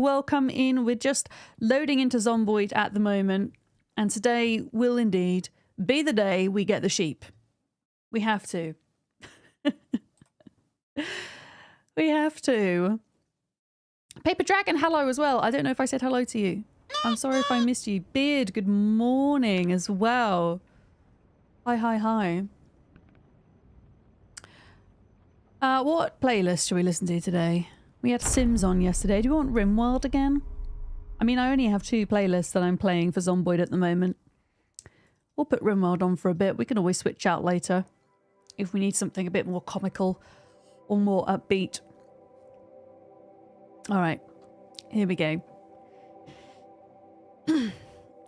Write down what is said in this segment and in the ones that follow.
Welcome in. We're just loading into Zomboid at the moment, and today will indeed be the day we get the sheep. We have to. We have to. Paper Dragon, hello as well. I don't know if I said hello to you. I'm sorry if I missed you. Beard, good morning as well. Hi, hi, hi. What playlist should we listen to today? We had Sims on yesterday. Do you want RimWorld again? I mean, I only have 2 playlists that I'm playing for Zomboid at the moment. We'll put RimWorld on for a bit. We can always switch out later if we need something a bit more comical or more upbeat. All right, here we go.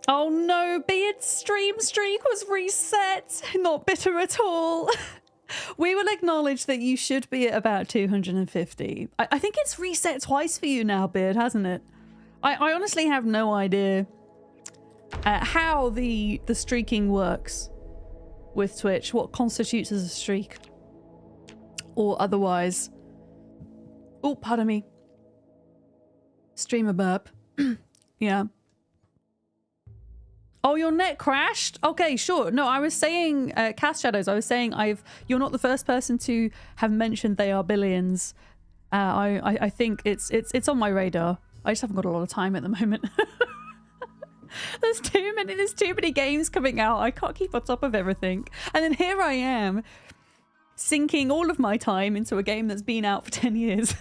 Oh no, Beard's stream streak was reset. Not bitter at all. We will acknowledge that you should be at about 250. I think it's reset twice for you now, Beard, hasn't it? I honestly have no idea how the streaking works with Twitch. What constitutes as a streak or otherwise. Oh, pardon me. Streamer burp. Yeah. Oh, your net crashed? Okay, sure. No, I was saying, Cast Shadows, I was saying you're not the first person to have mentioned they are billions. I think it's on my radar. I just haven't got a lot of time at the moment. There's too many games coming out. I can't keep on top of everything. And then here I am, sinking all of my time into a game that's been out for 10 years.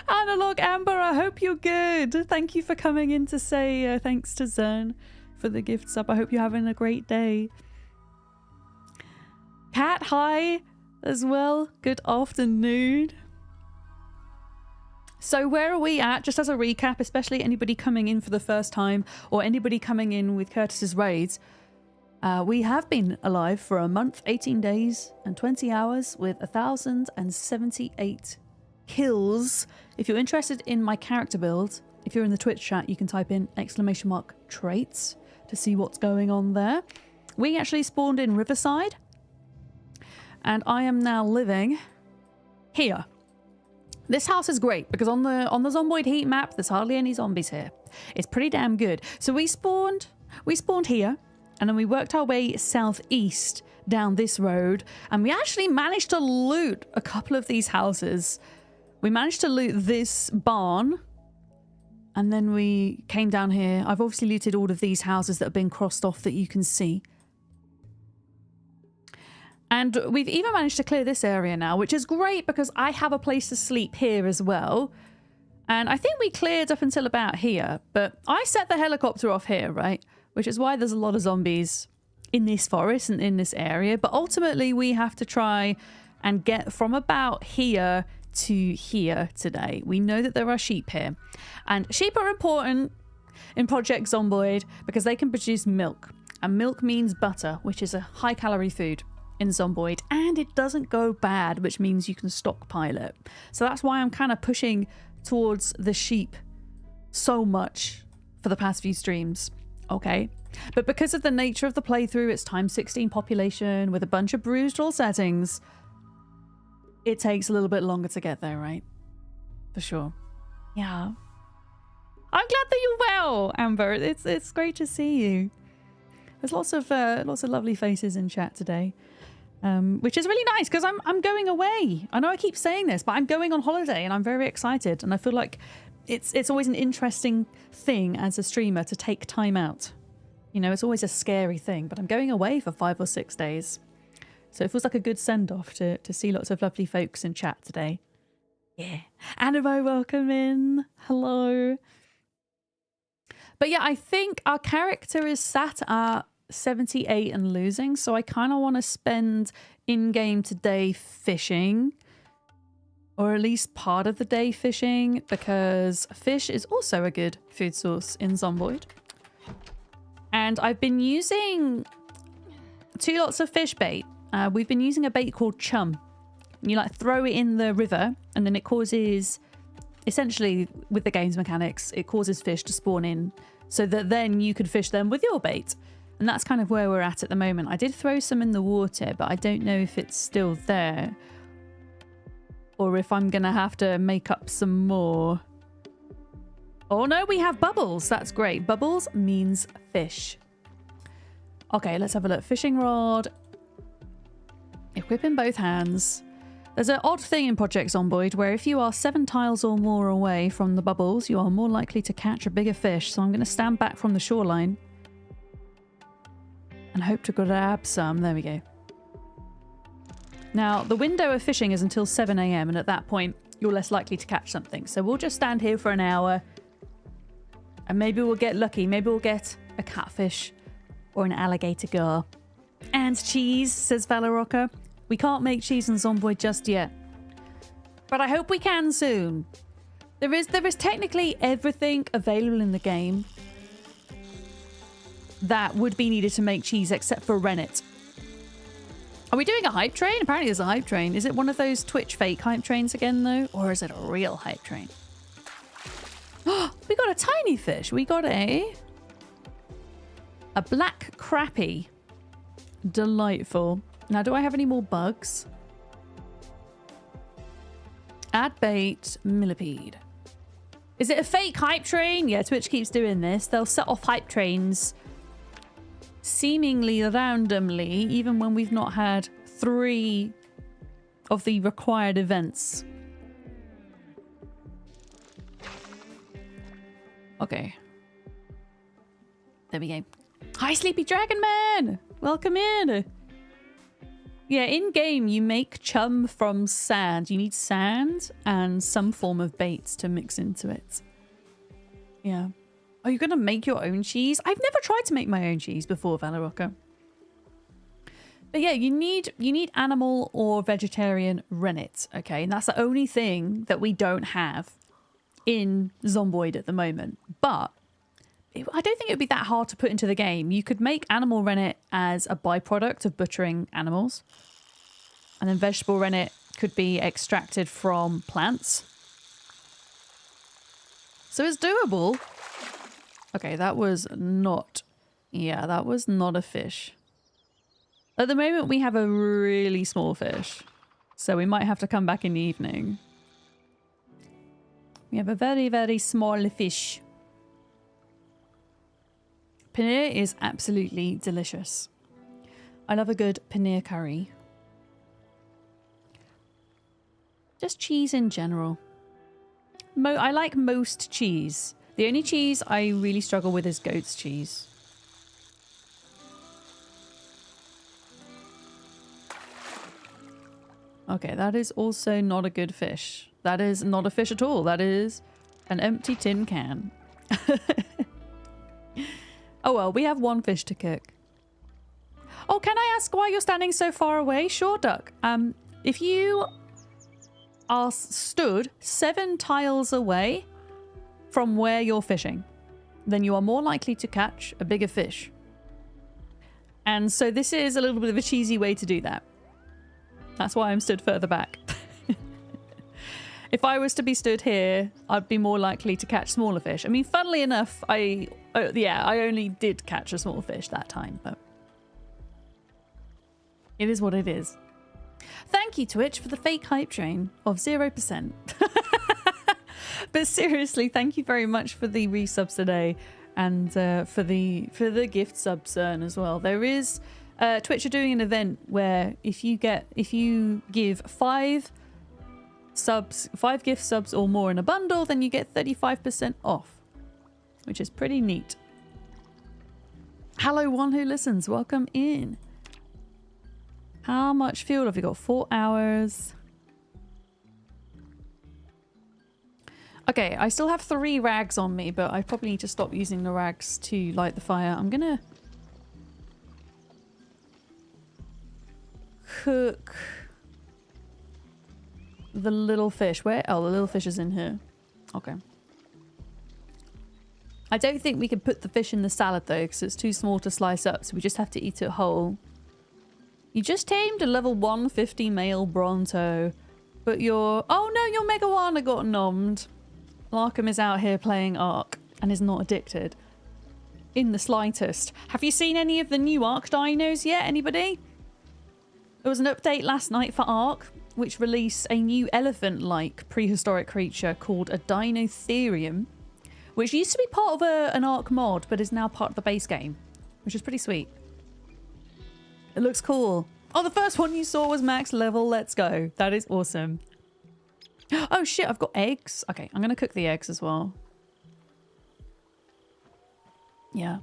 Analog Amber, I hope you're good. Thank you for coming in to say thanks to Zern for the gift sub. I hope you're having a great day. Cat, hi as well. Good afternoon. So where are we at? Just as a recap, especially anybody coming in for the first time or anybody coming in with Curtis's raids, we have been alive for a month, 18 days and 20 hours with 1,078 kills. If you're interested in my character build, if you're in the Twitch chat, you can type in !traits to see what's going on there. We actually spawned in Riverside, and I am now living here. This house is great because on the Zomboid heat map, there's hardly any zombies here. It's pretty damn good. So we spawned here, and then we worked our way southeast down this road, and we actually managed to loot a couple of these houses. We managed to loot this barn, and then we came down here. I've obviously looted all of these houses that have been crossed off that you can see. And we've even managed to clear this area now, which is great because I have a place to sleep here as well. And I think we cleared up until about here, but I set the helicopter off here, right? Which is why there's a lot of zombies in this forest and in this area. But ultimately, we have to try and get from about here to here today. We know that there are sheep here, and sheep are important in Project Zomboid because they can produce milk, and milk means butter, which is a high calorie food in Zomboid, and it doesn't go bad, which means you can stockpile it. So that's why I'm kind of pushing towards the sheep so much for the past few streams. Okay, but because of the nature of the playthrough, it's times 16 population with a bunch of bruised all settings, it takes a little bit longer to get there, right? For sure. Yeah. I'm glad that you're well, Amber. It's great to see you. There's lots of lovely faces in chat today, which is really nice because I'm going away. I know I keep saying this, but I'm going on holiday and I'm very excited. And I feel like it's always an interesting thing as a streamer to take time out. You know, it's always a scary thing, but I'm going away for 5 or 6 days. So it feels like a good send-off to see lots of lovely folks in chat today. Yeah. Annabo, welcome in. Hello. But yeah, I think our character is sat at 78 and losing. So I kind of want to spend in-game today fishing. Or at least part of the day fishing. Because fish is also a good food source in Zomboid. And I've been using 2 lots of fish bait. We've been using a bait called chum. And you like throw it in the river and then it causes, essentially with the game's mechanics, it causes fish to spawn in so that then you could fish them with your bait. And that's kind of where we're at the moment. I did throw some in the water, but I don't know if it's still there or if I'm going to have to make up some more. Oh no, we have bubbles. That's great. Bubbles means fish. Okay, let's have a look. Fishing rod. Equip in both hands. There's an odd thing in Project Zomboid where if you are 7 tiles or more away from the bubbles, you are more likely to catch a bigger fish. So I'm going to stand back from the shoreline and hope to grab some. There we go. Now, the window of fishing is until 7 AM, and at that point, you're less likely to catch something. So we'll just stand here for an hour, and maybe we'll get lucky. Maybe we'll get a catfish or an alligator gar. And cheese, says Valorocca. We can't make cheese in Zomboid just yet, but I hope we can soon. There is technically everything available in the game that would be needed to make cheese except for rennet. Are we doing a hype train? Apparently there's a hype train. Is it one of those Twitch fake hype trains again though? Or is it a real hype train? We got a tiny fish. We got a black crappie. Delightful. Now, do I have any more bugs? Add bait, millipede. Is it a fake hype train? Yeah, Twitch keeps doing this. They'll set off hype trains seemingly randomly, even when we've not had 3 of the required events. Okay. There we go. Hi, Sleepy Dragon Man! Welcome in! Yeah, in-game, you make chum from sand. You need sand and some form of bait to mix into it. Yeah. Are you going to make your own cheese? I've never tried to make my own cheese before, Valorocca. But yeah, you need animal or vegetarian rennet, okay? And that's the only thing that we don't have in Zomboid at the moment. But I don't think it would be that hard to put into the game. You could make animal rennet as a byproduct of butchering animals. And then vegetable rennet could be extracted from plants. So it's doable. Okay, that was not... Yeah, that was not a fish. At the moment, we have a really small fish. So we might have to come back in the evening. We have a very, very small fish. Paneer is absolutely delicious. I love a good paneer curry. Just cheese in general. I like most cheese. The only cheese I really struggle with is goat's cheese. Okay, that is also not a good fish. That is not a fish at all. That is an empty tin can. Oh well, we have 1 fish to cook. Oh, can I ask why you're standing so far away? Sure, Duck. If you are stood 7 tiles away from where you're fishing, then you are more likely to catch a bigger fish. And so this is a little bit of a cheesy way to do that. That's why I'm stood further back. If I was to be stood here, I'd be more likely to catch smaller fish. I mean, funnily enough, I only did catch a small fish that time, but it is what it is. Thank you, Twitch, for the fake hype train of 0%. But seriously, thank you very much for the resubs today, and for the gift sub CERN as well. There is Twitch are doing an event where if you give 5 gift subs or more in a bundle, then you get 35% off, which is pretty neat. Hello, one who listens. Welcome in. How much fuel have we got? 4 hours. Okay, I still have 3 rags on me, but I probably need to stop using the rags to light the fire. I'm gonna cook the little fish. Where? Oh, the little fish is in here. Okay. I don't think we can put the fish in the salad though, because it's too small to slice up, so we just have to eat it whole. You just tamed a level 150 male Bronto, but your... Oh no, your Megawana got nommed. Larkham is out here playing Ark and is not addicted in the slightest. Have you seen any of the new Ark dinos yet? Anybody? There was an update last night for Ark, which released a new elephant-like prehistoric creature called a Dinotherium, which used to be part of an Arc mod, but is now part of the base game, which is pretty sweet. It looks cool. Oh, the first one you saw was max level. Let's go. That is awesome. Oh shit, I've got eggs. Okay, I'm gonna cook the eggs as well. Yeah.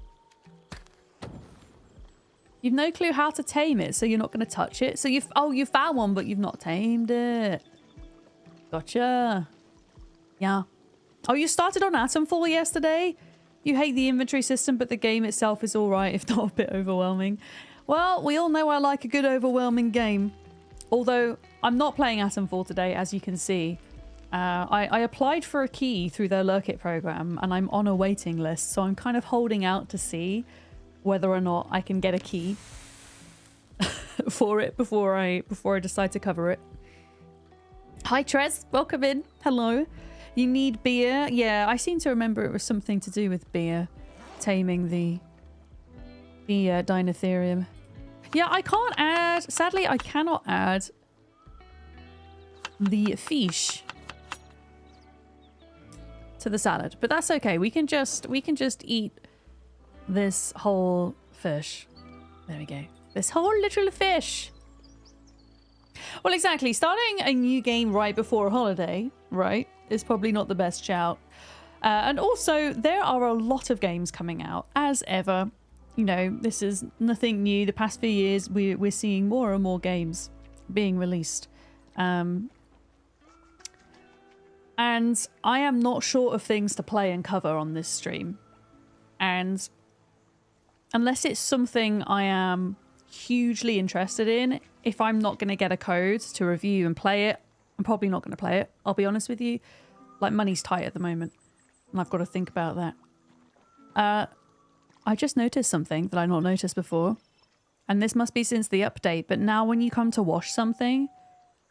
You've no clue how to tame it, so you're not gonna touch it. So you've, oh, you found one, but you've not tamed it. Gotcha. Yeah. Oh, you started on Atomfall yesterday? You hate the inventory system, but the game itself is all right, if not a bit overwhelming. Well, we all know I like a good overwhelming game. Although, I'm not playing Atomfall today, as you can see. I applied for a key through their Lurkit program, and I'm on a waiting list, so I'm kind of holding out to see whether or not I can get a key for it before I decide to cover it. Hi, Trez. Welcome in. Hello. You need beer? Yeah, I seem to remember it was something to do with beer. Taming the Dinotherium. Yeah, I can't add... Sadly, I cannot add the fish to the salad. But that's okay. We can just eat this whole fish. There we go. This whole little fish. Well, exactly. Starting a new game right before a holiday, right, is probably not the best shout. And also, there are a lot of games coming out, as ever. You know, this is nothing new. The past few years, we're seeing more and more games being released. And I am not short of things to play and cover on this stream. And unless it's something I am hugely interested in, if I'm not going to get a code to review and play it, I'm probably not going to play it. I'll be honest with you. Like, money's tight at the moment. And I've got to think about that. I just noticed something that I not noticed before. And this must be since the update, but now when you come to wash something,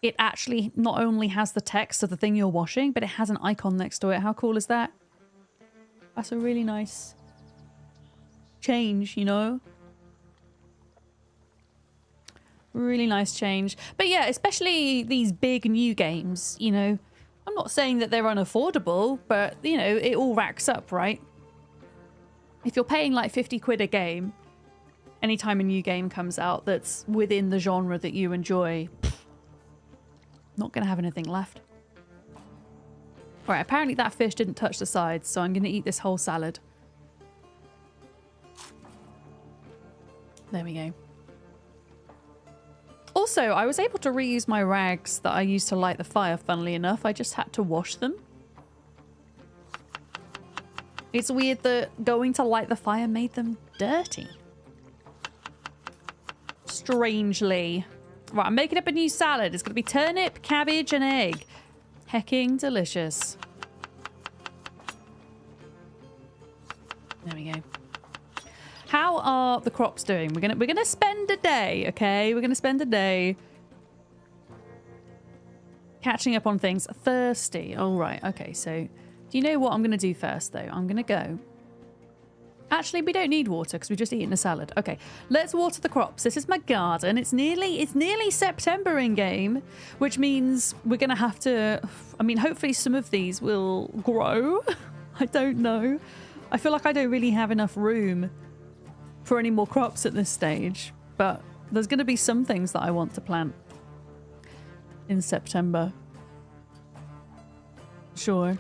it actually not only has the text of the thing you're washing, but it has an icon next to it. How cool is that? That's a really nice change, you know? Really nice change. But yeah, especially these big new games, you know, I'm not saying that they're unaffordable, but, you know, it all racks up, right? If you're paying like 50 quid a game, anytime a new game comes out that's within the genre that you enjoy, not going to have anything left. All right, apparently that fish didn't touch the sides, so I'm going to eat this whole salad. There we go. Also, I was able to reuse my rags that I used to light the fire, funnily enough. I just had to wash them. It's weird that going to light the fire made them dirty. Strangely. Right, I'm making up a new salad. It's going to be turnip, cabbage, and egg. Hecking delicious. There we go. How are the crops doing? We're gonna spend a day, okay? We're gonna spend a day catching up on things. Thirsty. All right. Okay. So, do you know what I'm gonna do first, though? I'm gonna go. Actually, we don't need water because we've just eaten a salad. Okay, let's water the crops. This is my garden. It's nearly September in game, which means we're gonna have to. I mean, hopefully some of these will grow. I don't know. I feel like I don't really have enough room for any more crops at this stage, but there's going to be some things that I want to plant in September. Sure.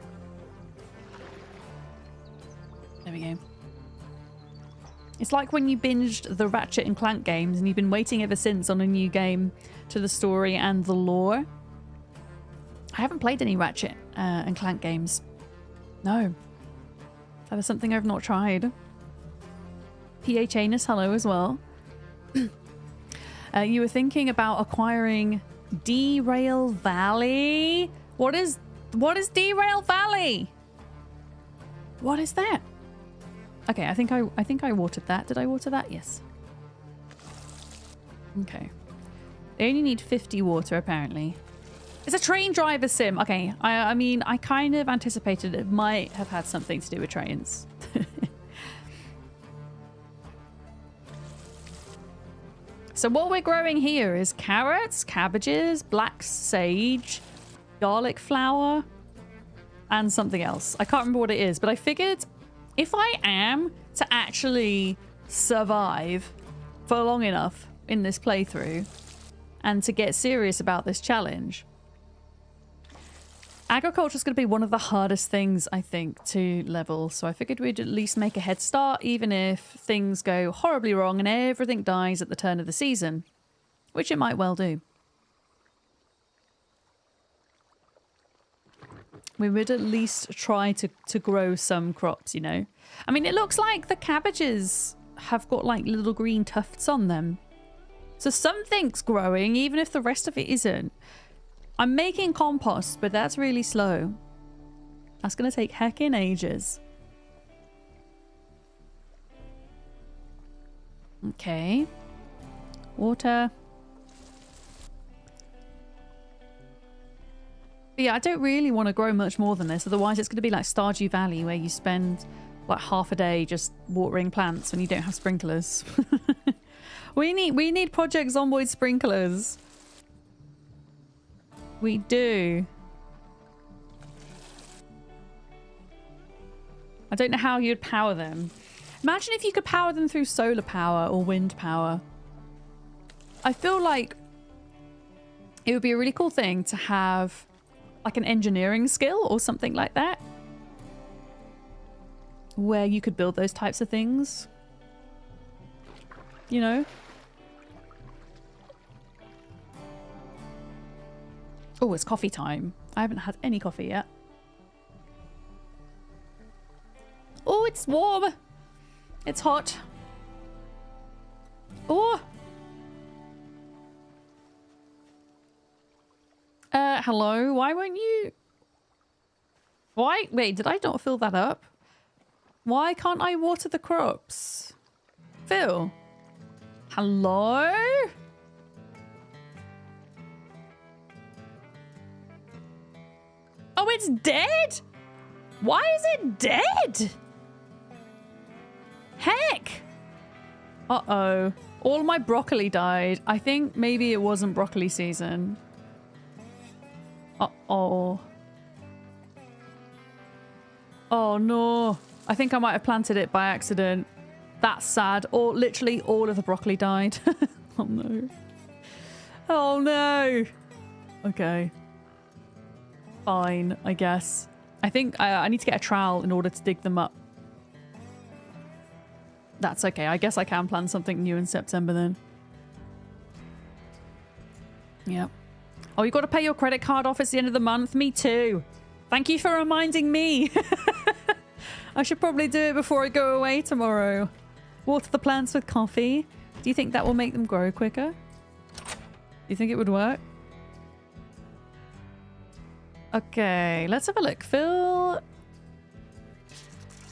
There we go. It's like when you binged the Ratchet and Clank games and you've been waiting ever since on a new game to the story and the lore. I haven't played any Ratchet and Clank games. No. That is something I've not tried. PH Anus, hello as well. You were thinking about acquiring Derail Valley? What is Derail Valley? What is that? Okay, I think I watered that. Did I water that? Yes. Okay. They only need 50 water apparently. It's a train driver sim. Okay, I mean, I kind of anticipated it might have had something to do with trains. So what we're growing here is carrots, cabbages, black sage, garlic flower, and something else. I can't remember what it is, but I figured if I am to actually survive for long enough in this playthrough and to get serious about this challenge, agriculture is going to be one of the hardest things, I think, to level. So I figured we'd at least make a head start, even if things go horribly wrong and everything dies at the turn of the season, which it might well do. We would at least try to grow some crops, you know. I mean, it looks like the cabbages have got like little green tufts on them. So something's growing, even if the rest of it isn't. I'm making compost, but that's really slow. That's going to take heckin' ages. Okay. Water. But yeah, I don't really want to grow much more than this. Otherwise, it's going to be like Stardew Valley, where you spend like half a day just watering plants when you don't have sprinklers. We need Project Zomboid sprinklers. We do. I don't know how you'd power them. Imagine if you could power them through solar power or wind power. I feel like it would be a really cool thing to have like an engineering skill or something like that, where you could build those types of things. You know? Oh, it's coffee time. I haven't had any coffee yet. Oh, it's warm. It's hot. Oh. Hello? Why won't you... Why? Wait, did I not fill that up? Why can't I water the crops? Phil? Hello? Oh, it's dead? Why is it dead? Heck! Uh-oh. All my broccoli died. I think maybe it wasn't broccoli season. Uh-oh. Oh, no. I think I might have planted it by accident. That's sad. Or literally all of the broccoli died. Oh, no. Oh, no. Okay. Fine, I guess. I think I need to get a trowel in order to dig them up. That's okay. I guess I can plan something new in September then. Yep. Oh, you got to pay your credit card off at the end of the month? Me too. Thank you for reminding me. I should probably do it before I go away tomorrow. Water the plants with coffee. Do you think that will make them grow quicker? Do you think it would work? Okay, let's have a look. Fill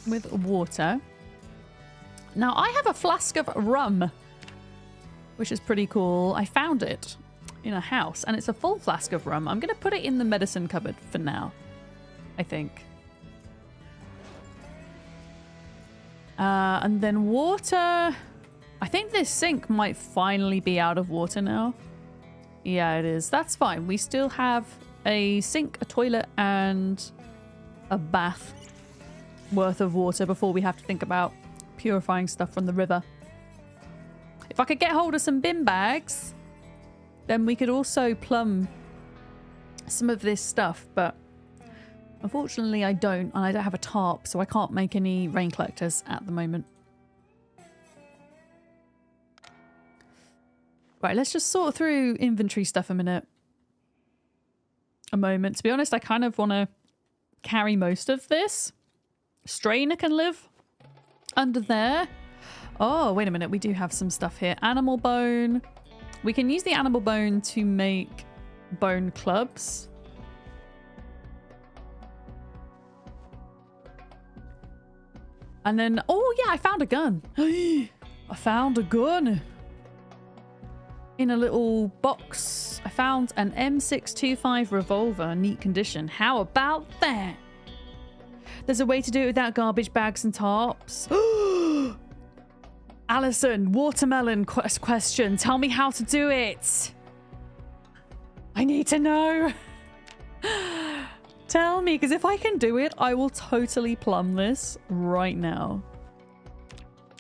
with water. Now, I have a flask of rum, which is pretty cool. I found it in a house, and it's a full flask of rum. I'm going to put it in the medicine cupboard for now, I think. And then water. I think this sink might finally be out of water now. Yeah, it is. That's fine. We still have a sink, a toilet, and a bath worth of water before we have to think about purifying stuff from the river. If I could get hold of some bin bags, then we could also plumb some of this stuff, but unfortunately I don't, and I don't have a tarp, so I can't make any rain collectors at the moment. Right, let's just sort through inventory stuff a moment. To be honest, I kind of want to carry most of this. Strainer can live under there. Oh, wait a minute. We do have some stuff here. Animal bone. We can use the animal bone to make bone clubs. And then, oh yeah, I found a gun. I found a gun. In a little box. I found an M625 revolver, neat condition. How about that? There's a way to do it without garbage bags and tarps. Alison, watermelon question. Tell me how to do it. I need to know. Tell me, because if I can do it, I will totally plumb this right now.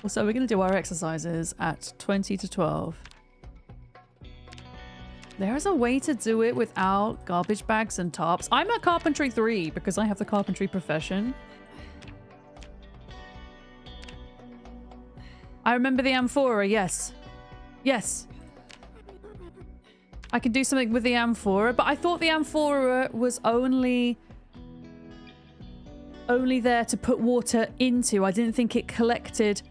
Also, we're going to do our exercises at 20 to 12. There is a way to do it without garbage bags and tarps. I'm at carpentry 3 because I have the carpentry profession. I remember the amphora, yes. Yes. I can do something with the amphora, but I thought the amphora was only there to put water into. I didn't think it collected.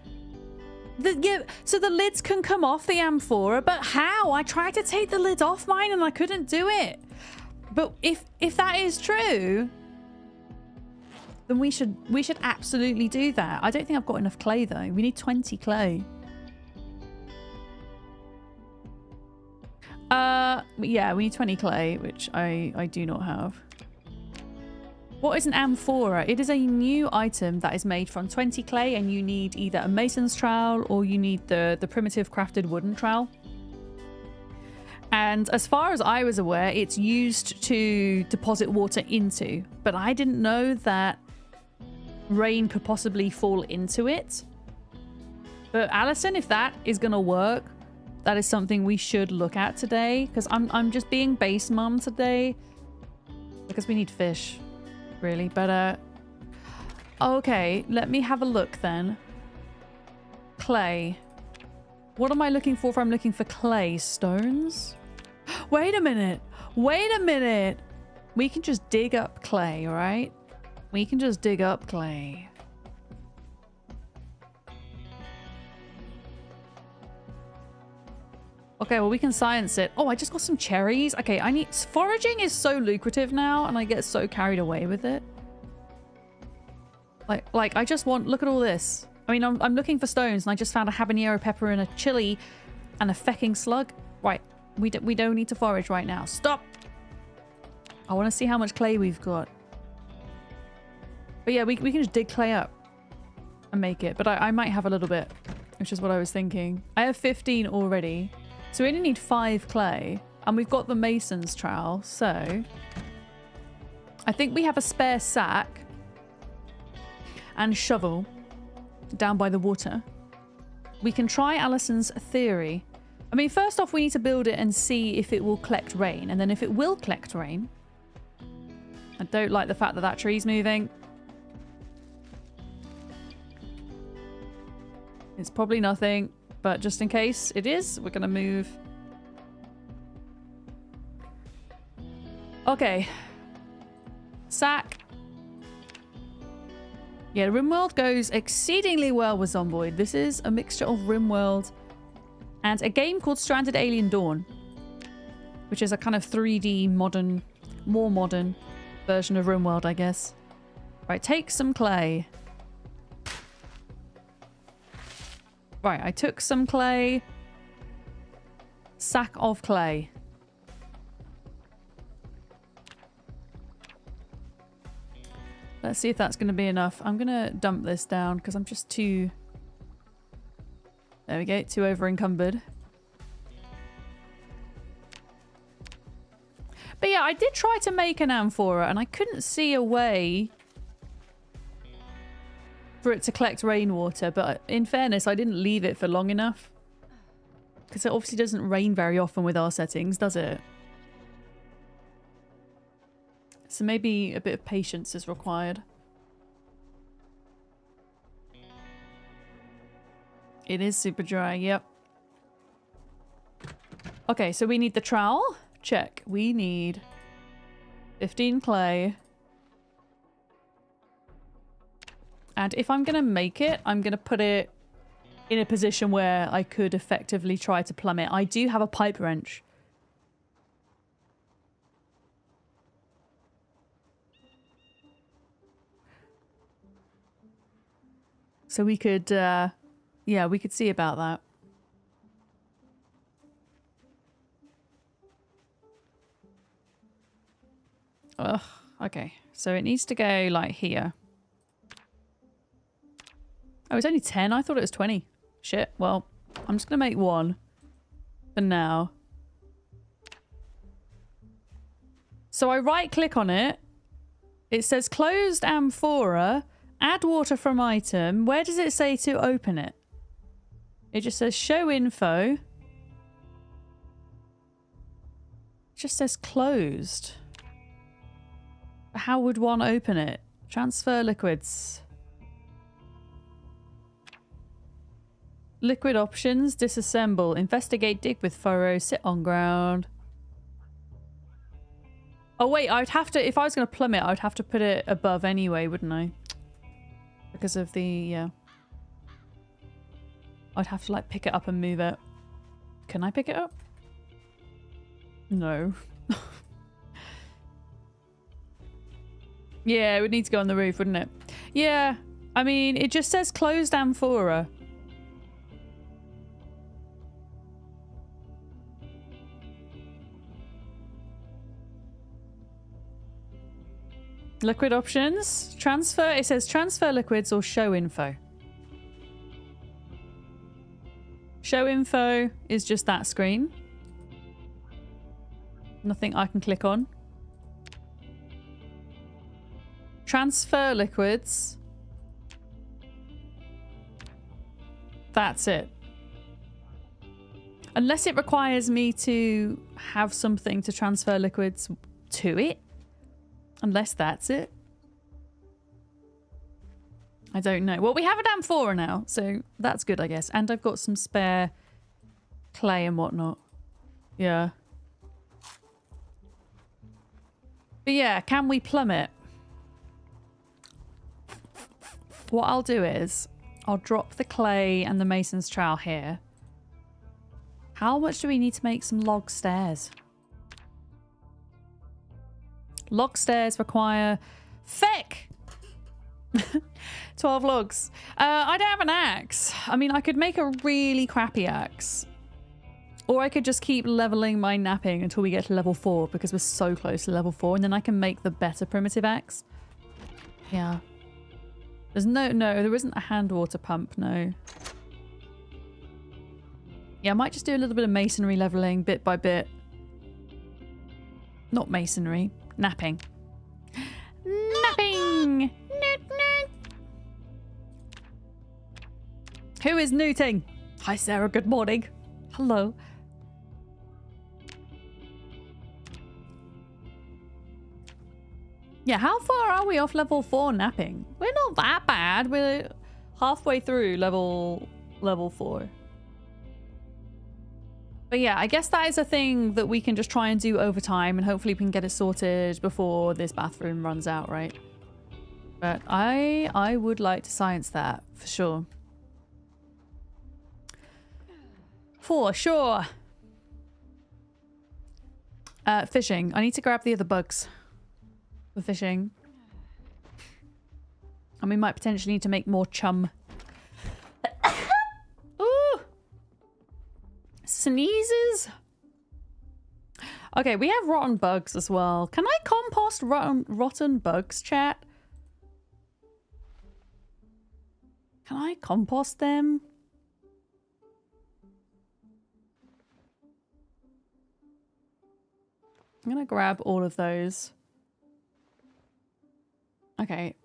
So the lids can come off the amphora, but how? I tried to take the lid off mine and I couldn't do it. But if that is true, then we should absolutely do that. I don't think I've got enough clay though. We need 20 clay. Yeah, we need 20 clay, which I do not have. What is an amphora? It is a new item that is made from 20 clay, and you need either a mason's trowel or you need the primitive crafted wooden trowel. And as far as I was aware, it's used to deposit water into, but I didn't know that rain could possibly fall into it. But Alison, if that is gonna work, that is something we should look at today, because I'm just being base mum today because we need fish, really. But okay, let me have a look then. Clay. What am I looking for if I'm looking for clay? Stones? Wait a minute. Wait a minute. We can just dig up clay, right? We can just dig up clay. Okay, well, we can science it. Oh, I just got some cherries. Okay, foraging is so lucrative now, and I get so carried away with it. Like I just want, look at all this. I mean, I'm looking for stones, and I just found a habanero pepper and a chili and a fecking slug. Right, we don't need to forage right now. Stop! I want to see how much clay we've got. But yeah, we can just dig clay up and make it. But I might have a little bit, which is what I was thinking. I have 15 already. So we only need 5 clay, and we've got the mason's trowel, so I think we have a spare sack and shovel down by the water. We can try Alison's theory. I mean, first off, we need to build it and see if it will collect rain, and then if it will collect rain. I don't like the fact that that tree's moving. It's probably nothing. But just in case it is, we're going to move. Okay. Sack. Yeah, RimWorld goes exceedingly well with Zomboid. This is a mixture of RimWorld and a game called Stranded Alien Dawn, which is a kind of 3D modern, more modern version of RimWorld, I guess. Right, take some clay. Right, I took some clay. Sack of clay. Let's see if that's going to be enough. I'm going to dump this down because I'm just too... There we go, too over encumbered. But yeah, I did try to make an amphora and I couldn't see a way for it to collect rainwater, but in fairness, I didn't leave it for long enough. Because it obviously doesn't rain very often with our settings, does it? So maybe a bit of patience is required. It is super dry, yep. Okay, so we need the trowel. Check. We need 15 clay. And if I'm going to make it, I'm going to put it in a position where I could effectively try to plumb it. I do have a pipe wrench. So we could, yeah, we could see about that. Ugh, okay. So it needs to go like here. Oh, it's only 10? I thought it was 20. Shit. Well, I'm just going to make one for now. So I right click on it It says closed amphora, add water from item. Where does it say to open it? It just says show info. It just says closed. How would one open it? Transfer liquids. Liquid options, disassemble, investigate, dig with furrow, sit on ground. Oh wait, I'd have to, if I was going to plumb it, I'd have to put it above anyway, wouldn't I? Because of the, yeah. I'd have to like pick it up and move it. Can I pick it up? No. Yeah, it would need to go on the roof, wouldn't it? Yeah, I mean, it just says closed amphora. Liquid options. Transfer. It says transfer liquids or show info. Show info is just that screen. Nothing I can click on. Transfer liquids. That's it. Unless it requires me to have something to transfer liquids to it. Unless that's it. I don't know. Well, we have a amphora now, so that's good, I guess. And I've got some spare clay and whatnot. Yeah. But yeah, can we plumb it? What I'll do is I'll drop the clay and the mason's trowel here. How much do we need to make some log stairs? Log stairs require... Feck! 12 logs. I don't have an axe. I mean, I could make a really crappy axe. Or I could just keep leveling my napping until we get to level 4 because we're so close to level 4. And then I can make the better primitive axe. Yeah. There's no, there isn't a hand water pump, no. Yeah, I might just do a little bit of masonry leveling bit by bit. Not masonry. Napping. Napping! Who is newting? Hi, Sarah. Good morning. Hello. Yeah, how far are we off level 4 napping? We're not that bad. We're halfway through level 4. But yeah, I guess that is a thing that we can just try and do over time, and hopefully we can get it sorted before this bathroom runs out, right? But I would like to science that, for sure. For sure. Fishing. I need to grab the other bugs for fishing. And we might potentially need to make more chum. Ooh! Sneezes? Okay, we have rotten bugs as well. Can I compost rotten bugs, chat? Can I compost them? I'm gonna grab all of those. Okay.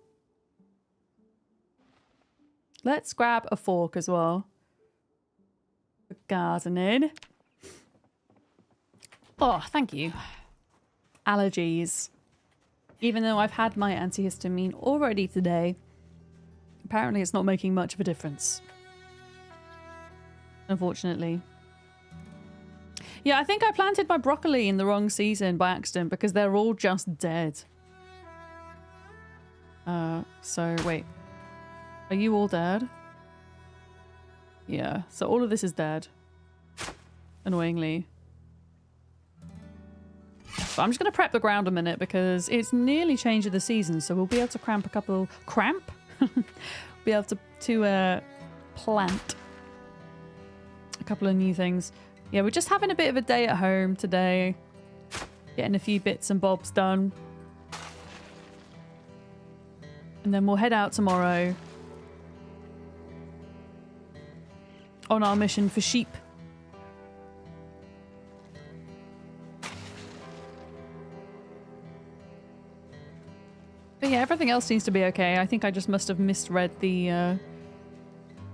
Let's grab a fork as well. For gardening. Oh, thank you. Allergies. Even though I've had my antihistamine already today, apparently it's not making much of a difference. Unfortunately. Yeah, I think I planted my broccoli in the wrong season by accident because they're all just dead. So wait. Are you all dead? Yeah, so all of this is dead. Annoyingly. But I'm just going to prep the ground a minute because it's nearly change of the season, so we'll be able to cramp a couple... Cramp? Be able to plant a couple of new things. Yeah, we're just having a bit of a day at home today. Getting a few bits and bobs done. And then we'll head out tomorrow on our mission for sheep. But But yeah, everything else seems to be okay. I think I just must have misread the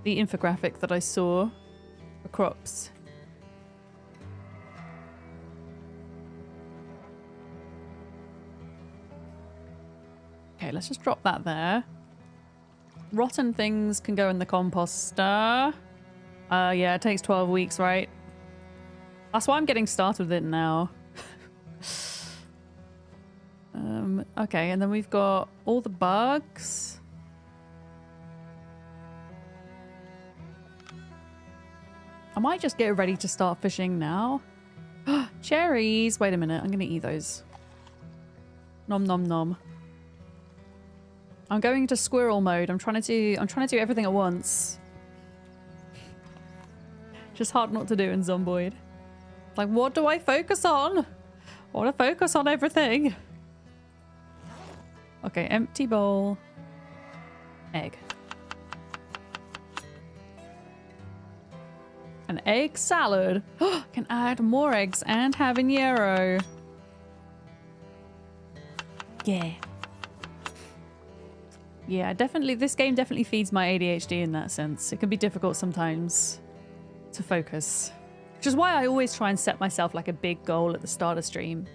infographic that I saw for crops. Okay, let's just drop that there. Rotten things can go in the composter. Yeah, it takes 12 weeks, right? That's why I'm getting started with it now. Okay, and then we've got all the bugs. I might just get ready to start fishing now. Cherries! Wait a minute, I'm gonna eat those. Nom nom nom. I'm going into squirrel mode. I'm trying to do everything at once. Just hard not to do in Zomboid. Like, what do I focus on? I want to focus on everything. Okay, empty bowl. Egg. An egg salad. Can add more eggs and habanero. Yeah. Yeah, definitely. This game definitely feeds my ADHD in that sense. It can be difficult sometimes to focus. Which is why I always try and set myself like a big goal at the start of stream.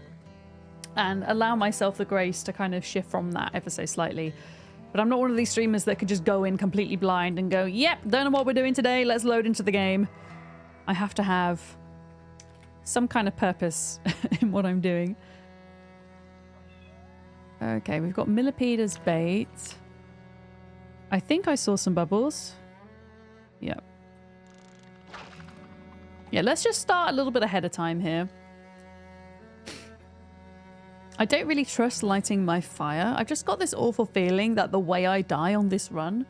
And allow myself the grace to kind of shift from that ever so slightly. But I'm not one of these streamers that could just go in completely blind and go, yep, don't know what we're doing today, let's load into the game. I have to have some kind of purpose in what I'm doing. Okay, we've got millipede as bait. I think I saw some bubbles. Yep. Yeah, let's just start a little bit ahead of time here. I don't really trust lighting my fire. I've just got this awful feeling that the way I die on this run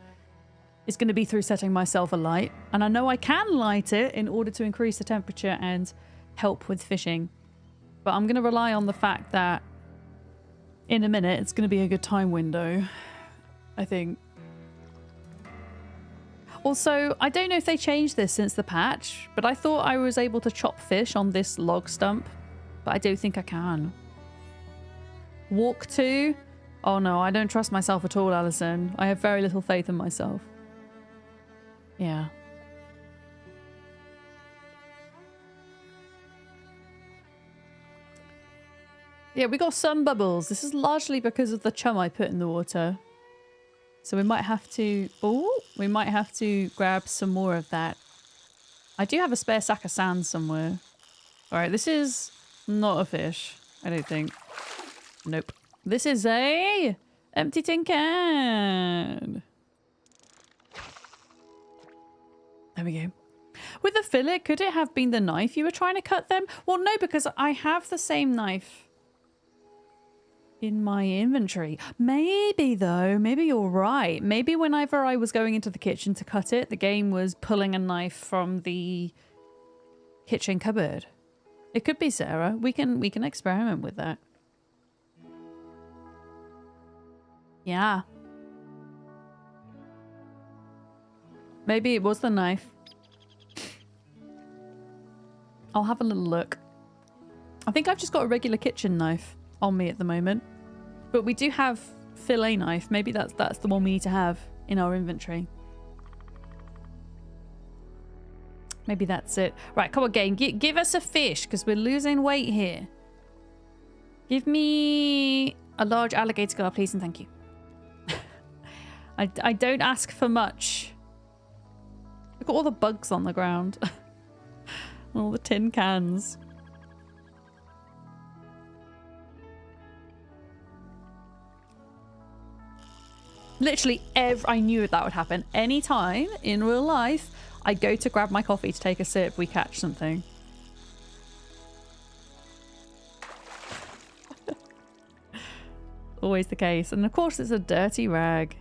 is going to be through setting myself alight. And I know I can light it in order to increase the temperature and help with fishing. But I'm going to rely on the fact that in a minute it's going to be a good time window, I think. Also, I don't know if they changed this since the patch, but I thought I was able to chop fish on this log stump. But I don't think I can. Walk to? Oh no, I don't trust myself at all, Alison. I have very little faith in myself. Yeah. Yeah, we got some bubbles. This is largely because of the chum I put in the water. So we might have to... Oh, we might have to grab some more of that. I do have a spare sack of sand somewhere. Alright, this is not a fish, I don't think. Nope. This is a empty tin can. There we go. With the fillet, could it have been the knife you were trying to cut them? Well, no, because I have the same knife in my inventory. Maybe, though. Maybe you're right. Maybe whenever I was going into the kitchen to cut it, the game was pulling a knife from the kitchen cupboard. It could be, Sarah. We can experiment with that. Yeah. Maybe it was the knife. I'll have a little look. I think I've just got a regular kitchen knife on me at the moment. But we do have fillet knife. Maybe that's the one we need to have in our inventory. Maybe that's it. Right, come on, game. Give us a fish, because we're losing weight here. Give me a large alligator gar, please, and thank you. I don't ask for much. Look at all the bugs on the ground. All the tin cans. Literally I knew that would happen. Anytime in real life I go to grab my coffee to take a sip, we catch something. Always the case. And of course it's a dirty rag.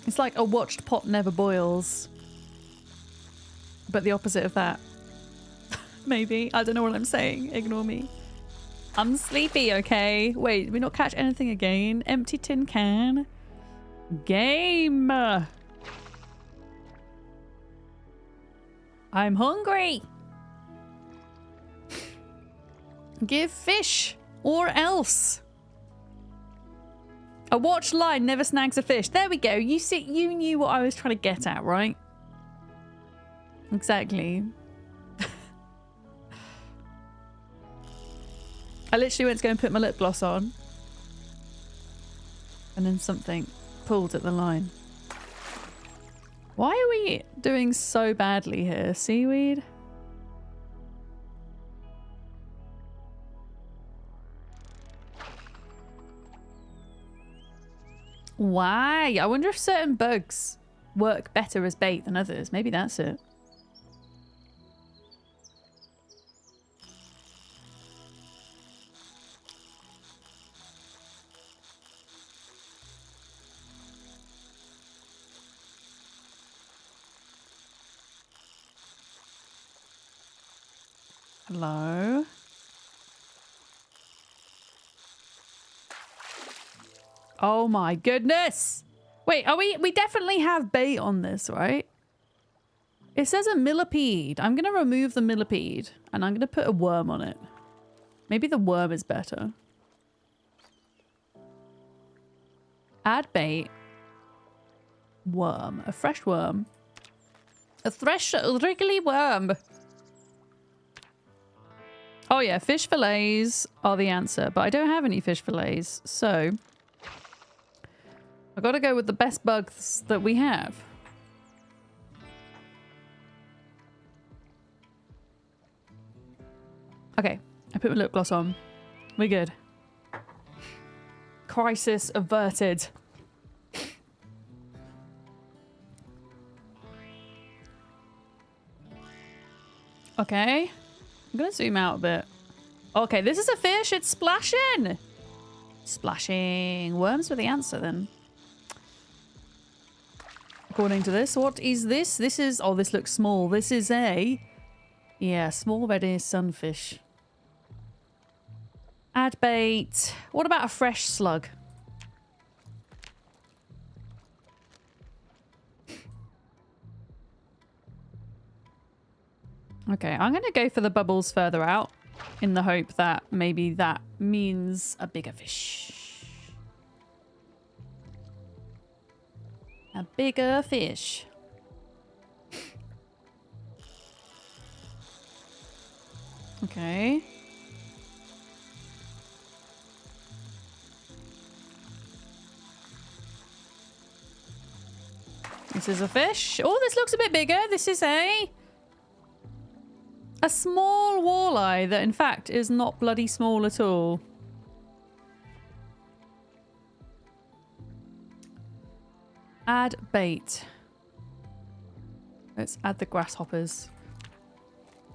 It's like a watched pot never boils. but the opposite of that. Maybe. I don't know what I'm saying. Ignore me. I'm sleepy, okay? Wait, did we not catch anything again? Empty tin can. Game. I'm hungry. Give fish or else. A watch line never snags a fish. There we go. You see, you knew what I was trying to get at, right? Exactly. I literally went to go and put my lip gloss on. And then something pulled at the line. Why are we doing so badly here? Seaweed? Why? I wonder if certain bugs work better as bait than others. Maybe that's it. Hello? Oh my goodness! Wait, are we definitely have bait on this, right? It says a millipede. I'm gonna remove the millipede and I'm gonna put a worm on it. Maybe the worm is better. Add bait. Worm. A fresh worm. A fresh wriggly worm. Oh yeah, fish fillets are the answer, but I don't have any fish fillets, so I gotta go with the best bugs that we have. Okay, I put my lip gloss on. We're good. Crisis averted. Okay. I'm gonna zoom out a bit. Okay, this is a fish. It's splashing. Splashing. Worms were the answer then. According to this. What is this? This is... Oh, this looks small. This is a... Yeah, small red-eared sunfish. Add bait. What about a fresh slug? Okay, I'm going to go for the bubbles further out in the hope that maybe that means a bigger fish. A bigger fish. Okay. This is a fish. Oh, this looks a bit bigger. This is a small walleye that in fact is not bloody small at all. Add bait. Let's add the grasshoppers.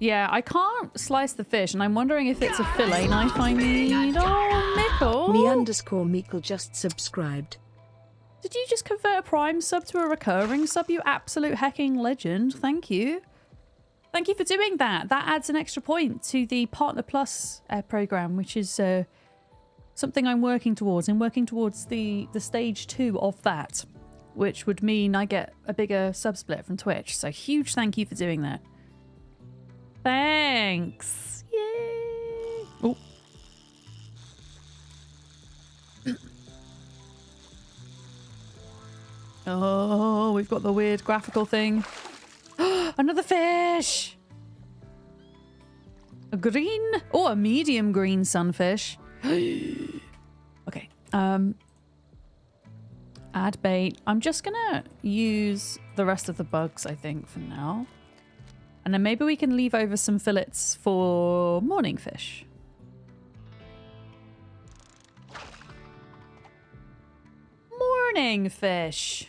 Yeah, I can't slice the fish and I'm wondering if it's a fillet knife I need. Oh, Mickle. Me_Mickle just subscribed. Did you just convert a Prime sub to a recurring sub, you absolute hecking legend? Thank you. Thank you for doing that. That adds an extra point to the Partner Plus program, which is something I'm working towards. I'm working towards the stage 2 of that, which would mean I get a bigger sub split from Twitch. So huge thank you for doing that. Thanks. Yay. Oh. Oh, we've got the weird graphical thing. Another fish! A green? Oh, a medium green sunfish. Okay. Add bait. I'm just gonna use the rest of the bugs, I think, for now. And then maybe we can leave over some fillets for morning fish. Morning fish!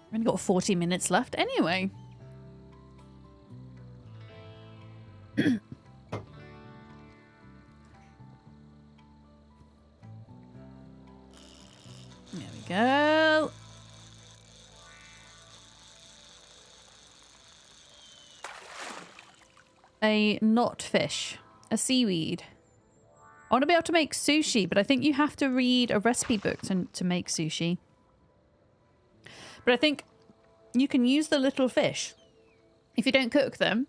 We've only got 40 minutes left anyway. There we a not fish, a seaweed. I want to be able to make sushi, but I think you have to read a recipe book to make sushi. But I think you can use the little fish if you don't cook them.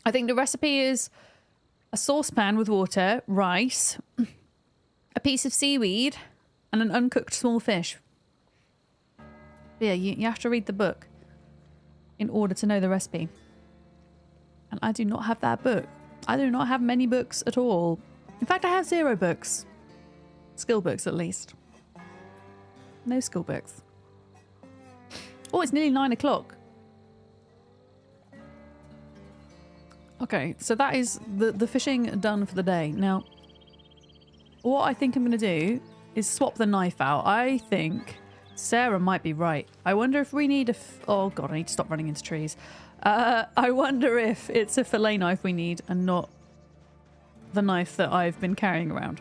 I think the recipe is a saucepan with water, rice, a piece of seaweed, and an uncooked small fish. But yeah, you have to read the book in order to know the recipe. And I do not have that book. I do not have many books at all. In fact, I have 0 books. Skill books, at least. No skill books. Oh, it's nearly 9 o'clock. Okay, so that is the fishing done for the day. Now, what I think I'm going to do is swap the knife out. I think Sarah might be right. I wonder if we need a... oh, God, I need to stop running into trees. I wonder if it's a fillet knife we need and not the knife that I've been carrying around.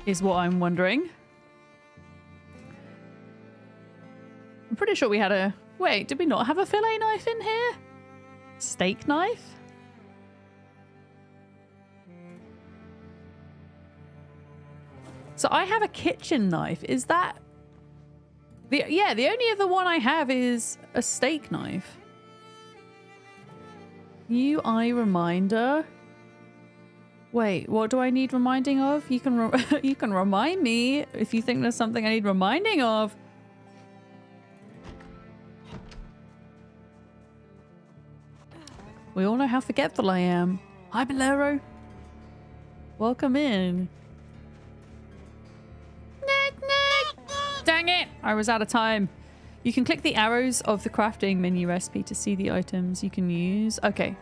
Is what I'm wondering. I'm pretty sure we had a... wait, did we not have a fillet knife in here? Steak knife? So I have a kitchen knife. Is that... yeah, the only other one I have is a steak knife. UI reminder. Wait, what do I need reminding of? You can you can remind me if you think there's something I need reminding of. We all know how forgetful I am. Hi, Bolero. Welcome in. Dang it! I was out of time. You can click the arrows of the crafting menu recipe to see the items you can use. Okay.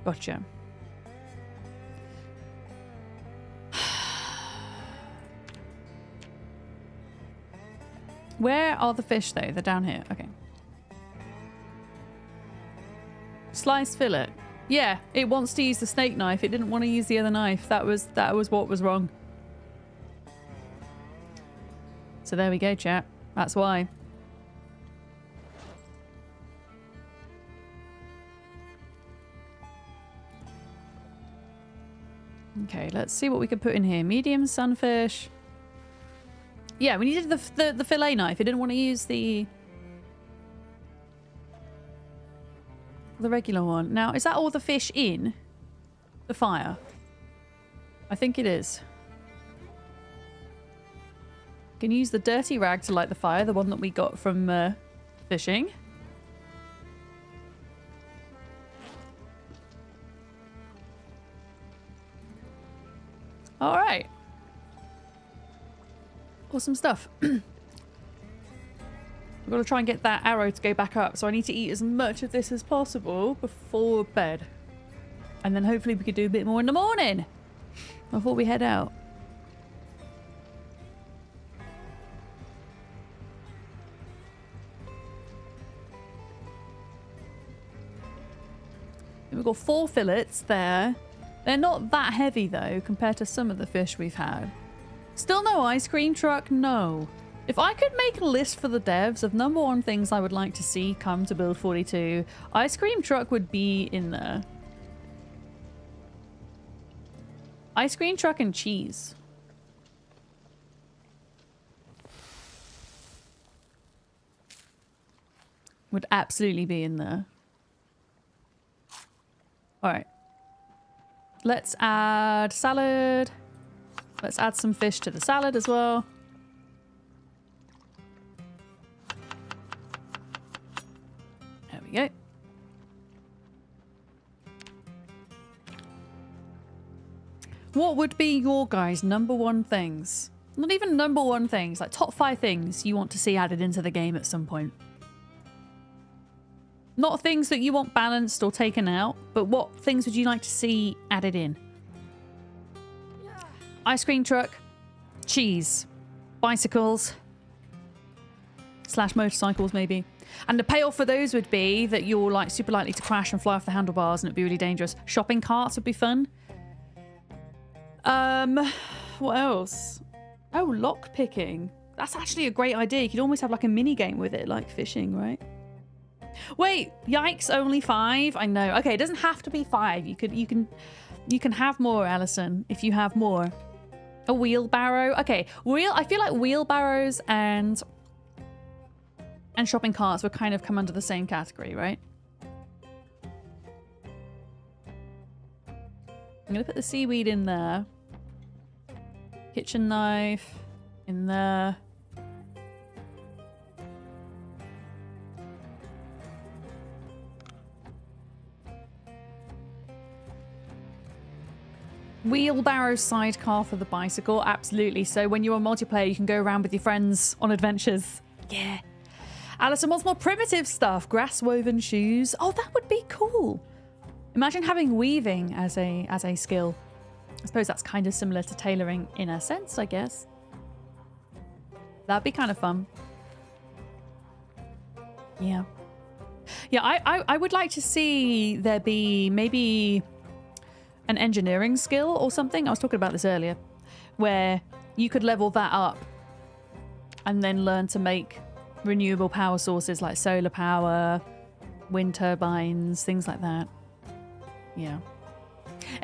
Gotcha. Where are the fish, though? They're down here. Okay. Sliced fillet. Yeah, it wants to use the snake knife. It didn't want to use the other knife. That was what was wrong. So there we go, chat. That's why. Okay, let's see what we can put in here. Medium sunfish. Yeah, we needed the fillet knife. It didn't want to use the regular one. Now, is that all the fish in the fire? I think it is. Can use the dirty rag to light the fire, the one that we got from fishing. All right. Awesome stuff. We've got to try and get that arrow to go back up, so I need to eat as much of this as possible before bed. And then hopefully we could do a bit more in the morning before we head out. We've got 4 fillets there. They're not that heavy though compared to some of the fish we've had. Still no ice cream truck? No. If I could make a list for the devs of number 1 things I would like to see come to Build 42, ice cream truck would be in there. Ice cream truck and cheese. Would absolutely be in there. Alright. Let's add salad. Let's add some fish to the salad as well. There we go. What would be your guys' number 1 things? Not even number 1 things, like top 5 things you want to see added into the game at some point. Not things that you want balanced or taken out, but what things would you like to see added in? Ice cream truck, cheese, bicycles, / motorcycles maybe. And the payoff for those would be that you're like super likely to crash and fly off the handlebars and it'd be really dangerous. Shopping carts would be fun. What else? Oh, lock picking. That's actually a great idea. You could almost have like a mini game with it, like fishing, right? Wait, yikes, only 5? I know. Okay, it doesn't have to be 5. You can have more, Alison, if you have more. A wheelbarrow. Okay, I feel like wheelbarrows and shopping carts would kind of come under the same category, right? I'm gonna put the seaweed in there. Kitchen knife in there. Wheelbarrow sidecar for the bicycle, absolutely. So when you're on multiplayer, you can go around with your friends on adventures. Yeah. Alison wants more primitive stuff. Grass woven shoes. Oh, that would be cool. Imagine having weaving as a skill. I suppose that's kind of similar to tailoring in a sense, I guess. That'd be kind of fun. Yeah. Yeah, I would like to see there be maybe an engineering skill or something. I was talking about this earlier, where you could level that up and then learn to make renewable power sources like solar power, wind turbines, things like that. Yeah.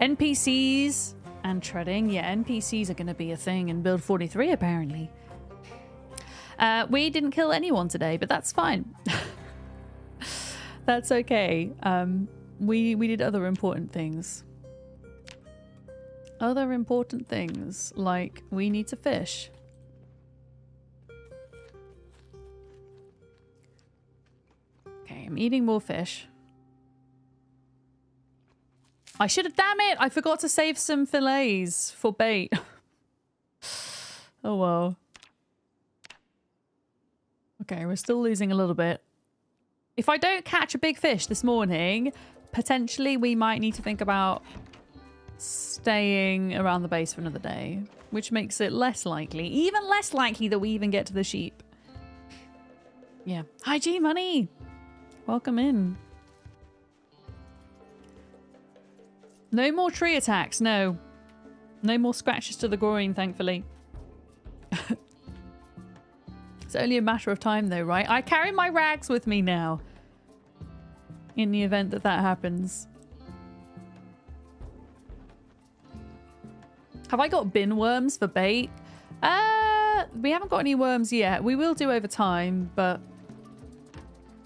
NPCs and treading. Yeah, NPCs are going to be a thing in build 43 apparently. We didn't kill anyone today, but that's fine. That's okay. We did other important things. Other important things, like we need to fish. Okay, I'm eating more fish. I should have, damn it! I forgot to save some fillets for bait. Oh well. Okay, we're still losing a little bit. If I don't catch a big fish this morning, potentially we might need to think about staying around the base for another day, which makes it less likely, even less likely that we even get to the sheep. Yeah. Hi, G Money. Welcome in. No more tree attacks. No. No more scratches to the groin, thankfully. It's only a matter of time though, right? I carry my rags with me now. In the event that that happens. Have I got bin worms for bait? We haven't got any worms yet. We will do over time, but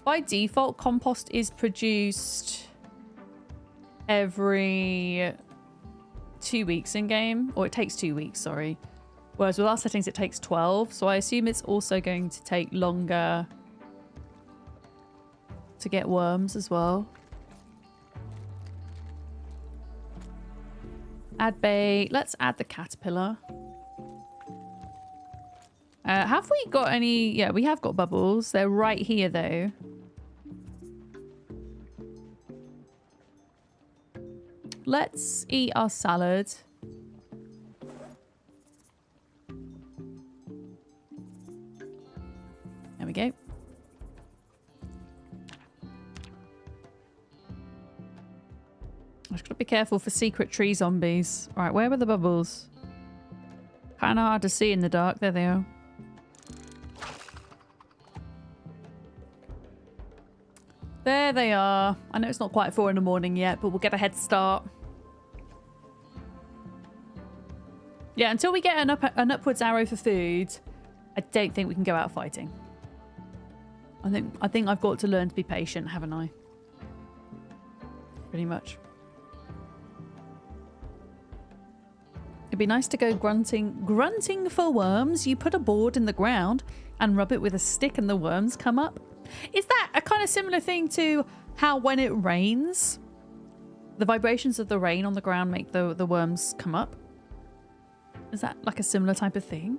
by default, compost is produced every 2 weeks in game, or it takes 2 weeks, sorry. Whereas with our settings, it takes 12. So I assume it's also going to take longer to get worms as well. Add bait. Let's add the caterpillar. Have we got any? Yeah, we have got bubbles. They're right here, though. Let's eat our salad. There we go. I just gotta be careful for secret tree zombies. Alright, where were the bubbles? Kind of hard to see in the dark. There they are. There they are. I know it's not quite 4 in the morning yet, but we'll get a head start. Yeah, until we get an upwards arrow for food, I don't think we can go out fighting. I think I've got to learn to be patient, haven't I? Pretty much. It'd be nice to go grunting for worms. You put a board in the ground and rub it with a stick and the worms come up. Is that a kind of similar thing to how when it rains, the vibrations of the rain on the ground make the worms come up? Is that like a similar type of thing?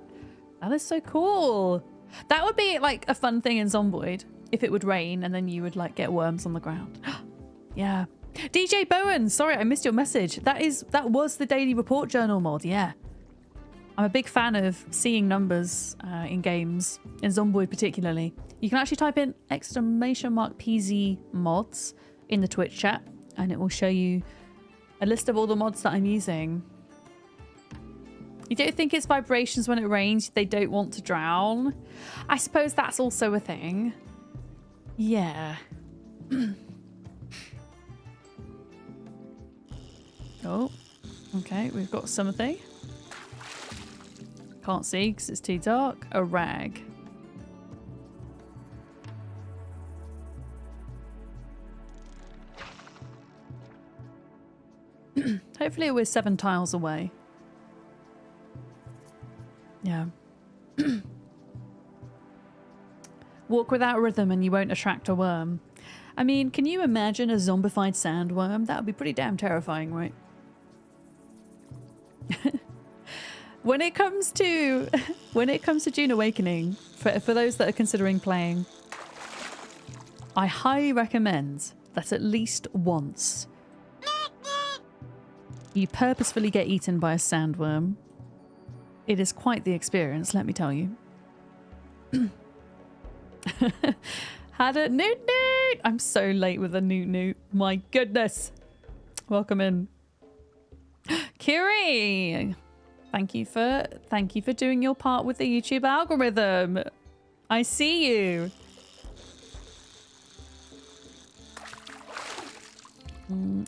That is so cool. That would be like a fun thing in Zomboid if it would rain and then you would like get worms on the ground. Yeah. DJ Bowen, sorry I missed your message. That was the daily report journal mod. Yeah, I'm a big fan of seeing numbers in games, in Zomboid particularly. You can actually type in !PZ mods in the Twitch chat and it will show you a list of all the mods that I'm using. You don't think it's vibrations when it rains? They don't want to drown? I suppose that's also a thing. Yeah. Oh, okay, we've got something. Can't see because it's too dark. A rag. Hopefully we're 7 tiles away. Yeah. Walk without rhythm and you won't attract a worm. I mean, can you imagine a zombified sandworm? That would be pretty damn terrifying, right? When it comes to June Awakening, for those that are considering playing, I highly recommend that at least once you purposefully get eaten by a sandworm. It is quite the experience, let me tell you. Had a newt newt! I'm so late with a newt newt. My goodness. Welcome in. Kiri! Thank you for doing your part with the YouTube algorithm. I see you.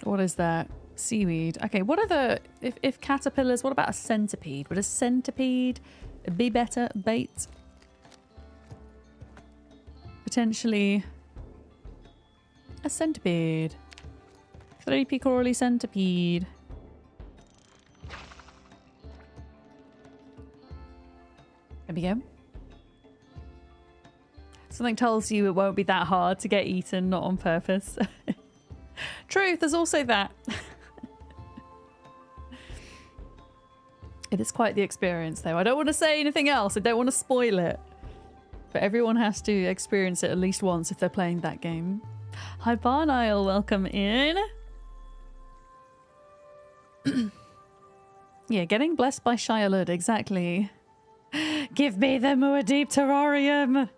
What is that? Seaweed. Okay, what are the... If caterpillars, what about a centipede? Would a centipede be better bait? Potentially a centipede. 3p corally centipede. There we go. Something tells you it won't be that hard to get eaten, not on purpose. Truth, there's also that. It is quite the experience, though. I don't want to say anything else. I don't want to spoil it. But everyone has to experience it at least once if they're playing that game. Hi, Barn Isle. Welcome in. Yeah, getting blessed by Shia-Lud. Exactly. Give me the Muad'Dib terrarium.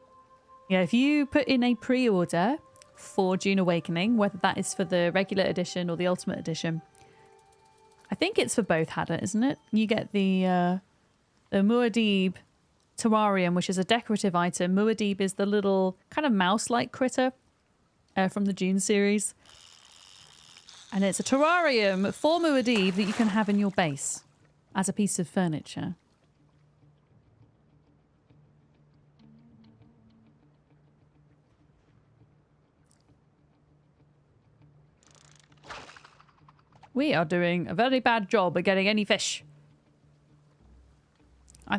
Yeah, if you put in a pre-order for June Awakening, whether that is for the regular edition or the Ultimate Edition, I think it's for both, Hadda, isn't it? You get the Muad'Dib terrarium, which is a decorative item. Muad'Dib is the little kind of mouse-like critter from the June series. And it's a terrarium for Muad'Dib that you can have in your base as a piece of furniture. We are doing a very bad job at getting any fish.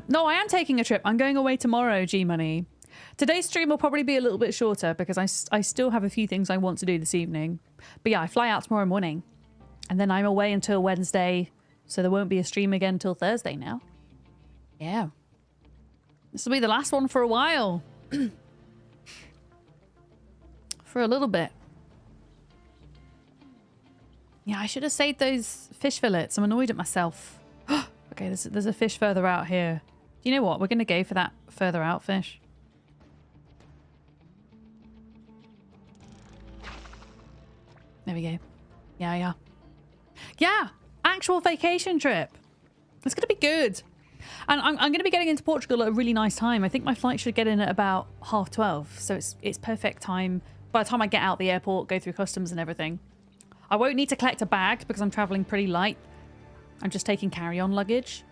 No, I am taking a trip. I'm going away tomorrow, G-Money. Today's stream will probably be a little bit shorter because I still have a few things I want to do this evening. But yeah, I fly out tomorrow morning. And then I'm away until Wednesday, so there won't be a stream again until Thursday now. Yeah. This will be the last one for a while. For a little bit. Yeah, I should have saved those fish fillets. I'm annoyed at myself. Okay, there's a fish further out here. Do you know what? We're going to go for that further out fish. There we go. Yeah. Yeah! Actual vacation trip. It's going to be good. And I'm going to be getting into Portugal at a really nice time. I think my flight should get in at about 12:30. So it's perfect time. By the time I get out the airport, go through customs and everything. I won't need to collect a bag because I'm traveling pretty light. I'm just taking carry-on luggage.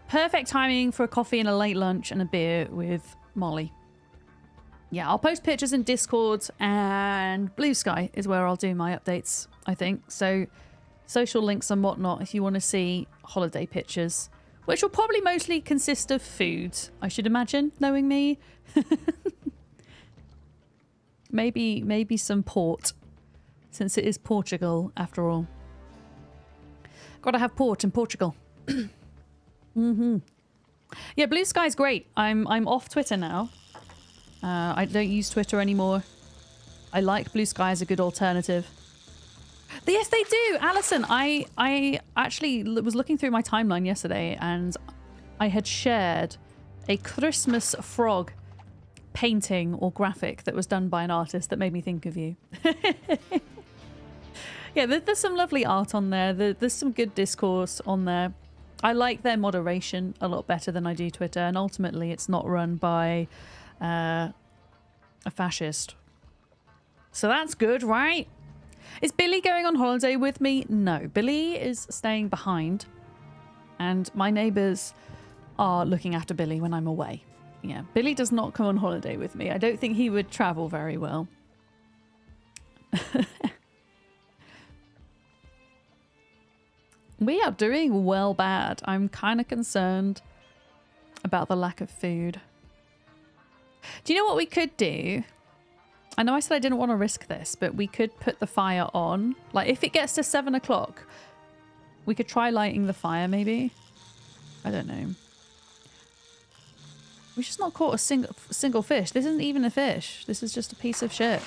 Perfect timing for a coffee and a late lunch and a beer with Molly. Yeah, I'll post pictures in Discord, and Blue Sky is where I'll do my updates, I think. So social links and whatnot if you want to see holiday pictures, which will probably mostly consist of food, I should imagine, knowing me. Maybe some port, since it is Portugal after all. Gotta have port in Portugal. Yeah, Blue Sky's great. I'm off Twitter now. I don't use Twitter anymore. I like Blue Sky as a good alternative. Yes, they do! Alison, I actually was looking through my timeline yesterday and I had shared a Christmas frog painting or graphic that was done by an artist that made me think of you. Yeah, there's some lovely art on there. There's some good discourse on there. I like their moderation a lot better than I do Twitter, and ultimately it's not run by a fascist. So that's good, right? Is Billy going on holiday with me? No, Billy is staying behind. And my neighbours are looking after Billy when I'm away. Yeah, Billy does not come on holiday with me. I don't think he would travel very well. We are doing well bad. I'm kind of concerned about the lack of food. Do you know what we could do? I know I said I didn't want to risk this, but we could put the fire on. Like, if it gets to 7 o'clock, we could try lighting the fire, maybe. I don't know. We've just not caught a single fish. This isn't even a fish. This is just a piece of shit.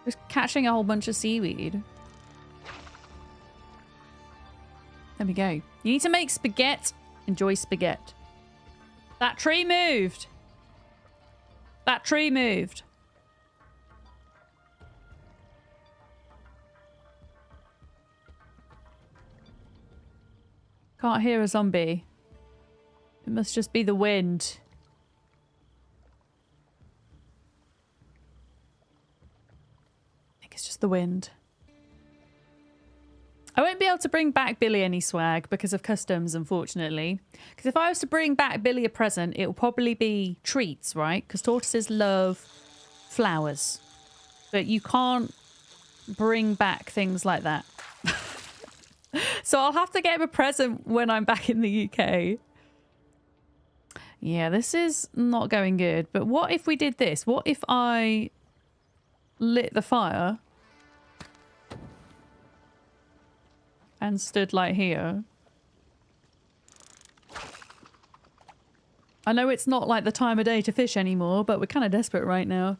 Just catching a whole bunch of seaweed. There we go. You need to make spaghetti. Enjoy spaghetti. That tree moved. That tree moved. Can't hear a zombie. It must just be the wind. I think it's just the wind. I won't be able to bring back Billy any swag because of customs, unfortunately. Because if I was to bring back Billy a present, it will probably be treats, right? Because tortoises love flowers. But you can't bring back things like that. So I'll have to get him a present when I'm back in the UK. Yeah, this is not going good. But what if we did this? What if I lit the fire and stood like here? I know it's not like the time of day to fish anymore, but we're kind of desperate right now.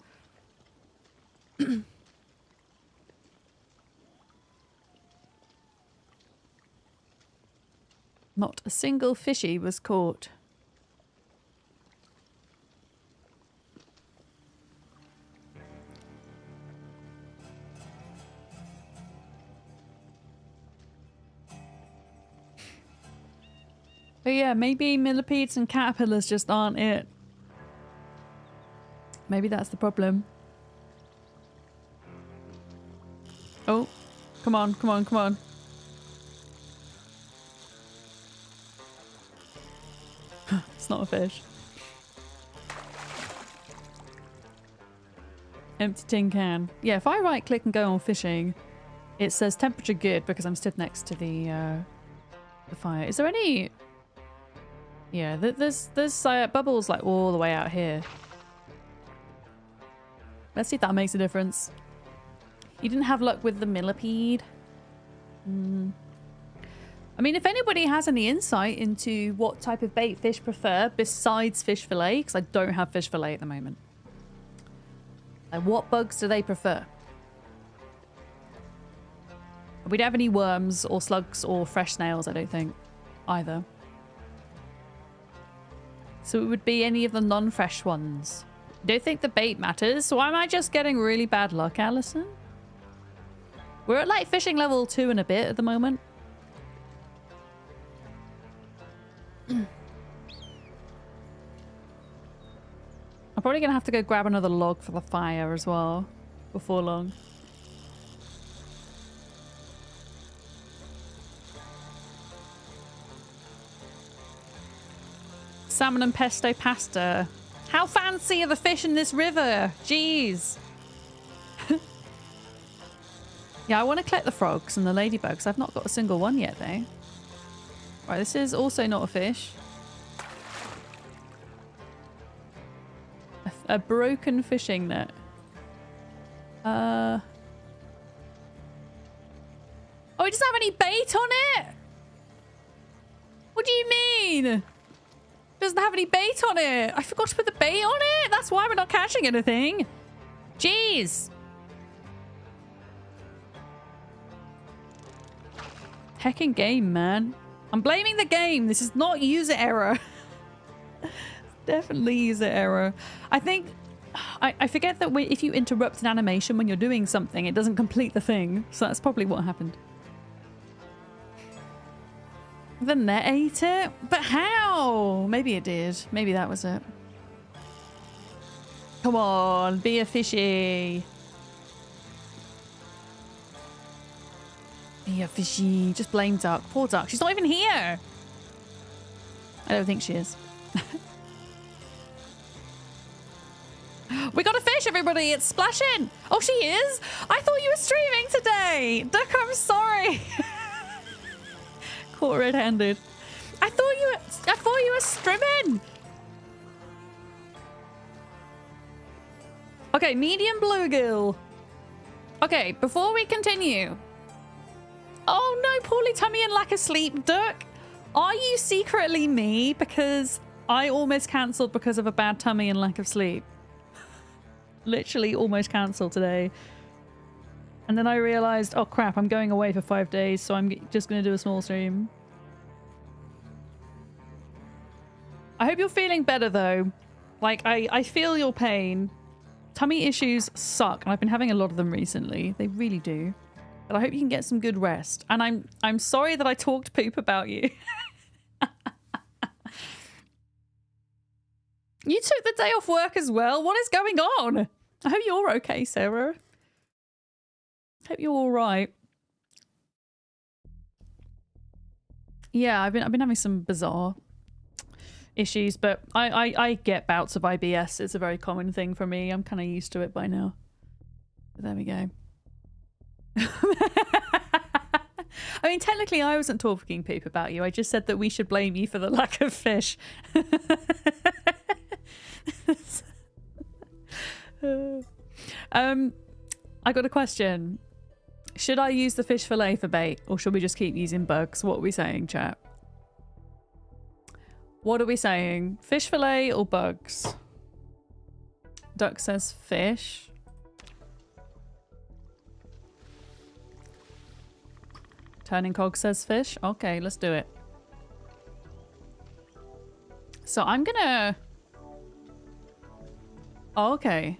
Not a single fishy was caught. But yeah, maybe millipedes and caterpillars just aren't it. Maybe that's the problem. Oh, come on, come on, come on. It's not a fish. Empty tin can. Yeah, if I right click and go on fishing, it says temperature good because I'm stood next to the fire. Is there any... Yeah, there's bubbles like all the way out here. Let's see if that makes a difference. You didn't have luck with the millipede. I mean, if anybody has any insight into what type of bait fish prefer besides fish fillet, because I don't have fish fillet at the moment. Like, what bugs do they prefer? We don't have any worms or slugs or fresh snails, I don't think, either. So it would be any of the non-fresh ones. I don't think the bait matters, so am I just getting really bad luck, Alison? We're at like fishing level 2 and a bit at the moment. I'm probably going to have to go grab another log for the fire as well before long. Salmon and pesto pasta. How fancy are the fish in this river? Jeez. Yeah, I want to collect the frogs and the ladybugs. I've not got a single one yet, though. Right, this is also not a fish. A broken fishing net. Oh, it doesn't have any bait on it? What do you mean? It doesn't have any bait on it. I forgot to put the bait on it. That's why we're not catching anything. Jeez. Heckin' game, man. I'm blaming the game. This is not user error. Definitely user error. I think... I forget that if you interrupt an animation when you're doing something, it doesn't complete the thing. So that's probably what happened. The net ate it? But how? Maybe it did. Maybe that was it. Come on, be a fishy. Be a fishy. Just blame Duck. Poor Duck. She's not even here. I don't think she is. We got a fish, everybody. It's splashing. Oh, she is? I thought you were streaming today. Duck, I'm sorry. Caught red-handed. I thought you were streaming. Okay, medium bluegill. Okay, before we continue. Oh no, poorly tummy and lack of sleep. Duck, are you secretly me? Because I almost cancelled because of a bad tummy and lack of sleep. Literally almost cancelled today. And then I realized, oh crap, I'm going away for 5 days, so I'm just going to do a small stream. I hope you're feeling better though. Like, I feel your pain. Tummy issues suck, and I've been having a lot of them recently. They really do. But I hope you can get some good rest. And I'm sorry that I talked poop about you. You took the day off work as well. What is going on? I hope you're okay, Sarah. Hope you're all right. Yeah, I've been having some bizarre issues, but I get bouts of IBS. It's a very common thing for me. I'm kind of used to it by now. But there we go. I mean, technically I wasn't talking poop about you. I just said that we should blame you for the lack of fish. I got a question. Should I use the fish fillet for bait, or should we just keep using bugs? What are we saying, chat? What are we saying? Fish fillet or bugs? Duck says fish. Turning Cog says fish. Okay, let's do it. So I'm gonna... Oh, okay.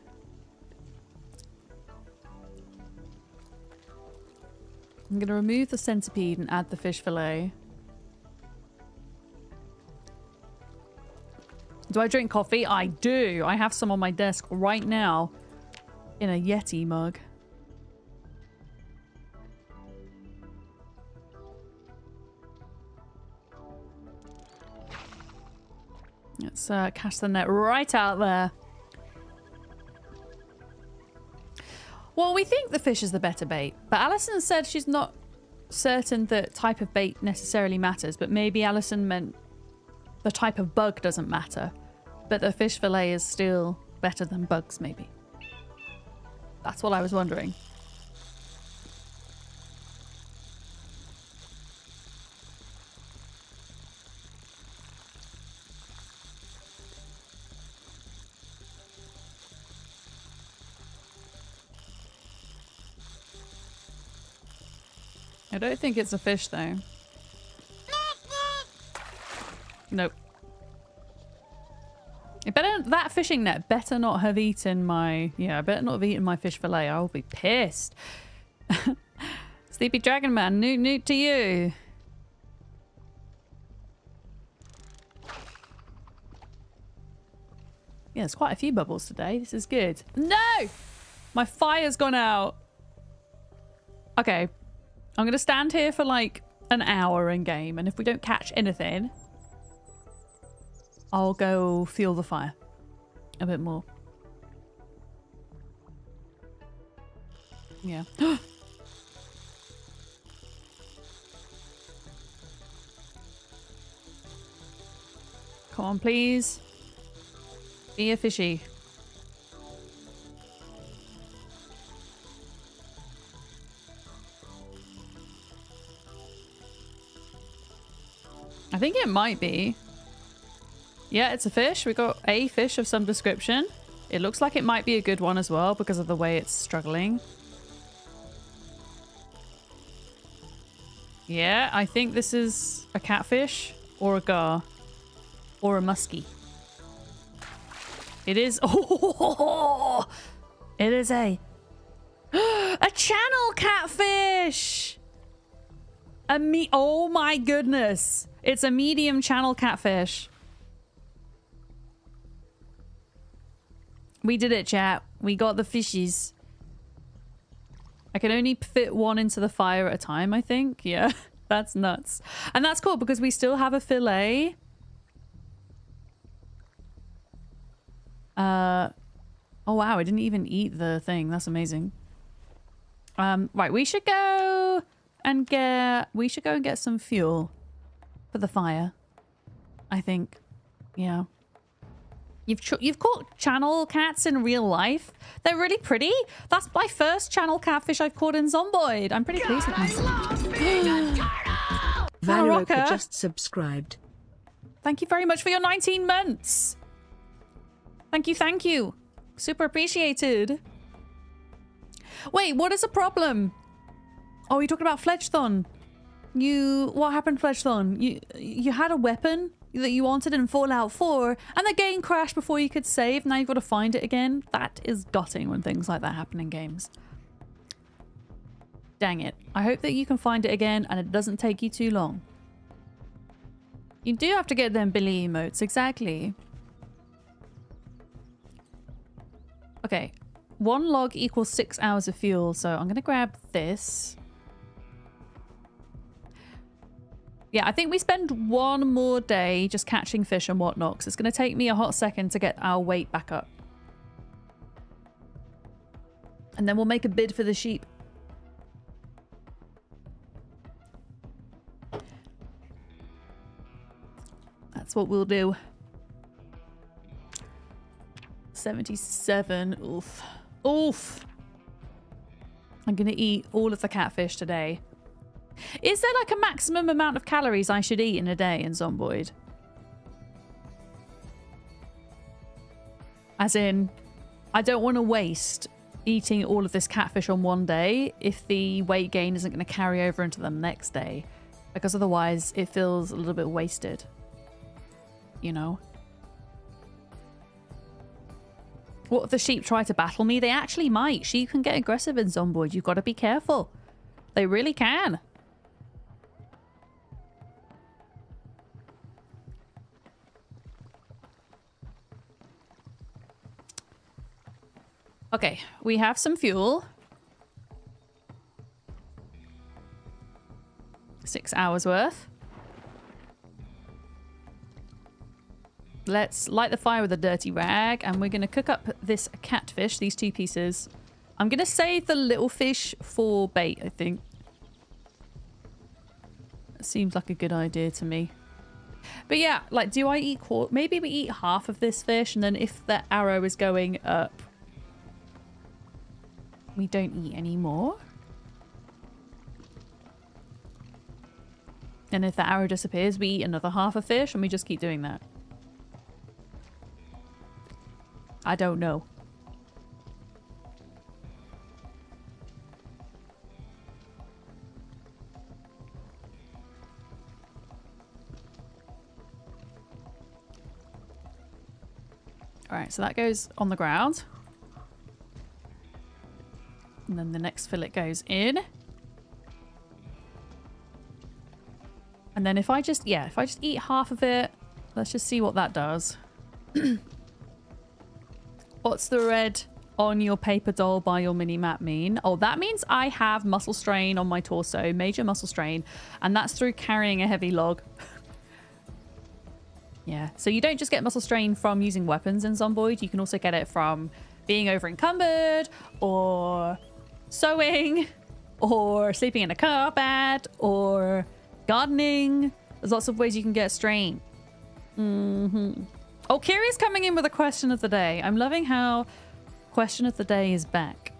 I'm gonna remove the centipede and add the fish fillet. Do I drink coffee? I do. I have some on my desk right now in a Yeti mug. Let's cast the net right out there. Well, we think the fish is the better bait, but Alison said she's not certain that type of bait necessarily matters, but maybe Alison meant the type of bug doesn't matter, but the fish fillet is still better than bugs, maybe. That's what I was wondering. I don't think it's a fish, though. Nope. That fishing net better not have eaten my... Yeah, I better not have eaten my fish fillet. I'll be pissed. Sleepy Dragon Man, newt to you. Yeah, there's quite a few bubbles today. This is good. No! My fire's gone out. Okay. I'm going to stand here for like an hour in game, and if we don't catch anything, I'll go fuel the fire a bit more. Yeah. Come on, please. Be a fishy. I think it might be. Yeah, it's a fish. We got a fish of some description. It looks like it might be a good one as well because of the way it's struggling. Yeah, I think this is a catfish or a gar or a muskie. It is. Oh, it is a channel catfish. Oh my goodness. It's a medium channel catfish. We did it, chat. We got the fishies. I can only fit one into the fire at a time, I think. Yeah, that's nuts. And that's cool because we still have a fillet. Oh wow, I didn't even eat the thing. That's amazing. Right, we should go and get some fuel for the fire. I think. Yeah. You've caught channel cats in real life. They're really pretty. That's my first channel catfish I've caught in Zomboid. I'm pretty pleased with myself. Valeroka just subscribed. Thank you very much for your 19 months. Thank you, thank you. Super appreciated. Wait, what is the problem? Oh, you talking about Fledgethon? What happened, Fledgethon? You had a weapon that you wanted in Fallout 4 and the game crashed before you could save. Now you've got to find it again. That is gutting when things like that happen in games. Dang it. I hope that you can find it again and it doesn't take you too long. You do have to get them Billy emotes, exactly. Okay, 1 log equals 6 hours of fuel, so I'm gonna grab this. Yeah, I think we spend 1 more day just catching fish and whatnot, because it's gonna take me a hot second to get our weight back up. And then we'll make a bid for the sheep. That's what we'll do. 77. Oof. Oof. I'm gonna eat all of the catfish today. Is there like a maximum amount of calories I should eat in a day in Zomboid? As in, I don't want to waste eating all of this catfish on one day if the weight gain isn't going to carry over into the next day. Because otherwise it feels a little bit wasted. You know? What if the sheep try to battle me? They actually might. Sheep can get aggressive in Zomboid. You've got to be careful. They really can. Okay, we have some fuel. 6 hours worth. Let's light the fire with a dirty rag and we're going to cook up this catfish, these 2 pieces. I'm going to save the little fish for bait, I think. That seems like a good idea to me. But yeah, like, do I eat maybe we eat half of this fish and then if the arrow is going up, we don't eat any more. And if the arrow disappears, we eat another half of fish and we just keep doing that. I don't know. All right, so that goes on the ground. And then the next fillet goes in. And then if I just eat half of it, let's just see what that does. What's the red on your paper doll by your mini map mean? Oh, that means I have muscle strain on my torso, major muscle strain, and that's through carrying a heavy log. Yeah, so you don't just get muscle strain from using weapons in Zomboid, you can also get it from being over encumbered, or sewing, or sleeping in a carpet, or gardening. There's lots of ways you can get strain. Oh, Kiri's coming in with a question of the day. I'm loving how question of the day is back.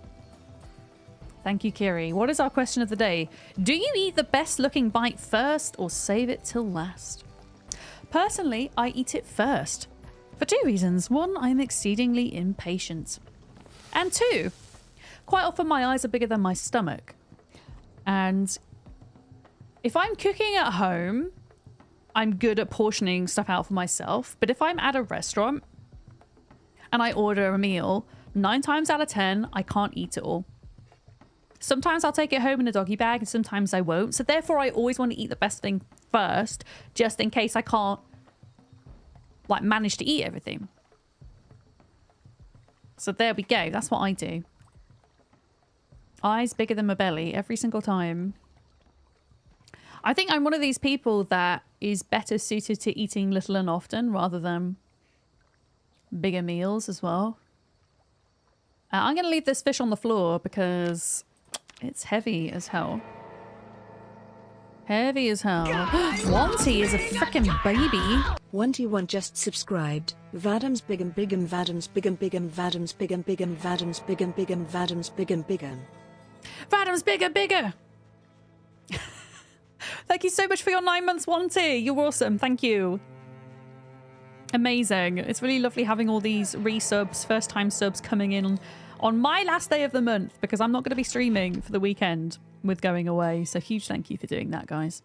Thank you, Kiri. What is our question of the day? Do you eat the best looking bite first or save it till last? Personally, I eat it first. For 2 reasons. 1, I'm exceedingly impatient. And 2, quite often my eyes are bigger than my stomach. And if I'm cooking at home, I'm good at portioning stuff out for myself. But if I'm at a restaurant and I order a meal, 9 times out of 10, I can't eat it all. Sometimes I'll take it home in a doggy bag and sometimes I won't. So therefore, I always want to eat the best thing first, just in case I can't like manage to eat everything. So there we go. That's what I do. Eyes bigger than my belly every single time. I think I'm one of these people that is better suited to eating little and often rather than bigger meals as well. I'm going to leave this fish on the floor because it's heavy as hell. Heavy as hell. Wanty is a freaking baby. 1T1 just subscribed. Vadams bigum bigum Vadams bigum bigum Vadams bigum bigum Vadams bigum bigum Vadams bigum bigum. Vadam's bigger, bigger. Thank you so much for your 9 months, Wanty. You're awesome. Thank you. Amazing. It's really lovely having all these resubs, first time subs coming in on my last day of the month because I'm not going to be streaming for the weekend with going away. So huge thank you for doing that, guys.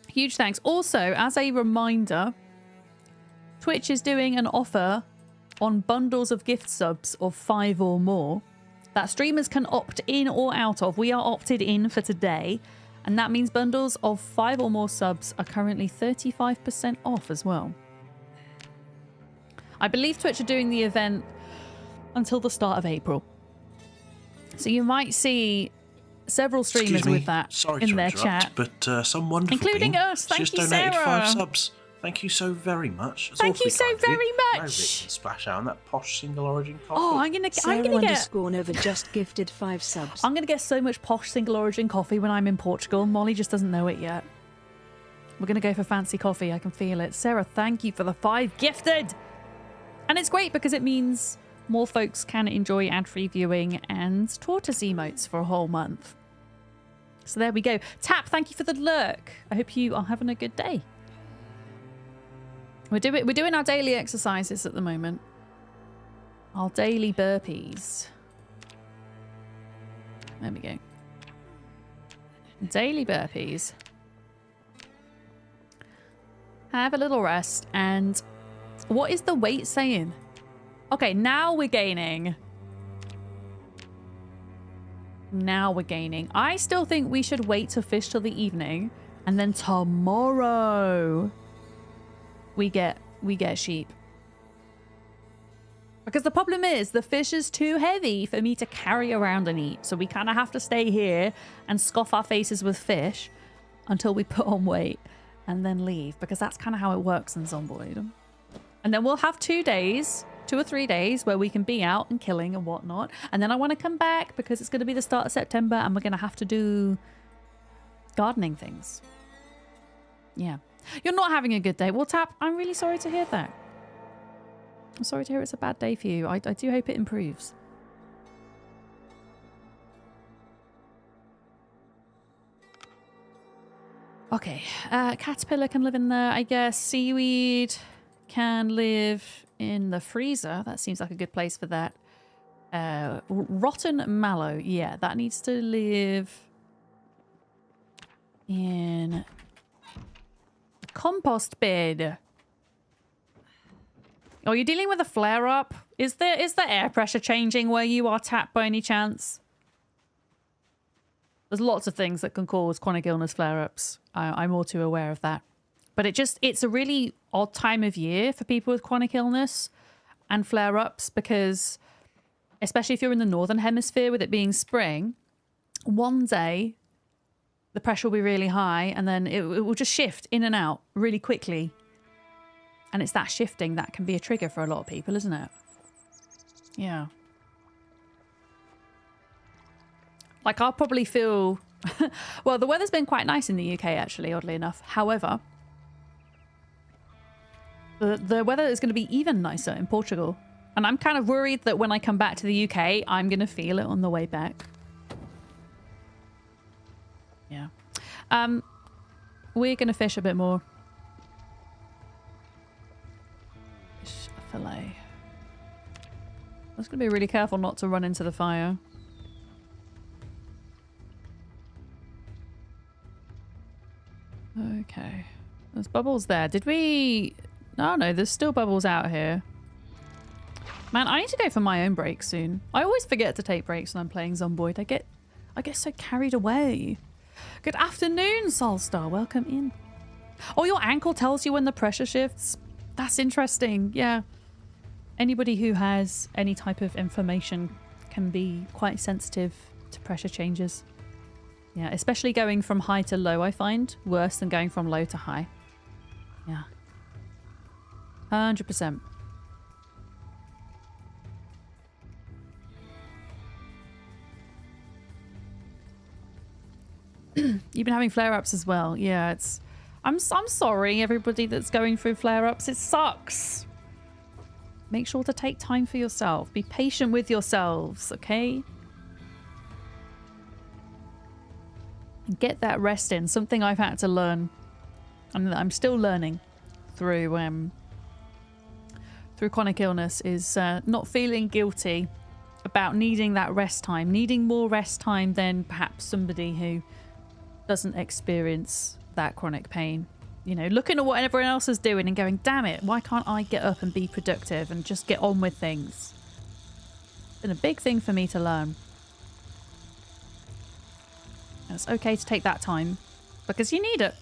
Huge thanks. Also, as a reminder, Twitch is doing an offer on bundles of gift subs of 5 or more that streamers can opt in or out of. We are opted in for today, and that means bundles of 5 or more subs are currently 35% off as well. I believe Twitch are doing the event until the start of April. So you might see several streamers with that in their chat. But some wonderful including being us. Thank just you, donated Sarah. 5 subs. Thank you so very much. It's Thank you so awfully kind of very you. much. No Rich splash out on that posh single origin coffee. Oh, I'm gonna Sarah get underscore Nova just gifted 5 subs. I'm gonna get so much posh single origin coffee when I'm in Portugal. Molly just doesn't know it yet. We're gonna go for fancy coffee. I can feel it. Sarah, thank you for the 5 gifted. And it's great because it means more folks can enjoy ad-free viewing and tortoise emotes for a whole month. So there we go. Tap, thank you for the lurk. I hope you are having a good day. We're doing our daily exercises at the moment. Our daily burpees. There we go. Daily burpees. Have a little rest. And what is the weight saying? Okay, now we're gaining. Now we're gaining. I still think we should wait to fish till the evening, and then tomorrow we get sheep. Because the problem is the fish is too heavy for me to carry around and eat. So we kind of have to stay here and scoff our faces with fish until we put on weight and then leave, because that's kind of how it works in Zomboid. And then we'll have 2 or 3 days where we can be out and killing and whatnot. And then I want to come back because it's going to be the start of September and we're going to have to do gardening things. Yeah. You're not having a good day. Well, Tap, I'm really sorry to hear that. I'm sorry to hear it's a bad day for you. I do hope it improves. Okay. Caterpillar can live in there, I guess. Seaweed can live in the freezer. That seems like a good place for that. Rotten mallow. Yeah, that needs to live in a compost bed. Oh, you're dealing with a flare-up? Is the air pressure changing where you are, Tap, by any chance? There's lots of things that can cause chronic illness flare-ups. I'm all too aware of that. But it's a really odd time of year for people with chronic illness and flare-ups because, especially if you're in the northern hemisphere with it being spring, one day the pressure will be really high and then it will just shift in and out really quickly. And it's that shifting that can be a trigger for a lot of people, isn't it? Yeah. Like, I'll probably feel... well, the weather's been quite nice in the UK, actually, oddly enough. However, the weather is going to be even nicer in Portugal. And I'm kind of worried that when I come back to the UK, I'm going to feel it on the way back. Yeah. We're going to fish a bit more. Fish a fillet. I'm just going to be really careful not to run into the fire. Okay. There's bubbles there. Did we... Oh, no, there's still bubbles out here. Man, I need to go for my own break soon. I always forget to take breaks when I'm playing Zomboid. I get so carried away. Good afternoon, Solstar. Welcome in. Oh, your ankle tells you when the pressure shifts? That's interesting. Yeah. Anybody who has any type of inflammation can be quite sensitive to pressure changes. Yeah, especially going from high to low, I find worse than going from low to high. Yeah. 100%. You've been having flare-ups as well. Yeah, it's... I'm sorry, everybody that's going through flare-ups. It sucks. Make sure to take time for yourself. Be patient with yourselves, okay? And get that rest in. Something I've had to learn. And I'm still learning through chronic illness is not feeling guilty about needing that rest time. Needing more rest time than perhaps somebody who doesn't experience that chronic pain. You know, looking at what everyone else is doing and going, damn it, why can't I get up and be productive and just get on with things? It's been a big thing for me to learn. And it's okay to take that time because you need it.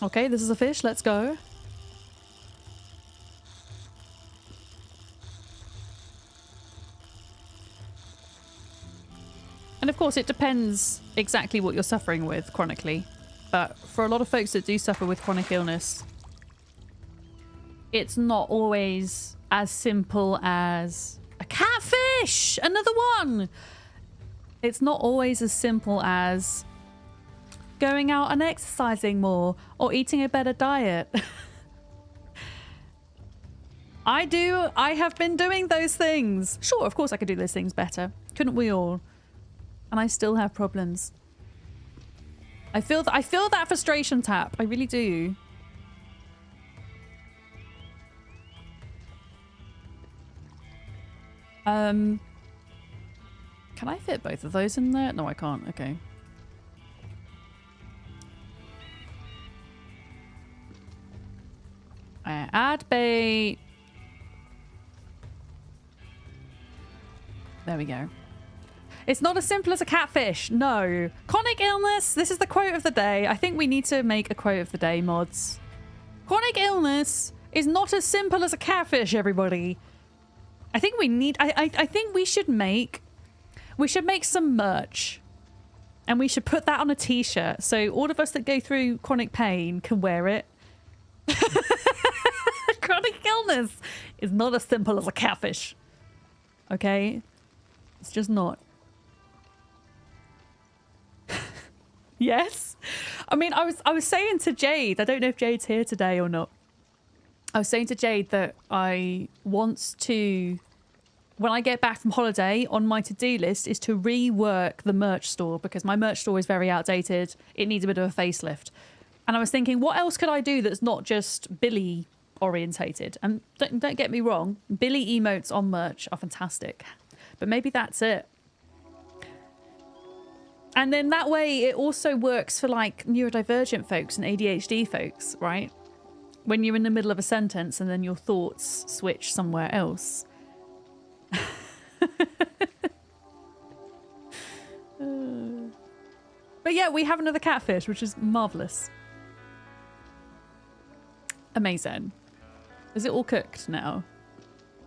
Okay, this is a fish. Let's go. And of course, it depends exactly what you're suffering with chronically. But for a lot of folks that do suffer with chronic illness, it's not always as simple as a catfish! Another one! It's not always as simple as going out and exercising more or eating a better diet. I have been doing those things. Sure, of course I could do those things better. Couldn't we all? And I still have problems. I feel that frustration tap. I really do. Can I fit both of those in there? No, I can't. Okay. Add bait. There we go. It's not as simple as a catfish. No. Chronic illness. This is the quote of the day. I think we need to make a quote of the day, mods. Chronic illness is not as simple as a catfish, everybody. I think we need... I think we should make some merch. And we should put that on a t-shirt. So all of us that go through chronic pain can wear it. Chronic illness is not as simple as a catfish. Okay? It's just not. Yes. I mean, I was saying to Jade, I don't know if Jade's here today or not. I was saying to Jade that I want to, when I get back from holiday, on my to-do list is to rework the merch store because my merch store is very outdated. It needs a bit of a facelift. And I was thinking, what else could I do that's not just Billy orientated? And don't get me wrong, Billy emotes on merch are fantastic. But maybe that's it. And then that way it also works for like neurodivergent folks and ADHD folks, right? When you're in the middle of a sentence and then your thoughts switch somewhere else. But yeah, we have another catfish, which is marvellous. Amazing. Is it all cooked now?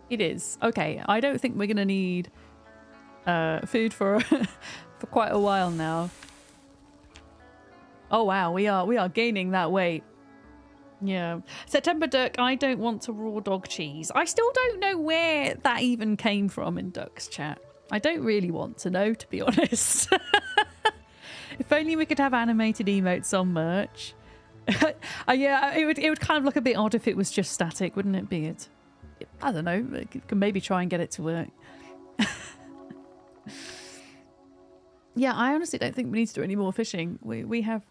It is. Okay, I don't think we're going to need food for for quite a while now. Oh wow, we are gaining that weight. Yeah. September Duck, I don't want to raw dog cheese. I still don't know where that even came from in Duck's chat. I don't really want to know, to be honest. If only we could have animated emotes on merch. Yeah, it would kind of look a bit odd if it was just static, wouldn't it be? I don't know. I can maybe try and get it to work. Yeah, I honestly don't think we need to do any more fishing. We have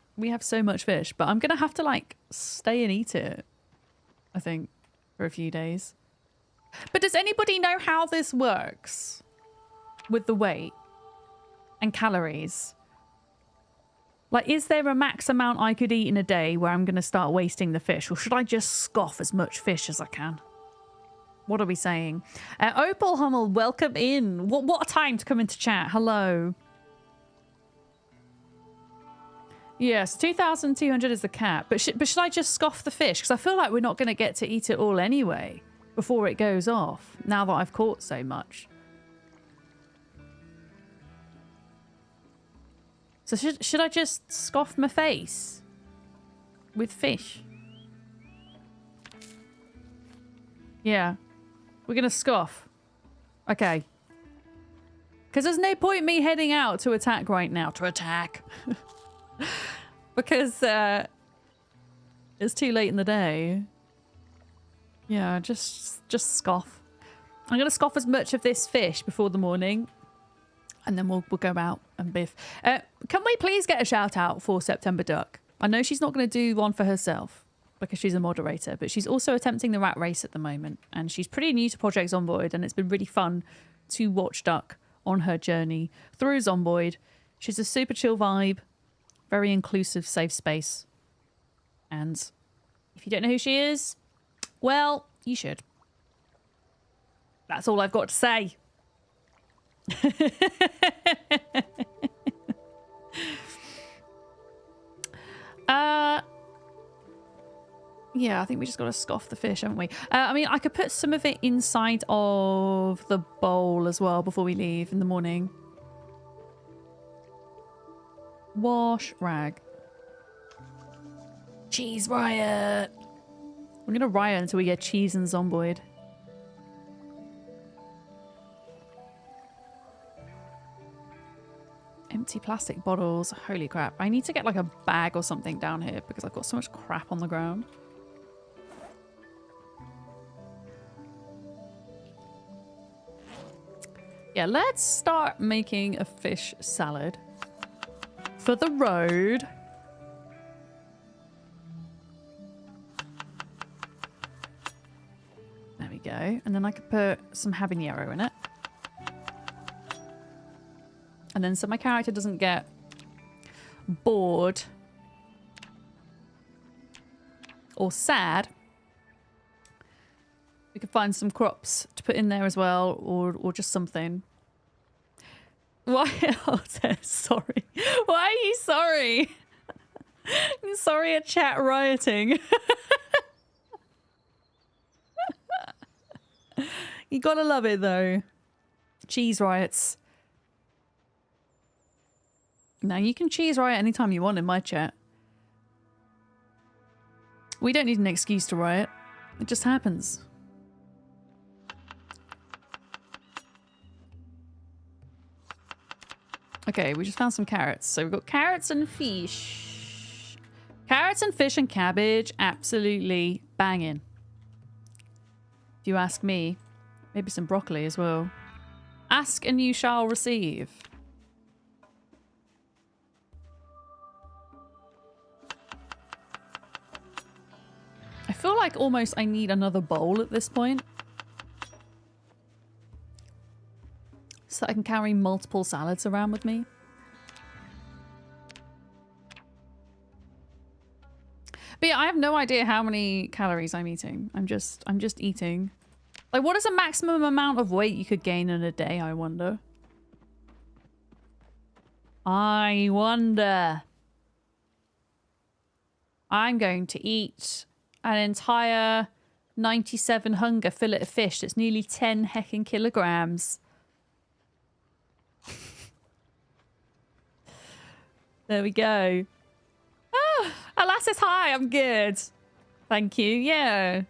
so much fish, but I'm gonna have to like stay and eat it, I think, for a few days. But does anybody know how this works with the weight and calories? Like, is there a max amount I could eat in a day where I'm gonna start wasting the fish, or should I just scoff as much fish as I can? What are we saying? Opal Hummel, welcome in. What a time to come into chat. Hello. Yes, 2,200 is the cap. But should I just scoff the fish? Because I feel like we're not going to get to eat it all anyway before it goes off, now that I've caught so much. So should I just scoff my face with fish? Yeah. We're going to scoff. Okay. Because there's no point me heading out to attack right now. To attack. Because it's too late in the day. Yeah, just scoff. I'm going to scoff as much of this fish before the morning. And then we'll go out and biff. Can we please get a shout out for September Duck? I know she's not going to do one for herself because she's a moderator, but she's also attempting the rat race at the moment. And she's pretty new to Project Zomboid, and it's been really fun to watch Duck on her journey through Zomboid. She's a super chill vibe, very inclusive, safe space. And if you don't know who she is, well, you should. That's all I've got to say. Yeah, I think we just got to scoff the fish, haven't we? I mean, I could put some of it inside of the bowl as well before we leave in the morning. Wash rag. Cheese riot. We're going to riot until we get cheese and Zomboid. Empty plastic bottles. Holy crap. I need to get like a bag or something down here because I've got so much crap on the ground. Yeah, let's start making a fish salad for the road. There we go. And then I could put some habanero in it. And then so my character doesn't get bored or sad, we could find some crops to put in there as well, or just something. Why? Oh, sorry. Why are you sorry? I'm sorry at chat rioting. You gotta love it though. Cheese riots. Now you can cheese riot anytime you want in my chat. We don't need an excuse to riot. It just happens. Okay, we just found some carrots. So we've got carrots and fish. Carrots and fish and cabbage. Absolutely banging. If you ask me. Maybe some broccoli as well. Ask and you shall receive. I feel like almost I need another bowl at this point. So I can carry multiple salads around with me. But yeah, I have no idea how many calories I'm eating. I'm just eating. Like, what is the maximum amount of weight you could gain in a day, I wonder? I wonder. I'm going to eat an entire 97 hunger fillet of fish that's nearly 10 heckin' kilograms. There we go. Oh, alas, it's high. I'm good. Thank you. Yeah.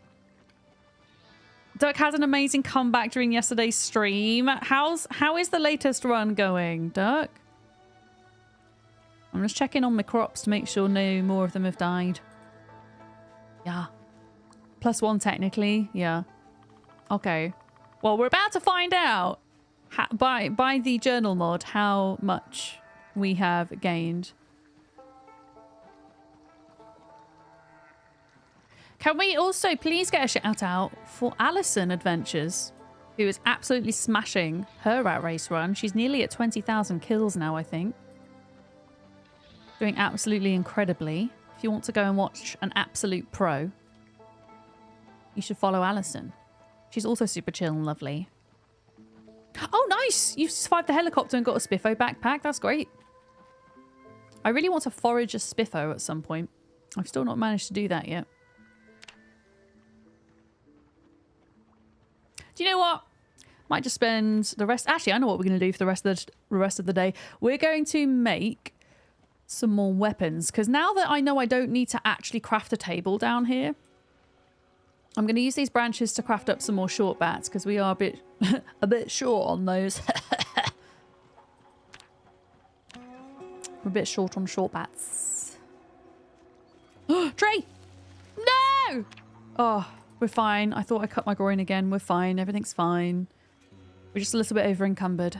Duck has an amazing comeback during yesterday's stream. How is the latest run going, Duck? I'm just checking on my crops to make sure no more of them have died. Yeah. +1 technically. Yeah. Okay. Well, we're about to find out by the journal mod how much we have gained. Can we also please get a shout out for Alison Adventures, who is absolutely smashing her rat race run. She's nearly at 20,000 kills now, I think. Doing absolutely incredibly. If you want to go and watch an absolute pro, you should follow Alison. She's also super chill and lovely. Oh, nice! You survived the helicopter and got a Spiffo backpack. That's great. I really want to forage a Spiffo at some point. I've still not managed to do that yet. Do you know what? Might just spend the rest... Actually, I know what we're going to do for the rest of the day. We're going to make some more weapons. Because now that I know I don't need to actually craft a table down here, I'm going to use these branches to craft up some more short bats. Because we are a bit, a bit short on those. We're a bit short on short bats. Tree! No! Oh, we're fine. I thought I cut my groin again. We're fine. Everything's fine. We're just a little bit over encumbered.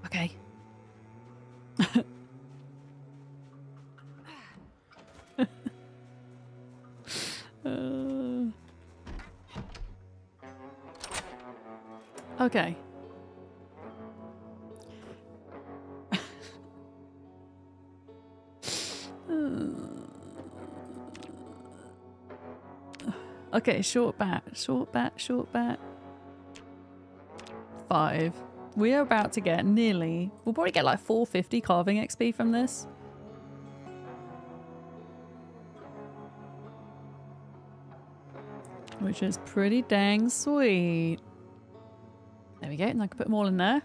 Okay. Okay. Okay, short bat, short bat, short bat. 5. We are about to get nearly... We'll probably get like 450 carving XP from this. Which is pretty dang sweet. There we go, and I can put them all in there.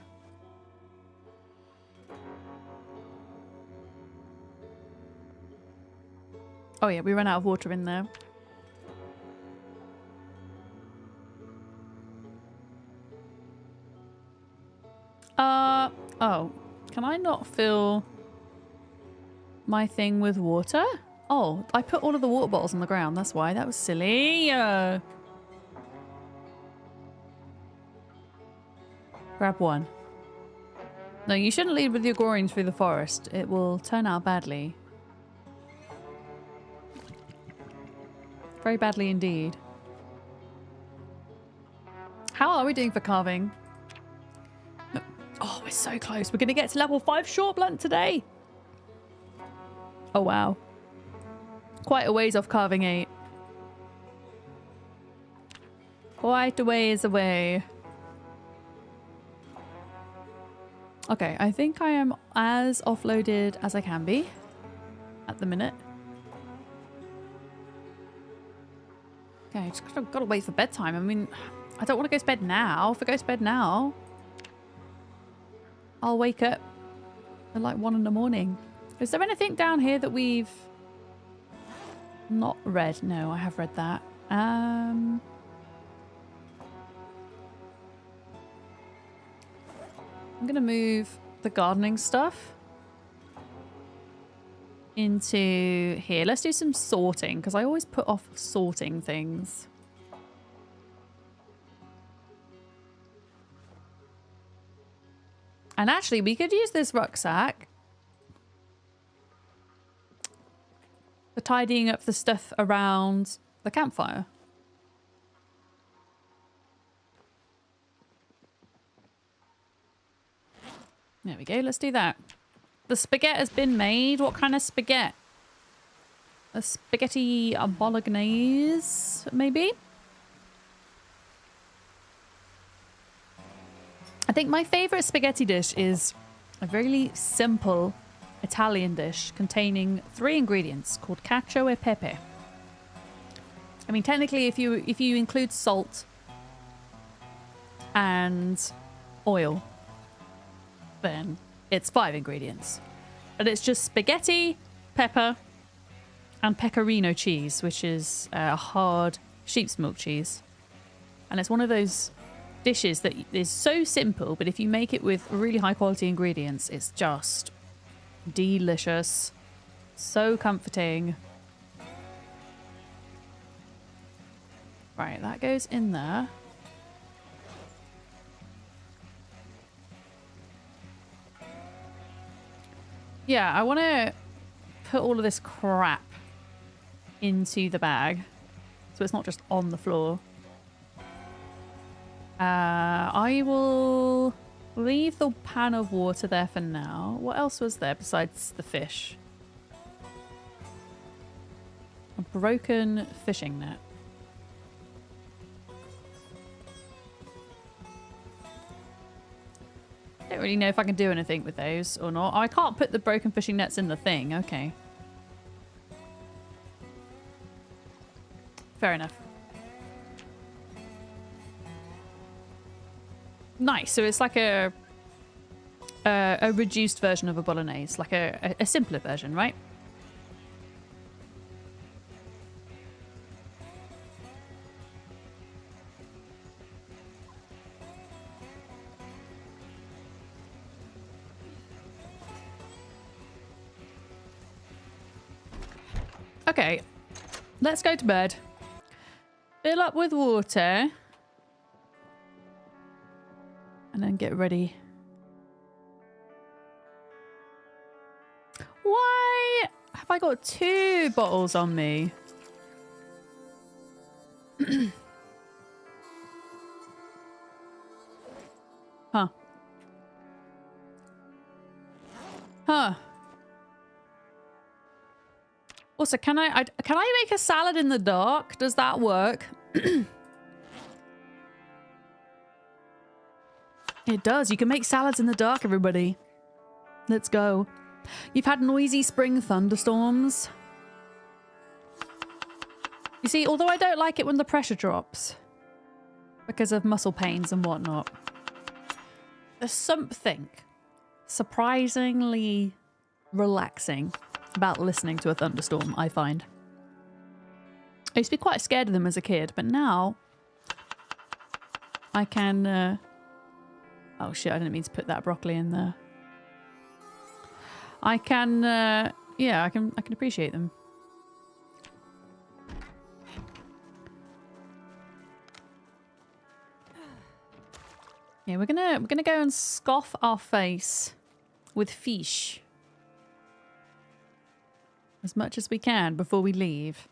Oh yeah, we ran out of water in there. Oh, can I not fill my thing with water? Oh, I put all of the water bottles on the ground. That's why. That was silly. Grab one. No, you shouldn't lead with your groin through the forest. It will turn out badly. Very badly indeed. How are we doing for carving? Oh, we're so close. We're going to get to level 5 short blunt today. Oh, wow. Quite a ways off carving 8. Quite a ways away. Okay, I think I am as offloaded as I can be at the minute. Okay, just gotta wait for bedtime. I mean, I don't want to go to bed now. If I go to bed now, I'll wake up at like 1 in the morning. Is there anything down here that we've not read? No, I have read that. I'm gonna move the gardening stuff into here. Let's do some sorting because I always put off sorting things. And actually, we could use this rucksack for tidying up the stuff around the campfire. There we go. Let's do that. The spaghetti has been made. What kind of spaghetti? A spaghetti bolognese, maybe? I think my favourite spaghetti dish is a really simple Italian dish containing 3 ingredients called cacio e pepe. I mean, technically, if you include salt and oil, then it's 5 ingredients. But it's just spaghetti, pepper, and pecorino cheese, which is a hard sheep's milk cheese. And it's one of those dishes that is so simple, but if you make it with really high quality ingredients, it's just delicious. So comforting. Right, that goes in there. Yeah, I want to put all of this crap into the bag so it's not just on the floor. I will leave the pan of water there for now. What else was there besides the fish? A broken fishing net. Don't really know if I can do anything with those or not. Oh, I can't put the broken fishing nets in the thing. Okay. Fair enough. Nice. So it's like a reduced version of a bolognese, like a simpler version, right? Okay, let's go to bed. Fill up with water. And then get ready. Why have I got 2 bottles on me? Huh. Huh. Also, can I make a salad in the dark? Does that work? It does. You can make salads in the dark, everybody. Let's go. You've had noisy spring thunderstorms. You see, although I don't like it when the pressure drops because of muscle pains and whatnot, there's something surprisingly relaxing about listening to a thunderstorm, I find. I used to be quite scared of them as a kid, but now I can... Oh shit, I didn't mean to put that broccoli in there. I can, yeah, I can appreciate them. Yeah, we're gonna go and scoff our face with fish as much as we can before we leave.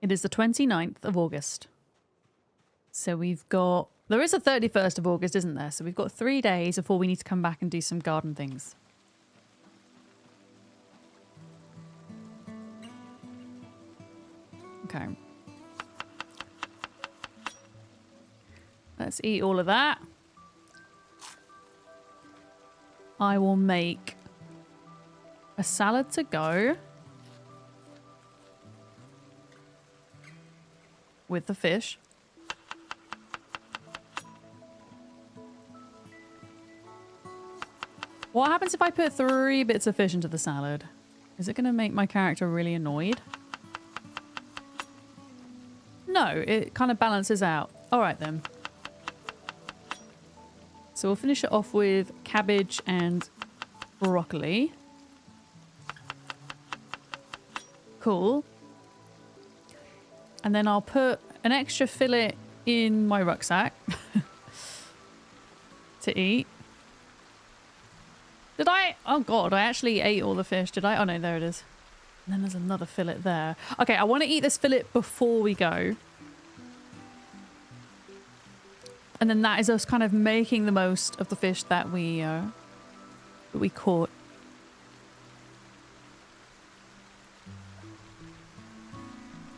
It is the 29th of August. So we've got... There is a 31st of August, isn't there? So we've got 3 days before we need to come back and do some garden things. Okay. Let's eat all of that. I will make a salad to go with the fish. What happens if I put 3 bits of fish into the salad? Is it going to make my character really annoyed? No, it kind of balances out. All right then. So we'll finish it off with cabbage and broccoli. Cool. And then I'll put an extra fillet in my rucksack to eat. Did I? Oh god, I actually ate all the fish. Did I? Oh no, there it is. And then there's another fillet there. Okay, I want to eat this fillet before we go. And then that is us kind of making the most of the fish that we caught.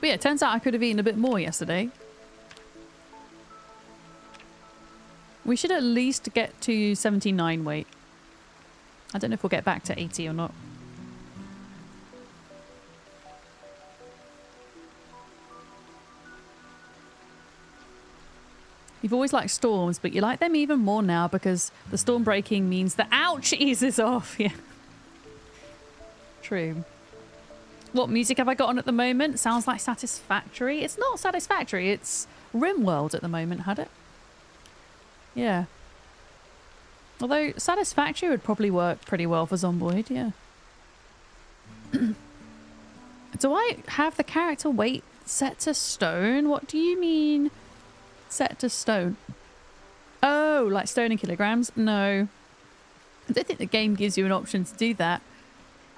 But yeah, it turns out I could have eaten a bit more yesterday. We should at least get to 79 weight. I don't know if we'll get back to 80 or not. You've always liked storms, but you like them even more now because the storm breaking means the ouch eases off. Yeah. True. What music have I got on at the moment? Sounds like Satisfactory. It's not Satisfactory. It's RimWorld at the moment, had it? Yeah. Although Satisfactory would probably work pretty well for Zomboid, yeah. Do I have the character weight set to stone? What do you mean set to stone? Oh, like stone in kilograms? No. I don't think the game gives you an option to do that.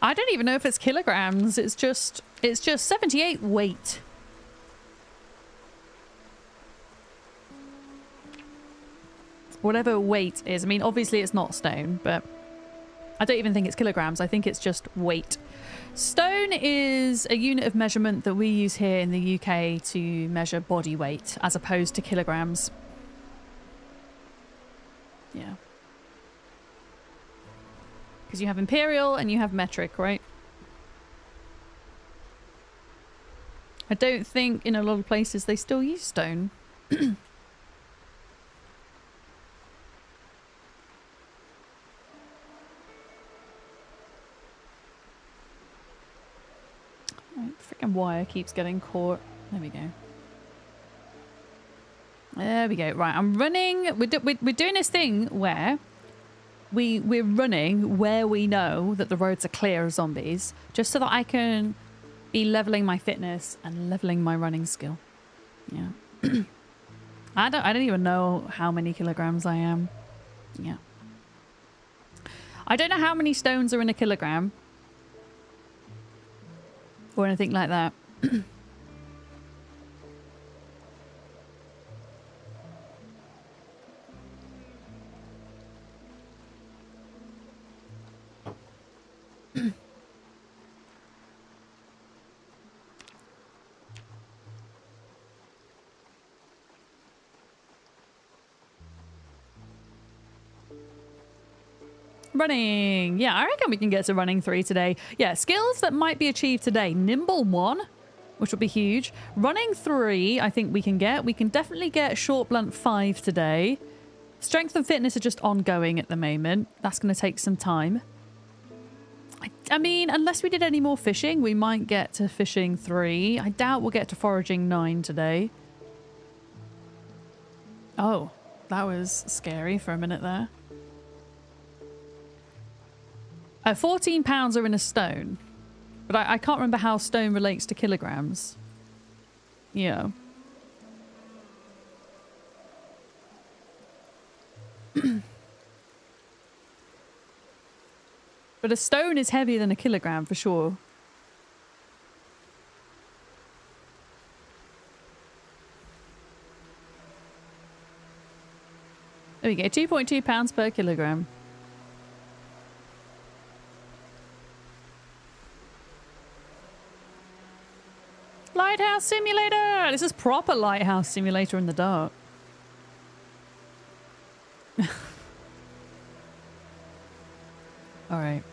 I don't even know if it's kilograms. It's just 78 weight. Whatever weight is. I mean, obviously it's not stone, but I don't even think it's kilograms. I think it's just weight. Stone is a unit of measurement that we use here in the UK to measure body weight as opposed to kilograms. Yeah. Because you have Imperial and you have Metric, right? I don't think in a lot of places they still use stone. Freaking wire keeps getting caught. There we go. There we go. Right, I'm running. We're doing this thing where we're running where we know that the roads are clear of zombies, just so that I can be leveling my fitness and leveling my running skill. Yeah. I don't even know how many kilograms I am. Yeah. I don't know how many stones are in a kilogram. Or anything like that. Running. Yeah, I reckon we can get to running 3 today. Yeah, skills that might be achieved today. Nimble 1, which will be huge. Running 3, I think we can get. We can definitely get short blunt 5 today. Strength and fitness are just ongoing at the moment. That's going to take some time. I mean, unless we did any more fishing, we might get to fishing 3. I doubt we'll get to foraging 9 today. Oh, that was scary for a minute there. 14 pounds are in a stone. But I can't remember how stone relates to kilograms. Yeah. But a stone is heavier than a kilogram for sure. There we go, 2.2 pounds per kilogram. Lighthouse Simulator! This is proper Lighthouse Simulator in the dark. Alright.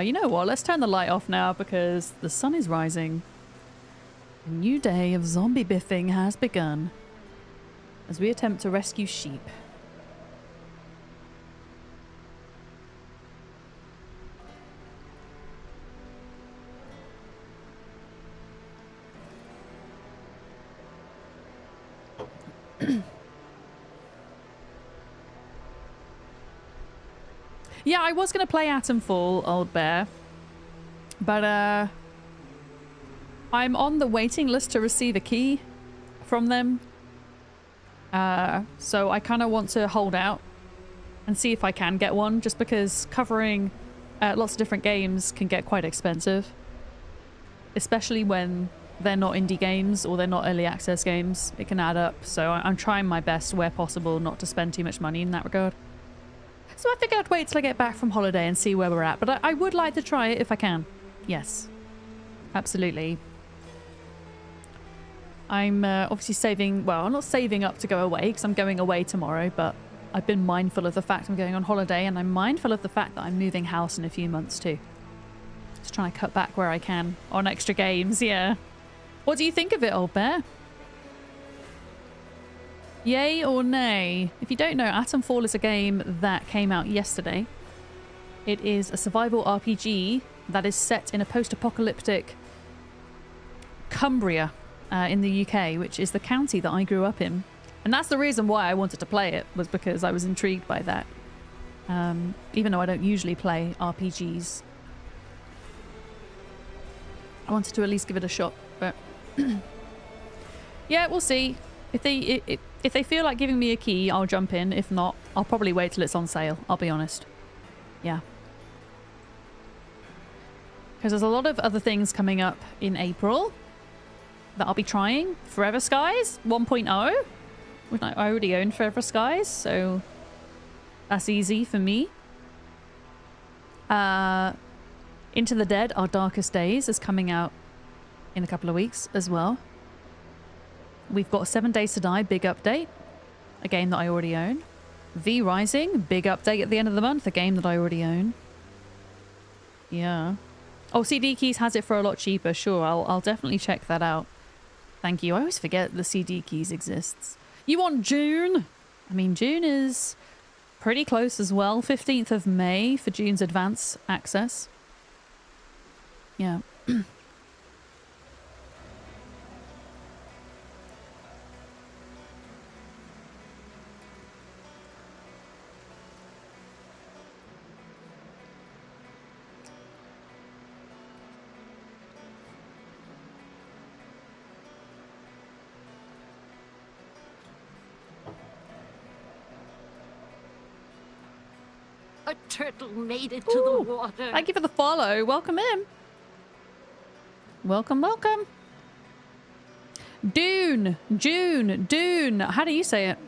You know what? Let's turn the light off now because the sun is rising. A new day of zombie biffing has begun as we attempt to rescue sheep. Yeah, I was going to play Atomfall, Old Bear. But, I'm on the waiting list to receive a key from them. So I kind of want to hold out and see if I can get one, just because covering lots of different games can get quite expensive. Especially when they're not indie games or they're not early access games. It can add up. So I'm trying my best where possible not to spend too much money in that regard. So I think I'd wait till I get back from holiday and see where we're at. But I would like to try it if I can. Yes. Absolutely. I'm obviously saving... Well, I'm not saving up to go away because I'm going away tomorrow. But I've been mindful of the fact I'm going on holiday. And I'm mindful of the fact that I'm moving house in a few months too. Just trying to cut back where I can on extra games. Yeah. What do you think of it, Old Bear? Yay or nay? If you don't know, Atomfall is a game that came out yesterday. It is a survival RPG that is set in a post-apocalyptic Cumbria in the UK, which is the county that I grew up in. And that's the reason why I wanted to play it, was because I was intrigued by that. Even though I don't usually play RPGs. I wanted to at least give it a shot, but... yeah, we'll see. If they feel like giving me a key, I'll jump in. If not, I'll probably wait till it's on sale. I'll be honest. Yeah. Because there's a lot of other things coming up in April that I'll be trying. Forever Skies 1.0, which I already own Forever Skies, so that's easy for me. Into the Dead, Our Darkest Days is coming out in a couple of weeks as well. We've got 7 Days to Die, big update. A game that I already own. V Rising, big update at the end of the month, a game that I already own. Yeah. Oh, CD Keys has it for a lot cheaper. Sure, I'll definitely check that out. Thank you. I always forget the CD Keys exists. You want June? I mean, June is pretty close as well. 15th of May for June's advance access. Yeah. A turtle made it to the water. Thank you for the follow. Welcome in. Welcome, welcome. Dune. June. Dune. How do you say it?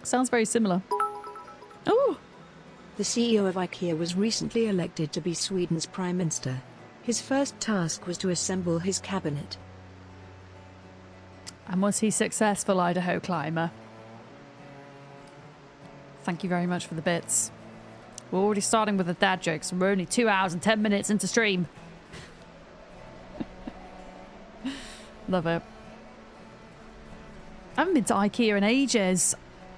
Sounds very similar. Oh. The CEO of IKEA was recently elected to be Sweden's Prime Minister. His first task was to assemble his cabinet. And was he successful, Idaho climber? Thank you very much for the bits. We're already starting with the dad jokes and we're only 2 hours and 10 minutes into stream. Love it. I haven't been to IKEA in ages.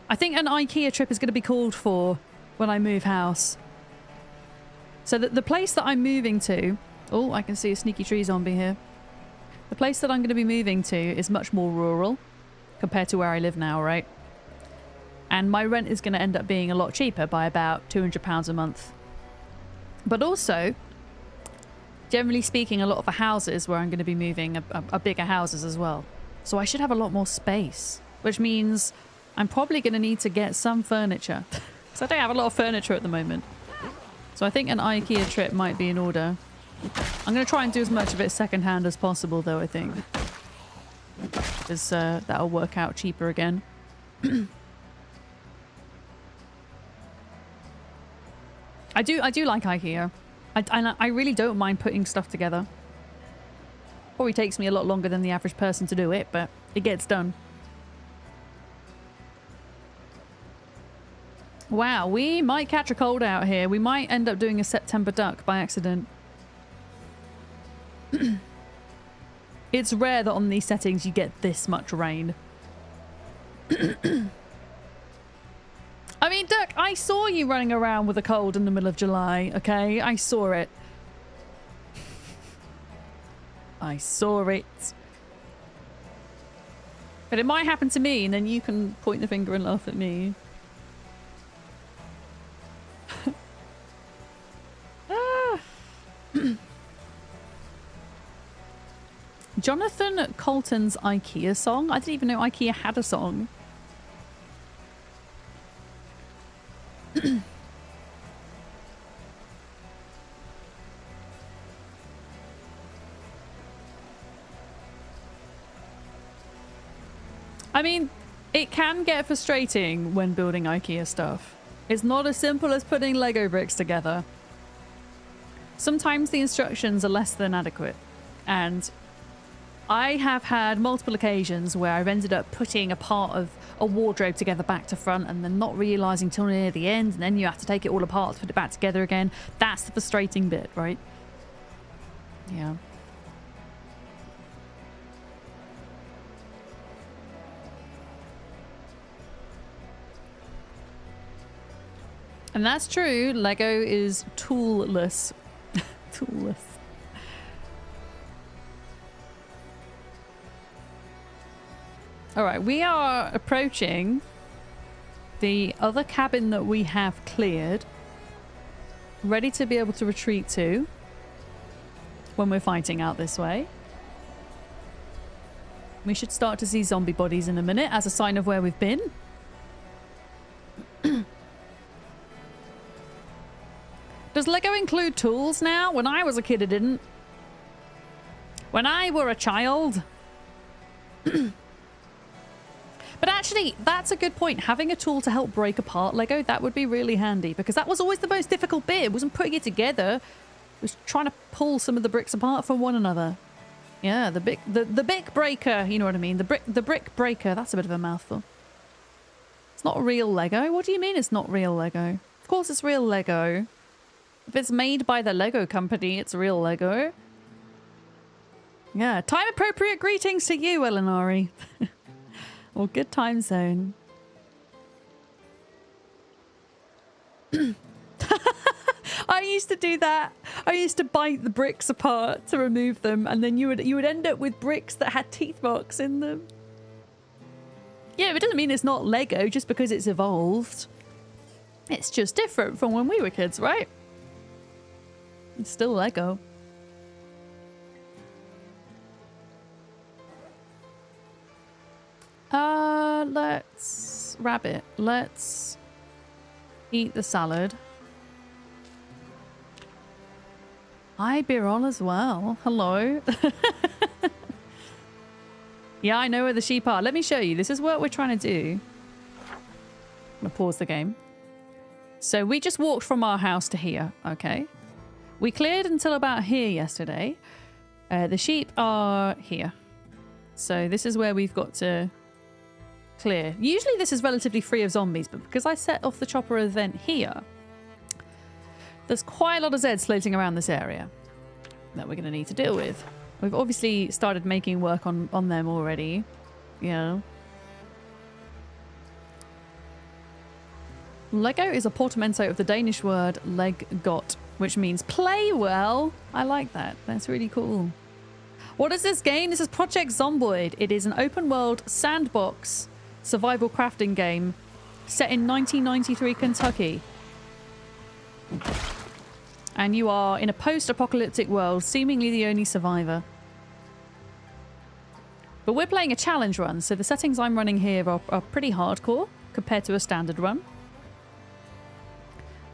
I think an IKEA trip is going to be called for when I move house. So the place that I'm moving to... Oh, I can see a sneaky tree zombie here. The place that I'm going to be moving to is much more rural compared to where I live now, right? And my rent is going to end up being a lot cheaper by about £200 a month. But also, generally speaking, a lot of the houses where I'm going to be moving are bigger houses as well. So I should have a lot more space, which means I'm probably going to need to get some furniture. Because I don't have a lot of furniture at the moment. So I think an IKEA trip might be in order. I'm going to try and do as much of it secondhand as possible, though, I think. Because that'll work out cheaper again. I do like IKEA. I really don't mind putting stuff together. Probably takes me a lot longer than the average person to do it, but it gets done. Wow, we might catch a cold out here. We might end up doing a September duck by accident. It's rare that on these settings you get this much rain. I mean, Duck, I saw you running around with a cold in the middle of July, okay? I saw it. I saw it. But it might happen to me, and then you can point the finger and laugh at me. Jonathan Colton's IKEA song? I didn't even know IKEA had a song. I mean, it can get frustrating when building IKEA stuff. It's not as simple as putting Lego bricks together. Sometimes the instructions are less than adequate, and I have had multiple occasions where I've ended up putting a part of a wardrobe together back to front and then not realising till near the end, and then you have to take it all apart to put it back together again. That's the frustrating bit, right? Yeah. And that's true. Lego is toolless. Toolless. All right, we are approaching the other cabin that we have cleared, ready to be able to retreat to when we're fighting out this way. We should start to see zombie bodies in a minute as a sign of where we've been. Does Lego include tools now? When I was a kid, it didn't. When I were a child. But actually, that's a good point. Having a tool to help break apart Lego, that would be really handy, because that was always the most difficult bit. It wasn't putting it together. It was trying to pull some of the bricks apart from one another. Yeah, the brick breaker, you know what I mean? The brick breaker, that's a bit of a mouthful. not real Lego. What do you mean it's not real Lego? Of course it's real Lego. If it's made by the Lego company, it's real Lego. Yeah, time appropriate greetings to you, Elinari. Or good time zone. I used to do that. I used to bite the bricks apart to remove them, and then you would end up with bricks that had teeth marks in them. Yeah, but it doesn't mean it's not Lego just because it's evolved. It's just different from when we were kids, right? It's still Lego. Let's... Rabbit. Let's eat the salad. Hi, Birol as well. Hello. Yeah, I know where the sheep are. Let me show you. This is what we're trying to do. I'm going to pause the game. So we just walked from our house to here, okay? We cleared until about here yesterday. The sheep are here. So this is where we've got to clear. Usually this is relatively free of zombies, but because I set off the chopper event here, there's quite a lot of Zeds floating around this area that we're going to need to deal with. We've obviously started making work on them already. Yeah. Lego is a portmanteau of the Danish word leg got, which means play well. I like that. That's really cool. What is this game? This is Project Zomboid. It is an open world sandbox survival crafting game set in 1993 Kentucky. And you are in a post-apocalyptic world, seemingly the only survivor. But we're playing a challenge run, so the settings I'm running here are pretty hardcore compared to a standard run.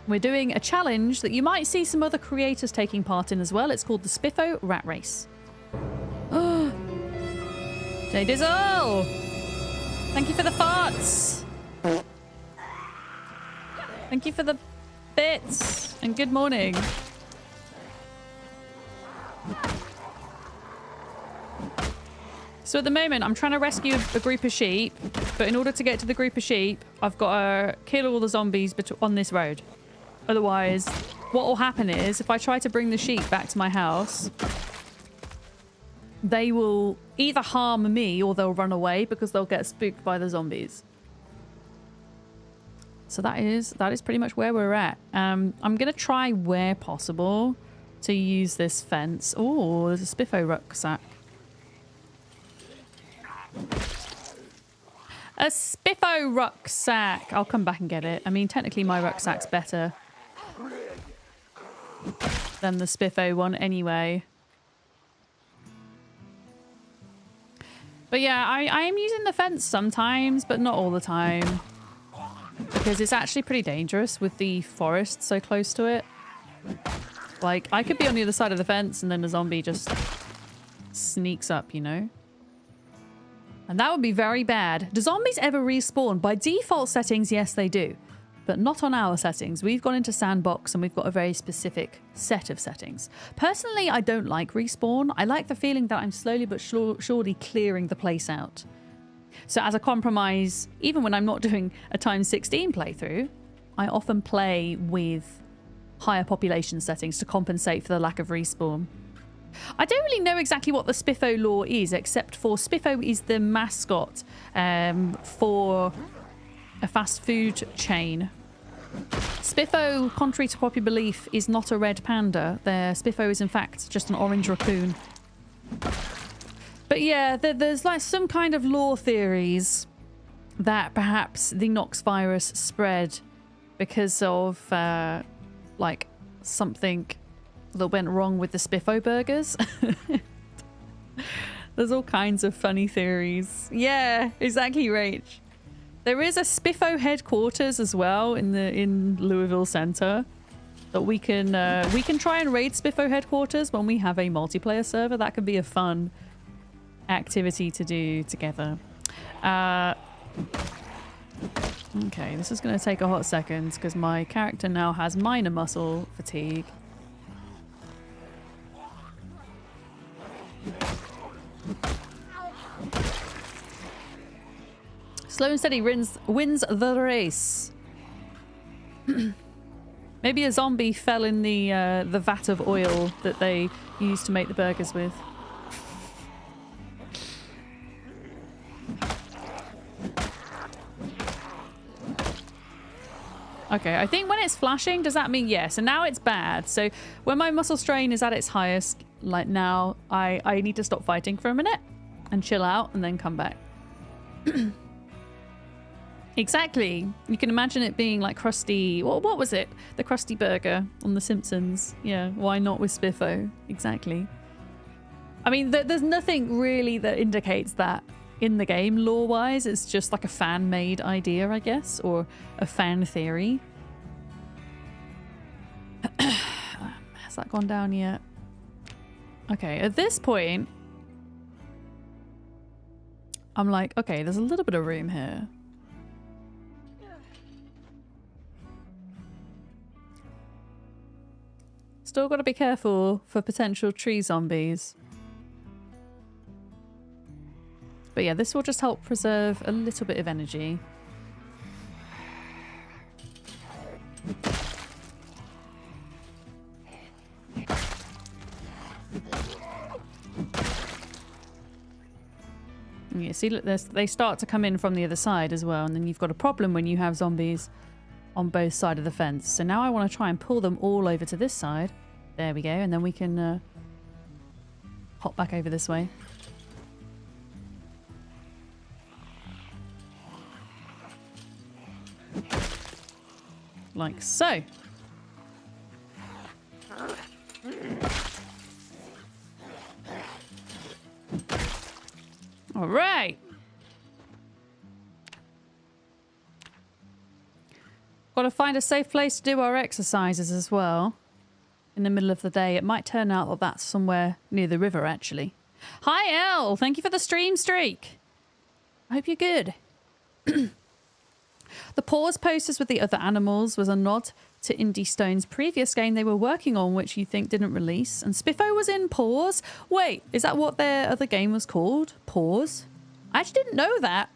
We're doing a challenge that you might see some other creators taking part in as well. It's called the Spiffo Rat Race. J Dizzle! Thank you for the farts! Thank you for the bits! And good morning. So at the moment, I'm trying to rescue a group of sheep, but in order to get to the group of sheep, I've got to kill all the zombies on this road. Otherwise, what will happen is, if I try to bring the sheep back to my house, they will either harm me or they'll run away because they'll get spooked by the zombies. So that is pretty much where we're at. I'm going to try where possible to use this fence. Oh, there's a Spiffo rucksack. A Spiffo rucksack. I'll come back and get it. I mean, technically my rucksack's better than the Spiffo one anyway. But yeah, I am using the fence sometimes, but not all the time. Because it's actually pretty dangerous with the forest so close to it. Like, I could be on the other side of the fence and then a zombie just sneaks up, you know? And that would be very bad. Do zombies ever respawn? By default settings, yes, they do. But not on our settings. We've gone into sandbox and we've got a very specific set of settings. Personally, I don't like respawn. I like the feeling that I'm slowly but surely clearing the place out. So as a compromise, even when I'm not doing a x16 playthrough, I often play with higher population settings to compensate for the lack of respawn. I don't really know exactly what the Spiffo lore is, except for Spiffo is the mascot for a fast food chain. Spiffo, contrary to popular belief, is not a red panda. Their Spiffo is in fact just an orange raccoon. But yeah, there's like some kind of lore theories that perhaps the Nox virus spread because of like something that went wrong with the Spiffo burgers. There's all kinds of funny theories. Yeah, exactly, Rach. There is a Spiffo headquarters as well in Louisville Center that we can try and raid Spiffo headquarters when we have a multiplayer server. That could be a fun activity to do together. Okay, this is going to take a hot second because my character now has minor muscle fatigue. Slow and steady wins the race. Maybe a zombie fell in the vat of oil that they used to make the burgers with. Okay, I think when it's flashing, does that mean yes? And now it's bad. So when my muscle strain is at its highest, like now, I need to stop fighting for a minute and chill out and then come back. Exactly. You can imagine it being like Krusty... What was it? The Krusty Burger on The Simpsons. Yeah, why not with Spiffo? Exactly. I mean, there's nothing really that indicates that in the game, lore-wise. It's just like a fan-made idea, I guess, or a fan theory. Has that gone down yet? Okay, at this point, I'm like, okay, there's a little bit of room here. Still got to be careful for potential tree zombies. But yeah, this will just help preserve a little bit of energy. And you see, look, they start to come in from the other side as well, and then you've got a problem when you have zombies on both sides of the fence. So now I want to try and pull them all over to this side. There we go, and then we can hop back over this way. Like so. All right. Got to find a safe place to do our exercises as well. In the middle of the day. It might turn out that that's somewhere near the river, actually. Hi, Elle. Thank you for the stream streak. I hope you're good. The pause posters with the other animals was a nod to Indie Stone's previous game they were working on, which you think didn't release. And Spiffo was in Pause. Wait, is that what their other game was called? Pause? I actually didn't know that.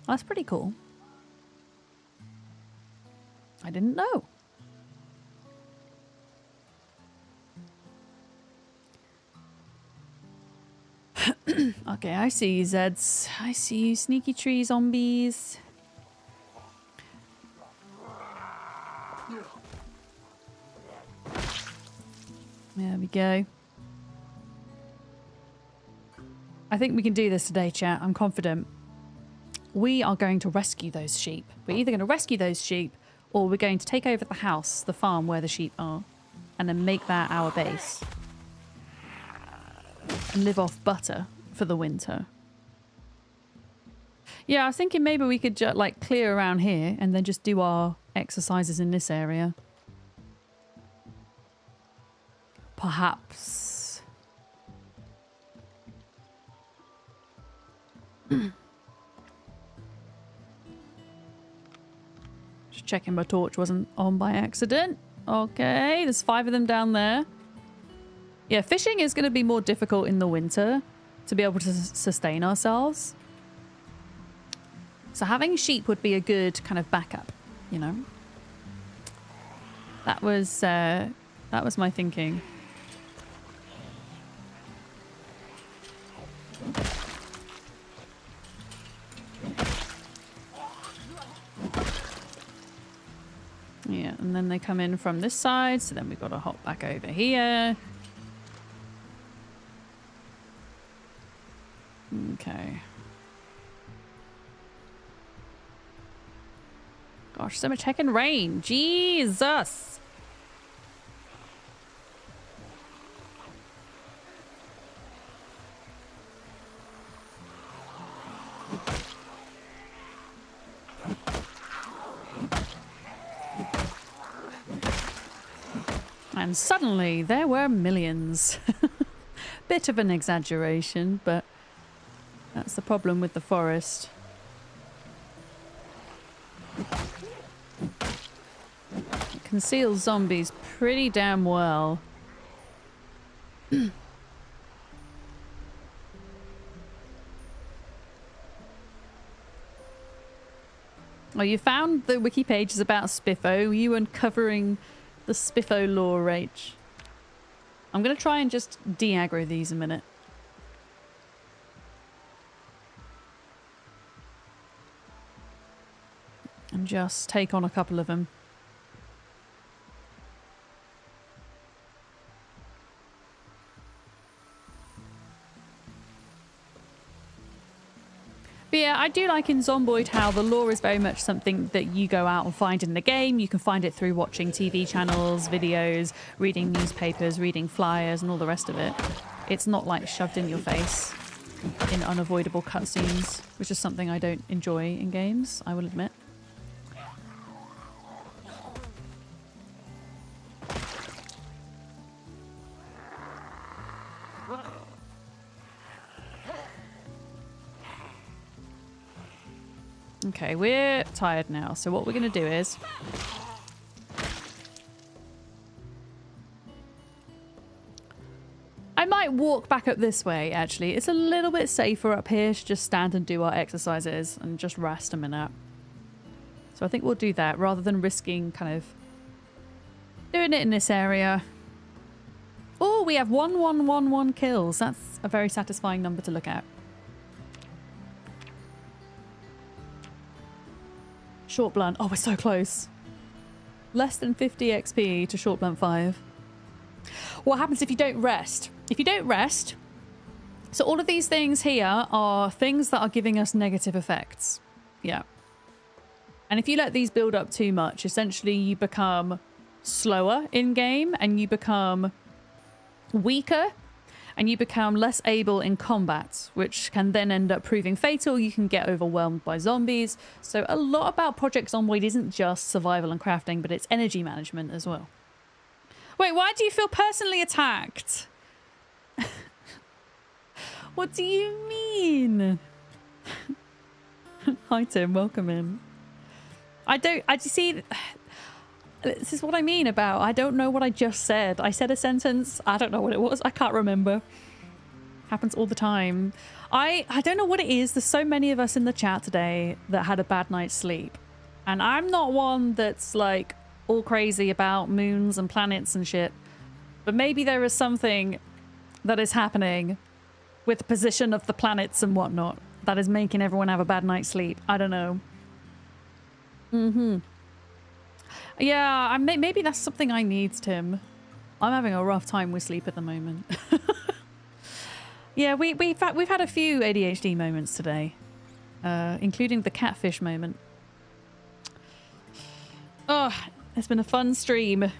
That's pretty cool. I didn't know. Okay, I see you, Zeds. I see you, sneaky tree zombies. There we go. I think we can do this today, chat. I'm confident. We are going to rescue those sheep. We're either going to rescue those sheep or we're going to take over the house, the farm where the sheep are, and then make that our base. And live off butter for the winter. Yeah, I was thinking maybe we could like clear around here and then just do our exercises in this area. Perhaps. Just checking my torch wasn't on by accident. Okay, there's 5 of them down there. Yeah, fishing is going to be more difficult in the winter to be able to sustain ourselves. So having sheep would be a good kind of backup, you know. That was my thinking. Yeah, and then they come in from this side, so then we've got to hop back over here. Okay. Gosh, so much heckin' rain. Jesus! And suddenly there were millions. Bit of an exaggeration, but that's the problem with the forest. It conceals zombies pretty damn well. Oh, you found the wiki pages about Spiffo. You uncovering the Spiffo lore, Rach. I'm going to try and just de-aggro these a minute. And just take on a couple of them. But yeah, I do like in Zomboid how the lore is very much something that you go out and find in the game. You can find it through watching TV channels, videos, reading newspapers, reading flyers, and all the rest of it. It's not like shoved in your face in unavoidable cutscenes, which is something I don't enjoy in games, I will admit. Okay, we're tired now, so what we're going to do is... I might walk back up this way, actually. It's a little bit safer up here to just stand and do our exercises and just rest a minute. So I think we'll do that rather than risking kind of doing it in this area. Oh, we have 1111 kills. That's a very satisfying number to look at. Short blunt. Oh, we're so close. Less than 50 XP to short blunt 5. What happens if you don't rest? If you don't rest, so all of these things here are things that are giving us negative effects. Yeah. And if you let these build up too much, essentially you become slower in game and you become weaker and you become less able in combat, which can then end up proving fatal. You can get overwhelmed by zombies. So a lot about Project Zomboid isn't just survival and crafting, but it's energy management as well. Wait, why do you feel personally attacked? What do you mean? Hi Tim, welcome in. I see, this is what I mean about, I don't know what I just said. I said a sentence, I don't know what it was, I can't remember. Happens all the time. I don't know what it is, there's so many of us in the chat today that had a bad night's sleep. And I'm not one that's like all crazy about moons and planets and shit. But maybe there is something that is happening with the position of the planets and whatnot that is making everyone have a bad night's sleep. I don't know. Yeah, maybe that's something I need, Tim. I'm having a rough time with sleep at the moment. Yeah, we've had a few ADHD moments today, including the catfish moment. Oh, it's been a fun stream.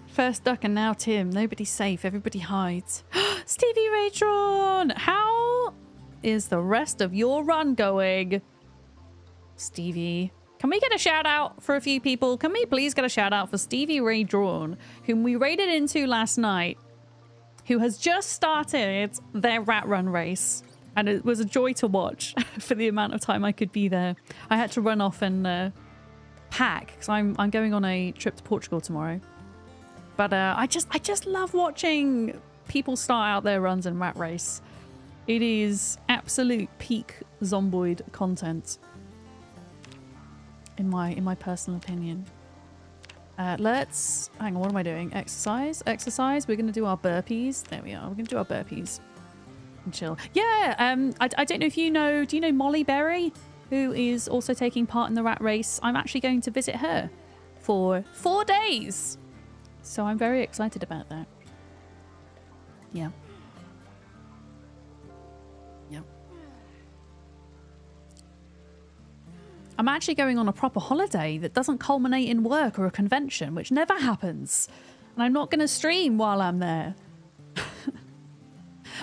First Duck and now Tim. Nobody's safe. Everybody hides. Stevie Raytron! How is the rest of your run going? Stevie. Can we get a shout out for a few people? Can we please get a shout out for Stevie Raytron, whom we raided into last night, who has just started their rat run race. And it was a joy to watch for the amount of time I could be there. I had to run off and pack because I'm going on a trip to Portugal tomorrow. But I just love watching people start out their runs in rat race. It is absolute peak Zomboid content, in my personal opinion. Let's hang on. What am I doing? Exercise. We're gonna do our burpees. There we are. We're gonna do our burpees and chill. Yeah. I don't know if you know. Do you know Molly Berry, who is also taking part in the rat race? I'm actually going to visit her for 4 days. So I'm very excited about that. Yeah. Yeah. I'm actually going on a proper holiday that doesn't culminate in work or a convention, which never happens. And I'm not going to stream while I'm there.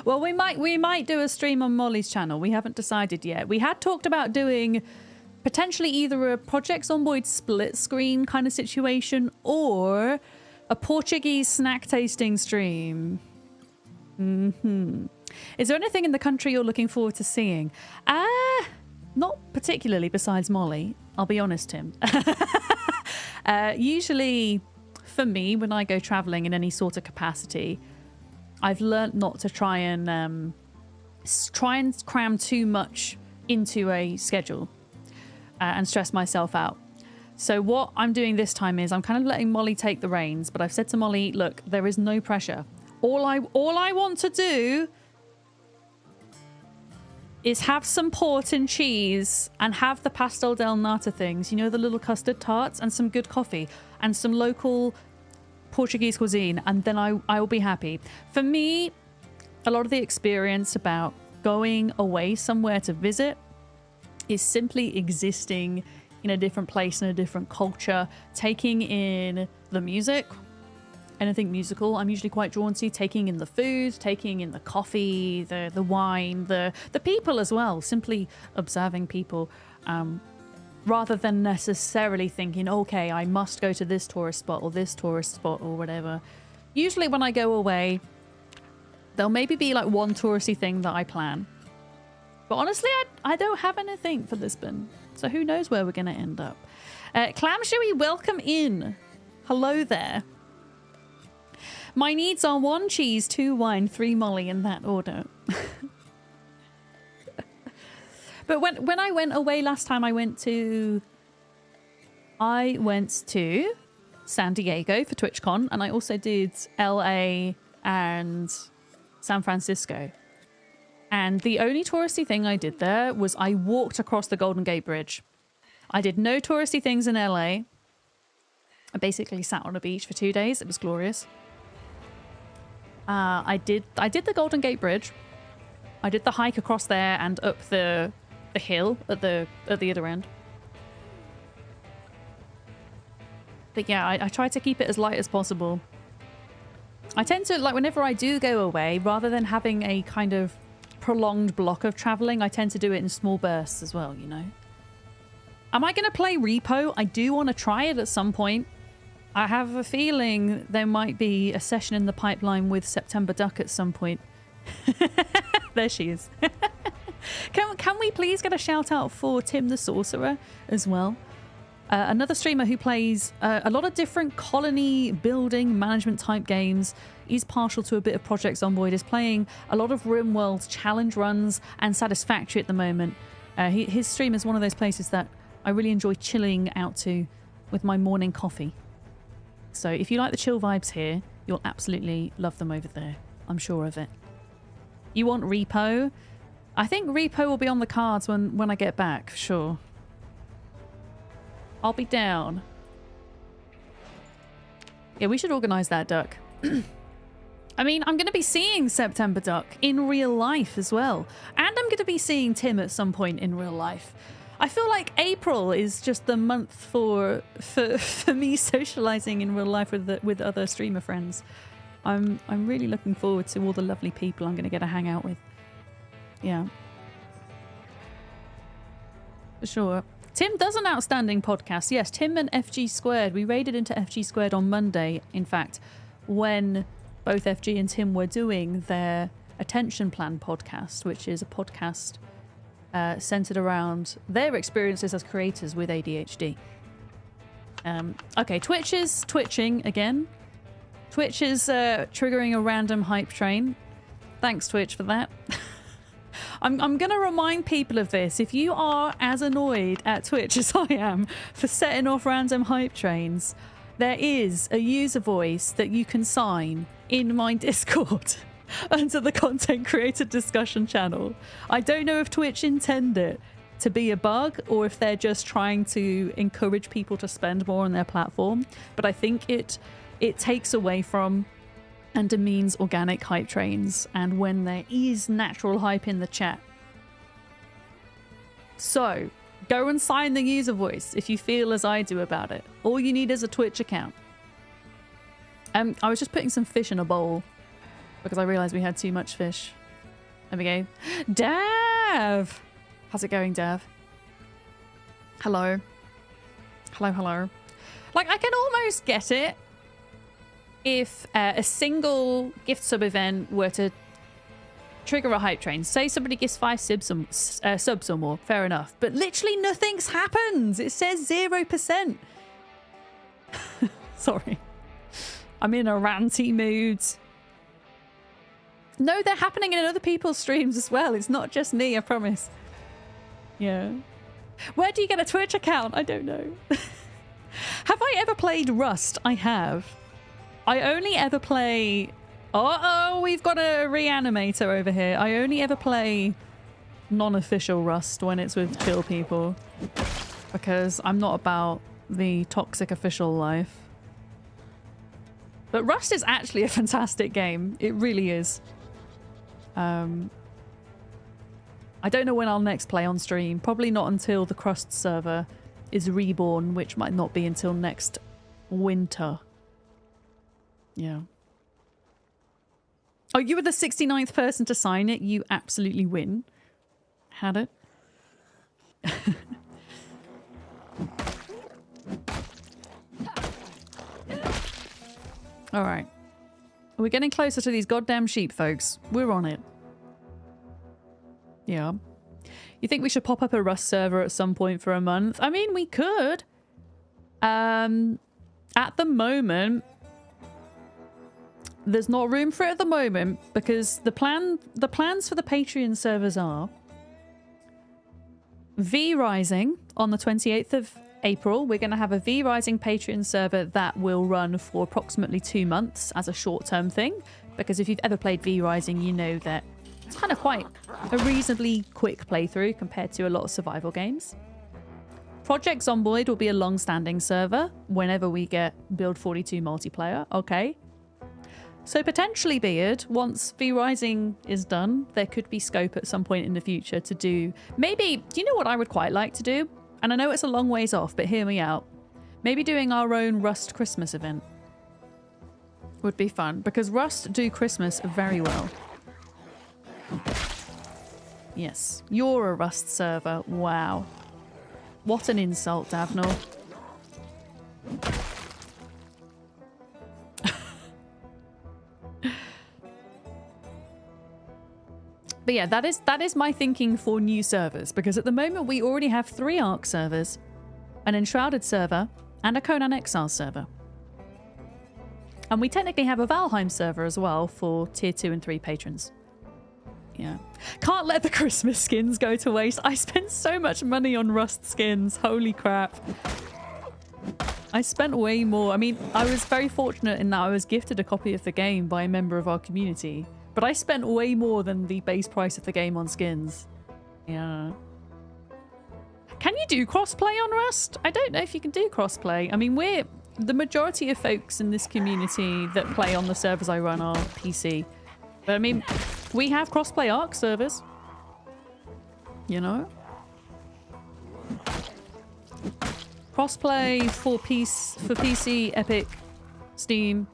Well, we might do a stream on Molly's channel. We haven't decided yet. We had talked about doing potentially either a Project Zomboid split screen kind of situation or a Portuguese snack tasting stream. Is there anything in the country you're looking forward to seeing? Not particularly, besides Molly. I'll be honest, Tim. Usually, for me, when I go traveling in any sort of capacity, I've learnt not to try and cram too much into a schedule. and stress myself out. So what I'm doing this time is I'm kind of letting Molly take the reins, but I've said to Molly, look, there is no pressure. All I want to do is have some port and cheese and have the pastel del nata things, you know, the little custard tarts, and some good coffee and some local Portuguese cuisine, and then I will be happy. For me, a lot of the experience about going away somewhere to visit is simply existing in a different place, in a different culture, taking in the music, anything musical I'm usually quite drawn to, taking in the food, taking in the coffee, the wine, the people as well, simply observing people, rather than necessarily thinking, okay, I must go to this tourist spot or this tourist spot or whatever. Usually when I go away, there'll maybe be like one touristy thing that I plan. But honestly, I don't have anything for Lisbon. So who knows where we're going to end up. Clam Shui, welcome in. Hello there. My needs are 1 cheese, 2 wine, 3 Molly, in that order. But when I went away last time, I went to San Diego for TwitchCon, and I also did LA and San Francisco. And the only touristy thing I did there was I walked across the Golden Gate Bridge. I did no touristy things in LA. I basically sat on a beach for 2 days. It was glorious. I did the Golden Gate Bridge. I did the hike across there and up the hill at the other end. But yeah, I try to keep it as light as possible. I tend to, like, whenever I do go away, rather than having a kind of prolonged block of traveling, I tend to do it in small bursts as well, you know. Am I going to play Repo? I do want to try it at some point. I have a feeling there might be a session in the pipeline with September Duck at some point. There she is. Can we please get a shout out for Tim the Sorcerer as well? Another streamer who plays a lot of different colony building management type games. He's partial to a bit of Project Zomboid. Is playing a lot of RimWorld challenge runs and Satisfactory at the moment. His stream is one of those places that I really enjoy chilling out to with my morning coffee. So if you like the chill vibes here, you'll absolutely love them over there. I'm sure of it. You want Repo? I think Repo will be on the cards when I get back, for sure. I'll be down. Yeah, we should organise that, Duck. I mean, I'm going to be seeing September Duck in real life as well. And I'm going to be seeing Tim at some point in real life. I feel like April is just the month for me socialising in real life with other streamer friends. I'm really looking forward to all the lovely people I'm going to get to hang out with. Yeah. For sure. Tim does an outstanding podcast. Yes, Tim and FG Squared. We raided into FG Squared on Monday, in fact, when both FG and Tim were doing their Attention Plan podcast, which is a podcast centered around their experiences as creators with ADHD. Okay, Twitch is twitching again. Twitch is triggering a random hype train. Thanks, Twitch, for that. I'm going to remind people of this. If you are as annoyed at Twitch as I am for setting off random hype trains, there is a user voice that you can sign in my Discord under the content creator discussion channel. I don't know if Twitch intend it to be a bug or if they're just trying to encourage people to spend more on their platform, but I think it takes away from and demeans organic hype trains and when there is natural hype in the chat. So go and sign the user voice if you feel as I do about it. All you need is a Twitch account. I was just putting some fish in a bowl because I realized we had too much fish. There we go. Dav! How's it going, Dav? Hello. Hello, hello. Like, I can almost get it if a single gift sub event were to trigger a hype train. Say somebody gives 5 subs or more, fair enough. But literally nothing's happened. It says 0%. Sorry. I'm in a ranty mood. No, they're happening in other people's streams as well. It's not just me, I promise. Yeah. Where do you get a Twitch account? I don't know. Have I ever played Rust? I have. I only ever play... Uh-oh, we've got a reanimator over here. I only ever play non-official Rust when it's with chill people. Because I'm not about the toxic official life. But Rust is actually a fantastic game. It really is. I don't know when I'll next play on stream. Probably not until the Crust server is reborn, which might not be until next winter. Yeah. Oh, you were the 69th person to sign it. You absolutely win. Had it. All right. We're getting closer to these goddamn sheep, folks. We're on it. Yeah. You think we should pop up a Rust server at some point for a month? I mean, we could. At the moment, there's not room for it at the moment because the plans for the Patreon servers are V Rising on the 28th of April. We're going to have a V Rising Patreon server that will run for approximately 2 months as a short-term thing. Because if you've ever played V Rising, you know that it's kind of quite a reasonably quick playthrough compared to a lot of survival games. Project Zomboid will be a long-standing server whenever we get Build 42 multiplayer. Okay. So potentially, Beard, once V Rising is done, there could be scope at some point in the future to do... Maybe, do you know what I would quite like to do? And I know it's a long ways off, but hear me out. Maybe doing our own Rust Christmas event would be fun, because Rust do Christmas very well. Yes, you're a Rust server. Wow. What an insult, Davnor. But yeah, that is my thinking for new servers, because at the moment we already have 3 Ark servers, an Enshrouded server, and a Conan Exile server. And we technically have a Valheim server as well for tier 2 and 3 patrons. Yeah. Can't let the Christmas skins go to waste. I spent so much money on Rust skins. Holy crap. I spent way more. I mean, I was very fortunate in that I was gifted a copy of the game by a member of our community. But I spent way more than the base price of the game on skins. Yeah. Can you do crossplay on Rust? I don't know if you can do crossplay. I mean, the majority of folks in this community that play on the servers I run are PC. But I mean, we have crossplay Ark servers. You know? Crossplay for PC, Epic, Steam,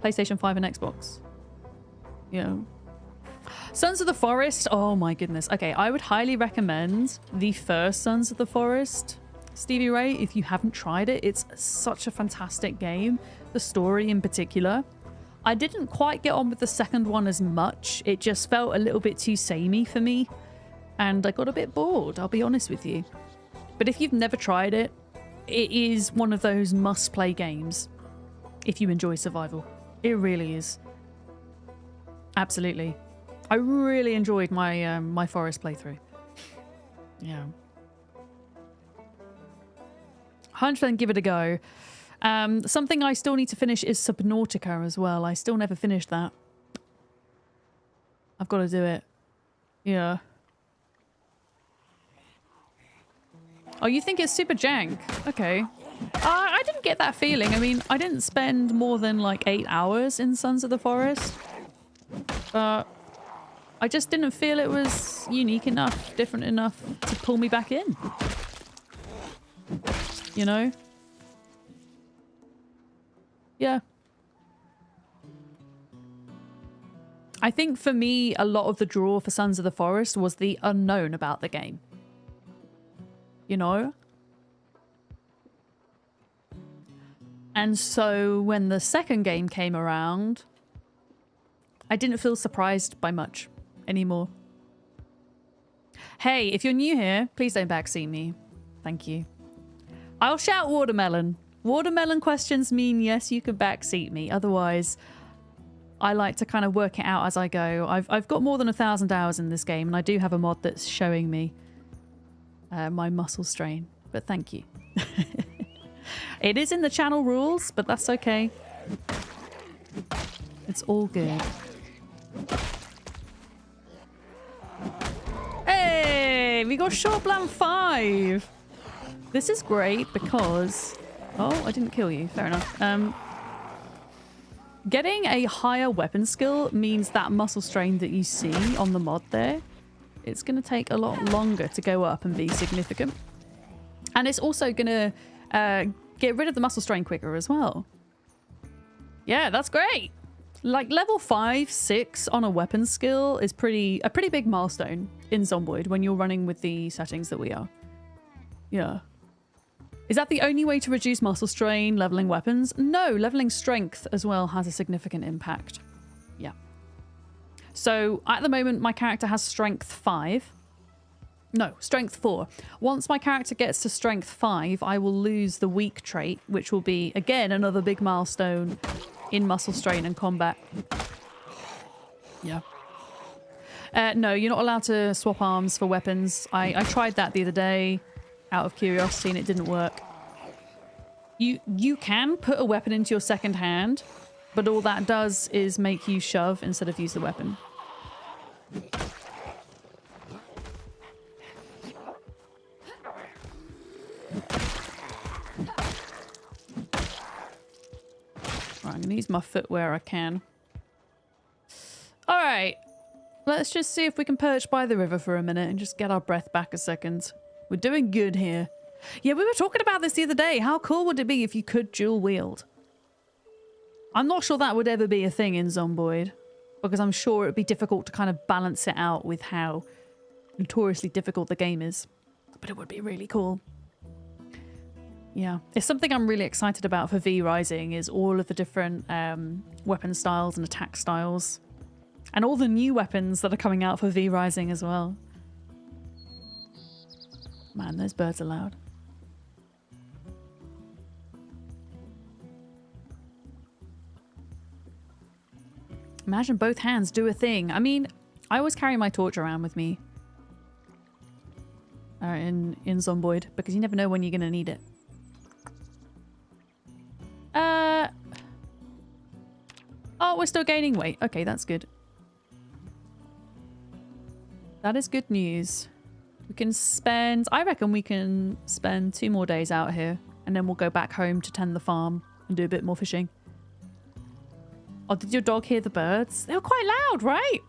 PlayStation 5 and Xbox. You know. Sons of the Forest. Oh my goodness. Okay, I would highly recommend the first Sons of the Forest, Stevie Ray, if you haven't tried it. It's such a fantastic game. The story in particular. I didn't quite get on with the second one as much. It just felt a little bit too samey for me. And I got a bit bored, I'll be honest with you. But if you've never tried it, it is one of those must-play games if you enjoy survival. It really is. Absolutely. I really enjoyed my my Forest playthrough. Yeah. 100% give it a go. Something I still need to finish is Subnautica as well. I still never finished that. I've got to do it. Yeah. Oh, you think it's super jank? Okay. I didn't get that feeling. I mean, I didn't spend more than like 8 hours in Sons of the Forest. But I just didn't feel it was unique enough, different enough to pull me back in. You know? Yeah. I think for me, a lot of the draw for Sons of the Forest was the unknown about the game. You know? And so when the second game came around, I didn't feel surprised by much anymore. Hey, if you're new here, please don't backseat me. Thank you. I'll shout watermelon. Watermelon questions mean yes, you can backseat me. Otherwise, I like to kind of work it out as I go. I've got more than 1,000 hours in this game, and I do have a mod that's showing me my muscle strain, but thank you. It is in the channel rules, but that's okay. It's all good. Hey, we got Shortbland 5. This is great because... Oh, I didn't kill you. Fair enough. Getting a higher weapon skill means that muscle strain that you see on the mod there, it's going to take a lot longer to go up and be significant. And it's also going to get rid of the muscle strain quicker as well. Yeah, that's great. Like level 5, 6 on a weapon skill is a pretty big milestone in Zomboid when you're running with the settings that we are. Yeah. Is that the only way to reduce muscle strain, leveling weapons? No, leveling strength as well has a significant impact. Yeah. So at the moment, my character has strength 5. No, strength 4. Once my character gets to strength 5, I will lose the weak trait, which will be, again, another big milestone in muscle strain and combat. Yeah. No, you're not allowed to swap arms for weapons. I tried that the other day out of curiosity and it didn't work. You can put a weapon into your second hand, but all that does is make you shove instead of use the weapon. Right, I'm gonna use my foot where I can. Alright. Let's just see if we can perch by the river for a minute and just get our breath back a second. We're doing good here. Yeah, we were talking about this the other day. How cool would it be if you could dual wield? I'm not sure that would ever be a thing in Zomboid, because I'm sure it'd be difficult to kind of balance it out with how notoriously difficult the game is. But it would be really cool. Yeah, it's something I'm really excited about for V Rising is all of the different weapon styles and attack styles. And all the new weapons that are coming out for V Rising as well. Man, those birds are loud. Imagine both hands do a thing. I mean, I always carry my torch around with me. In Zomboid, because you never know when you're going to need it. Oh, we're still gaining weight. Okay, that's good. That is good news. We can spend... I reckon we can spend 2 more days out here. And then we'll go back home to tend the farm and do a bit more fishing. Oh, did your dog hear the birds? They were quite loud, right?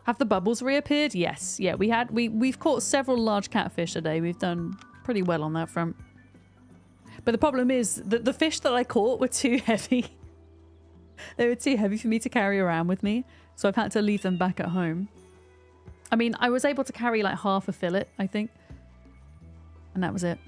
Have the bubbles reappeared? Yes. Yeah, we've caught several large catfish today. We've done pretty well on that front. But the problem is that the fish that I caught were too heavy. They were too heavy for me to carry around with me. So I've had to leave them back at home. I mean, I was able to carry like half a fillet, I think. And that was it.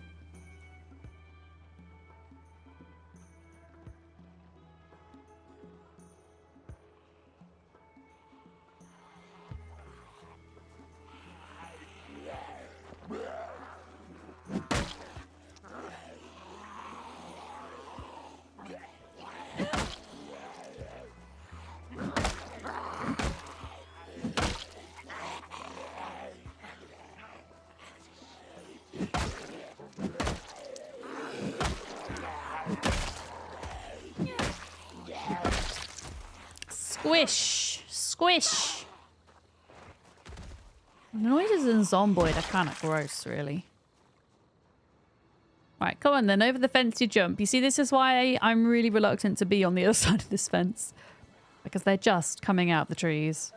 Squish! Squish! Noises in Zomboid are kind of gross, really. Right, come on then, over the fence you jump. You see, this is why I'm really reluctant to be on the other side of this fence. Because they're just coming out of the trees.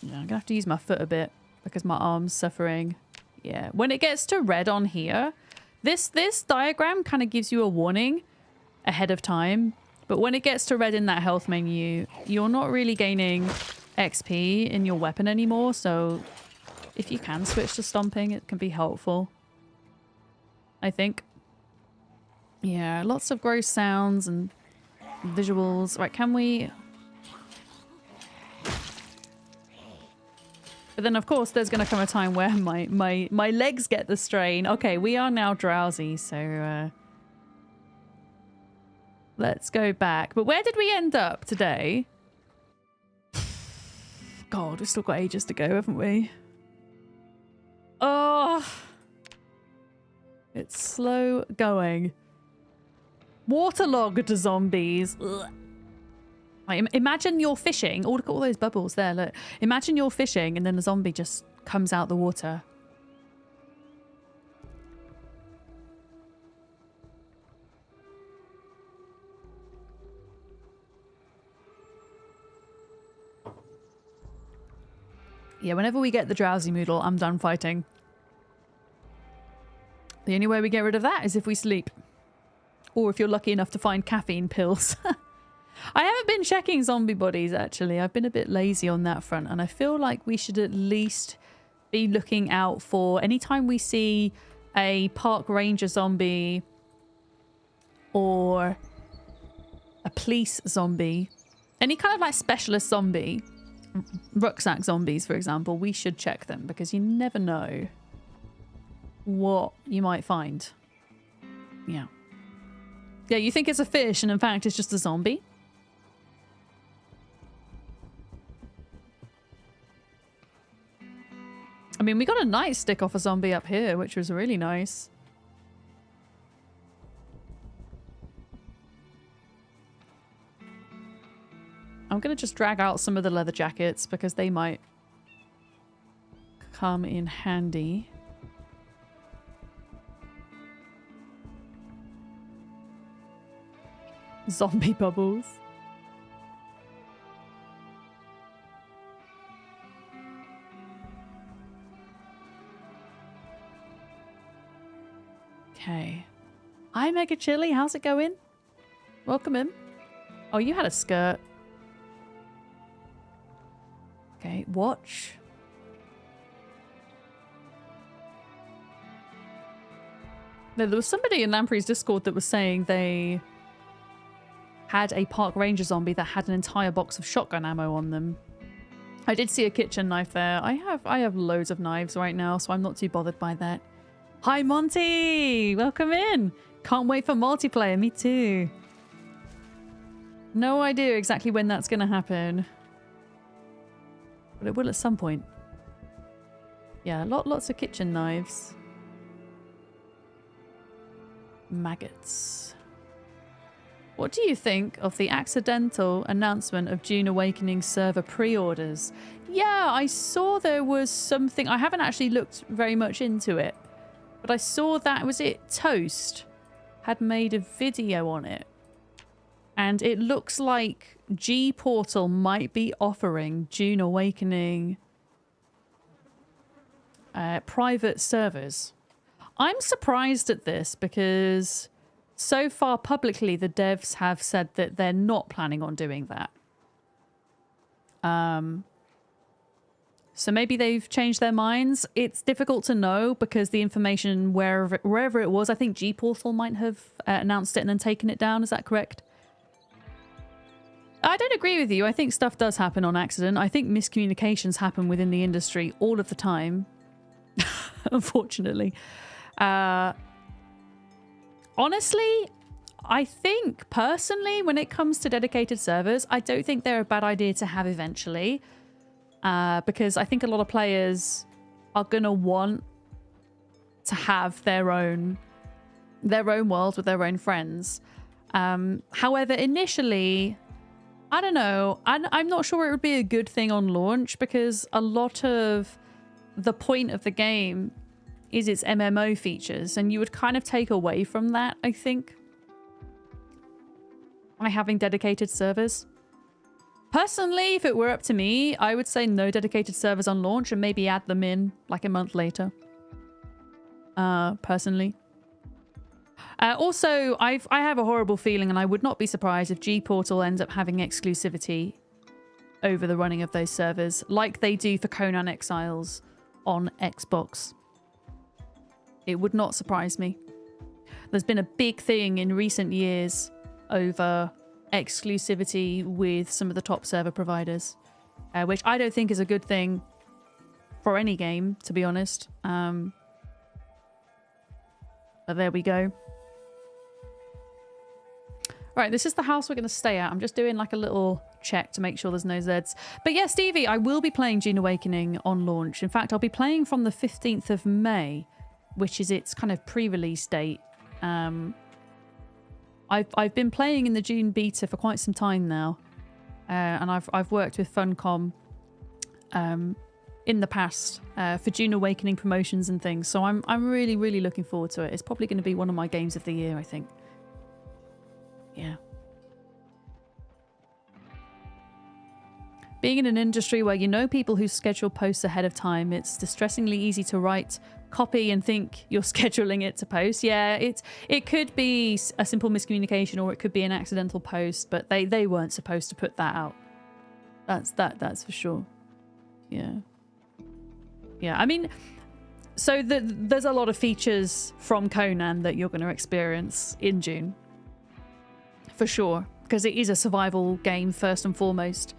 Yeah, I'm gonna have to use my foot a bit because my arm's suffering. Yeah, when it gets to red on here, this diagram kind of gives you a warning ahead of time. But when it gets to red in that health menu, you're not really gaining XP in your weapon anymore. So if you can switch to stomping, it can be helpful, I think. Yeah, lots of gross sounds and visuals. Right, can we... But then, of course, there's going to come a time where my legs get the strain. Okay, we are now drowsy, so... Let's go back. But where did we end up today? God, we've still got ages to go, haven't we? Oh, it's slow going. Waterlogged zombies. Ugh. Like, imagine you're fishing. Oh, look at all those bubbles there. Look. Imagine you're fishing and then a zombie just comes out the water. Yeah, whenever we get the drowsy moodle, I'm done fighting. The only way we get rid of that is if we sleep. Or if you're lucky enough to find caffeine pills. I haven't been checking zombie bodies, actually. I've been a bit lazy on that front. And I feel like we should at least be looking out for... Anytime we see a park ranger zombie or a police zombie, any kind of like specialist zombie, rucksack zombies, for example, we should check them because you never know what you might find. Yeah. Yeah, you think it's a fish and in fact it's just a zombie? I mean, we got a nightstick off a zombie up here, which was really nice. I'm going to just drag out some of the leather jackets because they might come in handy. Zombie bubbles. Okay. Hi, Mega Chili. How's it going? Welcome in. Oh, you had a skirt. Okay, watch. No, there was somebody in Lamprey's Discord that was saying they had a park ranger zombie that had an entire box of shotgun ammo on them. I did see a kitchen knife there. I have loads of knives right now, so I'm not too bothered by that. Hi, Monty! Welcome in! Can't wait for multiplayer, me too. No idea exactly when that's going to happen. But it will at some point. Yeah, lots of kitchen knives. Maggots. What do you think of the accidental announcement of Dune Awakening server pre-orders? Yeah, I saw there was something. I haven't actually looked very much into it. But I saw that, was it Toast had made a video on it. And it looks like G-Portal might be offering Dune Awakening private servers. I'm surprised at this because so far publicly the devs have said that they're not planning on doing that. So maybe they've changed their minds. It's difficult to know because the information wherever it was, I think G-Portal might have announced it and then taken it down. Is that correct? I don't agree with you. I think stuff does happen on accident. I think miscommunications happen within the industry all of the time. Unfortunately. Honestly, I think personally, when it comes to dedicated servers, I don't think they're a bad idea to have eventually. Because I think a lot of players are going to want to have their own world with their own friends. However, initially, I don't know. I'm not sure it would be a good thing on launch because a lot of the point of the game is its MMO features, and you would kind of take away from that, I think, by having dedicated servers. Personally, if it were up to me, I would say no dedicated servers on launch and maybe add them in like a month later. Personally. Also, I have a horrible feeling and I would not be surprised if G-Portal ends up having exclusivity over the running of those servers, like they do for Conan Exiles on Xbox. It would not surprise me. There's been a big thing in recent years over exclusivity with some of the top server providers, which I don't think is a good thing for any game, to be honest. But there we go. Right, this is the house we're going to stay at. I'm just doing like a little check to make sure there's no Zeds. But yeah, Stevie, I will be playing Dune Awakening on launch. In fact, I'll be playing from the 15th of May, which is its kind of pre-release date. I've been playing in the Dune beta for quite some time now, and I've worked with Funcom in the past for Dune Awakening promotions and things. So I'm really, really looking forward to it. It's probably going to be one of my games of the year, I think. Yeah. Being in an industry where you know people who schedule posts ahead of time, it's distressingly easy to write copy and think you're scheduling it to post. Yeah, it could be a simple miscommunication or it could be an accidental post, but they weren't supposed to put that out. That's for sure. Yeah. Yeah, I mean, so there's a lot of features from Conan that you're going to experience in Dune. For sure, because it is a survival game first and foremost.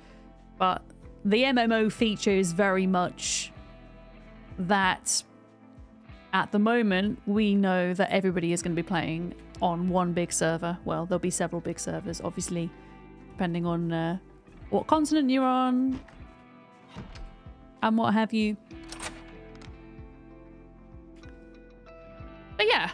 But the MMO feature is very much that at the moment we know that everybody is going to be playing on one big server. Well, there'll be several big servers, obviously, depending on what continent you're on and what have you. But yeah.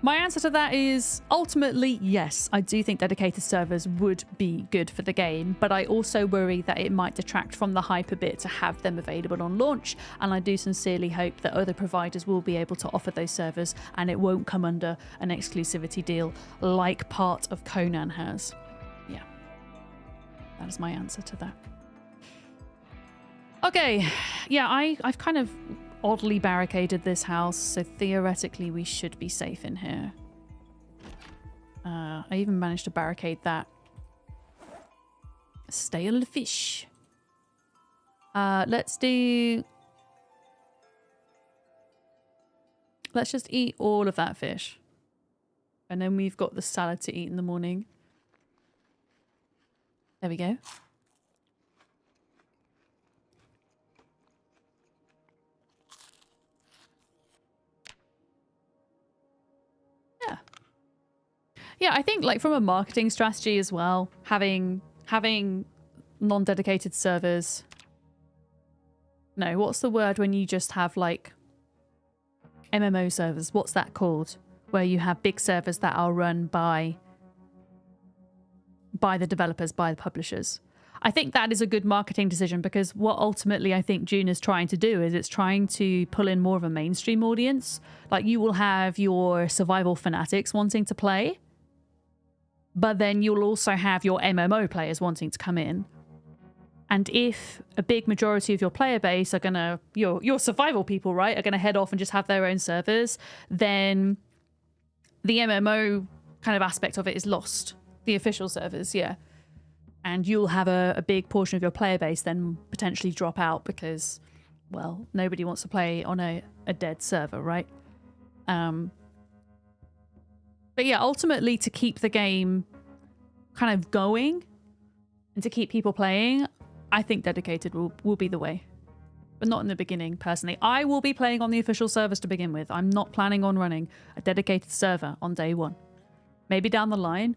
My answer to that is ultimately yes, I do think dedicated servers would be good for the game, but I also worry that it might detract from the hype a bit to have them available on launch, and I do sincerely hope that other providers will be able to offer those servers and it won't come under an exclusivity deal like part of Conan has. Yeah, that is my answer to that. Okay, yeah, I've kind of oddly barricaded this house, so theoretically we should be safe in here. I even managed to barricade that. Stale fish. Let's just eat all of that fish. And then we've got the salad to eat in the morning. There we go. Yeah, I think like from a marketing strategy as well, having non-dedicated servers. No, what's the word when you just have like MMO servers? What's that called? Where you have big servers that are run by the developers, by the publishers. I think that is a good marketing decision because what ultimately I think Dune is trying to do is it's trying to pull in more of a mainstream audience. Like you will have your survival fanatics wanting to play, but then you'll also have your MMO players wanting to come in. And if a big majority of your player base are gonna, your survival people, right, are gonna head off and just have their own servers, then the MMO kind of aspect of it is lost. The official servers, yeah. And you'll have a big portion of your player base then potentially drop out because, well, nobody wants to play on a dead server, right? But yeah, ultimately to keep the game kind of going and to keep people playing, I think dedicated will be the way. But not in the beginning, personally. I will be playing on the official servers to begin with. I'm not planning on running a dedicated server on day one. Maybe down the line,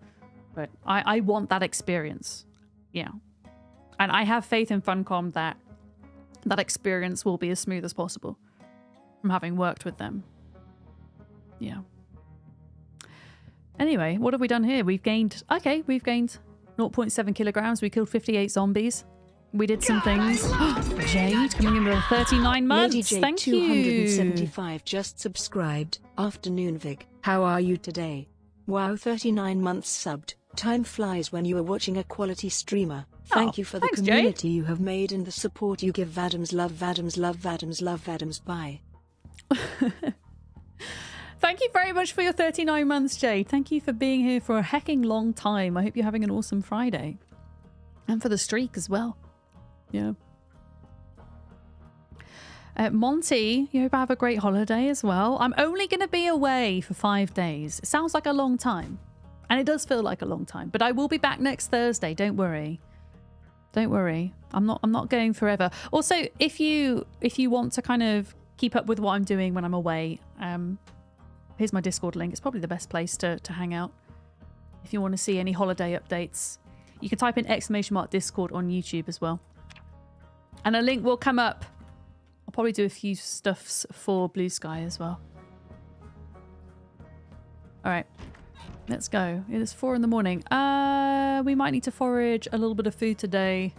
but I want that experience. Yeah. And I have faith in Funcom that that experience will be as smooth as possible from having worked with them. Yeah. Anyway, what have we done here? We've gained 0.7 kilograms. We killed 58 zombies. We did some things. Jade coming in with 39 months. Lady Jade Thank you. 275 just subscribed. Afternoon Vic, how are you today? Wow, 39 months subbed. Time flies when you are watching a quality streamer. Thank you for the thanks, community you have made and the support you give. Vadams love Vadams love Vadams love Vadams. Bye. Thank you very much for your 39 months, Jade. Thank you for being here for a hecking long time. I hope you're having an awesome Friday. And for the streak as well. Yeah. Monty, you hope I have a great holiday as well. I'm only going to be away for 5 days. It sounds like a long time. And it does feel like a long time. But I will be back next Thursday. Don't worry. Don't worry. I'm not going forever. Also, if you want to kind of keep up with what I'm doing when I'm away, here's my Discord link. It's probably the best place to hang out if you want to see any holiday updates. You can type in !Discord on YouTube as well. And a link will come up. I'll probably do a few stuffs for Blue Sky as well. All right, let's go. It is 4 in the morning. We might need to forage a little bit of food today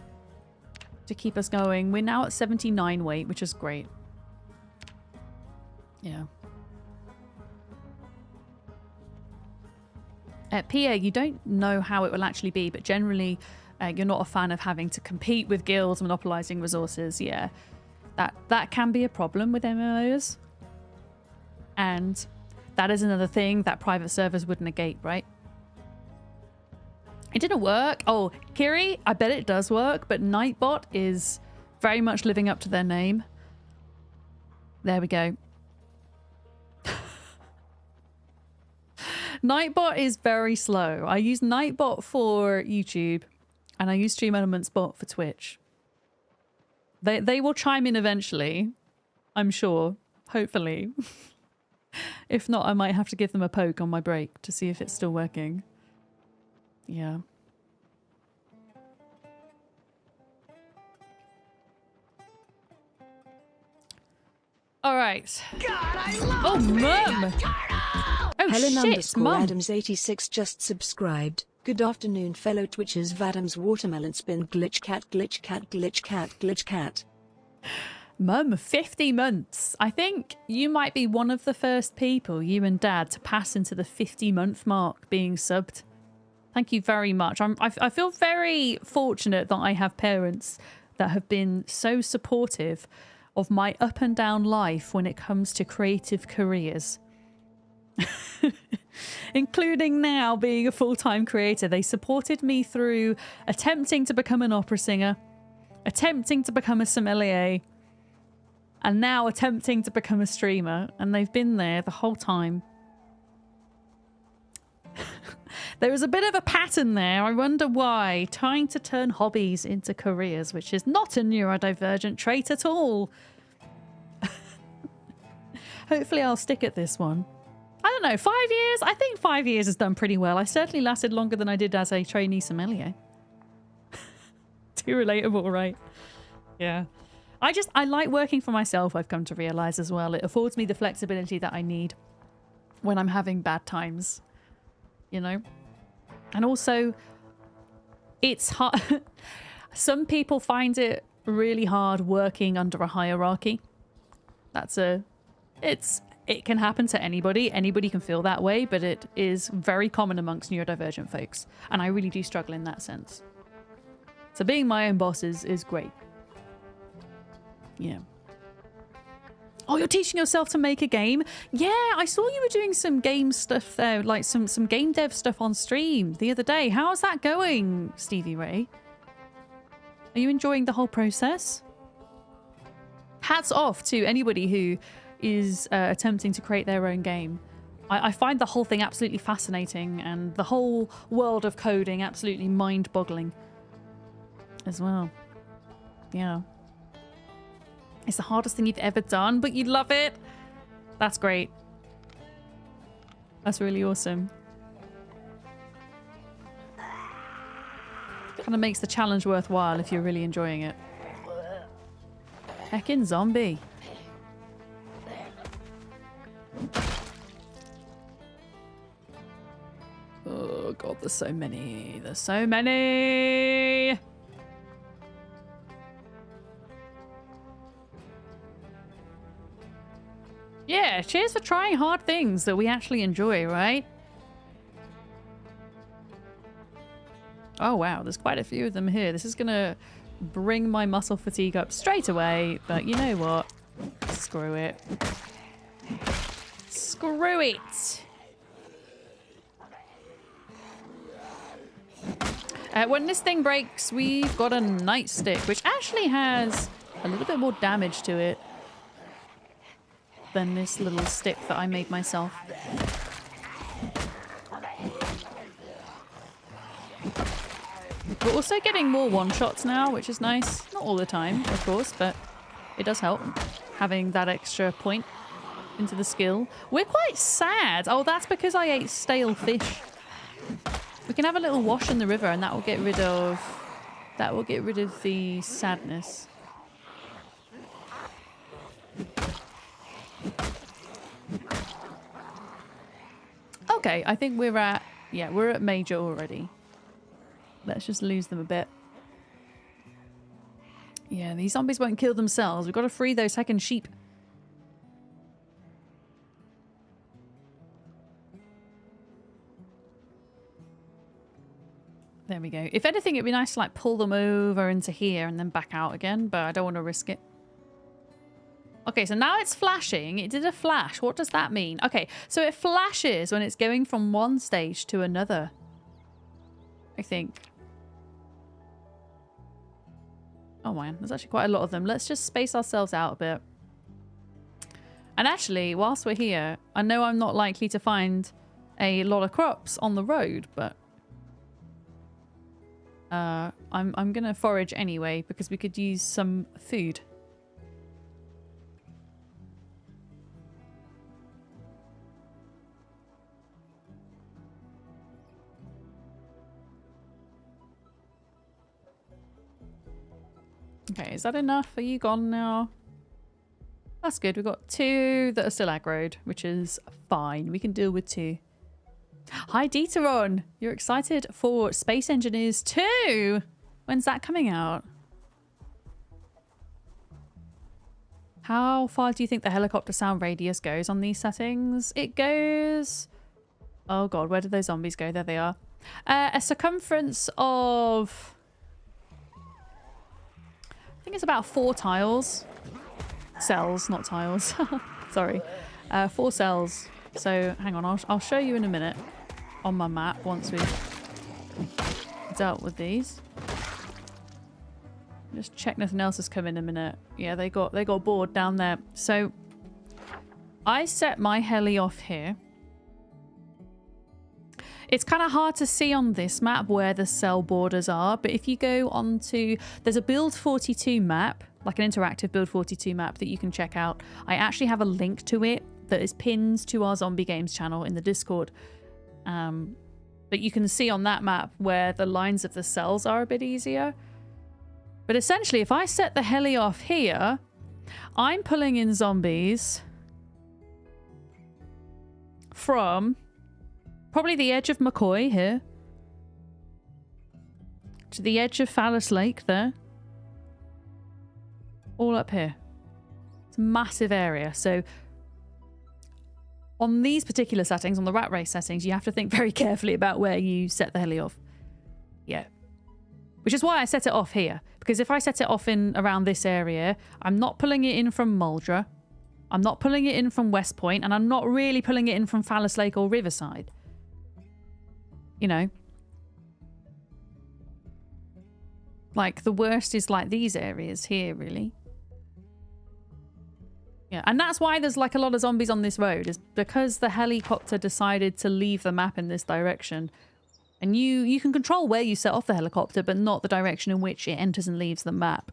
to keep us going. We're now at 79 weight, which is great. Yeah. At PA, you don't know how it will actually be, but generally you're not a fan of having to compete with guilds, monopolizing resources. Yeah, that can be a problem with MMOs. And that is another thing that private servers would negate, right? It didn't work. Oh, Kiri, I bet it does work, but Nightbot is very much living up to their name. There we go. Nightbot is very slow. I use Nightbot for YouTube and I use Stream Elements bot for Twitch. They will chime in eventually, I'm sure. Hopefully. If not, I might have to give them a poke on my break to see if it's still working. Yeah. All right. Oh, Mum! Oh, Helen shit, Mum! Adams86 just subscribed. Good afternoon, fellow Twitchers. Vadam's watermelon spin glitch cat glitch cat glitch cat glitch cat. Mum, 50 months. I think you might be one of the first people, you and Dad, to pass into the 50-month mark being subbed. Thank you very much. I feel very fortunate that I have parents that have been so supportive of my up and down life when it comes to creative careers. Including now being a full-time creator. They supported me through attempting to become an opera singer, attempting to become a sommelier, and now attempting to become a streamer. And they've been there the whole time. There is a bit of a pattern there. I wonder why. Trying to turn hobbies into careers, which is not a neurodivergent trait at all. Hopefully I'll stick at this one. I don't know, 5 years? I think 5 years has done pretty well. I certainly lasted longer than I did as a trainee sommelier. Too relatable, right? Yeah. I like working for myself, I've come to realize as well. It affords me the flexibility that I need when I'm having bad times, you know? And also, it's hard. Some people find it really hard working under a hierarchy. It can happen to anybody. Anybody can feel that way, but it is very common amongst neurodivergent folks. And I really do struggle in that sense. So being my own boss is great. Yeah. Oh, you're teaching yourself to make a game? Yeah, I saw you were doing some game stuff there, like some game dev stuff on stream the other day. How's that going, Stevie Ray? Are you enjoying the whole process? Hats off to anybody who is attempting to create their own game. I find the whole thing absolutely fascinating and the whole world of coding absolutely mind-boggling as well. Yeah. It's the hardest thing you've ever done, but you love it. That's great. That's really awesome. Kind of makes the challenge worthwhile if you're really enjoying it. Heckin' zombie. Oh god, there's so many. There's so many. Yeah, cheers for trying hard things that we actually enjoy, right? Oh wow, there's quite a few of them here. This is gonna bring my muscle fatigue up straight away, but you know what? Screw it. Screw it! When this thing breaks, we've got a nightstick, which actually has a little bit more damage to it than this little stick that I made myself. We're also getting more one-shots now, which is nice. Not all the time, of course, but it does help having that extra point into the skill. We're quite sad. Oh, that's because I ate stale fish. We can have a little wash in the river and that will get rid of the sadness. Okay, I think we're at major already. Let's just lose them a bit. Yeah, these zombies won't kill themselves. We've got to free those heckin' sheep. There we go. If anything, it'd be nice to like pull them over into here and then back out again, but I don't want to risk it. Okay, so now it's flashing. It did a flash. What does that mean? Okay, so it flashes when it's going from one stage to another, I think. Oh man, there's actually quite a lot of them. Let's just space ourselves out a bit. And actually, whilst we're here, I know I'm not likely to find a lot of crops on the road, but I'm gonna forage anyway because we could use some food. Okay, is that enough? Are you gone now? That's good. We've got 2 that are still aggroed, which is fine. We can deal with 2. Hi, Dieteron. You're excited for Space Engineers 2? When's that coming out? How far do you think the helicopter sound radius goes on these settings? It goes... Oh god, where did those zombies go? There they are. A circumference of... I think it's about 4 tiles. Cells, not tiles. Sorry. 4 cells. So, hang on. I'll show you in a minute on my map once we've dealt with these. Just check nothing else has come in a minute. Yeah, they got bored down there. So, I set my heli off here. It's kind of hard to see on this map where the cell borders are, but if you go onto... There's a Build 42 map, like an interactive Build 42 map that you can check out. I actually have a link to it that is pinned to our Zombie Games channel in the Discord. But you can see on that map where the lines of the cells are a bit easier. But essentially, if I set the heli off here, I'm pulling in zombies from... probably the edge of McCoy here. To the edge of Phallus Lake there. All up here. It's a massive area. So on these particular settings, on the rat race settings, you have to think very carefully about where you set the heli off. Yeah. Which is why I set it off here. Because if I set it off in around this area, I'm not pulling it in from Muldra. I'm not pulling it in from West Point. And I'm not really pulling it in from Phallus Lake or Riverside. You know, like the worst is like these areas here, really. Yeah, and that's why there's like a lot of zombies on this road, is because the helicopter decided to leave the map in this direction. And you can control where you set off the helicopter, but not the direction in which it enters and leaves the map.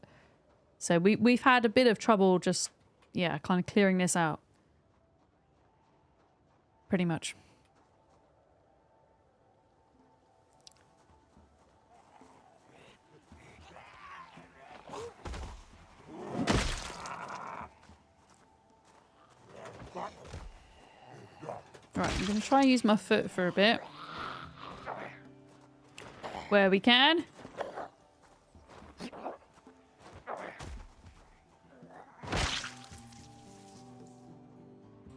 So we've had a bit of trouble just, yeah, kind of clearing this out. Pretty much. Right, I'm going to try and use my foot for a bit. Where we can.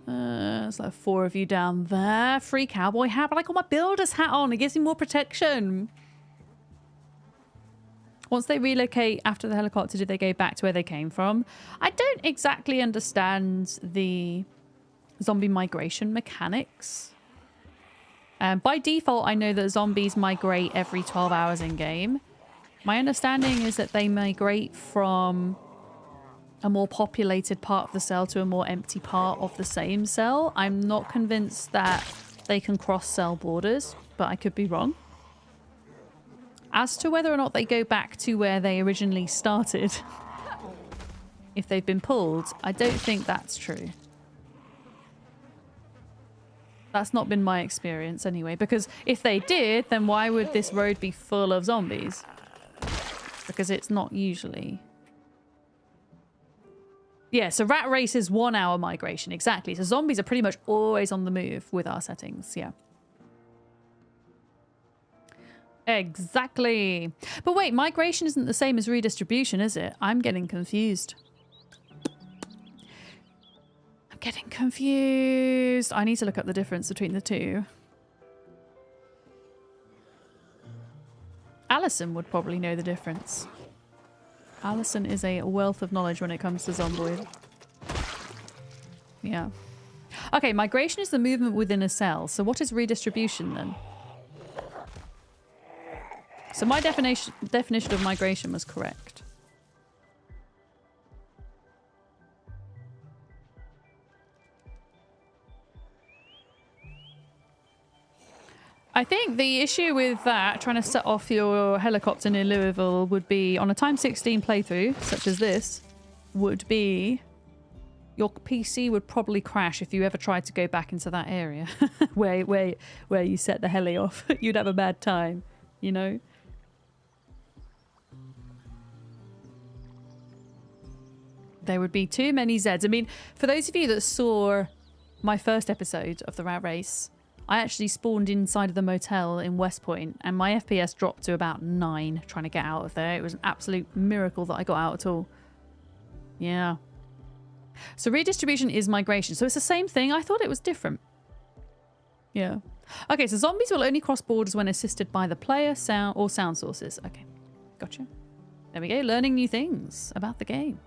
There's like 4 of you down there. Free cowboy hat, but I got my builder's hat on. It gives me more protection. Once they relocate after the helicopter, do they go back to where they came from? I don't exactly understand the zombie migration mechanics. By default, I know that zombies migrate every 12 hours in game. My understanding is that they migrate from a more populated part of the cell to a more empty part of the same cell. I'm not convinced that they can cross cell borders, but I could be wrong. As to whether or not they go back to where they originally started, if they've been pulled, I don't think that's true. That's not been my experience anyway, because if they did, then why would this road be full of zombies? Because it's not usually. Yeah, so rat race is 1 hour migration, exactly. So zombies are pretty much always on the move with our settings, yeah. Exactly. But wait, migration isn't the same as redistribution, is it? I'm getting confused. Getting confused. I need to look up the difference between the two. Alison would probably know the difference. Alison is a wealth of knowledge when it comes to Zomboid. Yeah. Okay, migration is the movement within a cell. So what is redistribution then? So my definition of migration was correct. I think the issue with that, trying to set off your helicopter near Louisville, would be on a time 16 playthrough, such as this, would be your PC would probably crash if you ever tried to go back into that area where you set the heli off. You'd have a bad time, you know? There would be too many Zeds. I mean, for those of you that saw my first episode of the Rat Race, I actually spawned inside of the motel in West Point and my FPS dropped to about 9 trying to get out of there. It was an absolute miracle that I got out at all. Yeah. So redistribution is migration. So it's the same thing. I thought it was different. Yeah. Okay, so zombies will only cross borders when assisted by the player, sound, or sound sources. Okay, gotcha. There we go, learning new things about the game.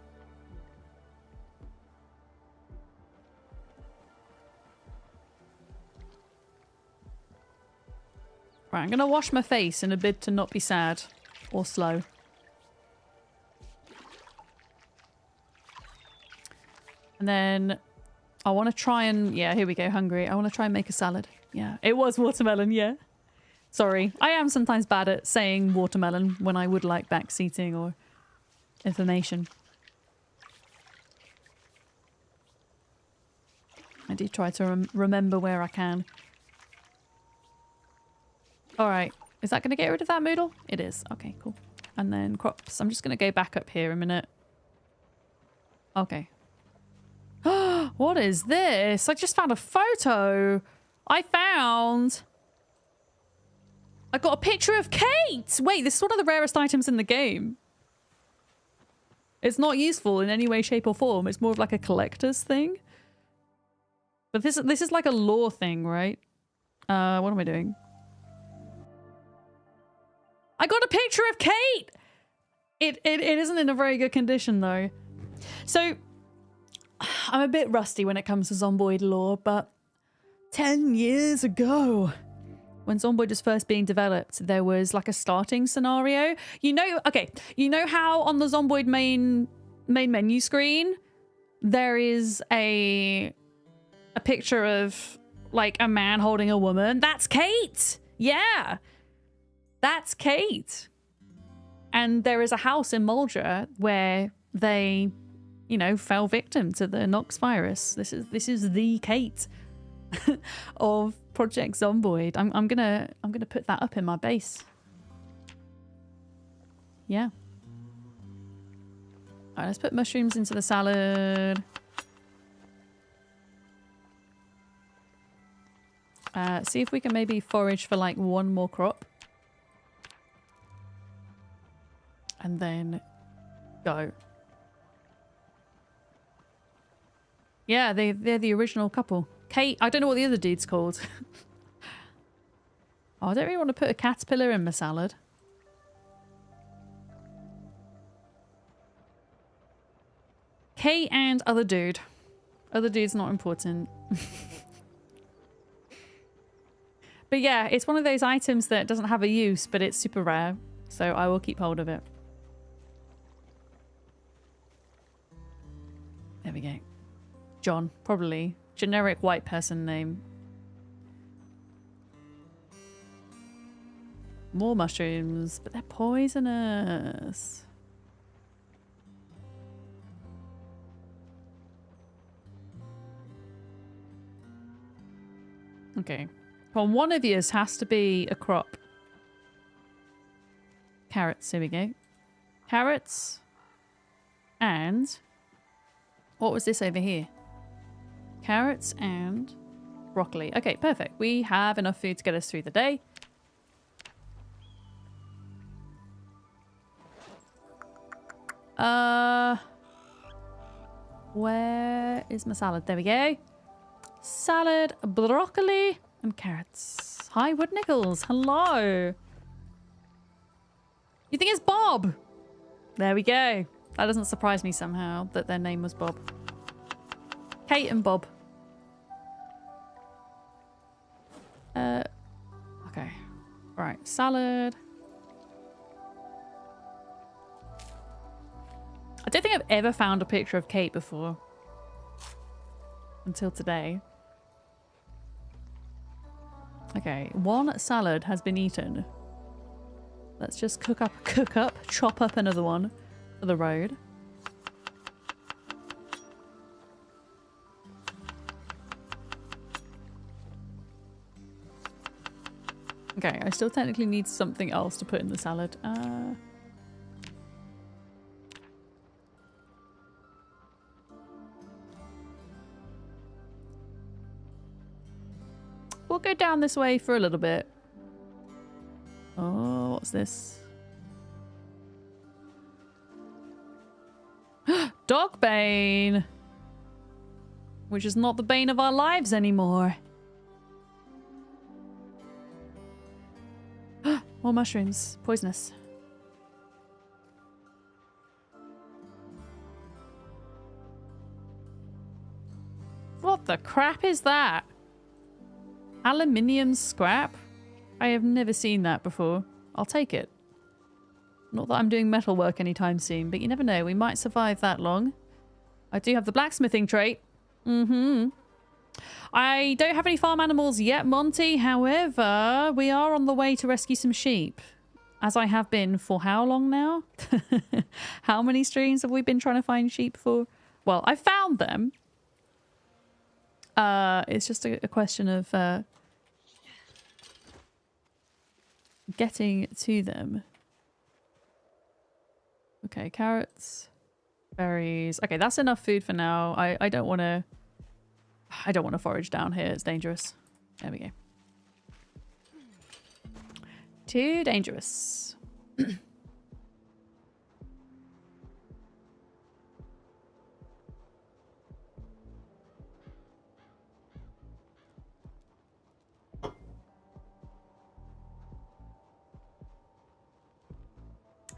Right, I'm going to wash my face in a bid to not be sad or slow. And then I want to try and... Yeah, here we go, hungry. I want to try and make a salad. Yeah, it was watermelon, yeah. Sorry, I am sometimes bad at saying watermelon when I would like backseating or information. I do try to remember where I can. Alright, is that going to get rid of that moodle? It is. Okay, cool. And then crops. I'm just going to go back up here a minute. Okay. What is this? I just found a photo. I got a picture of Kate! Wait, this is one of the rarest items in the game. It's not useful in any way, shape or form. It's more of like a collector's thing. But this is like a lore thing, right? What am I doing? I got a picture of Kate! It isn't in a very good condition, though. So, I'm a bit rusty when it comes to Zomboid lore, but 10 years ago, when Zomboid was first being developed, there was like a starting scenario. You know, okay, you know how on the Zomboid main menu screen, there is a picture of like a man holding a woman? That's Kate! Yeah! That's Kate. And there is a house in Muldra where they, you know, fell victim to the Nox virus. This is the Kate of Project Zomboid. I'm gonna put that up in my base. Yeah. Alright, let's put mushrooms into the salad. See if we can maybe forage for like one more crop. And then go. Yeah, they're the original couple. Kate, I don't know what the other dude's called. Oh, I don't really want to put a caterpillar in my salad. Kate and other dude. Other dude's not important. But yeah, it's one of those items that doesn't have a use, but it's super rare. So I will keep hold of it. There we go. John, probably. Generic white person name. More mushrooms, but they're poisonous. Okay. Well, one of yours has to be a crop. Carrots, here we go. Carrots. And what was this over here? Carrots and broccoli. Okay, perfect. We have enough food to get us through the day. Where is my salad? There we go. Salad, broccoli, and carrots. Hi, Wood Nichols. Hello. You think it's Bob? There we go. That doesn't surprise me somehow that their name was Bob. Kate and Bob. Okay. Right, salad. I don't think I've ever found a picture of Kate before. Until today. Okay, one salad has been eaten. Let's just chop up another one for the road. Okay, I still technically need something else to put in the salad. We'll go down this way for a little bit. Oh, what's this? Dog bane! Which is not the bane of our lives anymore. More mushrooms. Poisonous. What the crap is that? Aluminium scrap? I have never seen that before. I'll take it. Not that I'm doing metal work anytime soon, but you never know. We might survive that long. I do have the blacksmithing trait. I don't have any farm animals yet, Monty. However, we are on the way to rescue some sheep. As I have been for how long now? How many streams have we been trying to find sheep for? Well, I found them. It's just a question of getting to them. Okay, carrots, berries. Okay, that's enough food for now. I don't want to forage down here. It's dangerous. There we go. Too dangerous.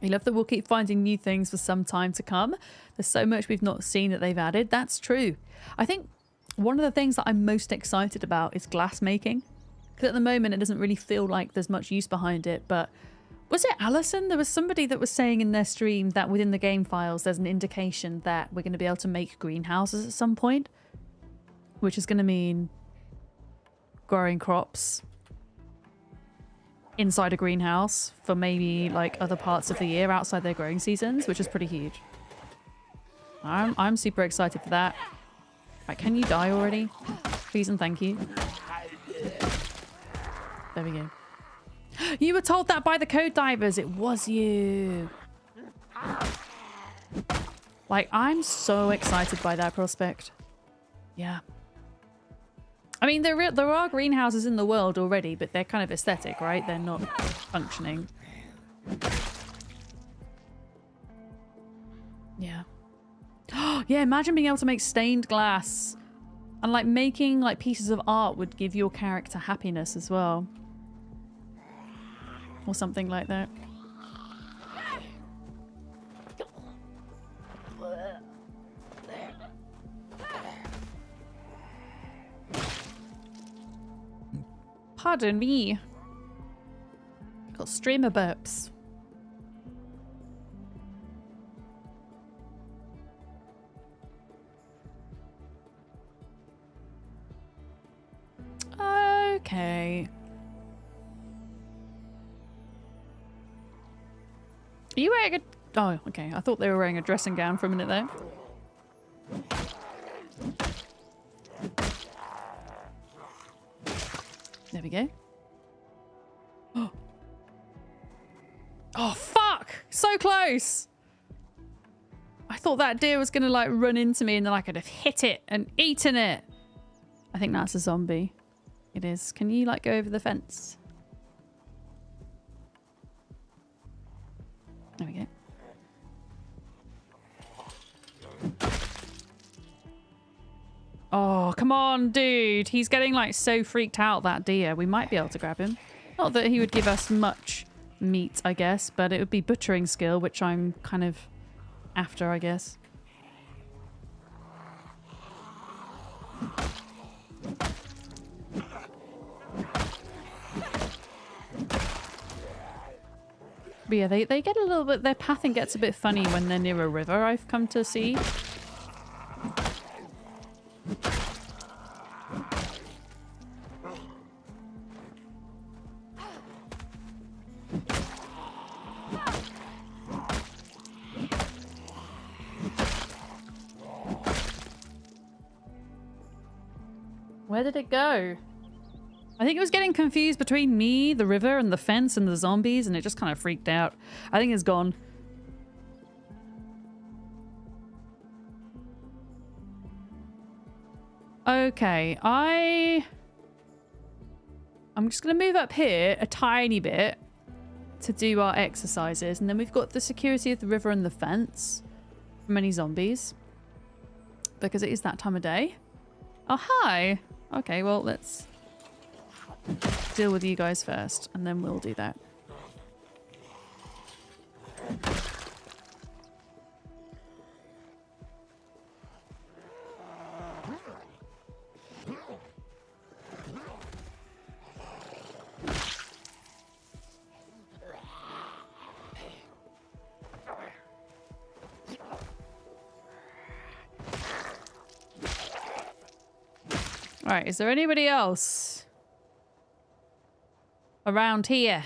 I love that we'll keep finding new things for some time to come. There's so much we've not seen that they've added. That's true. I think one of the things that I'm most excited about is glass making. Because at the moment it doesn't really feel like there's much use behind it. But was it Alison? There was somebody that was saying in their stream that within the game files there's an indication that we're going to be able to make greenhouses at some point. Which is going to mean growing crops inside a greenhouse for maybe like other parts of the year outside their growing seasons, which is pretty huge. I'm super excited for that. Right, can you die already? Please and thank you. There we go. You were told that by the code divers. It was you. Like, I'm so excited by that prospect. Yeah. I mean, there are greenhouses in the world already, but they're kind of aesthetic, right? They're not functioning. Yeah. Yeah, imagine being able to make stained glass. And like making like pieces of art would give your character happiness as well. Or something like that. Pardon me. Got streamer burps. Okay. Are you wearing a... Oh, okay. I thought they were wearing a dressing gown for a minute there. we go. Oh, fuck! So close! I thought that deer was going to, like, run into me and then I could have hit it and eaten it. I think that's a zombie. It is. Can you, like, go over the fence? There we go. Oh, come on, dude. He's getting, like, so freaked out, that deer. We might be able to grab him. Not that he would give us much meat, I guess, but it would be butchering skill, which I'm kind of after, I guess. But yeah, they get a little bit, their pathing gets a bit funny when they're near a river, I've come to see. Where did it go? I think it was getting confused between me, the river, and the fence and the zombies, and it just kind of freaked out. I think it's gone. Okay, I'm just going to move up here a tiny bit to do our exercises, and then we've got the security of the river and the fence from any zombies, because it is that time of day. Oh, hi! Okay, well, let's deal with you guys first, and then we'll do that. Alright, is there anybody else around here?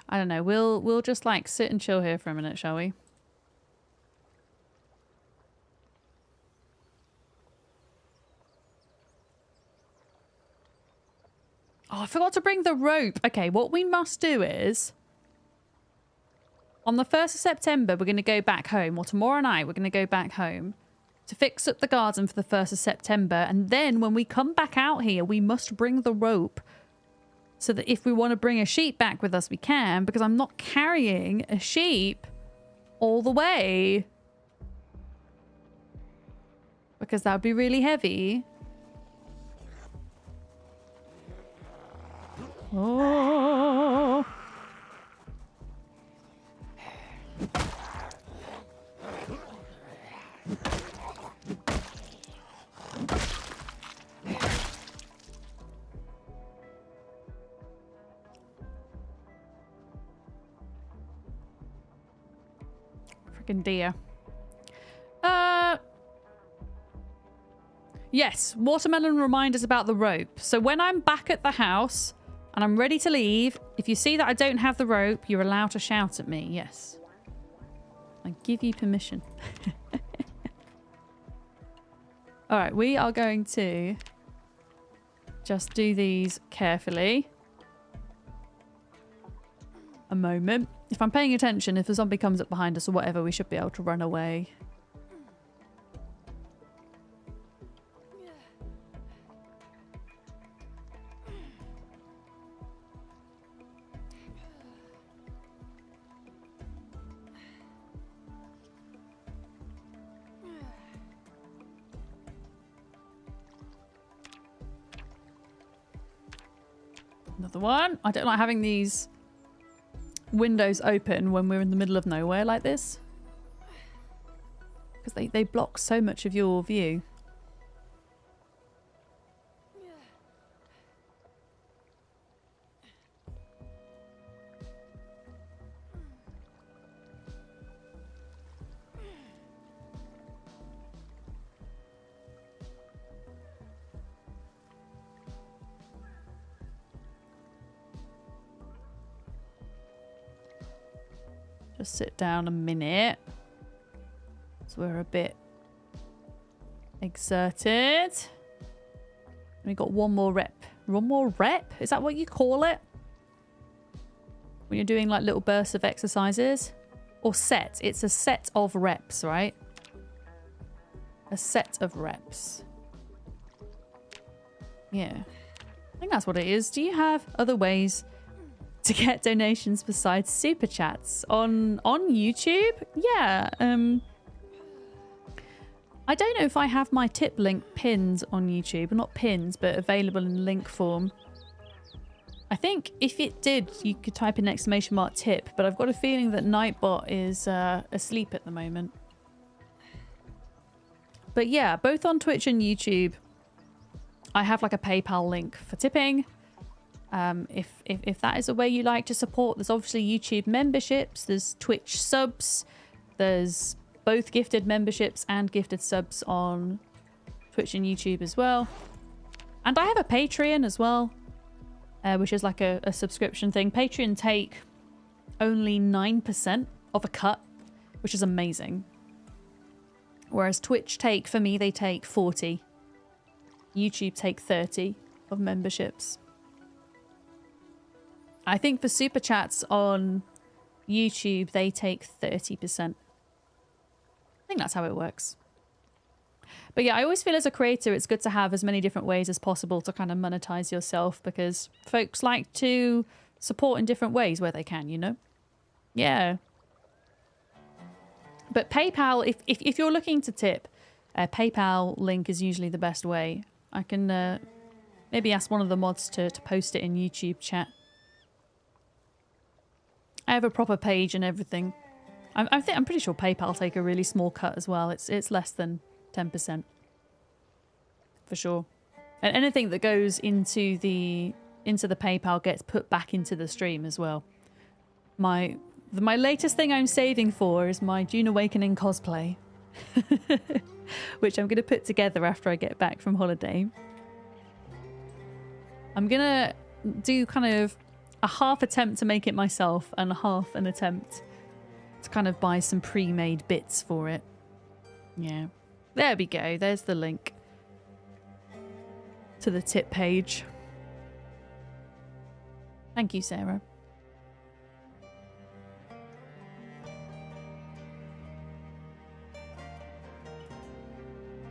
I don't know. We'll just like sit and chill here for a minute, shall we? Oh, I forgot to bring the rope. Okay, what we must do is on the 1st of September, we're going to go back home, or tomorrow night, we're going to go back home to fix up the garden for the 1st of September. And then when we come back out here, we must bring the rope so that if we want to bring a sheep back with us, we can, because I'm not carrying a sheep all the way, because that would be really heavy. Oh. Freaking deer. Yes, watermelon reminders about the rope. So when I'm back at the house and I'm ready to leave, if you see that I don't have the rope, you're allowed to shout at me. Yes. I give you permission. All right, we are going to just do these carefully. A moment. If I'm paying attention, if a zombie comes up behind us or whatever, we should be able to run away. Another one. I don't like having these windows open when we're in the middle of nowhere like this, because they block so much of your view. Just sit down a minute. So we're a bit exerted. We got one more rep One more rep? Is that what you call it? When you're doing like little bursts of exercises? Or set. It's a set of reps, right? A set of reps. Yeah. I think that's what it is. Do you have other ways to get donations besides super chats on YouTube? Yeah. I don't know if I have my tip link pinned on YouTube. Well, not pinned, but available in link form. I think if it did, you could type in !tip, but I've got a feeling that Nightbot is asleep at the moment. But yeah, both on Twitch and YouTube, I have like a PayPal link for tipping. If that is a way you like to support, there's obviously YouTube memberships, there's Twitch subs, there's both gifted memberships and gifted subs on Twitch and YouTube as well. And I have a Patreon as well, which is like a subscription thing. Patreon take only 9% of a cut, which is amazing. Whereas Twitch take, for me, they take 40. YouTube take 30 of memberships. I think for super chats on YouTube, they take 30%. I think that's how it works. But yeah, I always feel as a creator, it's good to have as many different ways as possible to kind of monetize yourself, because folks like to support in different ways where they can, you know? Yeah. But PayPal, if you're looking to tip, PayPal link is usually the best way. I can maybe ask one of the mods to post it in YouTube chat. I have a proper page and everything. I'm pretty sure PayPal take a really small cut as well. It's less than 10%. For sure. And anything that goes into the PayPal gets put back into the stream as well. My latest thing I'm saving for is my Dune Awakening cosplay. Which I'm going to put together after I get back from holiday. I'm going to do kind of a half attempt to make it myself and half an attempt to kind of buy some pre-made bits for it. Yeah. There we go. There's the link to the tip page. Thank you, Sarah.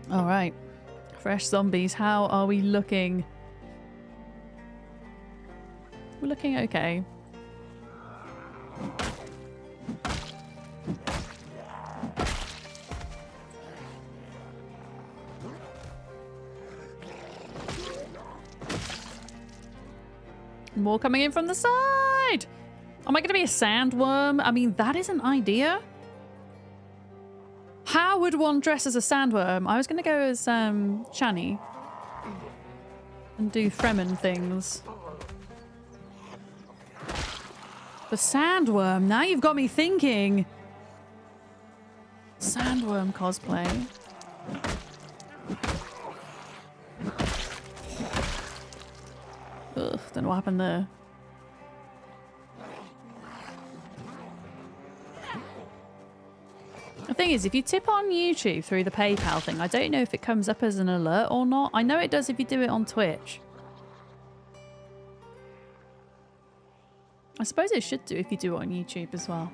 All right. Fresh zombies. How are we looking? We're looking okay. More coming in from the side. Am I going to be a sandworm? I mean, that is an idea. How would one dress as a sandworm? I was going to go as Shani and do Fremen things. The sandworm. Now you've got me thinking. Sandworm cosplay. Ugh, don't know what happened there. The thing is, if you tip on YouTube through the PayPal thing, I don't know if it comes up as an alert or not. I know it does if you do it on Twitch. I suppose it should do if you do it on YouTube as well.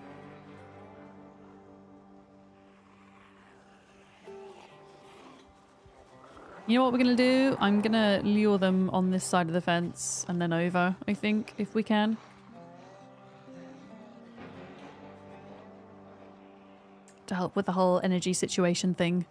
You know what we're going to do? I'm going to lure them on this side of the fence and then over, I think, if we can. To help with the whole energy situation thing.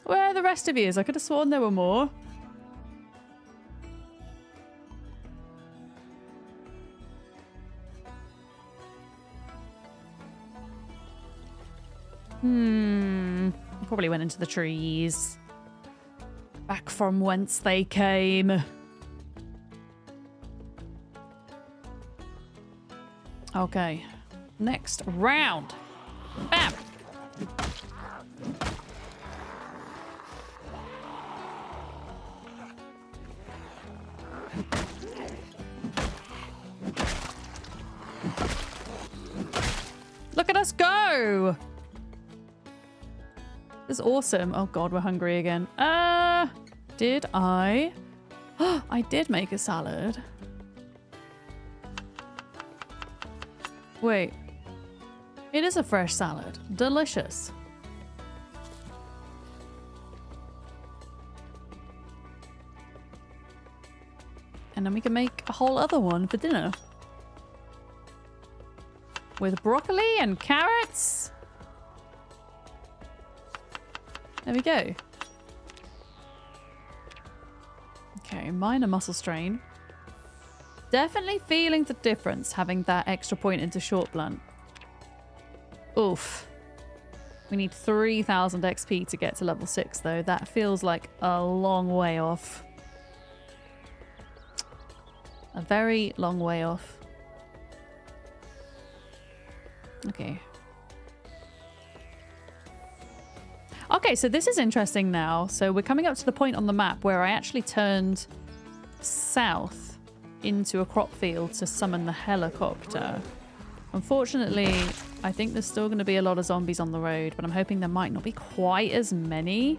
Where are the rest of you? I could have sworn there were more. Probably went into the trees. Back from whence they came. Okay. Next round. Bam! Look at us go! This is awesome. Oh god, we're hungry again. Did I? I did make a salad. Wait. It is a fresh salad. Delicious. And then we can make a whole other one for dinner. With broccoli and carrots. There we go. Okay, minor muscle strain. Definitely feeling the difference having that extra point into short blunt. Oof. We need 3,000 XP to get to level 6 though. That feels like a long way off. A very long way off. Okay. Okay, so this is interesting now. So we're coming up to the point on the map where I actually turned south into a crop field to summon the helicopter. Unfortunately, I think there's still going to be a lot of zombies on the road, but I'm hoping there might not be quite as many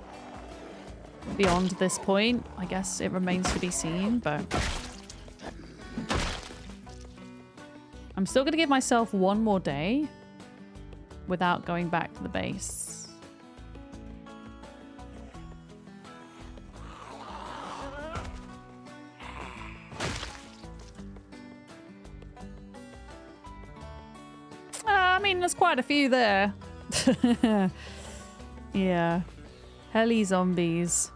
beyond this point. I guess it remains to be seen, but I'm still going to give myself one more day without going back to the base. I mean, there's quite a few there. Yeah. Heli zombies.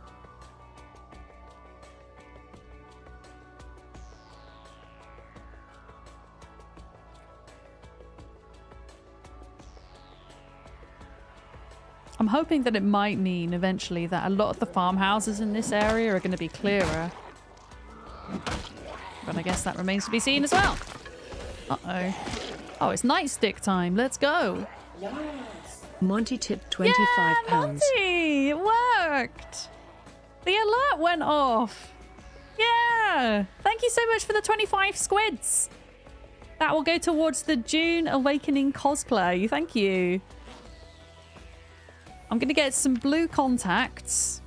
I'm hoping that it might mean eventually that a lot of the farmhouses in this area are going to be clearer. But I guess that remains to be seen as well. Uh-oh. Oh, it's nightstick time. Let's go. Monty tipped £25. Yeah, Monty! It worked! The alert went off. Yeah! Thank you so much for the 25 squids. That will go towards the June Awakening cosplay. Thank you. I'm going to get some blue contacts.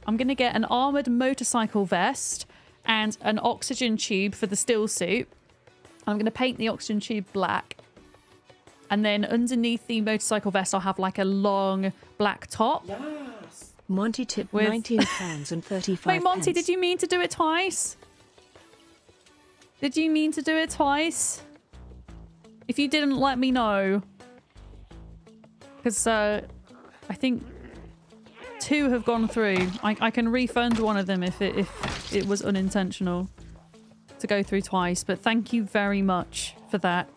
I'm going to get an armoured motorcycle vest and an oxygen tube for the still suit. I'm going to paint the oxygen tube black. And then underneath the motorcycle vest, I'll have like a long black top. Yes. Monty tipped with... £19 and 35 Wait, Monty, pence. did you mean to do it twice? Did you mean to do it twice? If you didn't, let me know. Because I think 2 have gone through. I can refund one of them if it was unintentional to go through twice. But thank you very much for that.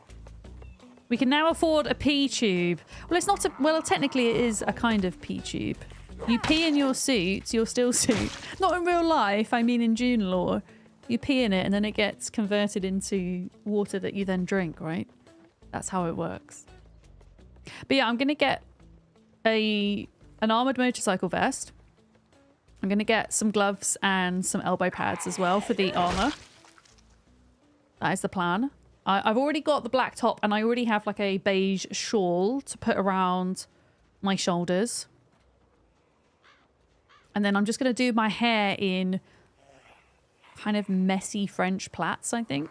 We can now afford a pee tube. Well, it's not a... Well, technically it is a kind of pee tube. You pee in your suit, your still suit. Not in real life, I mean in June lore. You pee in it and then it gets converted into water that you then drink, right? That's how it works. But yeah, I'm going to get an armoured motorcycle vest. I'm going to get some gloves and some elbow pads as well for the armour. That is the plan. I've already got the black top and I already have like a beige shawl to put around my shoulders. And then I'm just going to do my hair in kind of messy French plaits, I think,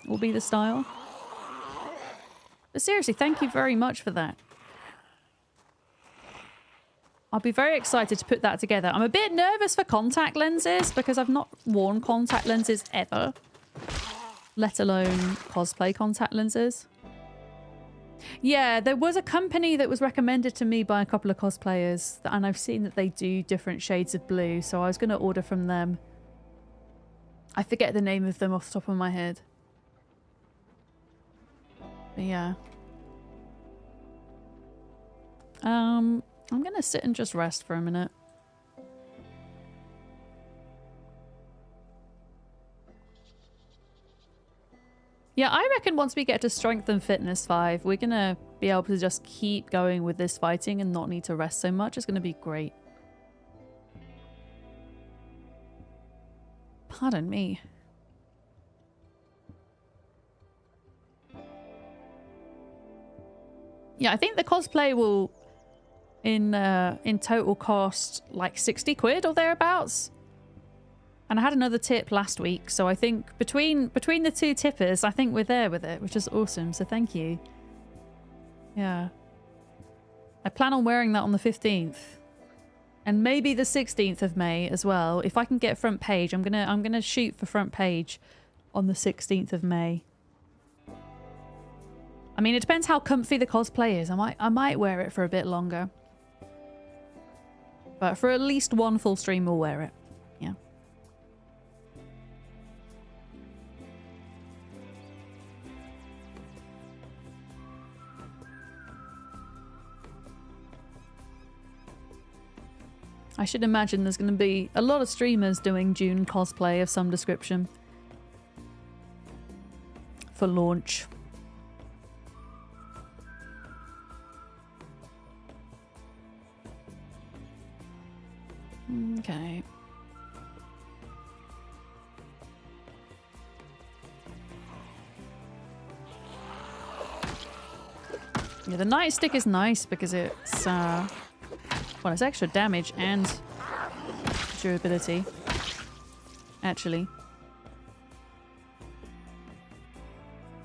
will be the style. But seriously, thank you very much for that. I'll be very excited to put that together. I'm a bit nervous for contact lenses because I've not worn contact lenses ever. Let alone cosplay contact lenses. Yeah, there was a company that was recommended to me by a couple of cosplayers, and I've seen that they do different shades of blue, so I was going to order from them. I forget the name of them off the top of my head. But yeah. I'm gonna sit and just rest for a minute. Yeah, I reckon once we get to Strength and Fitness 5, we're gonna be able to just keep going with this fighting and not need to rest so much. It's gonna be great. Pardon me. Yeah, I think the cosplay will, in total cost like 60 quid or thereabouts. And I had another tip last week, so I think between the two tippers, I think we're there with it, which is awesome. So thank you. Yeah, I plan on wearing that on the 15th, and maybe the 16th of May as well. If I can get front page, I'm gonna shoot for front page on the 16th of May. I mean, it depends how comfy the cosplay is. I might wear it for a bit longer, but for at least one full stream, we'll wear it. Yeah. I should imagine there's going to be a lot of streamers doing June cosplay of some description for launch. Okay. Yeah, the nightstick is nice because it's well, it's extra damage and durability, actually.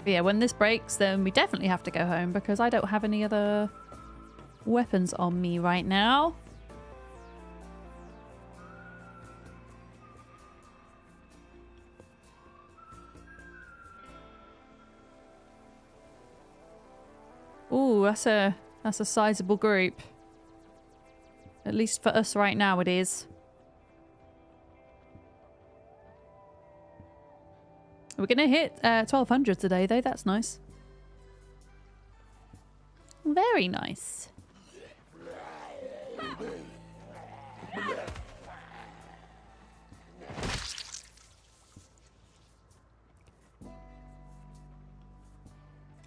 But yeah, when this breaks, then we definitely have to go home because I don't have any other weapons on me right now. Ooh, that's a sizable group. At least for us right now, it is. We're gonna hit 1200 today, though. That's nice. Very nice.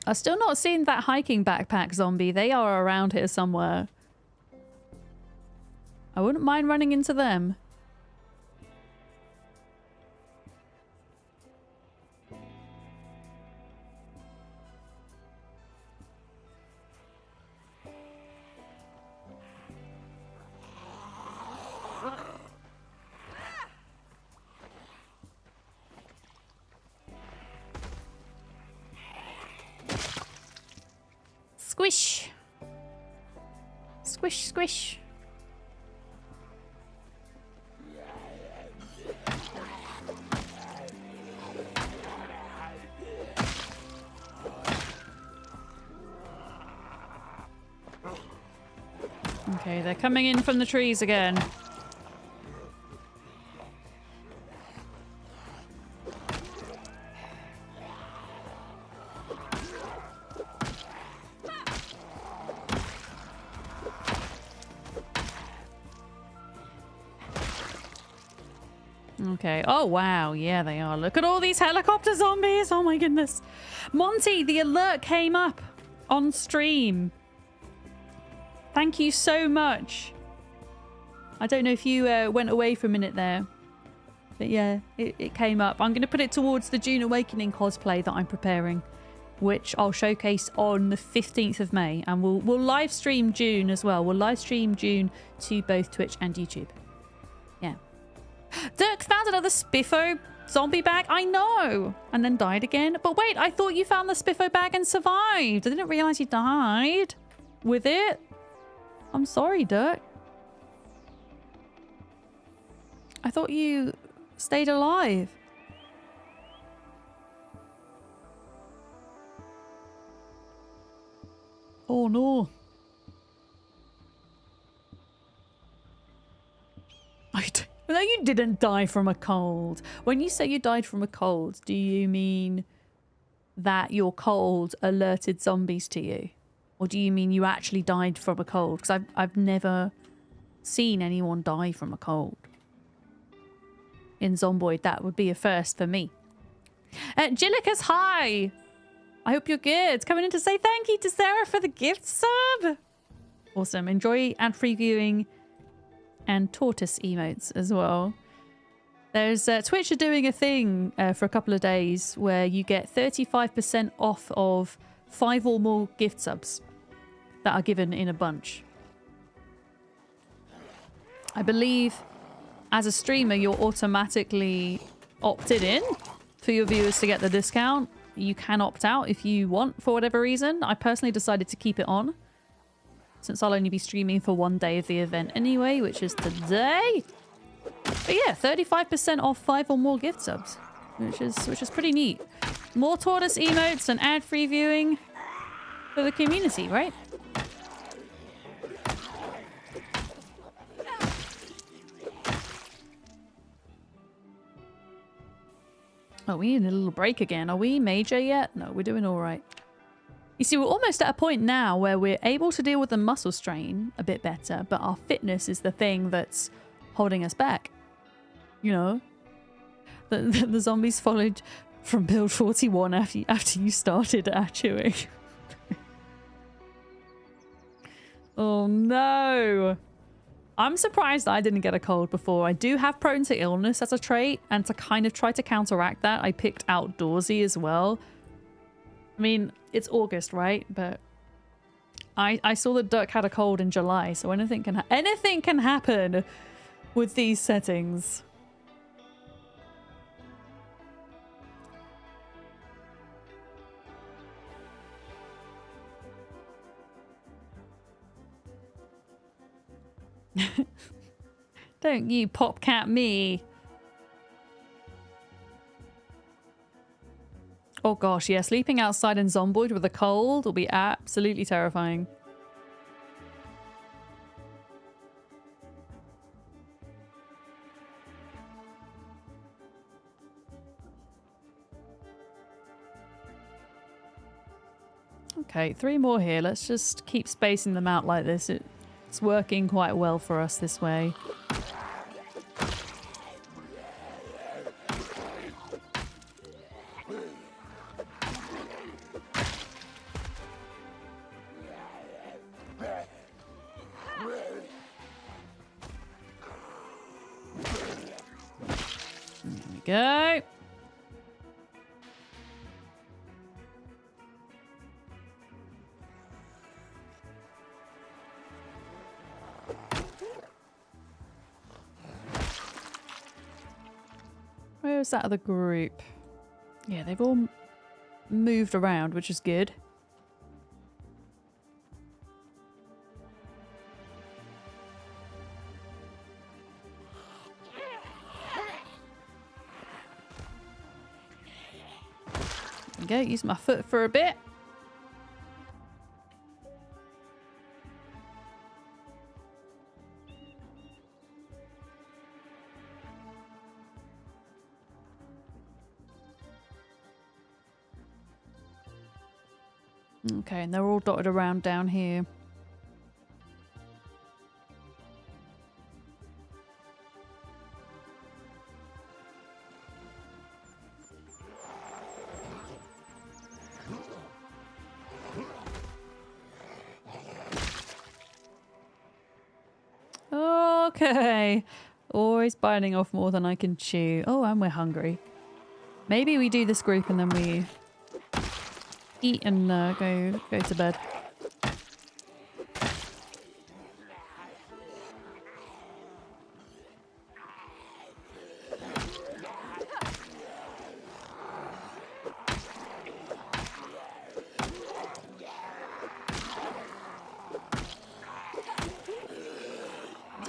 I've still not seen that hiking backpack zombie. They are around here somewhere. I wouldn't mind running into them. Squish. Squish, squish. Okay, they're coming in from the trees again. Okay. Oh, wow. Yeah, they are. Look at all these helicopter zombies. Oh, my goodness. Monty, the alert came up on stream. Thank you so much. I don't know if you went away for a minute there. But yeah, it came up. I'm going to put it towards the June Awakening cosplay that I'm preparing, which I'll showcase on the 15th of May. And we'll live stream June as well. We'll live stream June to both Twitch and YouTube. Yeah. Dirk found another Spiffo zombie bag. I know. And then died again. But wait, I thought you found the Spiffo bag and survived. I didn't realize you died with it. I'm sorry, Dirk. I thought you stayed alive. Oh no. No, you didn't die from a cold. When you say you died from a cold, do you mean that your cold alerted zombies to you? Or do you mean you actually died from a cold? Because I've never seen anyone die from a cold. In Zomboid, that would be a first for me. Jillicus, hi! I hope you're good. Coming in to say thank you to Sarah for the gift sub. Awesome. Enjoy ad-free viewing and tortoise emotes as well. There's Twitch are doing a thing for a couple of days where you get 35% off of 5 or more gift subs that are given in a bunch. I believe as a streamer, you're automatically opted in for your viewers to get the discount. You can opt out if you want for whatever reason. I personally decided to keep it on since I'll only be streaming for 1 day of the event anyway, which is today. But yeah, 35% off 5 or more gift subs, which is pretty neat. More tortoise emotes and ad-free viewing for the community, right? Oh, we need a little break again. Are we major yet? No, we're doing all right. You see, we're almost at a point now where we're able to deal with the muscle strain a bit better, but our fitness is the thing that's holding us back. You know? The zombies followed from build 41 after you started chewing. Oh no! I'm surprised I didn't get a cold before. I do have prone to illness as a trait, and to kind of try to counteract that, I picked outdoorsy as well. I mean, it's August, right? But I saw that Duck had a cold in July, so anything can happen with these settings. Don't you popcat me. Oh gosh, yeah, sleeping outside in Zomboid with a cold will be absolutely terrifying. Okay, 3 more here. Let's just keep spacing them out like this. It's working quite well for us this way. There we go. Where's that other group? Yeah, they've all moved around, which is good. There we go, use my foot for a bit. Okay, and they're all dotted around down here. Okay. Always biting off more than I can chew. Oh, and we're hungry. Maybe we do this group and then we eat and go to bed.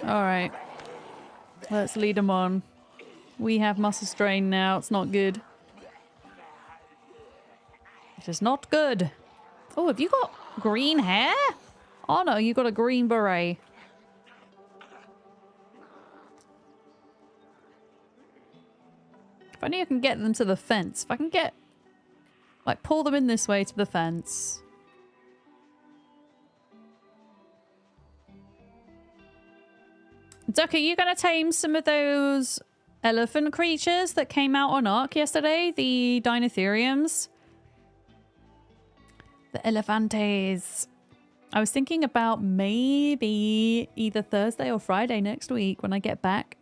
All right, let's lead them on. We have muscle strain now. It's not good. It is not good. Oh, have you got green hair? Oh no, you got a green beret. If only I can get them to the fence. If I can get, like, pull them in this way to the fence. Duck, are you going to tame some of those elephant creatures that came out on Ark yesterday? The Dinotheriums? The Elephantes. I was thinking about maybe either Thursday or Friday next week when I get back.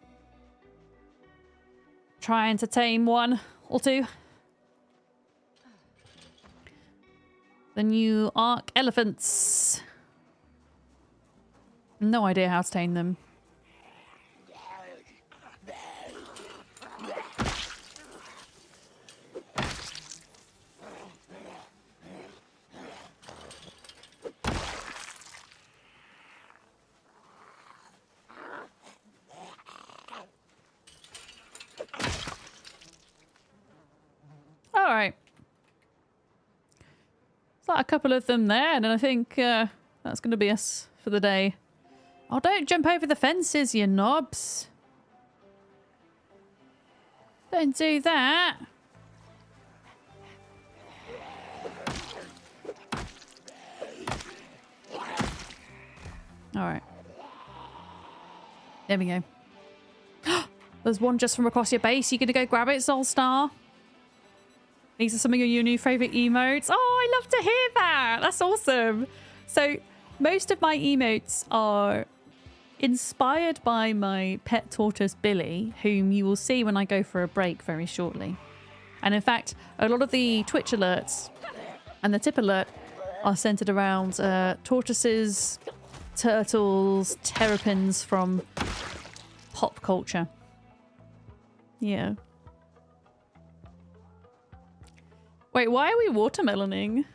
Trying to tame one or two. The new Ark elephants. No idea how to tame them. All right. It's like a couple of them there, and I think that's going to be us for the day. Oh, don't jump over the fences, you knobs. Don't do that. All right. There we go. There's one just from across your base. You gonna go grab it, Solstar? These are some of your new favorite emotes. Oh, I love to hear that. That's awesome. So most of my emotes are inspired by my pet tortoise, Billy, whom you will see when I go for a break very shortly. And in fact, a lot of the Twitch alerts and the tip alert are centered around tortoises, turtles, terrapins from pop culture. Yeah. Wait, why are we watermeloning?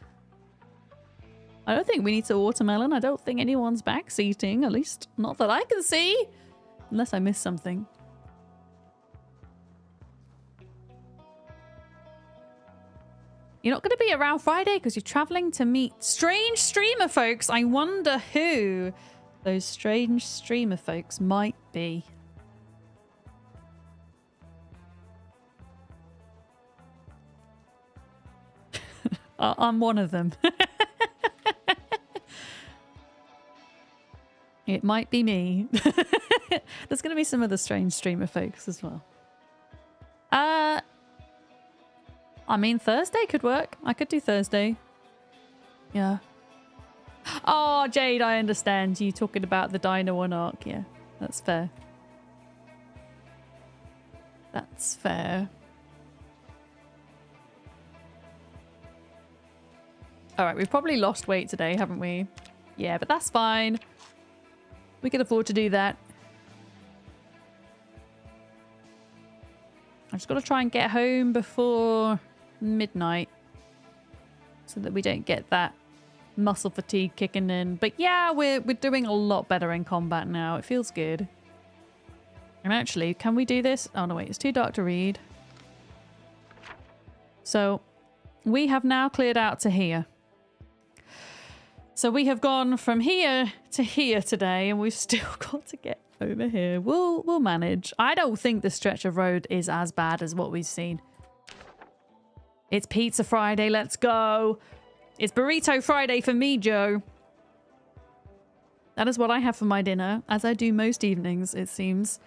I don't think we need to watermelon. I don't think anyone's backseating, at least not that I can see. Unless I missed something. You're not going to be around Friday because you're traveling to meet strange streamer folks. I wonder who those strange streamer folks might be. I'm one of them. It might be me. There's going to be some other strange streamer folks as well. I mean, Thursday could work. I could do Thursday. Yeah. Oh, Jade, I understand you talking about the Dino One Arc. Yeah, that's fair. That's fair. All right, we've probably lost weight today, haven't we? Yeah, but that's fine. We can afford to do that. I just got to try and get home before midnight so that we don't get that muscle fatigue kicking in. But yeah, we're doing a lot better in combat now. It feels good. And actually, can we do this? Oh, no, wait. It's too dark to read. So we have now cleared out to here. So we have gone from here to here today, and we've still got to get over here. We'll manage. I don't think the stretch of road is as bad as what we've seen. It's Pizza Friday. Let's go. It's Burrito Friday for me, Joe. That is what I have for my dinner, as I do most evenings, it seems.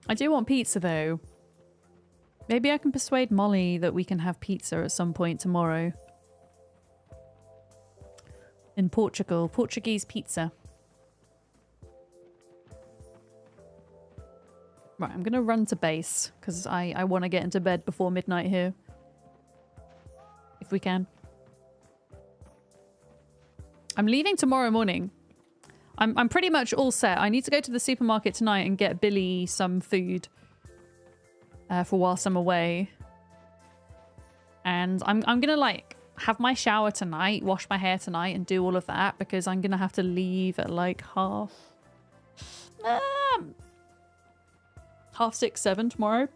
I do want pizza, though. Maybe I can persuade Molly that we can have pizza at some point tomorrow. In Portugal. Portuguese pizza. Right, I'm going to run to base, because I want to get into bed before midnight here. If we can. I'm leaving tomorrow morning. I'm pretty much all set. I need to go to the supermarket tonight and get Billy some food for whilst I'm away. And I'm gonna like have my shower tonight, wash my hair tonight, and do all of that because I'm gonna have to leave at like half 6, 7 tomorrow.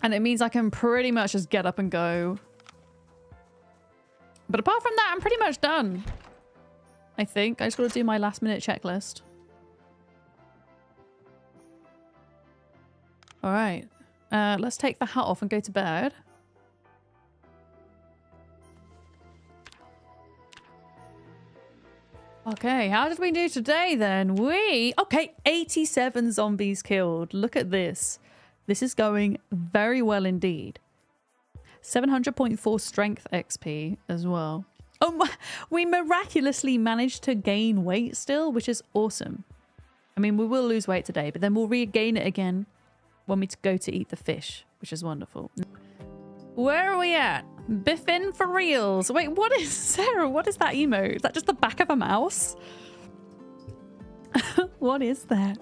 And it means I can pretty much just get up and go. But apart from that, I'm pretty much done. I think. I just got to do my last minute checklist. All right. Let's take the hat off and go to bed. Okay, how did we do today then? Okay, 87 zombies killed. Look at this. This is going very well indeed. 700.4 strength XP as well. Oh, we miraculously managed to gain weight still, which is awesome. I mean, we will lose weight today, but then we'll regain it again when we go to eat the fish, which is wonderful. Where are we at? Biffin for reals. Wait, what is Sarah? What is that emote? Is that just the back of a mouse? What is that?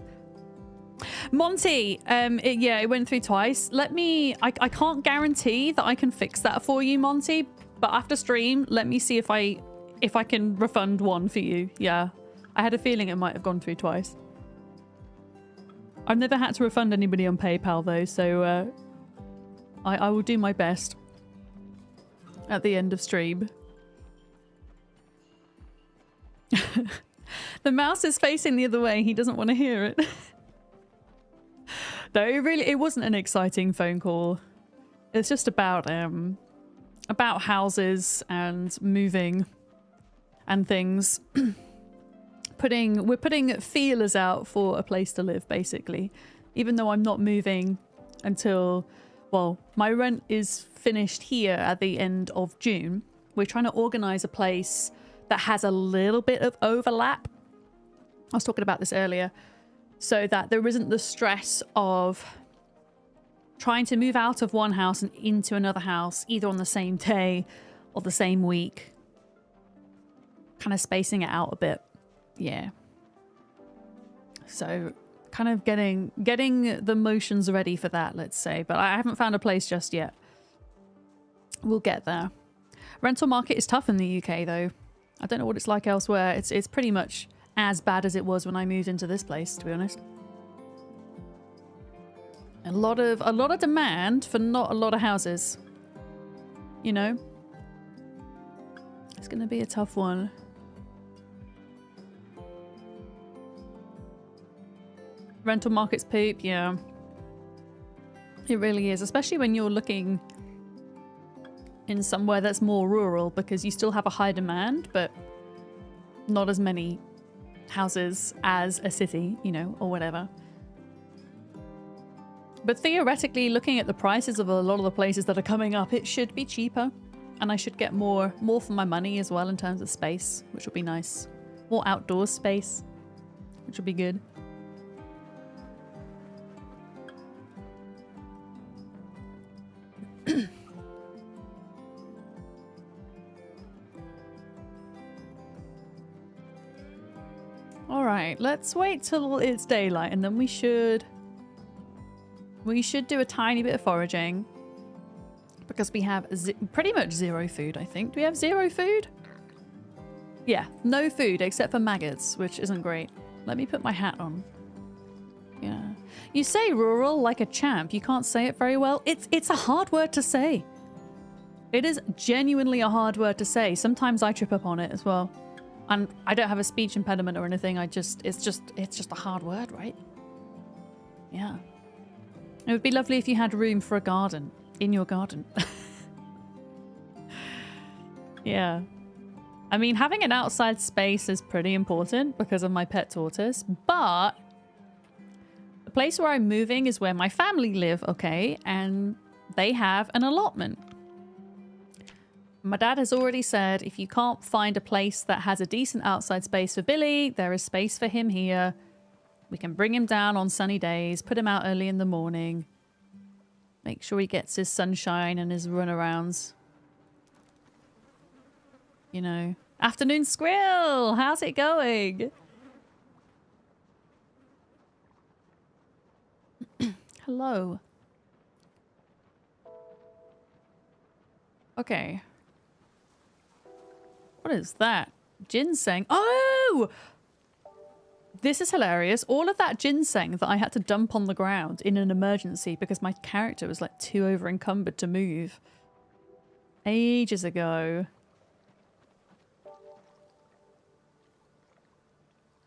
Monty, yeah, it went through twice. I can't guarantee that I can fix that for you, Monty, but after stream, let me see if I can refund one for you. Yeah, I had a feeling it might have gone through twice. I've never had to refund anybody on PayPal though, so I will do my best at the end of stream. The mouse is facing the other way. He doesn't want to hear it. No, it wasn't an exciting phone call. It's just about houses and moving and things. We're putting feelers out for a place to live, basically. Even though I'm not moving until, well, my rent is finished here at the end of June. We're trying to organize a place that has a little bit of overlap. I was talking about this earlier. So that there isn't the stress of trying to move out of one house and into another house, either on the same day or the same week. Kind of spacing it out a bit. Yeah. So kind of getting the motions ready for that, let's say. But I haven't found a place just yet. We'll get there. Rental market is tough in the UK though. I don't know what it's like elsewhere. It's pretty much as bad as it was when I moved into this place, to be honest. A lot of demand for not a lot of houses. You know? It's gonna be a tough one. Rental market's poop, yeah. It really is, especially when you're looking in somewhere that's more rural, because you still have a high demand, but not as many houses as a city, you know, or whatever. But theoretically, looking at the prices of a lot of the places that are coming up, it should be cheaper. And I should get more for my money as well in terms of space, which would be nice. More outdoor space, which would be good. All right, let's wait till it's daylight and then we should do a tiny bit of foraging because we have pretty much zero food, I think. Do we have zero food? Yeah, no food except for maggots, which isn't great. Let me put my hat on. Yeah. You say rural like a champ. You can't say it very well. It's a hard word to say. It is genuinely a hard word to say. Sometimes I trip up on it as well. And I don't have a speech impediment or anything. It's just a hard word, right? Yeah. It would be lovely if you had room for a garden in your garden. Yeah. I mean, having an outside space is pretty important because of my pet tortoise, but the place where I'm moving is where my family live, okay? And they have an allotment. My dad has already said if you can't find a place that has a decent outside space for Billy, there is space for him here. We can bring him down on sunny days, put him out early in the morning, make sure he gets his sunshine and his runarounds. You know. Afternoon Squill! How's it going? Hello. Okay. What is that? Ginseng. Oh! This is hilarious. All of that ginseng that I had to dump on the ground in an emergency because my character was like too over encumbered to move. Ages ago.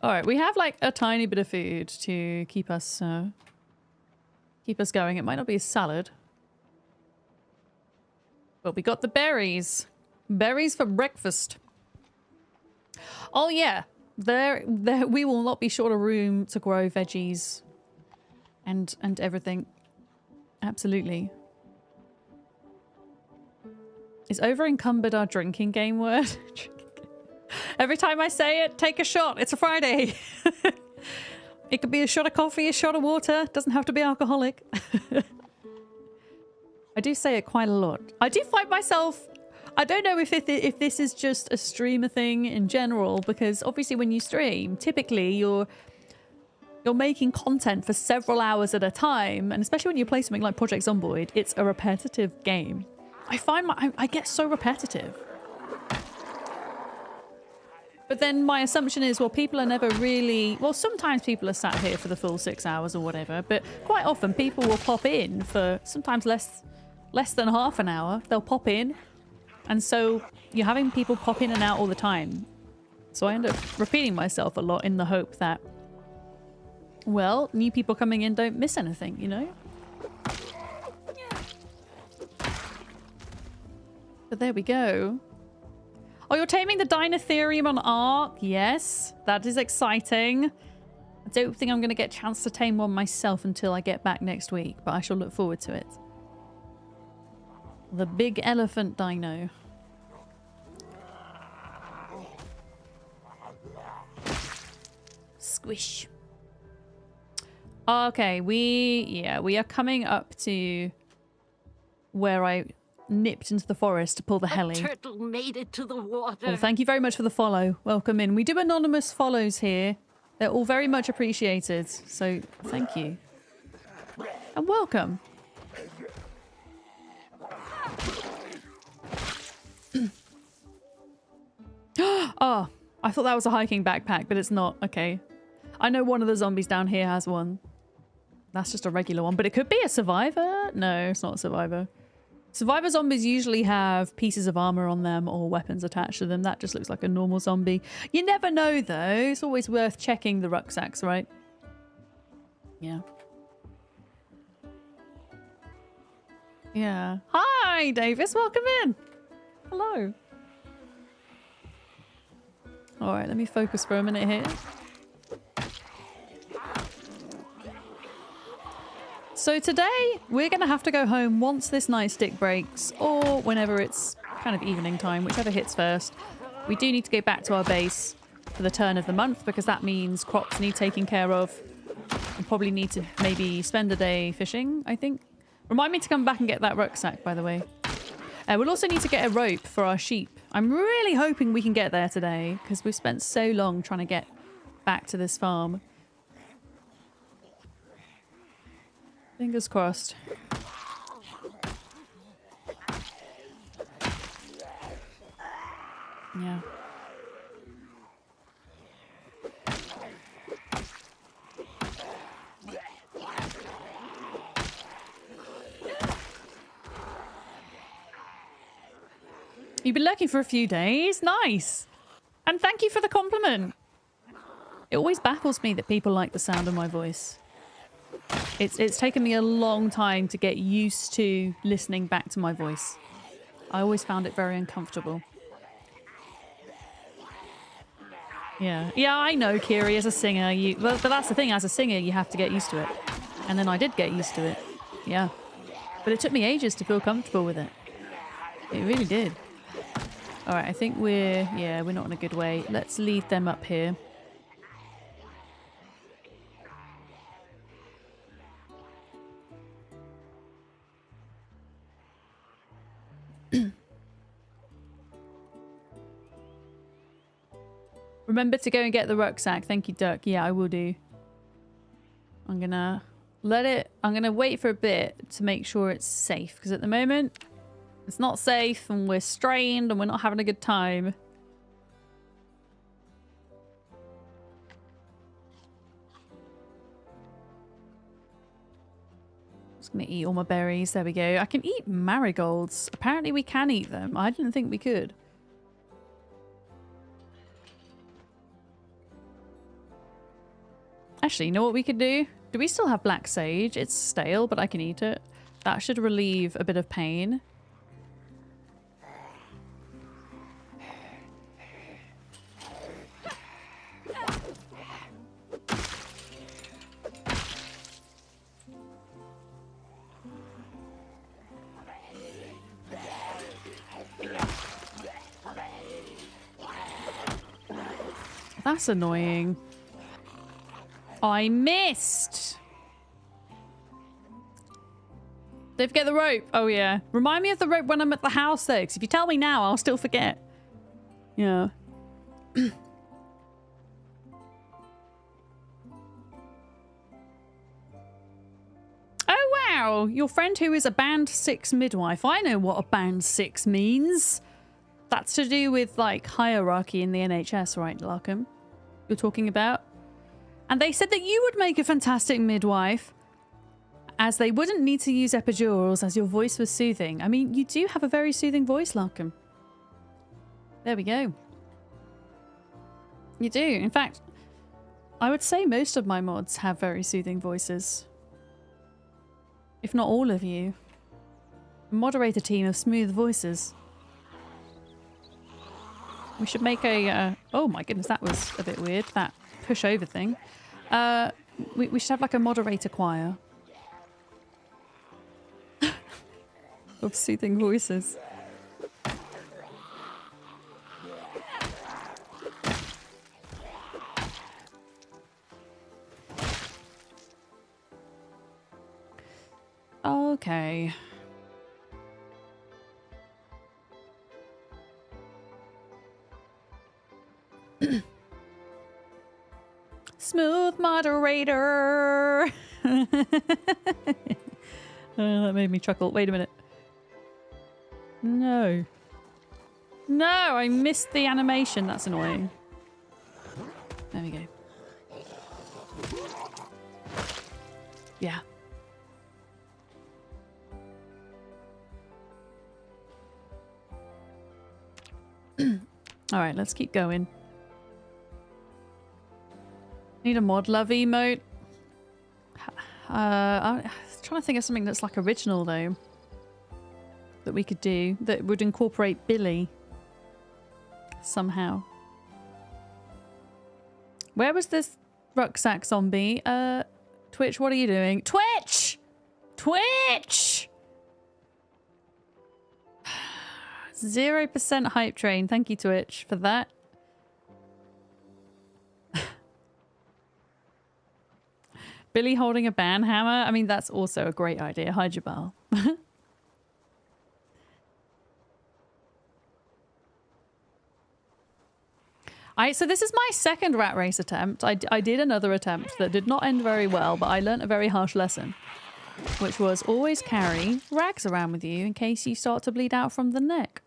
Alright, we have like a tiny bit of food to keep us Keep us going. It might not be a salad. But we got the berries. Berries for breakfast. Oh yeah. There we will not be short of room to grow veggies and everything. Absolutely. Is over encumbered our drinking game word? Every time I say it, take a shot. It's a Friday. It could be a shot of coffee, a shot of water. Doesn't have to be alcoholic. I do say it quite a lot. I do find myself... I don't know if this is just a streamer thing in general, because obviously when you stream, typically you're making content for several hours at a time, and especially when you play something like Project Zomboid, it's a repetitive game. I find I get so repetitive. But then my assumption is, well, people are never really... Well, sometimes people are sat here for the full 6 hours or whatever, but quite often people will pop in for sometimes less than half an hour. They'll pop in. And so you're having people pop in and out all the time. So I end up repeating myself a lot in the hope that, well, new people coming in don't miss anything, you know? But there we go. Oh, you're taming the Dinotherium on Ark? Yes, that is exciting. I don't think I'm going to get a chance to tame one myself until I get back next week, but I shall look forward to it. The big elephant dino. Squish. Okay, we are coming up to where I nipped into the forest to pull the heli. A turtle made it to the water. Well, thank you very much for the follow. Welcome in. We do anonymous follows here. They're all very much appreciated. So thank you. And welcome. Oh, I thought that was a hiking backpack, but it's not. Okay. I know one of the zombies down here has one. That's just a regular one, but it could be a survivor. No, it's not a survivor. Survivor zombies usually have pieces of armor on them or weapons attached to them. That just looks like a normal zombie. You never know, though. It's always worth checking the rucksacks, right? Yeah. Yeah. Hi, Davis. Welcome in. Hello. All right, let me focus for a minute here. So today, we're going to have to go home once this night stick breaks, or whenever it's kind of evening time, whichever hits first. We do need to go back to our base for the turn of the month, because that means crops need taking care of. We probably need to maybe spend a day fishing, I think. Remind me to come back and get that rucksack, by the way. We'll also need to get a rope for our sheep. I'm really hoping we can get there today, because we've spent so long trying to get back to this farm. Fingers crossed. Yeah. You've been lurking for a few days. Nice. And thank you for the compliment. It always baffles me that people like the sound of my voice. It's taken me a long time to get used to listening back to my voice. I always found it very uncomfortable. Yeah, I know, Kiri, as a singer, but that's the thing, as a singer, you have to get used to it. And then I did get used to it. Yeah. But it took me ages to feel comfortable with it. It really did. All right, I think we're not in a good way. Let's leave them up here. Remember to go and get the rucksack. Thank you, Duck. Yeah, I will do. I'm gonna wait for a bit to make sure it's safe, because at the moment it's not safe and we're strained and we're not having a good time. Just gonna eat all my berries. There we go. I can eat marigolds. Apparently we can eat them. I didn't think we could. Actually, you know what we could do? Do we still have black sage? It's stale, but I can eat it. That should relieve a bit of pain. That's annoying. I missed. Don't forget the rope. Oh, yeah. Remind me of the rope when I'm at the house, though, because if you tell me now, I'll still forget. Yeah. Oh, wow. Your friend who is a band 6 midwife. I know what a band 6 means. That's to do with, like, hierarchy in the NHS, right, Larkham? You're talking about? And they said that you would make a fantastic midwife, as they wouldn't need to use epidurals, as your voice was soothing. I mean, you do have a very soothing voice, Larkham. There we go. You do. In fact, I would say most of my mods have very soothing voices. If not all of you. A moderator team of smooth voices. We should make a... oh my goodness, that was a bit weird. That push over thing. We should have like a moderator choir. Of soothing voices. Okay. Smooth moderator. That made me chuckle. Wait a minute. No. No, I missed the animation. That's annoying. There we go. Yeah. All right, let's keep going. Need a mod love emote. I'm trying to think of something that's like original though. That we could do that would incorporate Billy somehow. Where was this rucksack zombie? Twitch, what are you doing? Twitch! Twitch! 0% hype train. Thank you, Twitch, for that. Billy holding a ban hammer. I mean, that's also a great idea. Hi, Jabal. So this is my second rat race attempt. I did another attempt that did not end very well, but I learnt a very harsh lesson, which was always carry rags around with you in case you start to bleed out from the neck.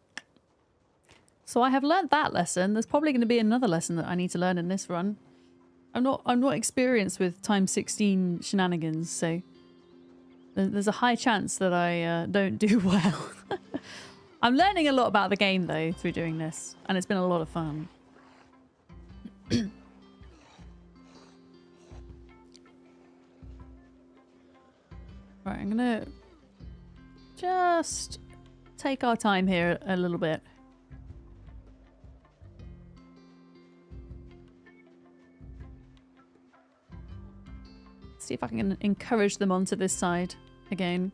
So I have learnt that lesson. There's probably going to be another lesson that I need to learn in this run. I'm not experienced with time 16 shenanigans, so there's a high chance that I don't do well. I'm learning a lot about the game though through doing this, and it's been a lot of fun. Right, I'm gonna just take our time here a little bit. See if I can encourage them onto this side again.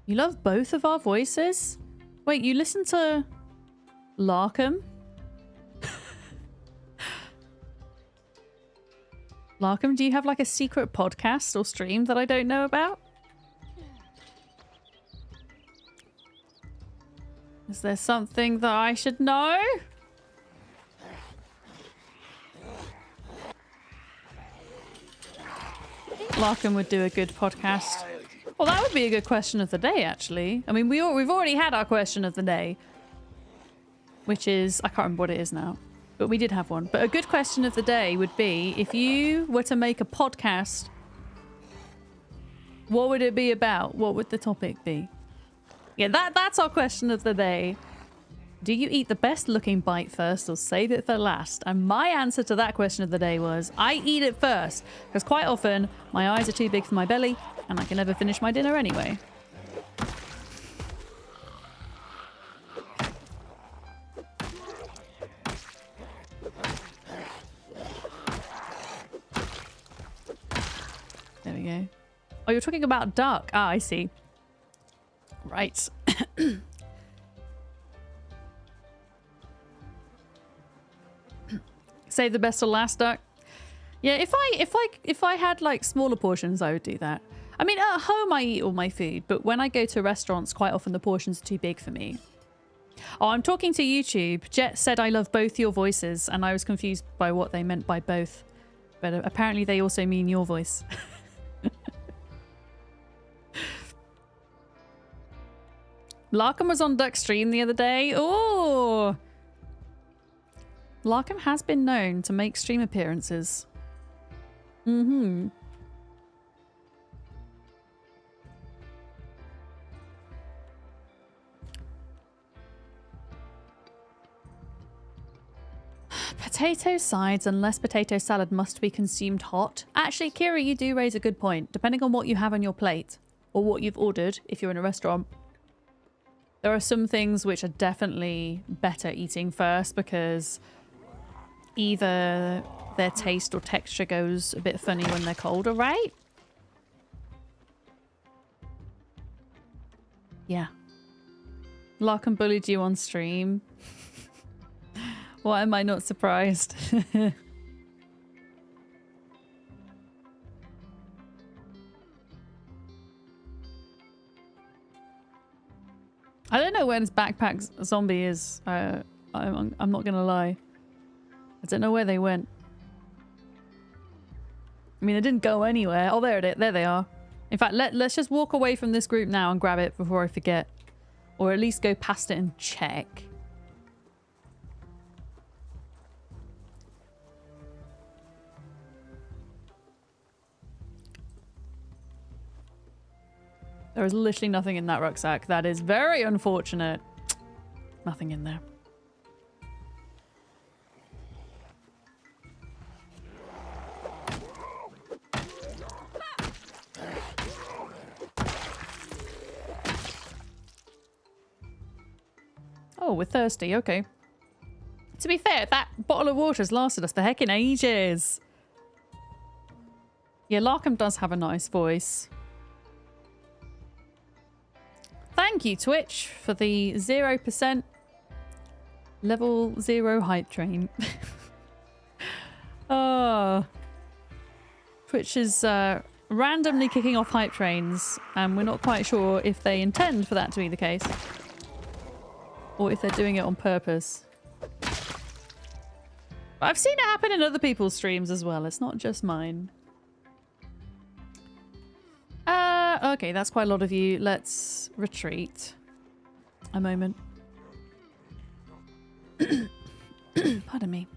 You love both of our voices? Wait, you listen to Larkham? Larkham, do you have like a secret podcast or stream that I don't know about? Is there something that I should know? Larkham would do a good podcast. Well, that would be a good question of the day, actually. I mean, we've already had our question of the day, which is, I can't remember what it is now, but we did have one. But a good question of the day would be, if you were to make a podcast, what would it be about? What would the topic be? Yeah, that's our question of the day. Do you eat the best looking bite first or save it for last? And my answer to that question of the day was I eat it first, because quite often my eyes are too big for my belly and I can never finish my dinner anyway. There we go. Oh, you're talking about duck. Ah, I see. Right. Save the best till last, duck. Yeah, if I had like smaller portions, I would do that. I mean, at home I eat all my food, but when I go to restaurants, quite often the portions are too big for me. Oh, I'm talking to YouTube. Jet said I love both your voices, and I was confused by what they meant by both. But apparently they also mean your voice. Larkham was on Duck Stream the other day. Oh! Larkham has been known to make stream appearances. Mm-hmm. Potato sides and less potato salad must be consumed hot. Actually, Kira, you do raise a good point. Depending on what you have on your plate or what you've ordered, if you're in a restaurant, there are some things which are definitely better eating first because either their taste or texture goes a bit funny when they're colder, right? Yeah. Larkham bullied you on stream. Why am I not surprised? I don't know where this backpack zombie is. I'm not gonna lie. I don't know where they went. I mean, they didn't go anywhere. Oh, there they are. In fact, let's just walk away from this group now and grab it before I forget. Or at least go past it and check. There is literally nothing in that rucksack. That is very unfortunate. Nothing in there. Oh, we're thirsty. Okay. To be fair, that bottle of water has lasted us for heckin' ages. Yeah, Larkham does have a nice voice. Thank you, Twitch, for the 0% level 0 hype train. Oh. Twitch is randomly kicking off hype trains, and we're not quite sure if they intend for that to be the case. Or if they're doing it on purpose. But I've seen it happen in other people's streams as well. It's not just mine. Okay, that's quite a lot of you. Let's retreat. A moment. Pardon me.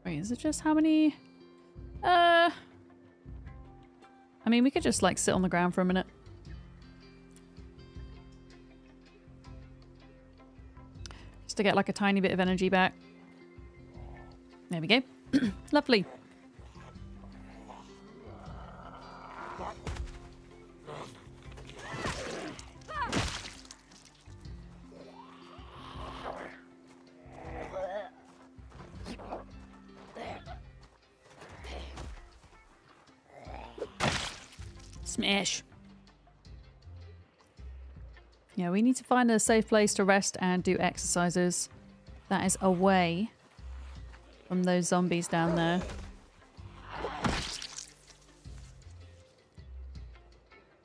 Wait, is it just how many? I mean, we could just like sit on the ground for a minute. Just to get like a tiny bit of energy back. There we go. Lovely. Smash. Yeah, we need to find a safe place to rest and do exercises that is away from those zombies down there.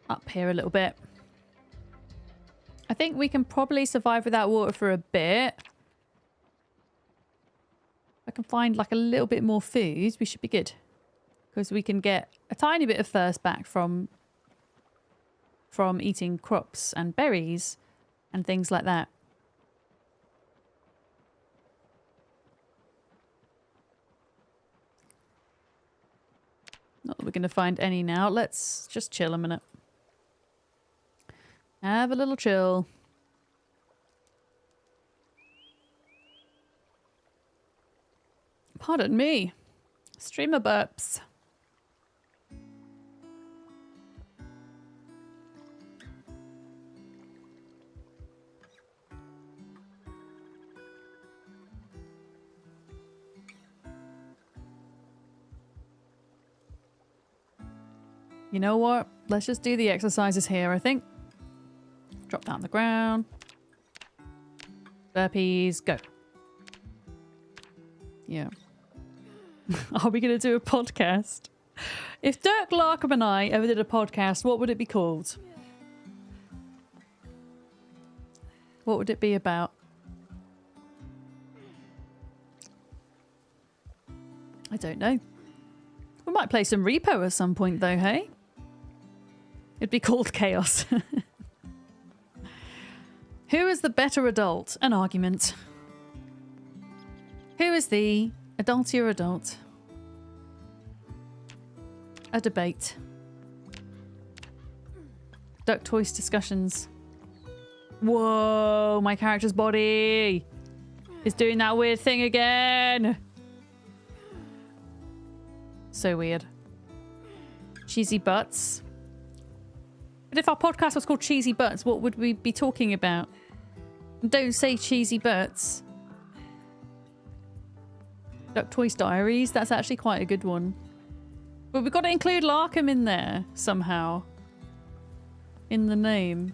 Up here a little bit. I think we can probably survive without water for a bit. I can find like a little bit more food, we should be good. Because we can get a tiny bit of thirst back from eating crops and berries and things like that. Not that we're going to find any now. Let's just chill a minute. Have a little chill. Pardon me. Streamer burps. You know what? Let's just do the exercises here, I think. Drop down the ground. Burpees, go. Yeah. Are we going to do a podcast? If Dirk Larkham and I ever did a podcast, what would it be called? What would it be about? I don't know. We might play some Repo at some point though, hey? It'd be called Chaos. Who is the better adult? An argument. Who is the adultier adult? A debate. Duck Toys discussions. Whoa, my character's body is doing that weird thing again. So weird. Cheesy butts. But if our podcast was called Cheesy Butts, what would we be talking about? Don't say cheesy butts. Duck Toys Diaries, that's actually quite a good one. But we've got to include Larkham in there somehow. In the name.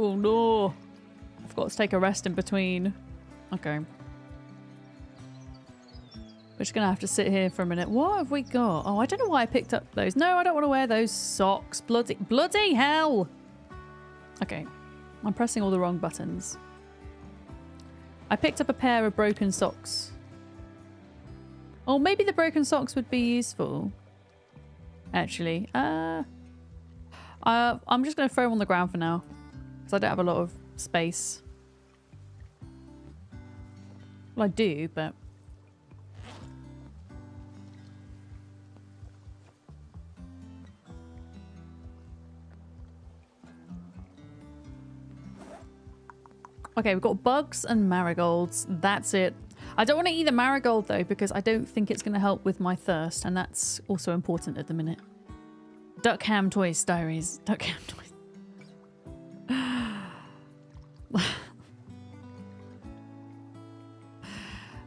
Oh no. I've got to take a rest in between. Okay. We're just going to have to sit here for a minute. What have we got? Oh, I don't know why I picked up those. No, I don't want to wear those socks. Bloody hell. Okay. I'm pressing all the wrong buttons. I picked up a pair of broken socks. Oh, maybe the broken socks would be useful. Actually. I'm just going to throw them on the ground for now. I don't have a lot of space. Well, I do, but... Okay, we've got bugs and marigolds. That's it. I don't want to eat the marigold, though, because I don't think it's going to help with my thirst, and that's also important at the minute. Duck Ham Toys Diaries. Duck Ham Toys.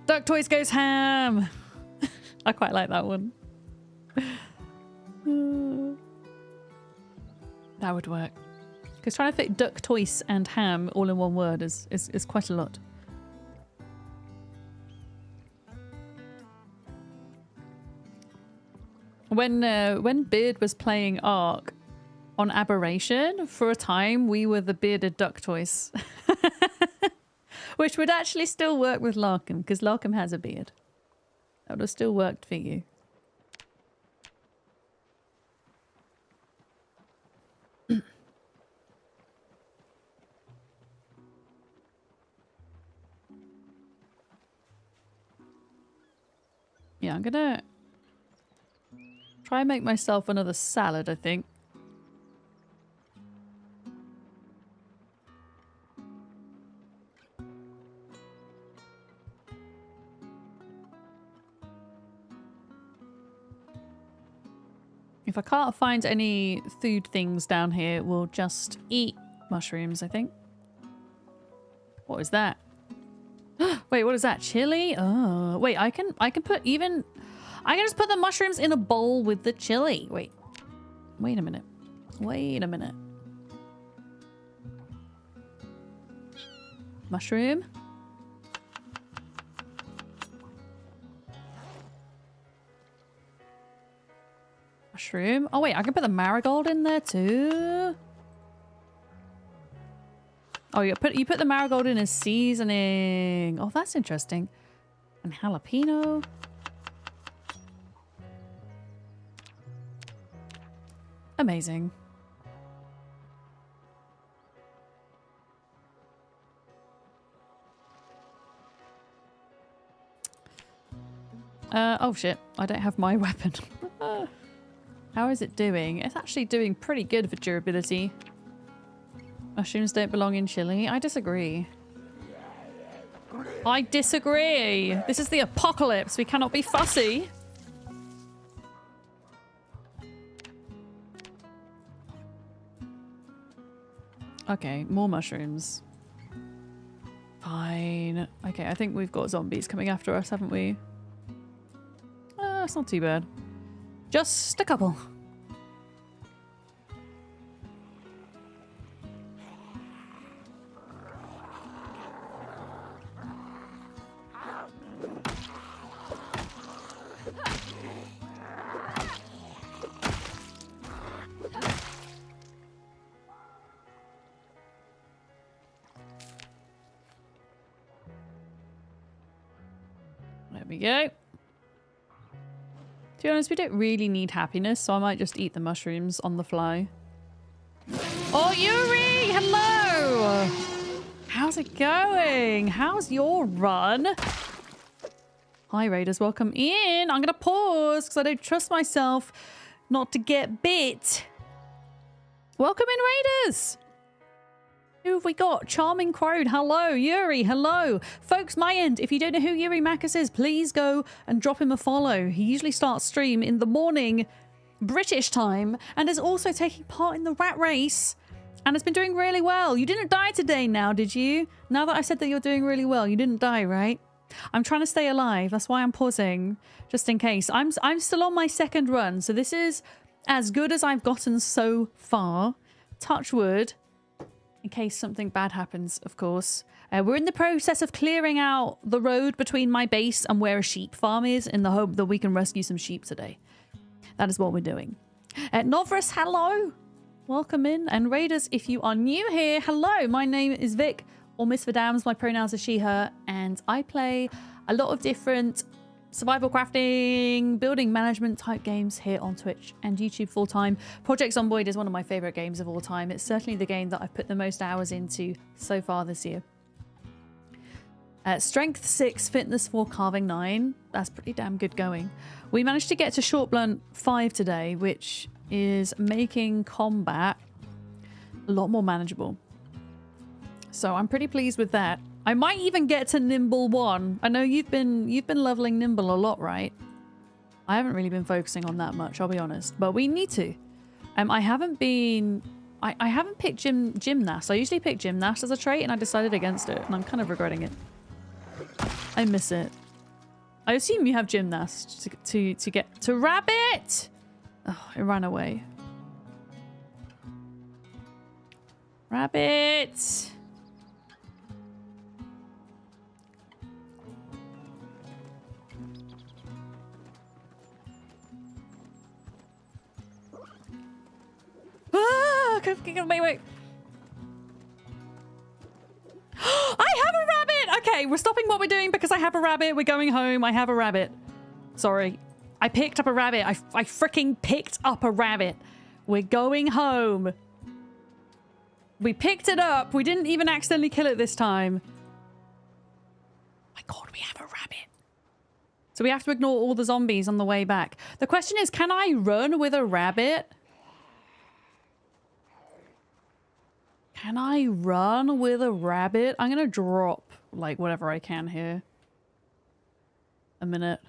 Duck Toys Goes Ham. I quite like that one. That would work. Because trying to fit Duck Toys and ham all in one word is quite a lot. When Beard was playing Ark on Aberration, for a time we were the bearded Duck Toys. Which would actually still work with Larkham, because Larkham has a beard. That would have still worked for you. Yeah, I'm gonna try and make myself another salad, I think. If I can't find any food things down here, we'll just eat mushrooms, I think. What is that? Wait, what is that? Chili? Oh, wait, I can put even... I can just put the mushrooms in a bowl with the chili. Wait a minute. Wait a minute. Mushroom. Mushroom. Oh wait, I can put the marigold in there too. Oh, you put the marigold in as seasoning. Oh, that's interesting. And jalapeno. Amazing. Oh shit, I don't have my weapon. How is it doing? It's actually doing pretty good for durability. Mushrooms don't belong in chili. I disagree. I disagree. This is the apocalypse. We cannot be fussy. Okay, more mushrooms. Fine. Okay, I think we've got zombies coming after us, haven't we? It's not too bad. Just a couple. There we go. To be honest, we don't really need happiness, so I might just eat the mushrooms on the fly. Oh, Yuri! Hello! How's it going? How's your run? Hi, Raiders. Welcome in. I'm going to pause because I don't trust myself not to get bit. Welcome in, Raiders! Who have we got? Charming Crowd, hello. Yuri, hello. Folks, my end, if you don't know who Yuri Makis is, please go and drop him a follow. He usually starts stream in the morning, British time, and is also taking part in the rat race and has been doing really well. You didn't die today now, did you? Now that I said that you're doing really well, you didn't die, right? I'm trying to stay alive. That's why I'm pausing, just in case. I'm still on my second run, so this is as good as I've gotten so far. Touch wood. In case something bad happens, of course. We're in the process of clearing out the road between my base and where a sheep farm is in the hope that we can rescue some sheep today. That is what we're doing. Novrus, hello. Welcome in. And Raiders, if you are new here, hello. My name is Vic, or Miss Vidams. My pronouns are she, her. And I play a lot of different survival crafting, building management type games here on Twitch and YouTube full time. Project Zomboid is one of my favorite games of all time. It's certainly the game that I've put the most hours into so far this year. Strength 6, fitness 4, carving 9. That's pretty damn good going. We managed to get to short blunt 5 today, which is making combat a lot more manageable. So I'm pretty pleased with that. I might even get to Nimble 1. I know you've been leveling Nimble a lot, right? I haven't really been focusing on that much, I'll be honest. But we need to. I haven't picked Gymnast. I usually pick Gymnast as a trait, and I decided against it, and I'm kind of regretting it. I miss it. I assume you have Gymnast to get to Rabbit! Oh, it ran away. Rabbit! Ah, wait. I have a rabbit! Okay, we're stopping what we're doing because I have a rabbit. We're going home. I have a rabbit. Sorry. I picked up a rabbit. I freaking picked up a rabbit. We're going home. We picked it up. We didn't even accidentally kill it this time. My God, we have a rabbit. So we have to ignore all the zombies on the way back. The question is, can I run with a rabbit? Can I run with a rabbit? I'm gonna drop, like, whatever I can here. A minute.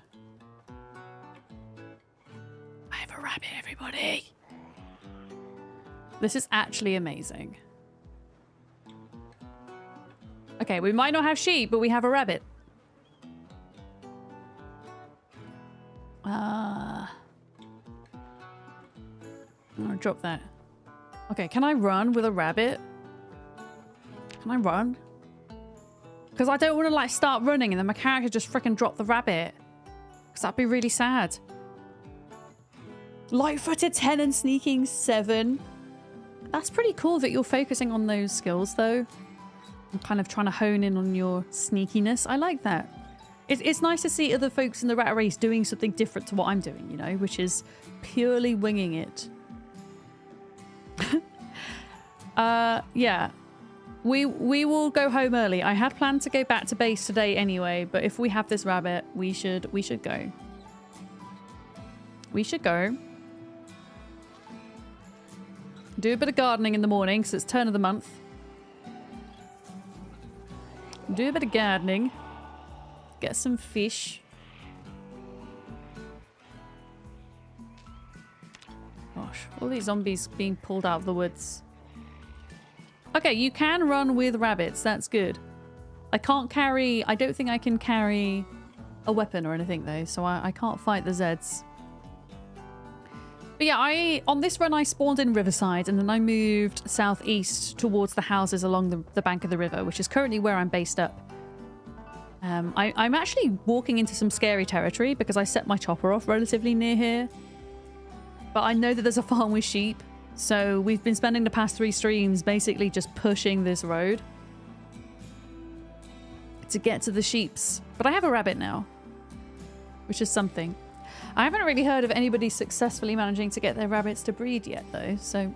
I have a rabbit, everybody. This is actually amazing. Okay, we might not have sheep, but we have a rabbit. I'm gonna drop that. Okay, can I run with a rabbit? Can I run? Because I don't want to like start running and then my character just freaking drop the rabbit. Because that'd be really sad. Light-footed 10 and sneaking 7. That's pretty cool that you're focusing on those skills though. I'm kind of trying to hone in on your sneakiness. I like that. It's nice to see other folks in the rat race doing something different to what I'm doing, you know, which is purely winging it. Yeah. We will go home early. I had planned to go back to base today anyway, but if we have this rabbit, we should go. We should go. Do a bit of gardening in the morning because it's turn of the month. Do a bit of gardening. Get some fish. Gosh, all these zombies being pulled out of the woods. Okay, you can run with rabbits. That's good. I can't carry... I don't think I can carry a weapon or anything, though, so I can't fight the Zeds. But yeah, on this run, I spawned in Riverside, and then I moved southeast towards the houses along the bank of the river, which is currently where I'm based up. I'm actually walking into some scary territory because I set my chopper off relatively near here. But I know that there's a farm with sheep. So we've been spending the past 3 streams basically just pushing this road to get to the sheeps. But I have a rabbit now, which is something. I haven't really heard of anybody successfully managing to get their rabbits to breed yet, though. So,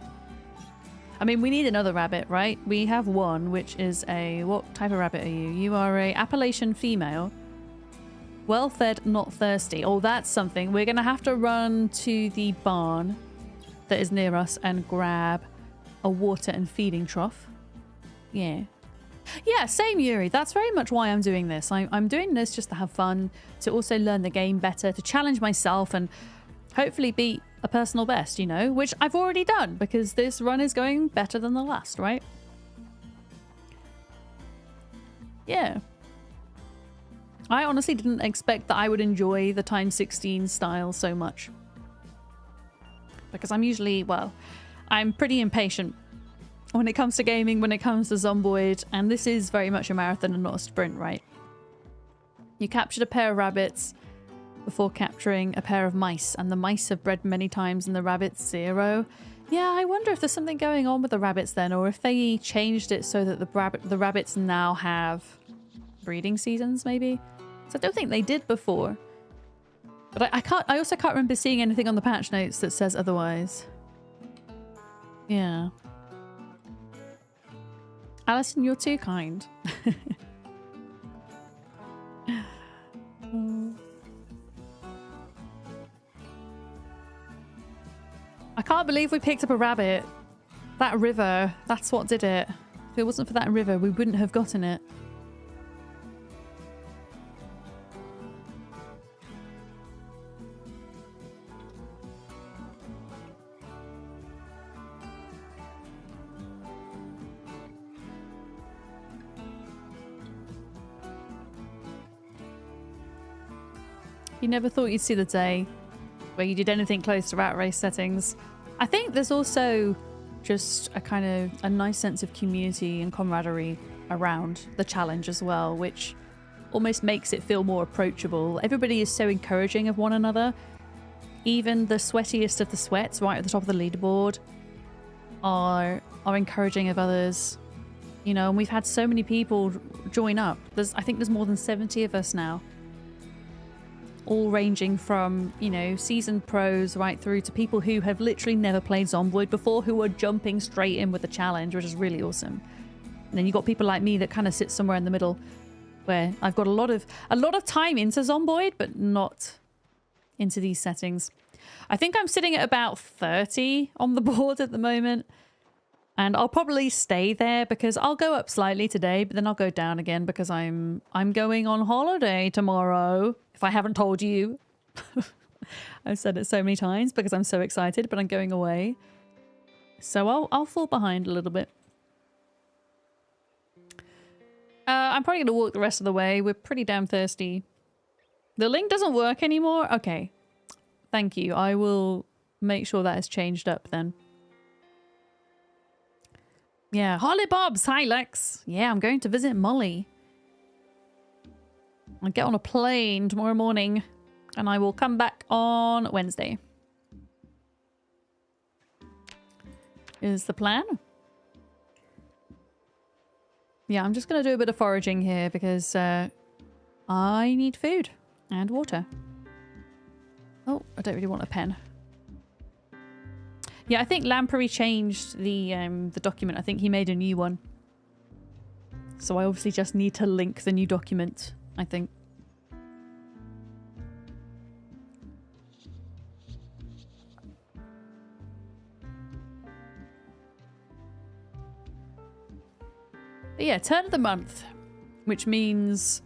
I mean, we need another rabbit, right? We have one, which is a... What type of rabbit are you? You are a Appalachian female. Well-fed, not thirsty. Oh, that's something. We're going to have to run to the barn that is near us and grab a water and feeding trough. Yeah. Yeah, same Yuri. That's very much why I'm doing this. I'm doing this just to have fun, to also learn the game better, to challenge myself and hopefully beat a personal best, you know, which I've already done because this run is going better than the last, right? Yeah. I honestly didn't expect that I would enjoy the times 16 style so much. Because I'm usually, well, I'm pretty impatient when it comes to gaming, when it comes to Zomboid, and this is very much a marathon and not a sprint, right? You captured a pair of rabbits before capturing a pair of mice, and the mice have bred many times and the rabbits 0. Yeah, I wonder if there's something going on with the rabbits then, or if they changed it so that the rabbits now have breeding seasons, maybe? So I don't think they did before. But I also can't remember seeing anything on the patch notes that says otherwise. Yeah. Alison, you're too kind. I can't believe we picked up a rabbit. That river, that's what did it. If it wasn't for that river, we wouldn't have gotten it. You never thought you'd see the day where you did anything close to rat race settings. I think there's also just a kind of a nice sense of community and camaraderie around the challenge as well, which almost makes it feel more approachable. Everybody is so encouraging of one another. Even the sweatiest of the sweats right at the top of the leaderboard are encouraging of others. You know, and we've had so many people join up. I think there's more than 70 of us now. All ranging from, you know, seasoned pros right through to people who have literally never played Zomboid before, who are jumping straight in with the challenge, which is really awesome. And then you got people like me that kind of sit somewhere in the middle, where I've got a lot of time into Zomboid, but not into these settings. I think I'm sitting at about 30 on the board at the moment, and I'll probably stay there because I'll go up slightly today, but then I'll go down again because I'm going on holiday tomorrow. If I haven't told you, I've said it so many times because I'm so excited, but I'm going away. So I'll fall behind a little bit. I'm probably going to walk the rest of the way. We're pretty damn thirsty. The link doesn't work anymore? Okay. Thank you. I will make sure that is changed up then. Yeah, Holly Bobs. Hi, Lex. Yeah, I'm going to visit Molly. I'll get on a plane tomorrow morning and I will come back on Wednesday. Is the plan? Yeah, I'm just going to do a bit of foraging here because I need food and water. Oh, I don't really want a pen. Yeah, I think Lamprey changed the document. I think he made a new one. So I obviously just need to link the new document, I think. But yeah, turn of the month, which means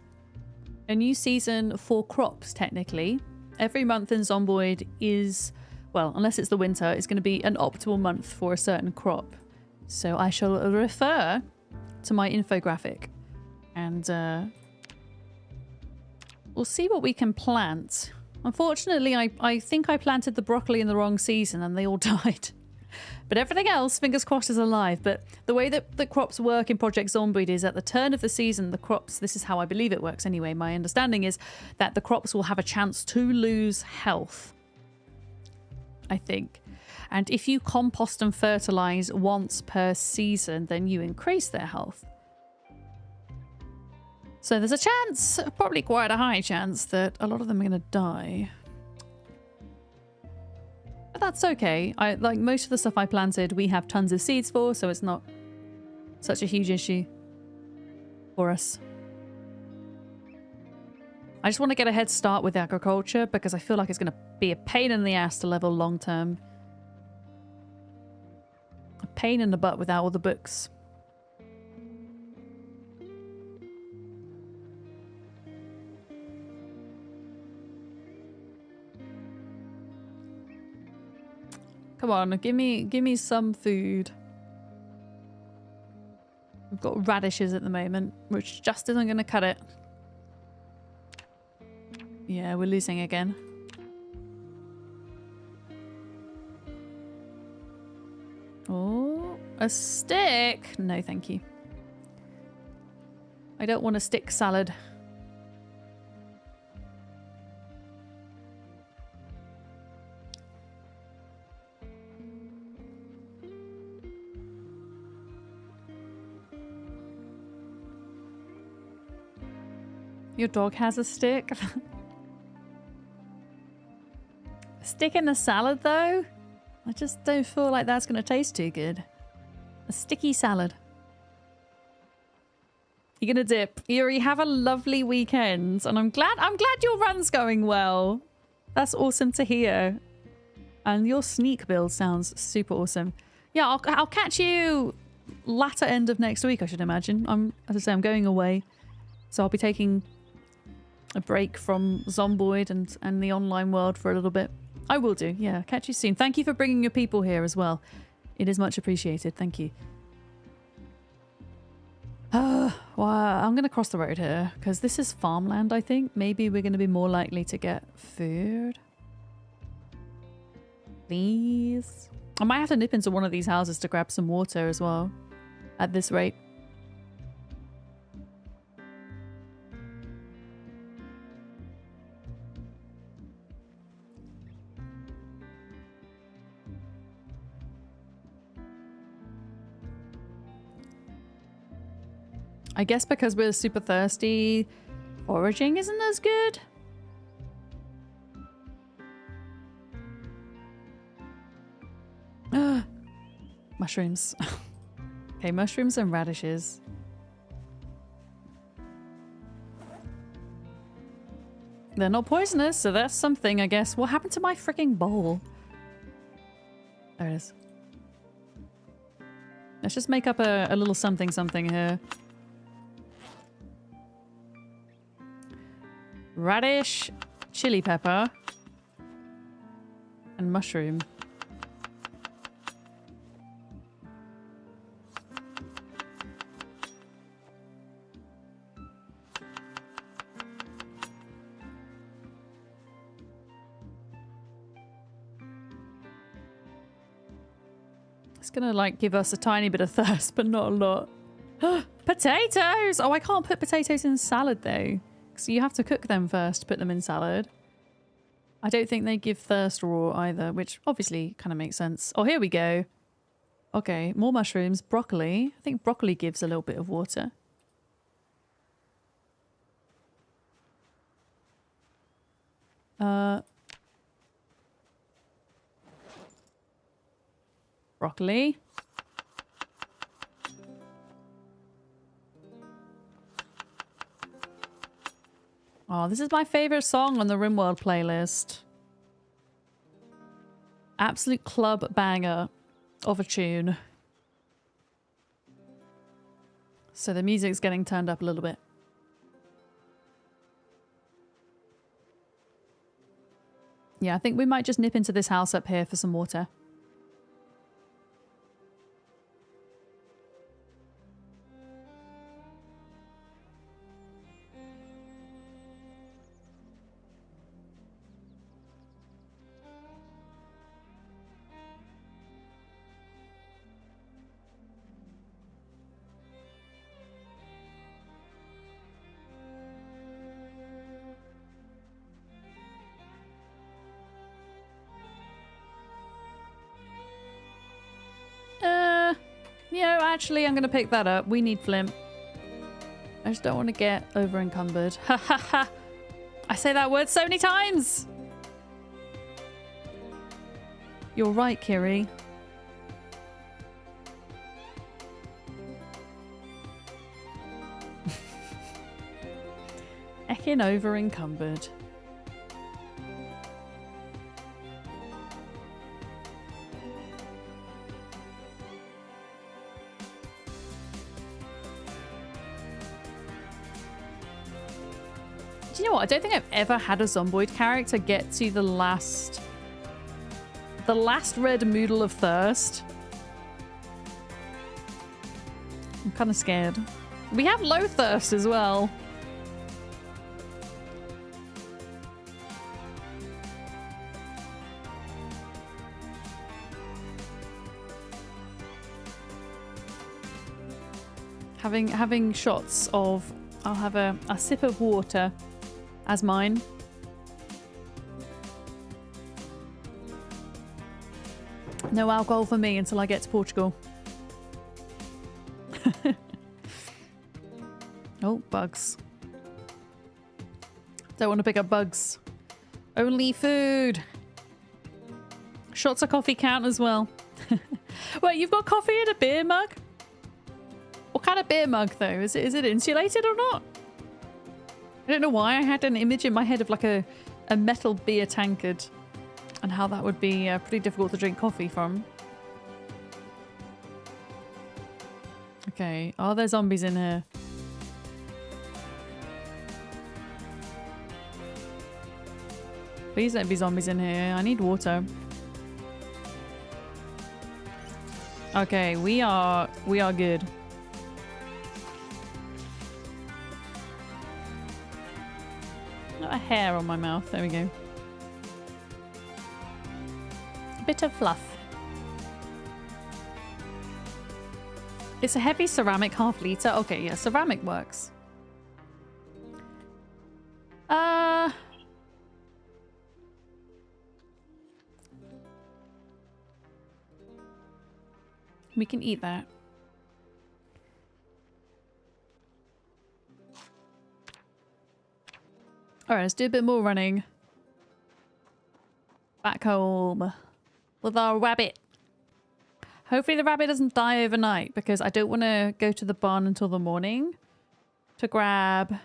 a new season for crops, technically. Every month in Zomboid is, well, unless it's the winter, it's going to be an optimal month for a certain crop. So I shall refer to my infographic and we'll see what we can plant. Unfortunately, I think I planted the broccoli in the wrong season and they all died. But everything else, fingers crossed, is alive. But the way that the crops work in Project Zomboid is at the turn of the season, the crops, this is how I believe it works anyway, my understanding is that the crops will have a chance to lose health, I think. And if you compost and fertilize once per season, then you increase their health. So there's a chance, probably quite a high chance, that a lot of them are going to die. But that's okay. Like most of the stuff I planted, we have tons of seeds for, so it's not such a huge issue for us. I just want to get a head start with agriculture because I feel like it's going to be a pain in the ass to level long term. A pain in the butt without all the books. Come on, give me some food. We've got radishes at the moment, which just isn't going to cut it. Yeah, we're losing again. Oh, a stick? No, thank you. I don't want a stick salad. Your dog has a stick? A stick in a salad, though? I just don't feel like that's going to taste too good. A sticky salad. You're going to dip. Yuri, have a lovely weekend. And I'm glad your run's going well. That's awesome to hear. And your sneak build sounds super awesome. Yeah, I'll catch you latter end of next week, I should imagine. As I say, I'm going away. So I'll be taking a break from Zomboid and the online world for a little bit. I will do, yeah. Catch you soon. Thank you for bringing your people here as well. It is much appreciated. Thank you. Wow, I'm going to cross the road here because this is farmland, I think. Maybe we're going to be more likely to get food. Please. I might have to nip into one of these houses to grab some water as well at this rate. I guess because we're super thirsty, foraging isn't as good. Mushrooms. Okay, mushrooms and radishes. They're not poisonous, so that's something, I guess. What happened to my freaking bowl? There it is. Let's just make up a little something here. Radish, chili pepper, and mushroom. It's gonna like give us a tiny bit of thirst, but not a lot. Potatoes! Oh, I can't put potatoes in salad though. So you have to cook them first to put them in salad. I don't think they give thirst raw either, which obviously kind of makes sense. Oh, here we go. Okay, more mushrooms. Broccoli. I think broccoli gives a little bit of water. Broccoli. Oh, this is my favorite song on the RimWorld playlist. Absolute club banger of a tune. So the music's getting turned up a little bit. Yeah, I think we might just nip into this house up here for some water. Yeah, actually, I'm going to pick that up. We need Flim. I just don't want to get over encumbered. Ha ha ha. I say that word so many times. You're right, Kiri. Ecking over encumbered. Do you know what? I don't think I've ever had a Zomboid character get to the last red moodle of thirst. I'm kind of scared. We have low thirst as well. Having shots of, I'll have a sip of water as mine. No alcohol for me until I get to Portugal. Oh, bugs. Don't want to pick up bugs. Only food. Shots of coffee count as well. Wait, you've got coffee in a beer mug? What kind of beer mug though? Is it insulated or not? I don't know why I had an image in my head of like a metal beer tankard and how that would be pretty difficult to drink coffee from. Okay, are there zombies in here? Please don't be zombies in here. I need water. Okay, we are good. Not a hair on my mouth. There we go. A bit of fluff. It's a heavy ceramic half-liter. Okay, yeah, ceramic works. We can eat that. Alright, let's do a bit more running. Back home. With our rabbit. Hopefully the rabbit doesn't die overnight because I don't want to go to the barn until the morning to grab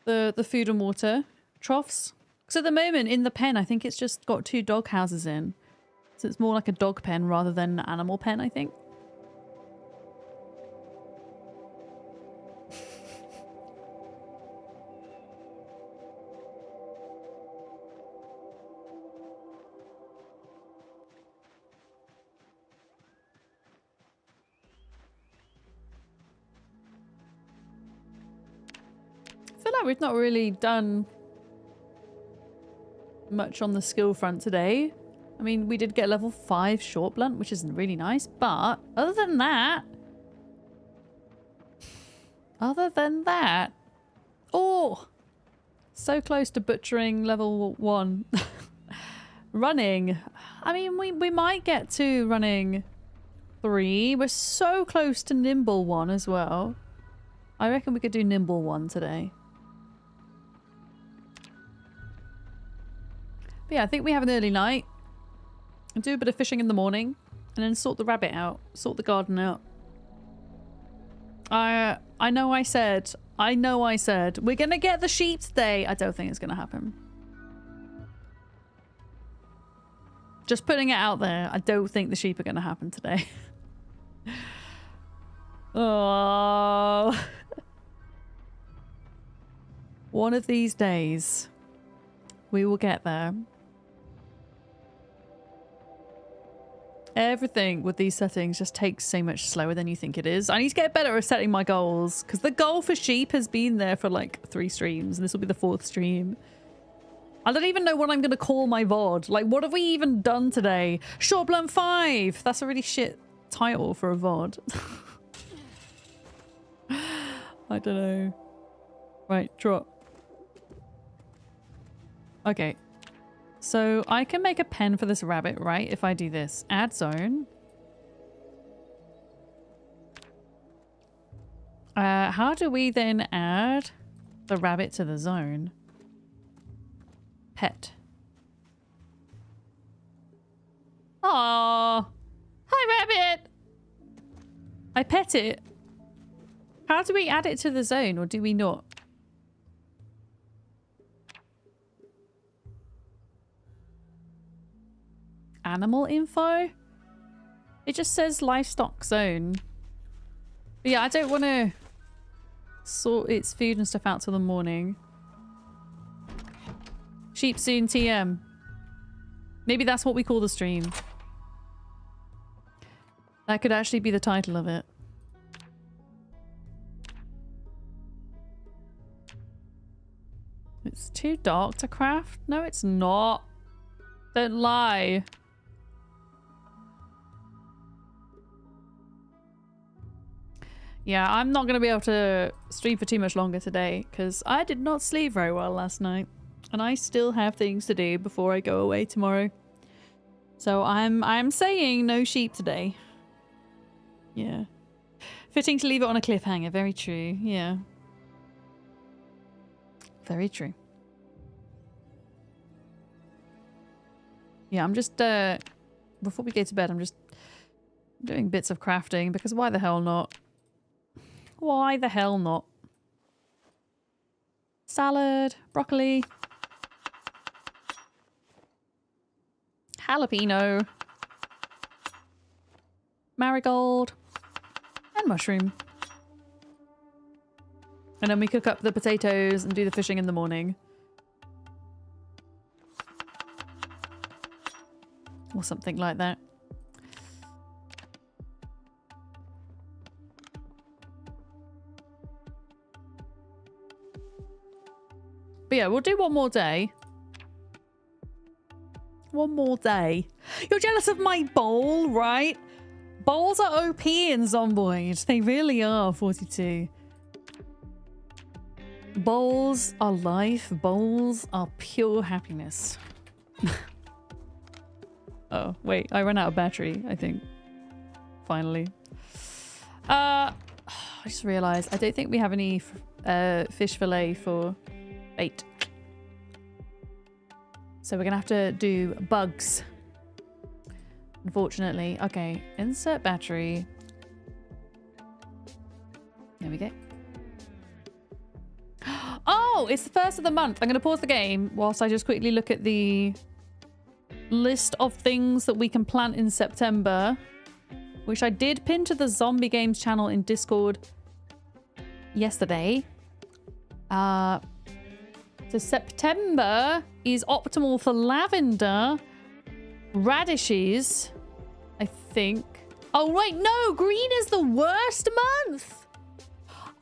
the food and water troughs. Because at the moment in the pen, I think it's just got 2 dog houses in. So it's more like a dog pen rather than an animal pen, I think. I feel like we've not really done much on the skill front today. I mean, we did get level 5 short blunt, which is really nice. But other than that... Oh! So close to butchering level 1. Running. I mean, we might get to running 3. We're so close to nimble 1 as well. I reckon we could do nimble 1 today. But yeah, I think we have an early night. And do a bit of fishing in the morning. And then sort the rabbit out. Sort the garden out. I know I said we're gonna get the sheep today. I don't think it's gonna happen. Just putting it out there. I don't think the sheep are gonna happen today. Oh. One of these days, we will get there. Everything with these settings just takes so much slower than you think it is. I need to get better at setting my goals, because the goal for sheep has been there for like 3 streams, and this will be the 4th stream. I don't even know what I'm going to call my VOD. Like, what have we even done today? Short Blunt 5! That's a really shit title for a VOD. I don't know. Right, drop. Okay. So I can make a pen for this rabbit, right? If I do this. Add zone. How do we then add the rabbit to the zone? Pet. Aww. Hi, rabbit. I pet it. How do we add it to the zone, or do we not? Animal info? It just says livestock zone. But yeah, I don't want to sort its food and stuff out till the morning. Sheep soon TM. Maybe that's what we call the stream. That could actually be the title of it. It's too dark to craft? No, it's not. Don't lie. Yeah, I'm not going to be able to stream for too much longer today because I did not sleep very well last night. And I still have things to do before I go away tomorrow. So I'm saying no sheep today. Yeah. Fitting to leave it on a cliffhanger. Very true. Yeah. Very true. Yeah, I'm just, before we go to bed, I'm just doing bits of crafting because why the hell not? Why the hell not? Salad, broccoli, jalapeno, marigold, and mushroom. And then we cook up the potatoes and do the fishing in the morning. Or something like that. But yeah, we'll do one more day. One more day. You're jealous of my bowl, right? Bowls are OP in Zomboid. They really are, 42. Bowls are life. Bowls are pure happiness. Oh, wait. I ran out of battery, I think. Finally. I just realised I don't think we have any fish fillet for bait. So we're going to have to do bugs. Unfortunately. Okay. Insert battery. There we go. Oh, it's the 1st of the month. I'm going to pause the game whilst I just quickly look at the list of things that we can plant in September, which I did pin to the Zombie Games channel in Discord yesterday. So September is optimal for lavender, radishes, I think. Oh, wait, no, green is the worst month.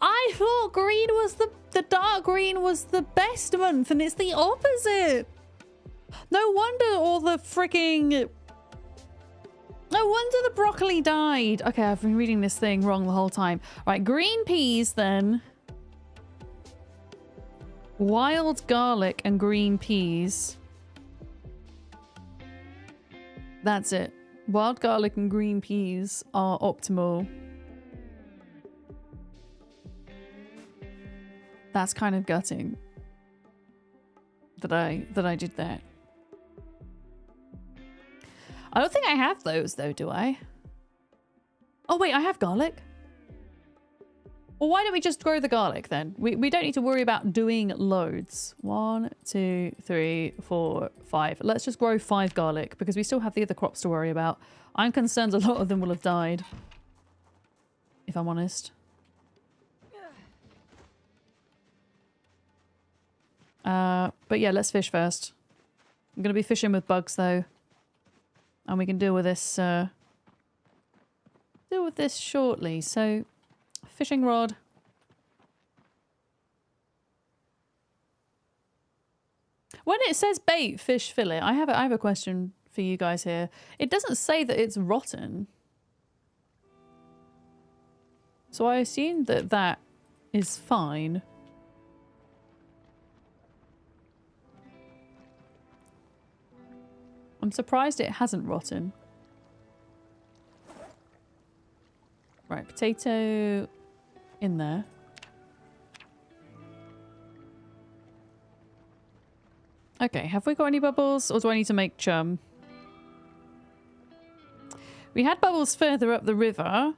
I thought green was the dark green was the best month, and it's the opposite. No wonder all the freaking... No wonder the broccoli died. Okay, I've been reading this thing wrong the whole time. Right, green peas then. Wild garlic and green peas. That's it. Wild garlic and green peas are optimal. That's kind of gutting that I did that. I don't think I have those though, do I? Oh wait, I have garlic. Well, why don't we just grow the garlic then? We don't need to worry about doing loads. 1, 2, 3, 4, 5. Let's just grow 5 garlic because we still have the other crops to worry about. I'm concerned a lot of them will have died. If I'm honest. But yeah, let's fish first. I'm going to be fishing with bugs though. And we can deal with this shortly. So, fishing rod. When it says bait, fish, fillet, I have a question for you guys here. It doesn't say that it's rotten. So I assume that that is fine. I'm surprised it hasn't rotten. Right, potato in there. Okay, have we got any bubbles or do I need to make chum? We had bubbles further up the river.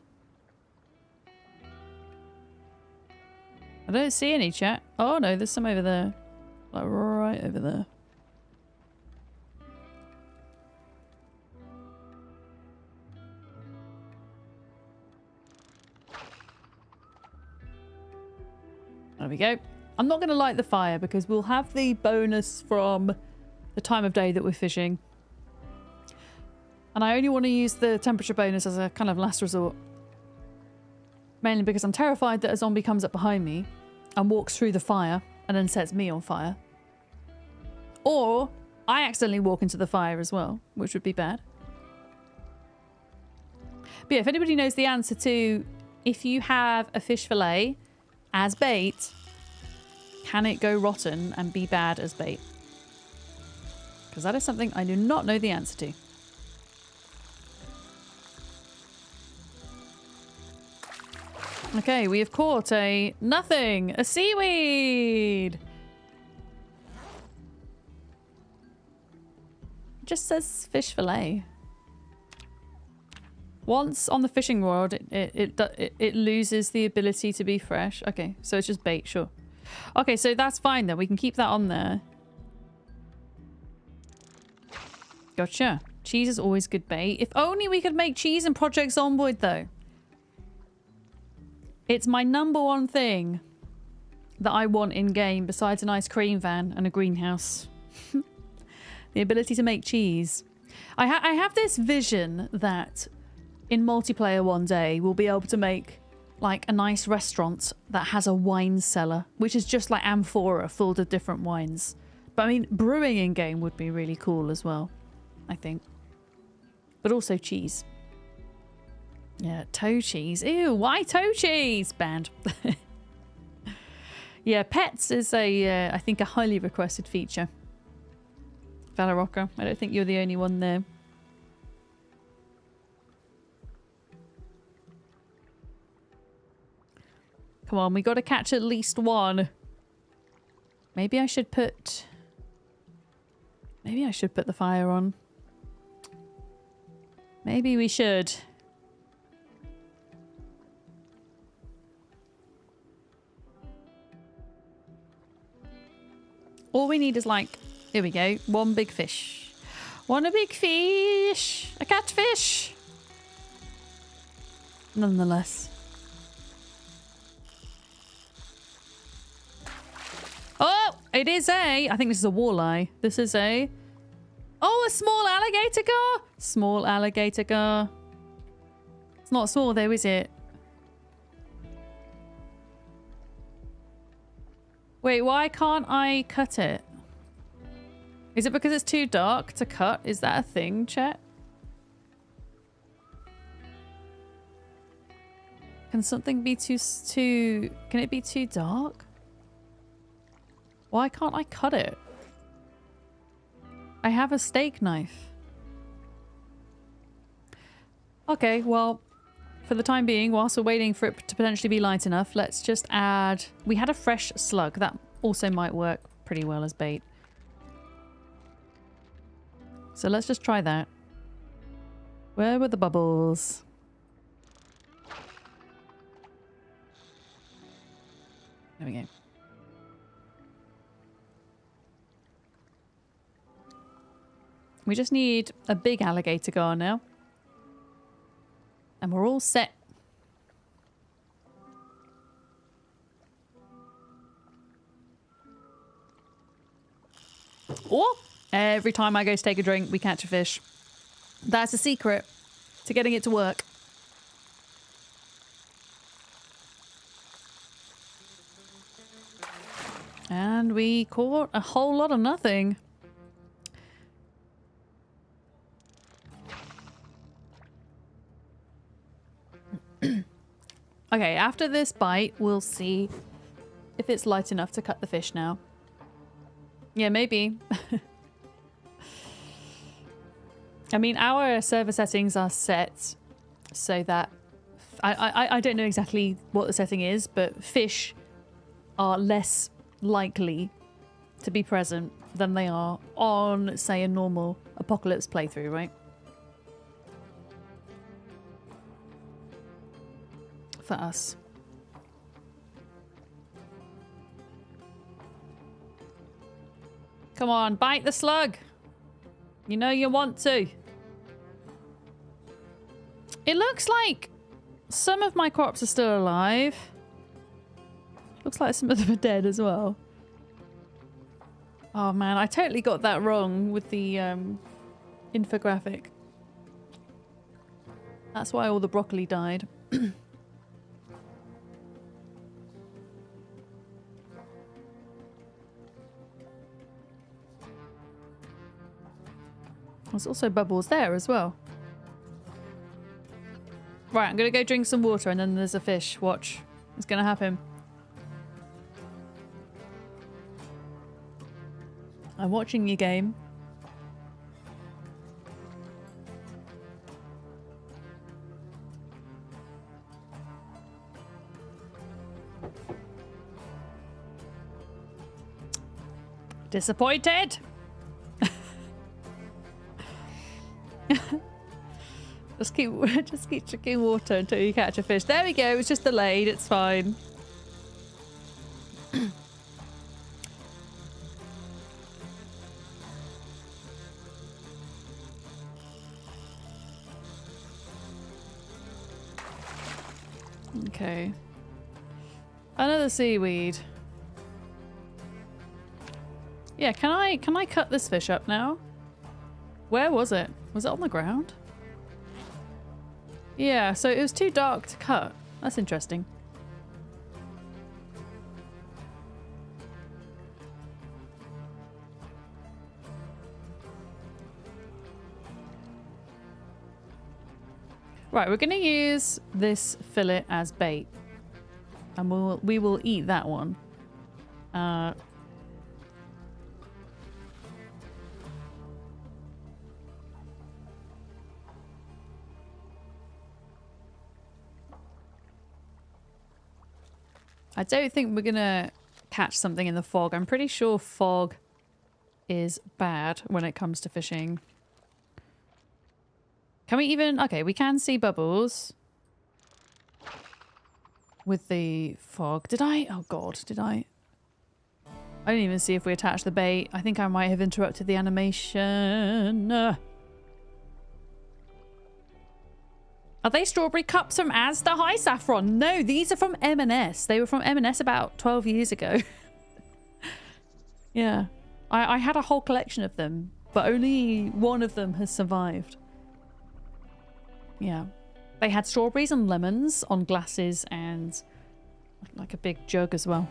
I don't see any, chat. Oh no, there's some over there. Like right over there. There we go. I'm not going to light the fire because we'll have the bonus from the time of day that we're fishing. And I only want to use the temperature bonus as a kind of last resort. Mainly because I'm terrified that a zombie comes up behind me and walks through the fire and then sets me on fire. Or I accidentally walk into the fire as well, which would be bad. But yeah, if anybody knows the answer to if you have a fish fillet as bait, can it go rotten and be bad as bait? Because that is something I do not know the answer to. Okay, we have caught a nothing, a seaweed. It just says fish fillet. Once on the fishing rod, it loses the ability to be fresh. Okay, so it's just bait, sure. Okay, so that's fine then. We can keep that on there. Gotcha. Cheese is always good bait. If only we could make cheese in Project Zomboid though. It's my #1 thing that I want in game besides an ice cream van and a greenhouse. The ability to make cheese. I have this vision that in multiplayer one day we'll be able to make like a nice restaurant that has a wine cellar, which is just like amphora full of different wines. But I mean, brewing in game would be really cool as well, I think. But also cheese. Yeah, toe cheese. Ew, why toe cheese? Banned. Yeah, pets is I think a highly requested feature. Valorocca, I don't think you're the only one there. Come on, we got to catch at least one. Maybe I should put the fire on. Maybe we should. All we need is like, here we go, one big fish. One a big fish. A catfish. Nonetheless. Oh, it is I think this is a walleye. This is a small alligator gar. Small alligator gar. It's not small though, is it? Wait, why can't I cut it? Is it because it's too dark to cut? Is that a thing, chat? Can something be too... Can it be too dark? Why can't I cut it? I have a steak knife. Okay, well, for the time being, whilst we're waiting for it to potentially be light enough, let's just add... We had a fresh slug. That also might work pretty well as bait. So let's just try that. Where were the bubbles? There we go. We just need a big alligator gar now. And we're all set. Oh! Every time I go to take a drink, we catch a fish. That's a secret to getting it to work. And we caught a whole lot of nothing. Okay, after this bite, we'll see if it's light enough to cut the fish now. Yeah, maybe. I mean, our server settings are set so that... I don't know exactly what the setting is, but fish are less likely to be present than they are on, say, a normal Apocalypse playthrough, right? For us. Come on, bite the slug. You know you want to. It looks like some of my crops are still alive. Looks like some of them are dead as well. Oh man, I totally got that wrong with the infographic. That's why all the broccoli died. There's also bubbles there as well. Right, I'm gonna go drink some water and then there's a fish. Watch. It's gonna happen. I'm watching you, game. Disappointed? Just keep drinking water until you catch a fish. There we go. It was just delayed. It's fine. Okay. Another seaweed. Yeah, can I cut this fish up now? Where was it? Was it on the ground? Yeah, so it was too dark to cut. That's interesting. Right, we're going to use this fillet as bait. And we will eat that one. I don't think we're going to catch something in the fog. I'm pretty sure fog is bad when it comes to fishing. Can we even... Okay, we can see bubbles with the fog. Did I? Oh god, did I? I didn't even see if we attached the bait. I think I might have interrupted the animation. Are they strawberry cups from Asda? Hi, Saffron. No, these are from M&S. They were from M&S about 12 years ago. Yeah. I had a whole collection of them, but only one of them has survived. Yeah. They had strawberries and lemons on glasses and like a big jug as well.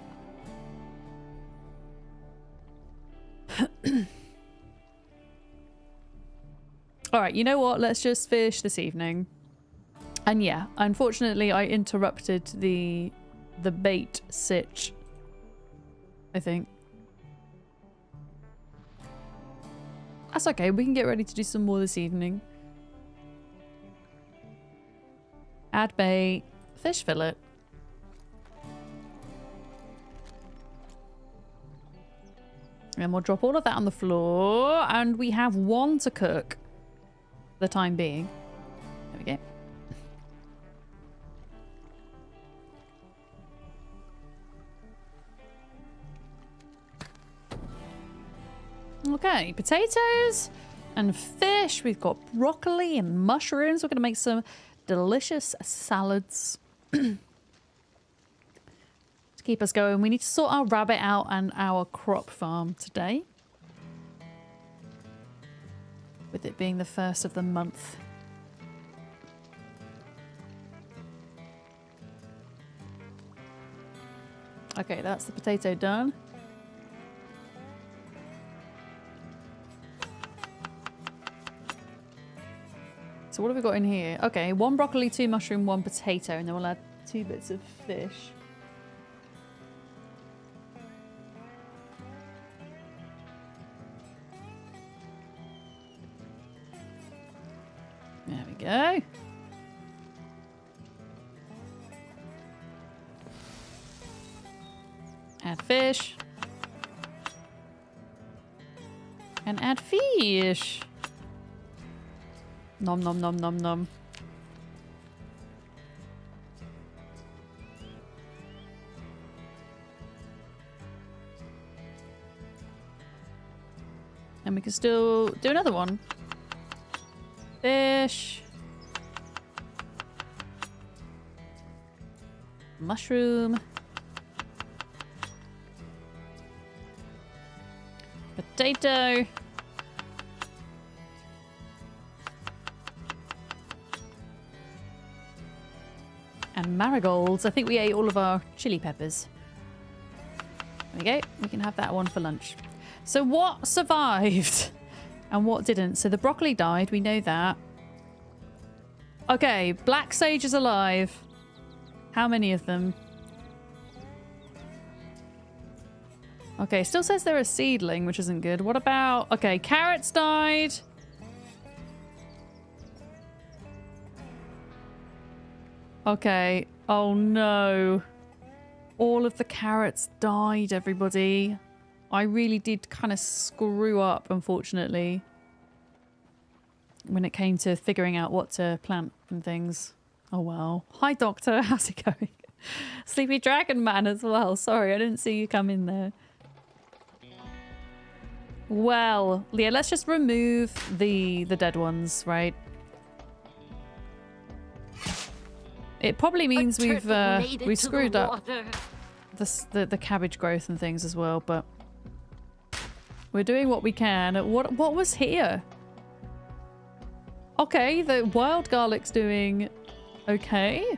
All right, you know what? Let's just fish this evening. And yeah, unfortunately, I interrupted the bait sitch, I think. That's okay. We can get ready to do some more this evening. Add bait. Fish fillet. And we'll drop all of that on the floor. And we have one to cook for the time being. There we go. Okay, potatoes and fish. We've got broccoli and mushrooms. We're going to make some delicious salads to keep us going. We need to sort our rabbit out and our crop farm today, with it being the first of the month. Okay, that's the potato done. So what have we got in here? Okay, 1 broccoli, 2 mushroom, 1 potato, and then we'll add 2 bits of fish. There we go. Add fish. And add fish. Nom nom nom nom nom. And we can still do another one. Fish. Mushroom. Potato. And marigolds. I think we ate all of our chili peppers. There we go. We can have that one for lunch. So what survived and what didn't? So the broccoli died. We know that. Okay. Black sage is alive. How many of them? Okay. Still says they're a seedling, which isn't good. What about... Okay. Carrots died. Okay. Oh no. All of the carrots died, everybody. I really did kind of screw up, unfortunately, when it came to figuring out what to plant and things. Oh well. Hi, Doctor. How's it going? Sleepy Dragon Man as well. Sorry, I didn't see you come in there. Well, yeah, let's just remove the dead ones, right? It probably means we've screwed up the cabbage growth and things as well, but we're doing what we can. What was here? Okay, the wild garlic's doing okay.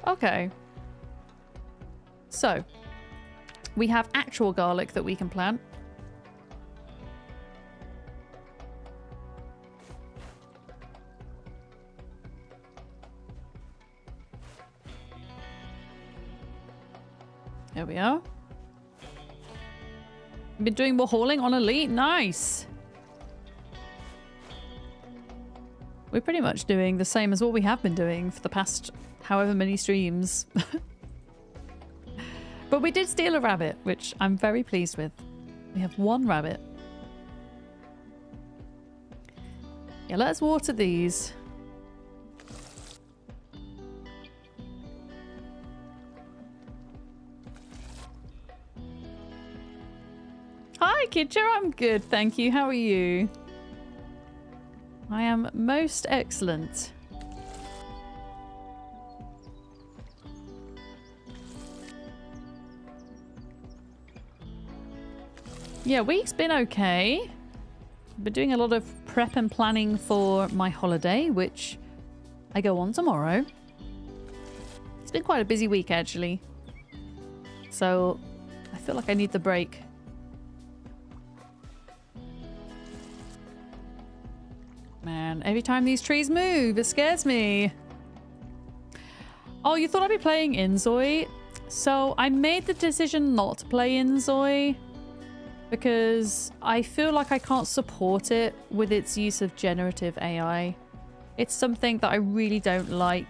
Okay. So, we have actual garlic that we can plant. There we are. Been doing more hauling on Elite. Nice. We're pretty much doing the same as what we have been doing for the past however many streams. But we did steal a rabbit, which I'm very pleased with. We have 1 rabbit. Yeah, let's water these. Hi, Kitcher. I'm good, thank you. How are you? I am most excellent. Yeah, week's been okay. Been doing a lot of prep and planning for my holiday, which I go on tomorrow. It's been quite a busy week, actually. So, I feel like I need the break. Man, every time these trees move, it scares me. Oh, you thought I'd be playing Inzoi? So, I made the decision not to play Inzoi because I feel like I can't support it with its use of generative AI. It's something that I really don't like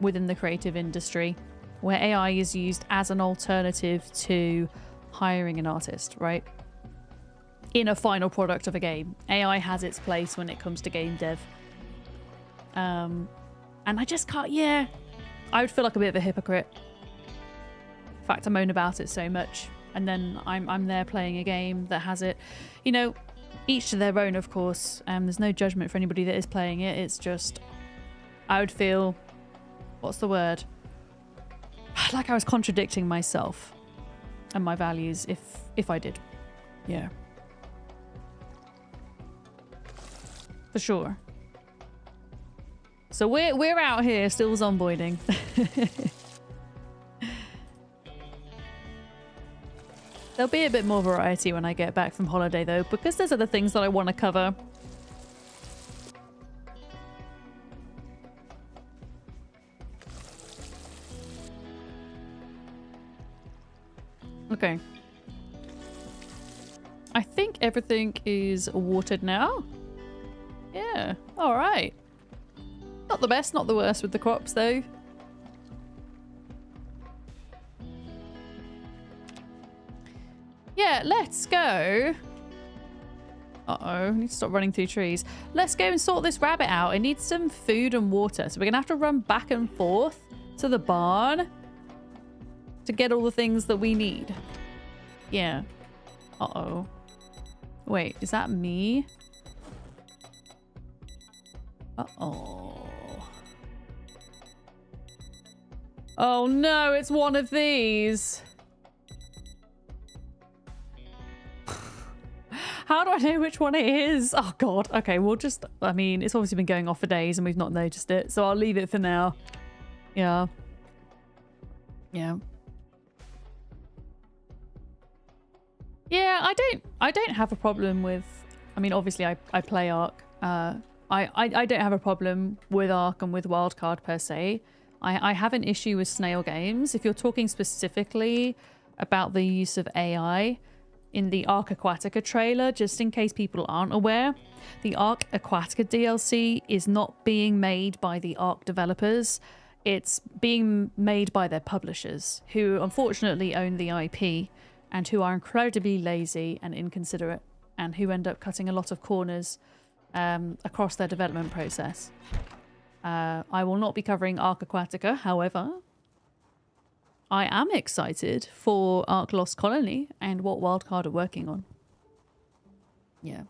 within the creative industry, where AI is used as an alternative to hiring an artist, right? In a final product of a game. AI has its place when it comes to game dev. And I just can't, yeah. I would feel like a bit of a hypocrite. In fact, I moan about it so much. And then I'm there playing a game that has it. You know, each to their own, of course. There's no judgment for anybody that is playing it. It's just, I would feel, what's the word? Like I was contradicting myself and my values if I did. Yeah. For sure. So we're out here still zomboiding. There'll be a bit more variety when I get back from holiday though, because there's other things that I want to cover. Okay. I think everything is watered now. Yeah, all right. Not the best, not the worst with the crops though. Yeah, let's go. Uh-oh, I need to stop running through trees. Let's go and sort this rabbit out. It needs some food and water. So we're gonna have to run back and forth to the barn to get all the things that we need. Yeah. Uh-oh. Wait, is that me? Uh-oh. Oh no, it's one of these. How do I know which one it is? Oh god. Okay, we'll just... I mean, it's obviously been going off for days and we've not noticed it, so I'll leave it for now. Yeah. Yeah. Yeah, I don't have a problem with... I mean, obviously I play Ark. I don't have a problem with Ark and with Wildcard per se. I have an issue with Snail Games. If you're talking specifically about the use of AI in the Ark Aquatica trailer, just in case people aren't aware, the Ark Aquatica DLC is not being made by the Ark developers. It's being made by their publishers, who unfortunately own the IP and who are incredibly lazy and inconsiderate, and who end up cutting a lot of corners across their development process. I will not be covering Ark Aquatica, however, I am excited for Ark Lost Colony and what Wildcard are working on. Yeah.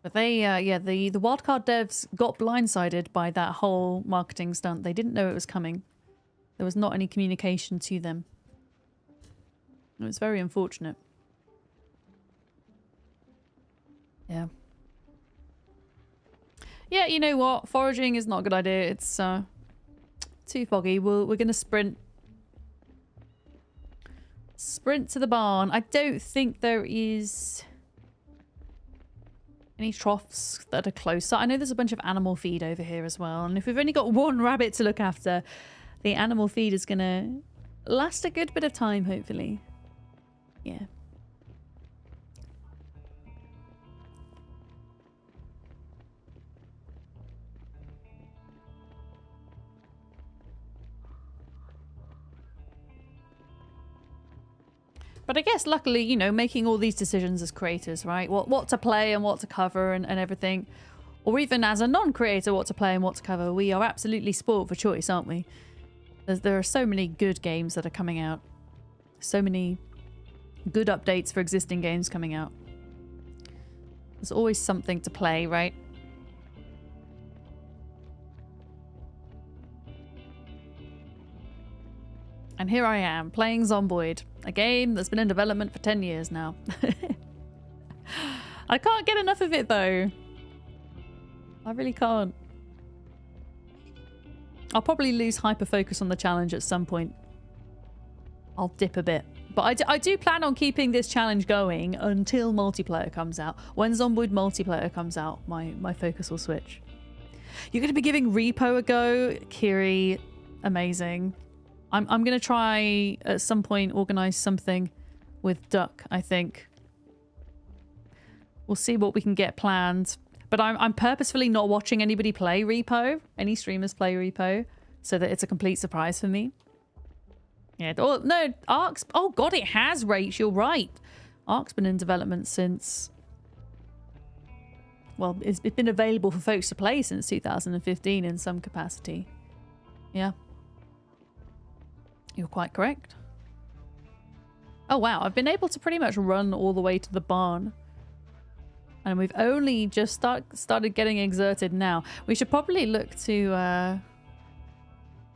But they, yeah, the Wildcard devs got blindsided by that whole marketing stunt. They didn't know it was coming. There was not any communication to them. It was very unfortunate. Yeah. Yeah, you know what? Foraging is not a good idea. It's too foggy. We're going to sprint. Sprint to the barn. I don't think there is any troughs that are closer. I know there's a bunch of animal feed over here as well. And if we've only got one rabbit to look after, the animal feed is going to last a good bit of time, hopefully. Yeah. But I guess luckily, you know, making all these decisions as creators, right? What to play and what to cover and everything. Or even as a non-creator, what to play and what to cover. We are absolutely spoiled for choice, aren't we? There are so many good games that are coming out. So many good updates for existing games coming out. There's always something to play, right? And here I am, playing Zomboid, a game that's been in development for 10 years now. I can't get enough of it, though. I really can't. I'll probably lose hyper-focus on the challenge at some point. I'll dip a bit. But I do plan on keeping this challenge going until multiplayer comes out. When Zomboid multiplayer comes out, my focus will switch. You're going to be giving Repo a go, Kiri. Amazing. I'm going to try at some point organize something with Duck, I think. We'll see what we can get planned. But I'm purposefully not watching anybody play Repo, any streamers play Repo, so that it's a complete surprise for me. Yeah, oh, no, Ark's... Oh, God, it has, Rach. You're right. Ark's been in development since... Well, it's been available for folks to play since 2015 in some capacity. Yeah. You're quite correct. Oh, wow. I've been able to pretty much run all the way to the barn. And we've only just started getting exerted now. We should probably look to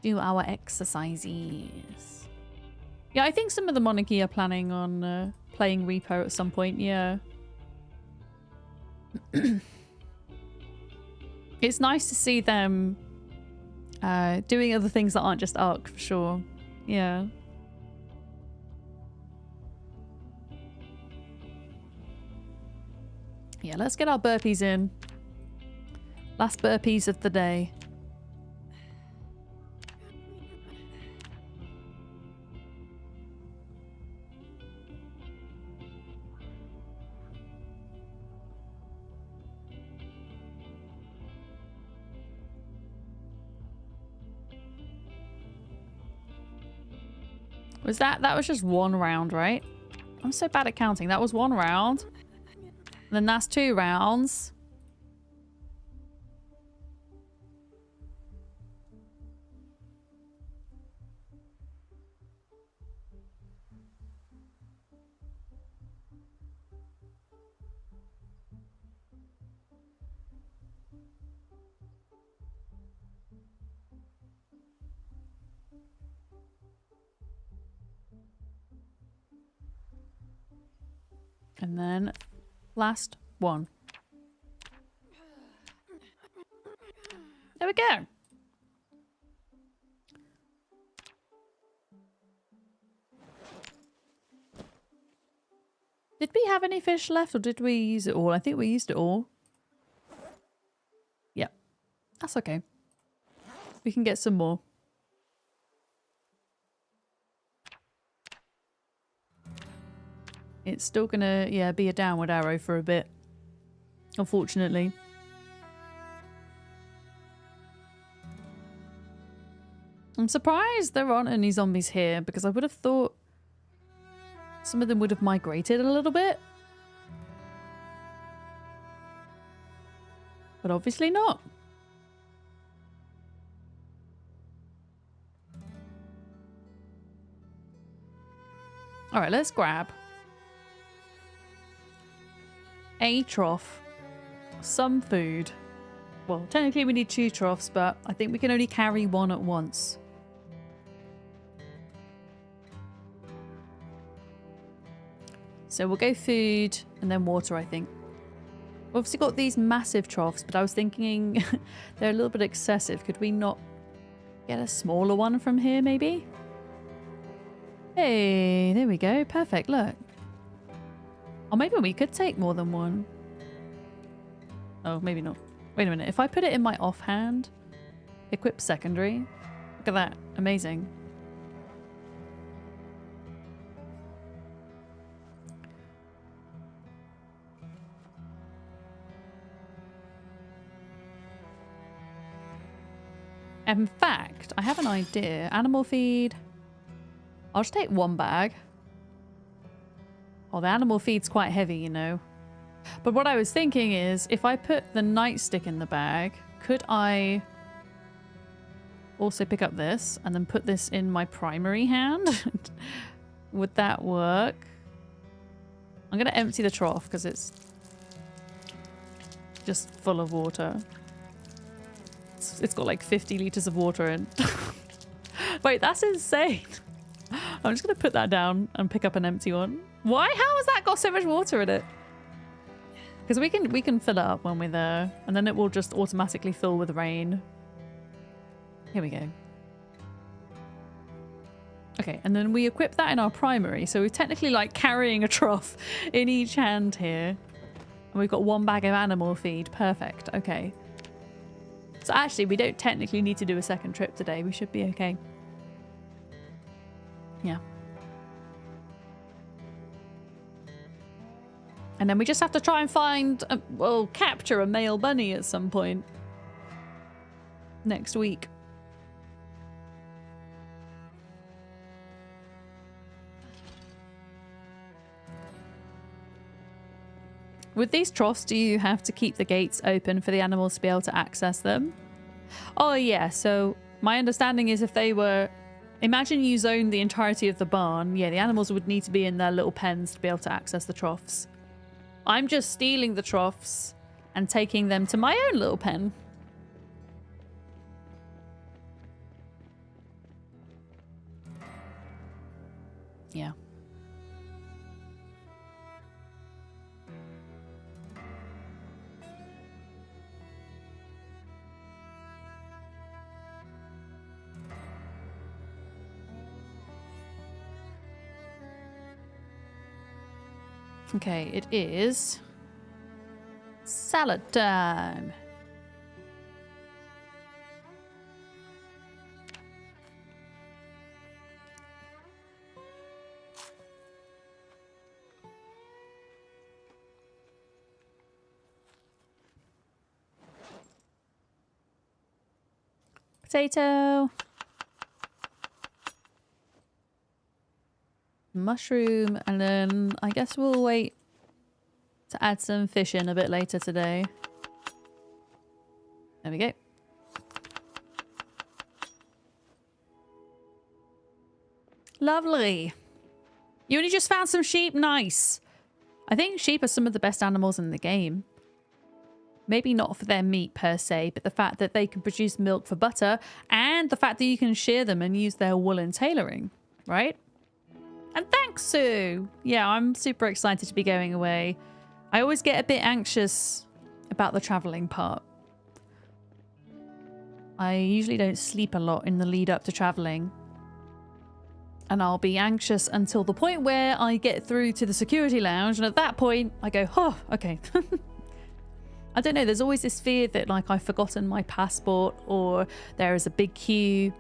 do our exercises. Yeah, I think some of the monarchy are planning on playing Repo at some point, yeah. It's nice to see them doing other things that aren't just Ark, for sure. Yeah. Yeah, let's get our burpees in. Last burpees of the day. Was that was just one round, right? I'm so bad at counting. That was one round. And then that's 2 rounds. And then last one. There we go. Did we have any fish left or did we use it all? I think we used it all. Yep. That's okay. We can get some more. It's still gonna, yeah, be a downward arrow for a bit. Unfortunately. I'm surprised there aren't any zombies here because I would have thought some of them would have migrated a little bit. But obviously not. Alright, let's grab a trough, some food. Well, technically we need 2 troughs, but I think we can only carry 1 at once. So we'll go food and then water, I think. We've obviously got these massive troughs, but I was thinking they're a little bit excessive. Could we not get a smaller one from here, maybe? Hey, there we go. Perfect, look. Or maybe we could take more than 1. Oh, maybe not. Wait a minute. If I put it in my offhand, equip secondary. Look at that. Amazing. In fact, I have an idea. Animal feed. I'll just take 1 bag. Oh, the animal feed's quite heavy, you know. But what I was thinking is, if I put the nightstick in the bag, could I also pick up this and then put this in my primary hand? Would that work? I'm going to empty the trough because it's just full of water. It's got like 50 liters of water in. Wait, that's insane. I'm just going to put that down and pick up an empty one. Why? How has that got so much water in it? Because we can fill it up when we're there, and then it will just automatically fill with rain. Here we go. Okay, and then we equip that in our primary. So we're technically like carrying a trough in each hand here. And we've got 1 bag of animal feed. Perfect. Okay. So actually, we don't technically need to do a second trip today. We should be okay. Yeah. And then we just have to try and find, well, capture a male bunny at some point next week. With these troughs, do you have to keep the gates open for the animals to be able to access them? Oh yeah, so my understanding is if they were... Imagine you zone the entirety of the barn. Yeah, the animals would need to be in their little pens to be able to access the troughs. I'm just stealing the troughs and taking them to my own little pen. Yeah. Okay, it is salad time. Potato. Mushroom, and then I guess we'll wait to add some fish in a bit later today. There we go. Lovely. You only just found some sheep? Nice. I think sheep are some of the best animals in the game. Maybe not for their meat per se, but the fact that they can produce milk for butter and the fact that you can shear them and use their wool in tailoring, right? And thanks, Sue. Yeah, I'm super excited to be going away. I always get a bit anxious about the traveling part. I usually don't sleep a lot in the lead up to traveling. And I'll be anxious until the point where I get through to the security lounge. And at that point, I go, oh, okay. I don't know. There's always this fear that like I've forgotten my passport or there is a big queue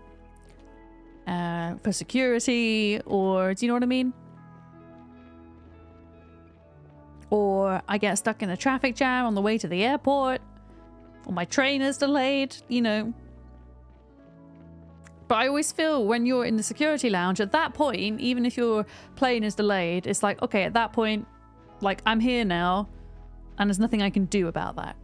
for security, or do you know what I mean? Or I get stuck in a traffic jam on the way to the airport, or my train is delayed, you know. But I always feel when you're in the security lounge, at that point, even if your plane is delayed, it's like, okay, at that point, like I'm here now, and there's nothing I can do about that.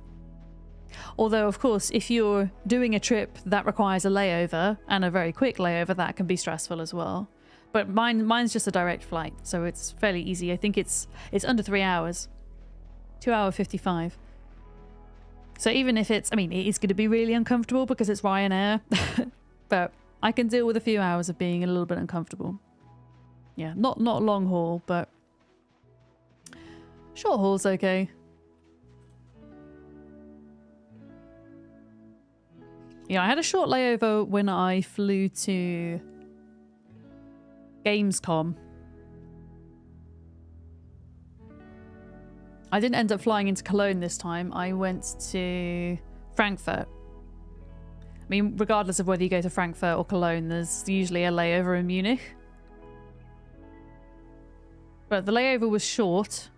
Although, of course, if you're doing a trip that requires a layover, and a very quick layover, that can be stressful as well. But mine's just a direct flight, so it's fairly easy. I think it's under 3 hours. 2 hour 55. So even if it's, I mean, it is going to be really uncomfortable because it's Ryanair. But I can deal with a few hours of being a little bit uncomfortable. Yeah, not long haul, but short haul's okay. Yeah, I had a short layover when I flew to Gamescom. I didn't end up flying into Cologne this time. I went to Frankfurt. I mean, regardless of whether you go to Frankfurt or Cologne, there's usually a layover in Munich. But the layover was short.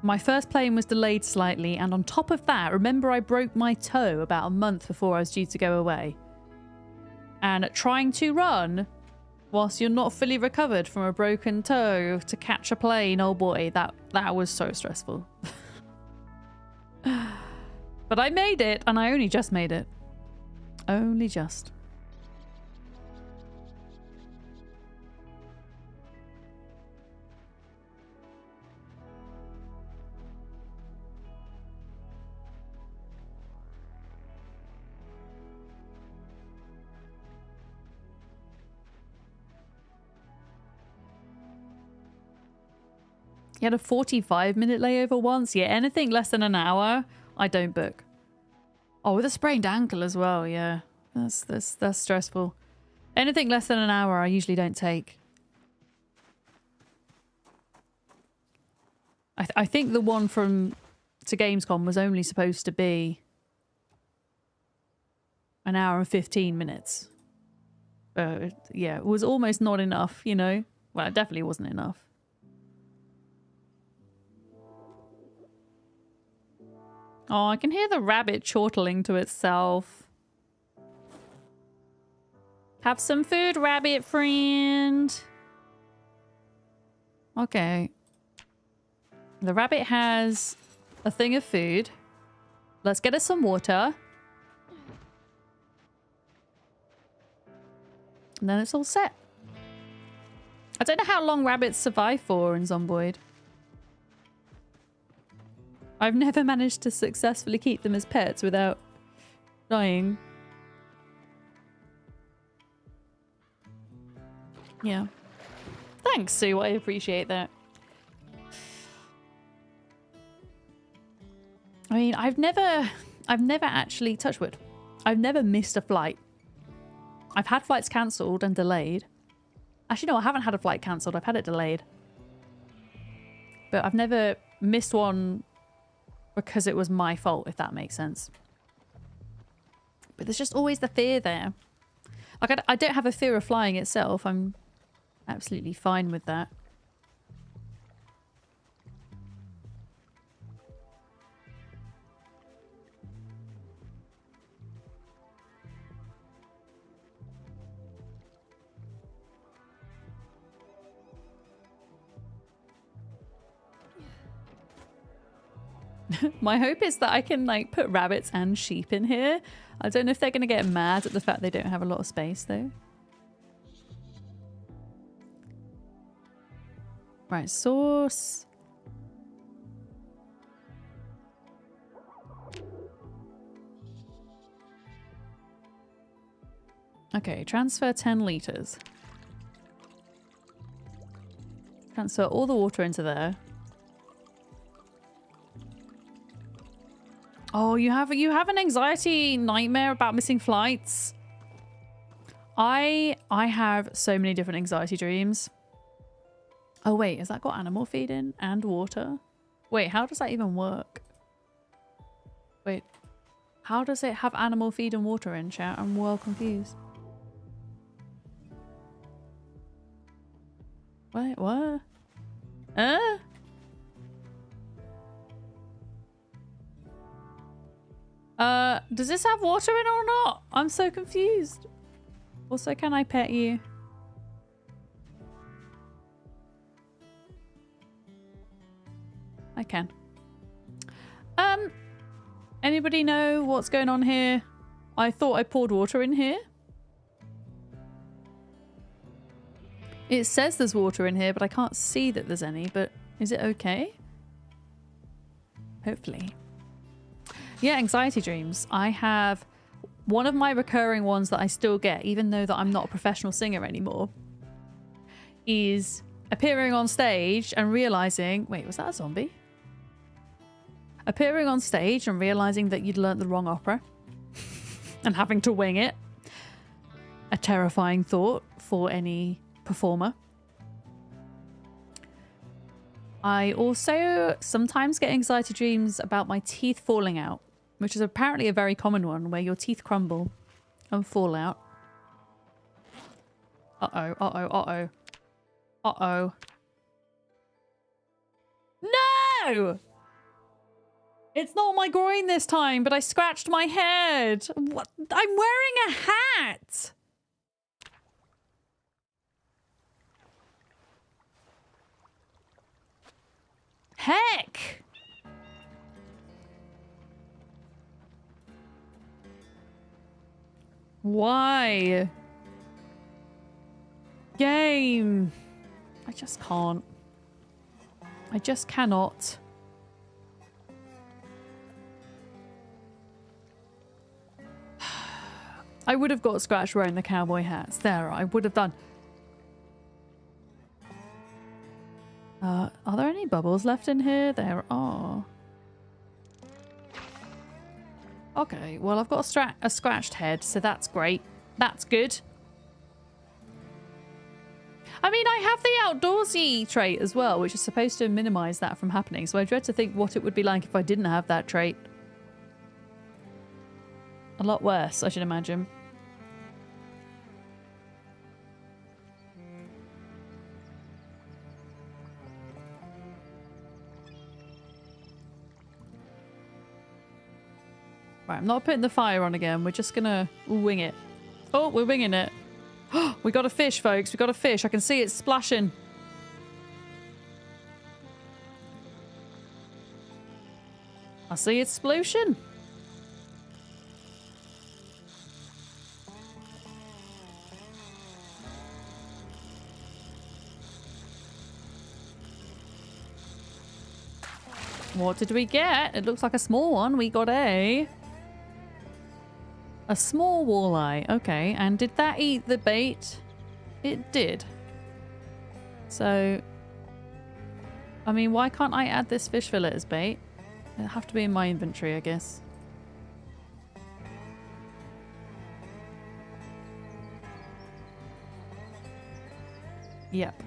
My first plane was delayed slightly, and on top of that, remember I broke my toe about a month before I was due to go away. And trying to run whilst you're not fully recovered from a broken toe to catch a plane, oh boy, that was so stressful. But I made it, and I only just made it. Only just. You had a 45-minute layover once? Yeah, anything less than an hour, I don't book. Oh, with a sprained ankle as well, yeah. That's stressful. Anything less than an hour I usually don't take. I think the one from to Gamescom was only supposed to be an hour and 15 minutes. Yeah, it was almost not enough, you know? Well, it definitely wasn't enough. Oh, I can hear the rabbit chortling to itself. Have some food, rabbit friend. Okay. The rabbit has a thing of food. Let's get us some water. And then it's all set. I don't know how long rabbits survive for in Zomboid. I've never managed to successfully keep them as pets without dying. Yeah. Thanks, Sue. I appreciate that. I mean, I've never actually, touch wood, I've never missed a flight. I've had flights cancelled and delayed. Actually, no, I haven't had a flight cancelled. I've had it delayed. But I've never missed one because it was my fault, if that makes sense. But there's just always the fear there. Like, I don't have a fear of flying itself. I'm absolutely fine with that. My hope is that I can like put rabbits and sheep in here. I don't know if they're going to get mad at the fact they don't have a lot of space though. Right, sauce. Okay, transfer 10 litres. Transfer all the water into there. Oh, you have an anxiety nightmare about missing flights? I have so many different anxiety dreams. Oh wait, has that got animal feed in and water? Wait, how does that even work? Wait, how does it have animal feed and water in, chat? I'm well confused. Wait, what? Does this have water in it or not? I'm so confused. Also, can I pet you? I can. Anybody know what's going on here? I thought I poured water in here. It says there's water in here, but I can't see that there's any, but is it okay? Hopefully. Yeah, anxiety dreams. I have one of my recurring ones that I still get, even though that I'm not a professional singer anymore, is appearing on stage and realizing, wait, was that a zombie? Appearing on stage and realizing that you'd learnt the wrong opera and having to wing it. A terrifying thought for any performer. I also sometimes get anxiety dreams about my teeth falling out, which is apparently a very common one, where your teeth crumble and fall out. Uh-oh, uh-oh, uh-oh. Uh-oh. No! It's not my groin this time, but I scratched my head. What? I'm wearing a hat! Heck! Why? Game. I just can't. I just cannot. I would have got scratched wearing the cowboy hats. There, I would have done. Are there any bubbles left in here? There are. Okay, well, I've got a scratched head, so that's great. That's good. I mean, I have the outdoorsy trait as well, which is supposed to minimize that from happening. So I dread to think what it would be like if I didn't have that trait. A lot worse, I should imagine. Right, I'm not putting the fire on again. We're just gonna wing it. Oh, we're winging it. We got a fish, folks. We got a fish. I can see it splashing. I see it splooshing. What did we get? It looks like a small one. We got a small walleye. Okay, and did that eat the bait? It did. So, I mean, why can't I add this fish fillet as bait? It'll have to be in my inventory, I guess. Yep.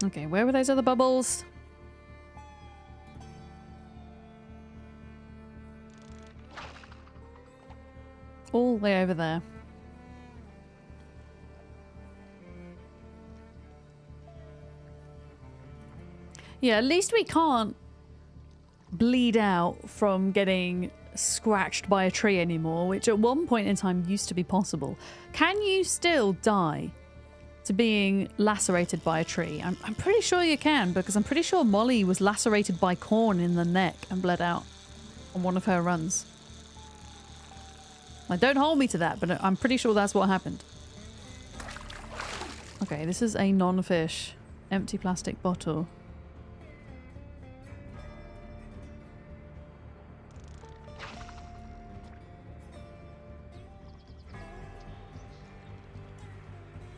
Okay, where were those other bubbles? All the way over there. Yeah, at least we can't bleed out from getting scratched by a tree anymore, which at one point in time used to be possible. Can you still die to being lacerated by a tree? I'm pretty sure you can, because I'm pretty sure Molly was lacerated by corn in the neck and bled out on one of her runs. Like, don't hold me to that, but I'm pretty sure that's what happened. Okay, this is a non-fish. Empty plastic bottle.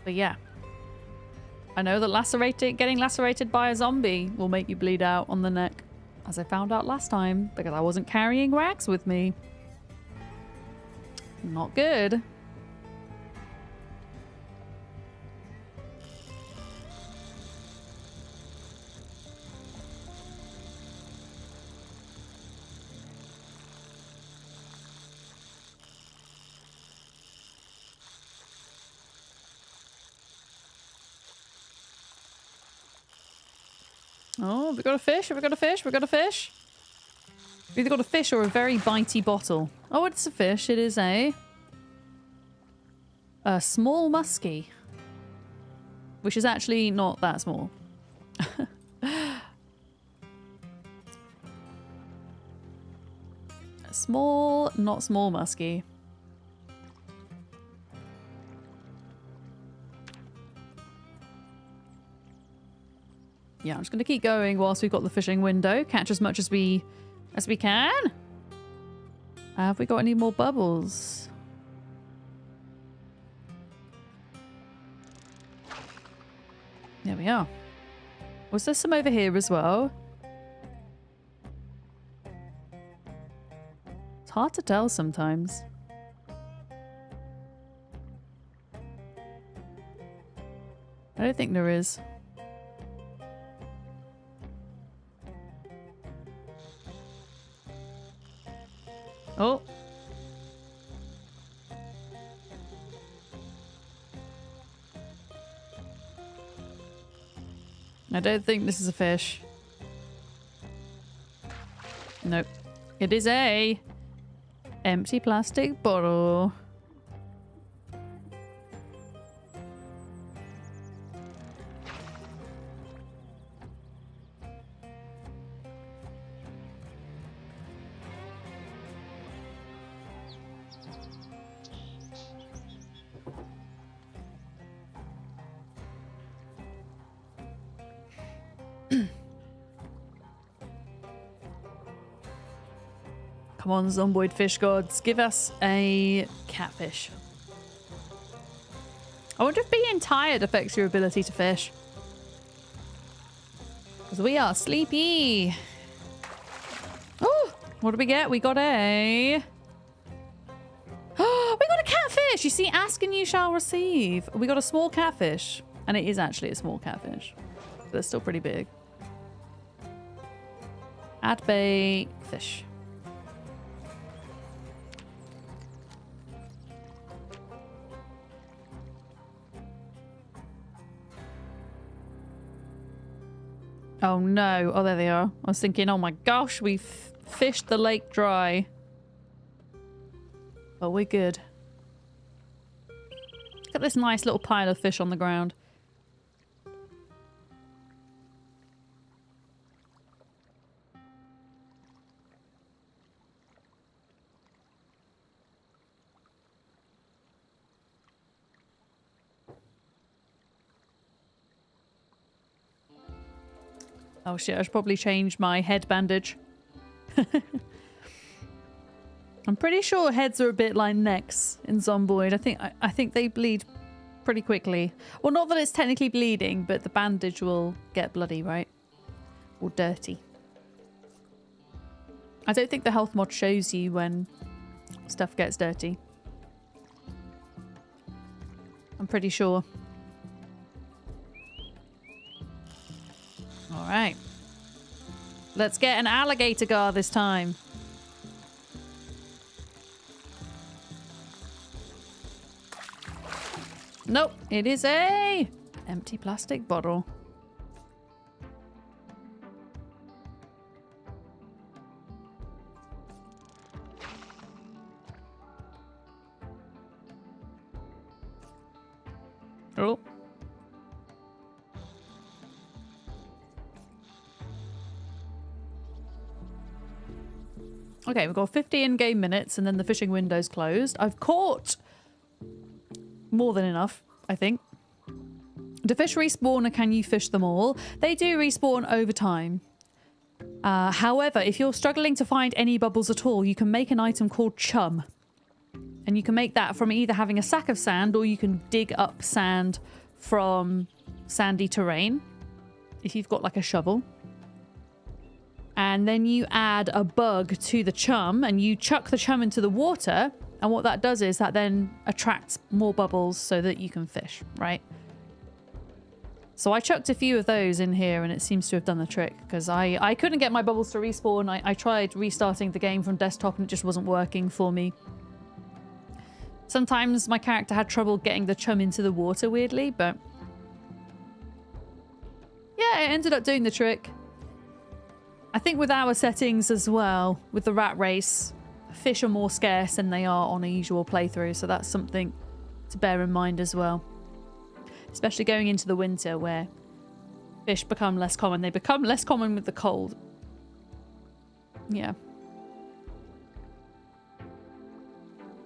But yeah. I know that getting lacerated by a zombie will make you bleed out on the neck, as I found out last time, because I wasn't carrying rags with me. Not good. Oh, we got a fish? Have we got a fish? We got a fish? We've either got a fish or a very bitey bottle. Oh, it's a fish. It is a small muskie, which is actually not that small. A small, not small muskie. Yeah, I'm just going to keep going whilst we've got the fishing window. Catch as much as we can. Have we got any more bubbles? There we are. Was there some over here as well? It's hard to tell sometimes. I don't think there is. Oh. I don't think this is a fish. Nope. It is a empty plastic bottle. Come on, Zomboid fish gods. Give us a catfish. I wonder if being tired affects your ability to fish. Because we are sleepy. Oh, what did we get? We got a... Oh, we got a catfish! You see, ask and you shall receive. We got a small catfish. And it is actually a small catfish. But they're still pretty big. Add bait, fish. Oh no. Oh, there they are. I was thinking, oh my gosh, we've fished the lake dry. But we're good. Look at this nice little pile of fish on the ground. Oh shit, I should probably change my head bandage. I'm pretty sure heads are a bit like necks in Zomboid. I think they bleed pretty quickly. Well, not that it's technically bleeding, but the bandage will get bloody, right? Or dirty. I don't think the health mod shows you when stuff gets dirty. I'm pretty sure. Alright. Let's get an alligator gar this time. Nope, it is a empty plastic bottle. Oh. Okay, we've got 50 in-game minutes and then the fishing window's closed. I've caught more than enough, I think. Do fish respawn or can you fish them all? They do respawn over time. However, if you're struggling to find any bubbles at all, you can make an item called chum. And you can make that from either having a sack of sand or you can dig up sand from sandy terrain. If you've got like a shovel. And then you add a bug to the chum and you chuck the chum into the water. And what that does is that then attracts more bubbles so that you can fish, right? So I chucked a few of those in here and it seems to have done the trick because I couldn't get my bubbles to respawn. I tried restarting the game from desktop and it just wasn't working for me. Sometimes my character had trouble getting the chum into the water weirdly, but yeah, it ended up doing the trick. I think with our settings as well, with the rat race, fish are more scarce than they are on a usual playthrough, so that's something to bear in mind as well. Especially going into the winter where fish become less common. They become less common with the cold. Yeah.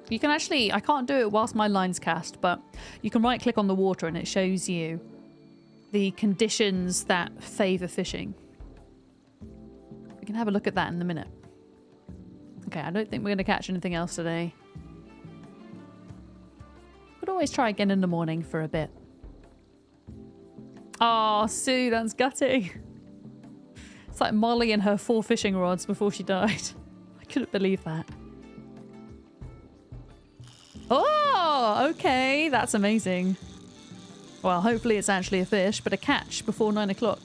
You can actually, I can't do it whilst my line's cast, but you can right click on the water and it shows you the conditions that favour fishing. We can have a look at that in a minute. Okay, I don't think we're going to catch anything else today. Could always try again in the morning for a bit. Oh, Sue, that's gutting. It's like Molly and her 4 fishing rods before she died. I couldn't believe that. Oh, okay. That's amazing. Well, hopefully it's actually a fish, but a catch before 9 o'clock.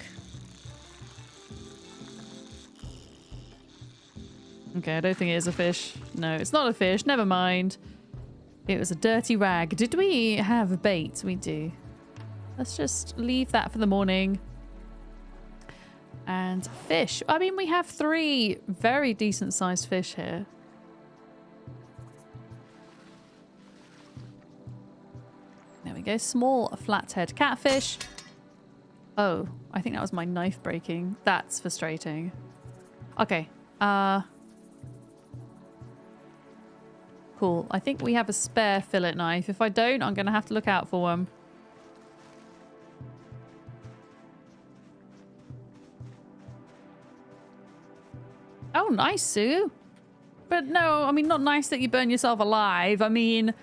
Okay, I don't think it is a fish. No, it's not a fish. Never mind. It was a dirty rag. Did we have bait? We do. Let's just leave that for the morning. And fish. I mean, we have 3 very decent sized fish here. There we go. Small flathead catfish. Oh, I think that was my knife breaking. That's frustrating. Okay. Cool. I think we have a spare fillet knife. If I don't, I'm going to have to look out for one. Oh, nice, Sue. But no, I mean, not nice that you burn yourself alive. I mean,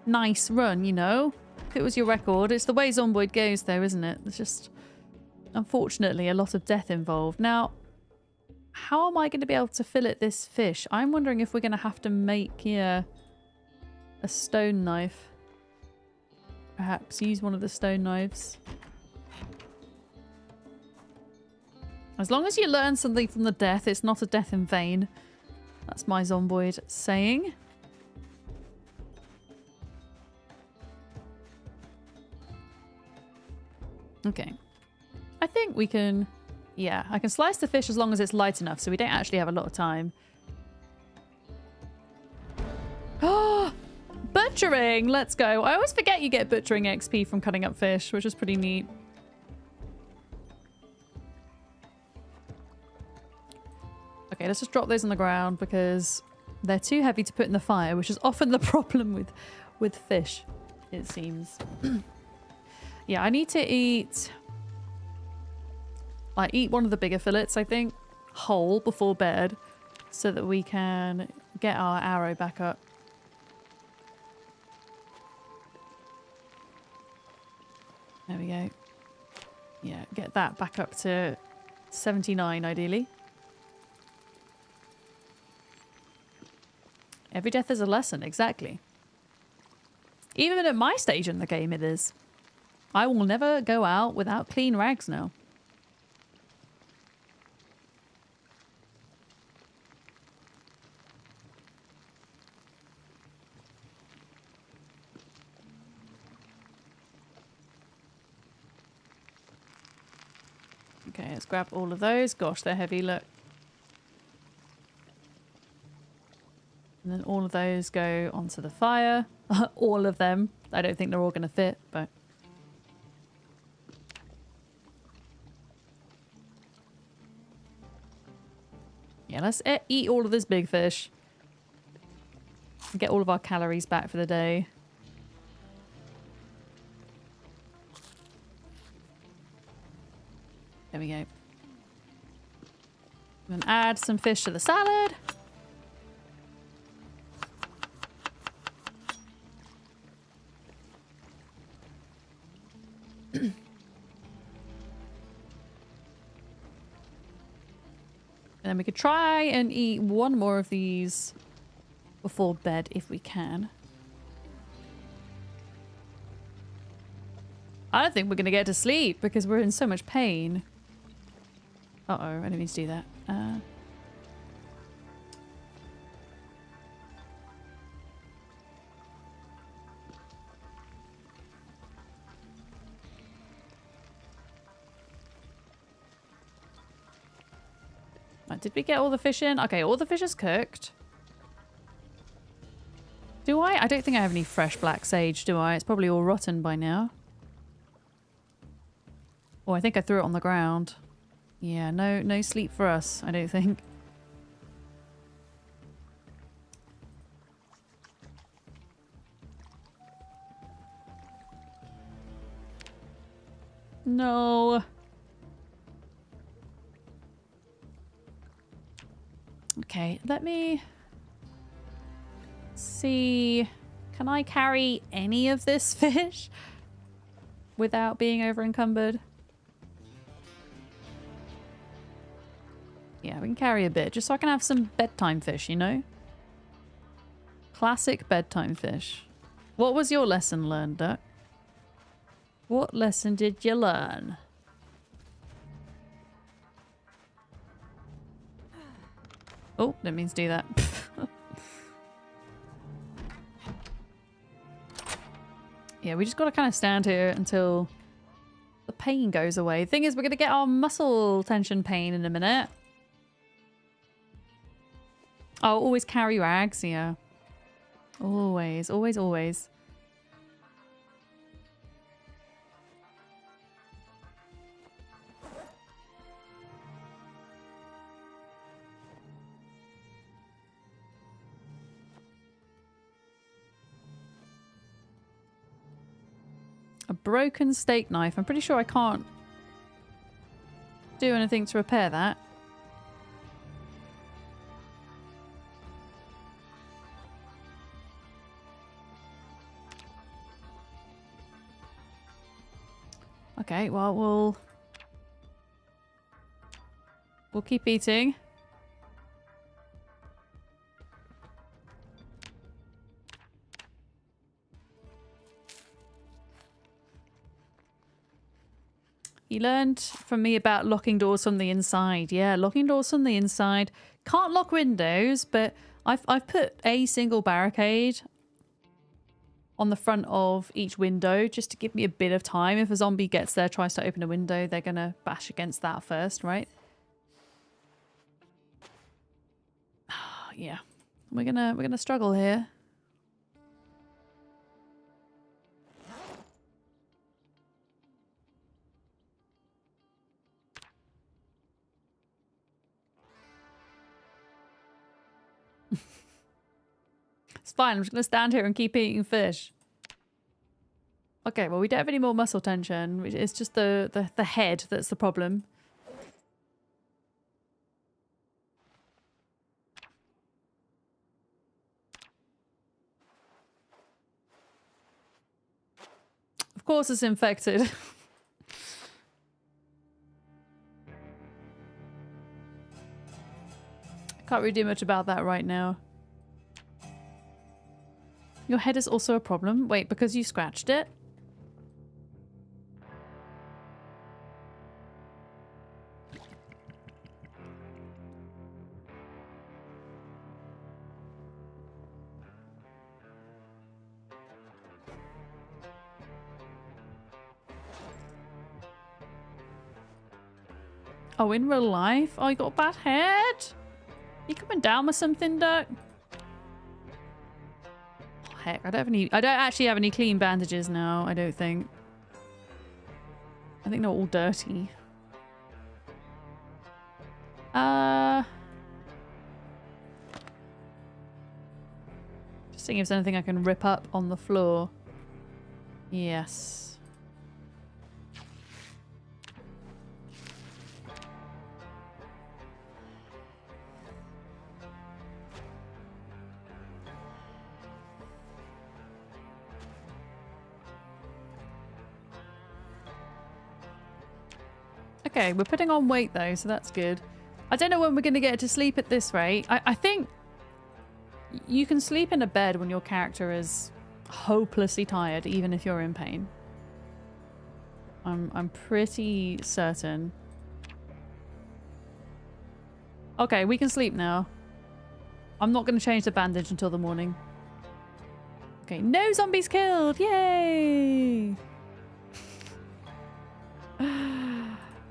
nice run, you know? luck. It was your record. It's the way Zomboid goes, though, isn't it? There's just, unfortunately, a lot of death involved. Now, how am I going to be able to fillet this fish? I'm wondering if we're going to have to make here a stone knife. Perhaps use one of the stone knives. As long as you learn something from the death, it's not a death in vain. That's my Zomboid saying. Okay. I think we can... Yeah, I can slice the fish as long as it's light enough, so we don't actually have a lot of time. Oh! Butchering! Let's go. I always forget you get butchering XP from cutting up fish, which is pretty neat. Okay, let's just drop those on the ground because they're too heavy to put in the fire, which is often the problem with fish, it seems. Yeah, I need to eat... Like, eat one of the bigger fillets, I think, whole before bed, so that we can get our arrow back up. There we go. Yeah, get that back up to 79, ideally. Every death is a lesson, exactly. Even at my stage in the game, it is. I will never go out without clean rags now. Okay, let's grab all of those. Gosh, they're heavy, look. And then all of those go onto the fire. All of them. I don't think they're all going to fit, but... Yeah, let's eat all of this big fish. And get all of our calories back for the day. There we go. And add some fish to the salad. And then we could try and eat one more of these before bed if we can. I don't think we're going to get to sleep because we're in so much pain. Uh-oh, I didn't mean to do that. Right, did we get all the fish in? Okay, all the fish is cooked. Do I? I don't think I have any fresh black sage, do I? It's probably all rotten by now. Oh, I think I threw it on the ground. Yeah, no sleep for us, I don't think. No. Okay, let me see. Can I carry any of this fish without being over encumbered? Yeah, we can carry a bit, just so I can have some bedtime fish, you know? Classic bedtime fish. What was your lesson learned, Duck? What lesson did you learn? Oh, didn't mean to do that. Yeah, we just got to kind of stand here until the pain goes away. Thing is, we're going to get our muscle tension pain in a minute. Oh, always carry rags, yeah. Always, always, always. A broken steak knife. I'm pretty sure I can't do anything to repair that. Okay, well, we'll keep eating. You learned from me about locking doors from the inside. Yeah, locking doors from the inside. Can't lock windows, but I've put a single barricade on the front of each window just to give me a bit of time. If a zombie gets there, tries to open a window, they're gonna bash against that first, right? Yeah, we're gonna struggle here. It's fine. I'm just gonna stand here and keep eating fish. Okay, well, we don't have any more muscle tension. It's just the head that's the problem. Of course it's infected. Can't really do much about that right now. Your head is also a problem. Wait, because you scratched it? Oh, in real life? Oh, you got a bad head? You coming down with something, Duck? Oh, heck, I don't actually have any clean bandages now, I don't think. I think they're all dirty. Just seeing if there's anything I can rip up on the floor. Yes. Okay, we're putting on weight though, so that's good. I don't know when we're going to get to sleep at this rate. I think you can sleep in a bed when your character is hopelessly tired, even if you're in pain. I'm pretty certain. Okay, we can sleep now. I'm not going to change the bandage until the morning. Okay, no zombies killed! Yay!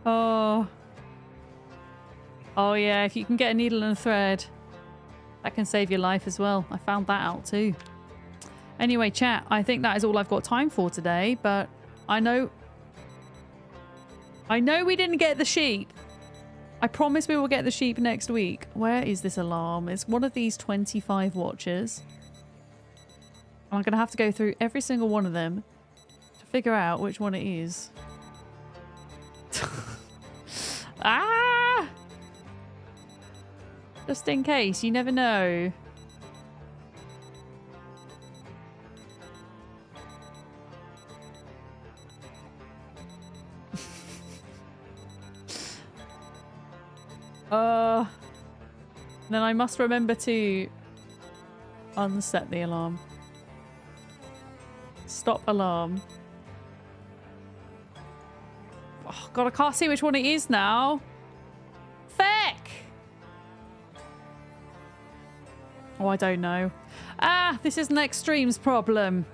Oh. Oh yeah, if you can get a needle and a thread, that can save your life as well. I found that out too. Anyway, chat, I think that is all I've got time for today, but I know we didn't get the sheep. I promise we will get the sheep next week. Where is this alarm? It's one of these 25 watches. I'm going to have to go through every single one of them to figure out which one it is. Ah! Just in case, you never know. Then I must remember to unset the alarm. Stop alarm. Oh god, I can't see which one it is now. Feck! Oh, I don't know. Ah, this is an extremes problem.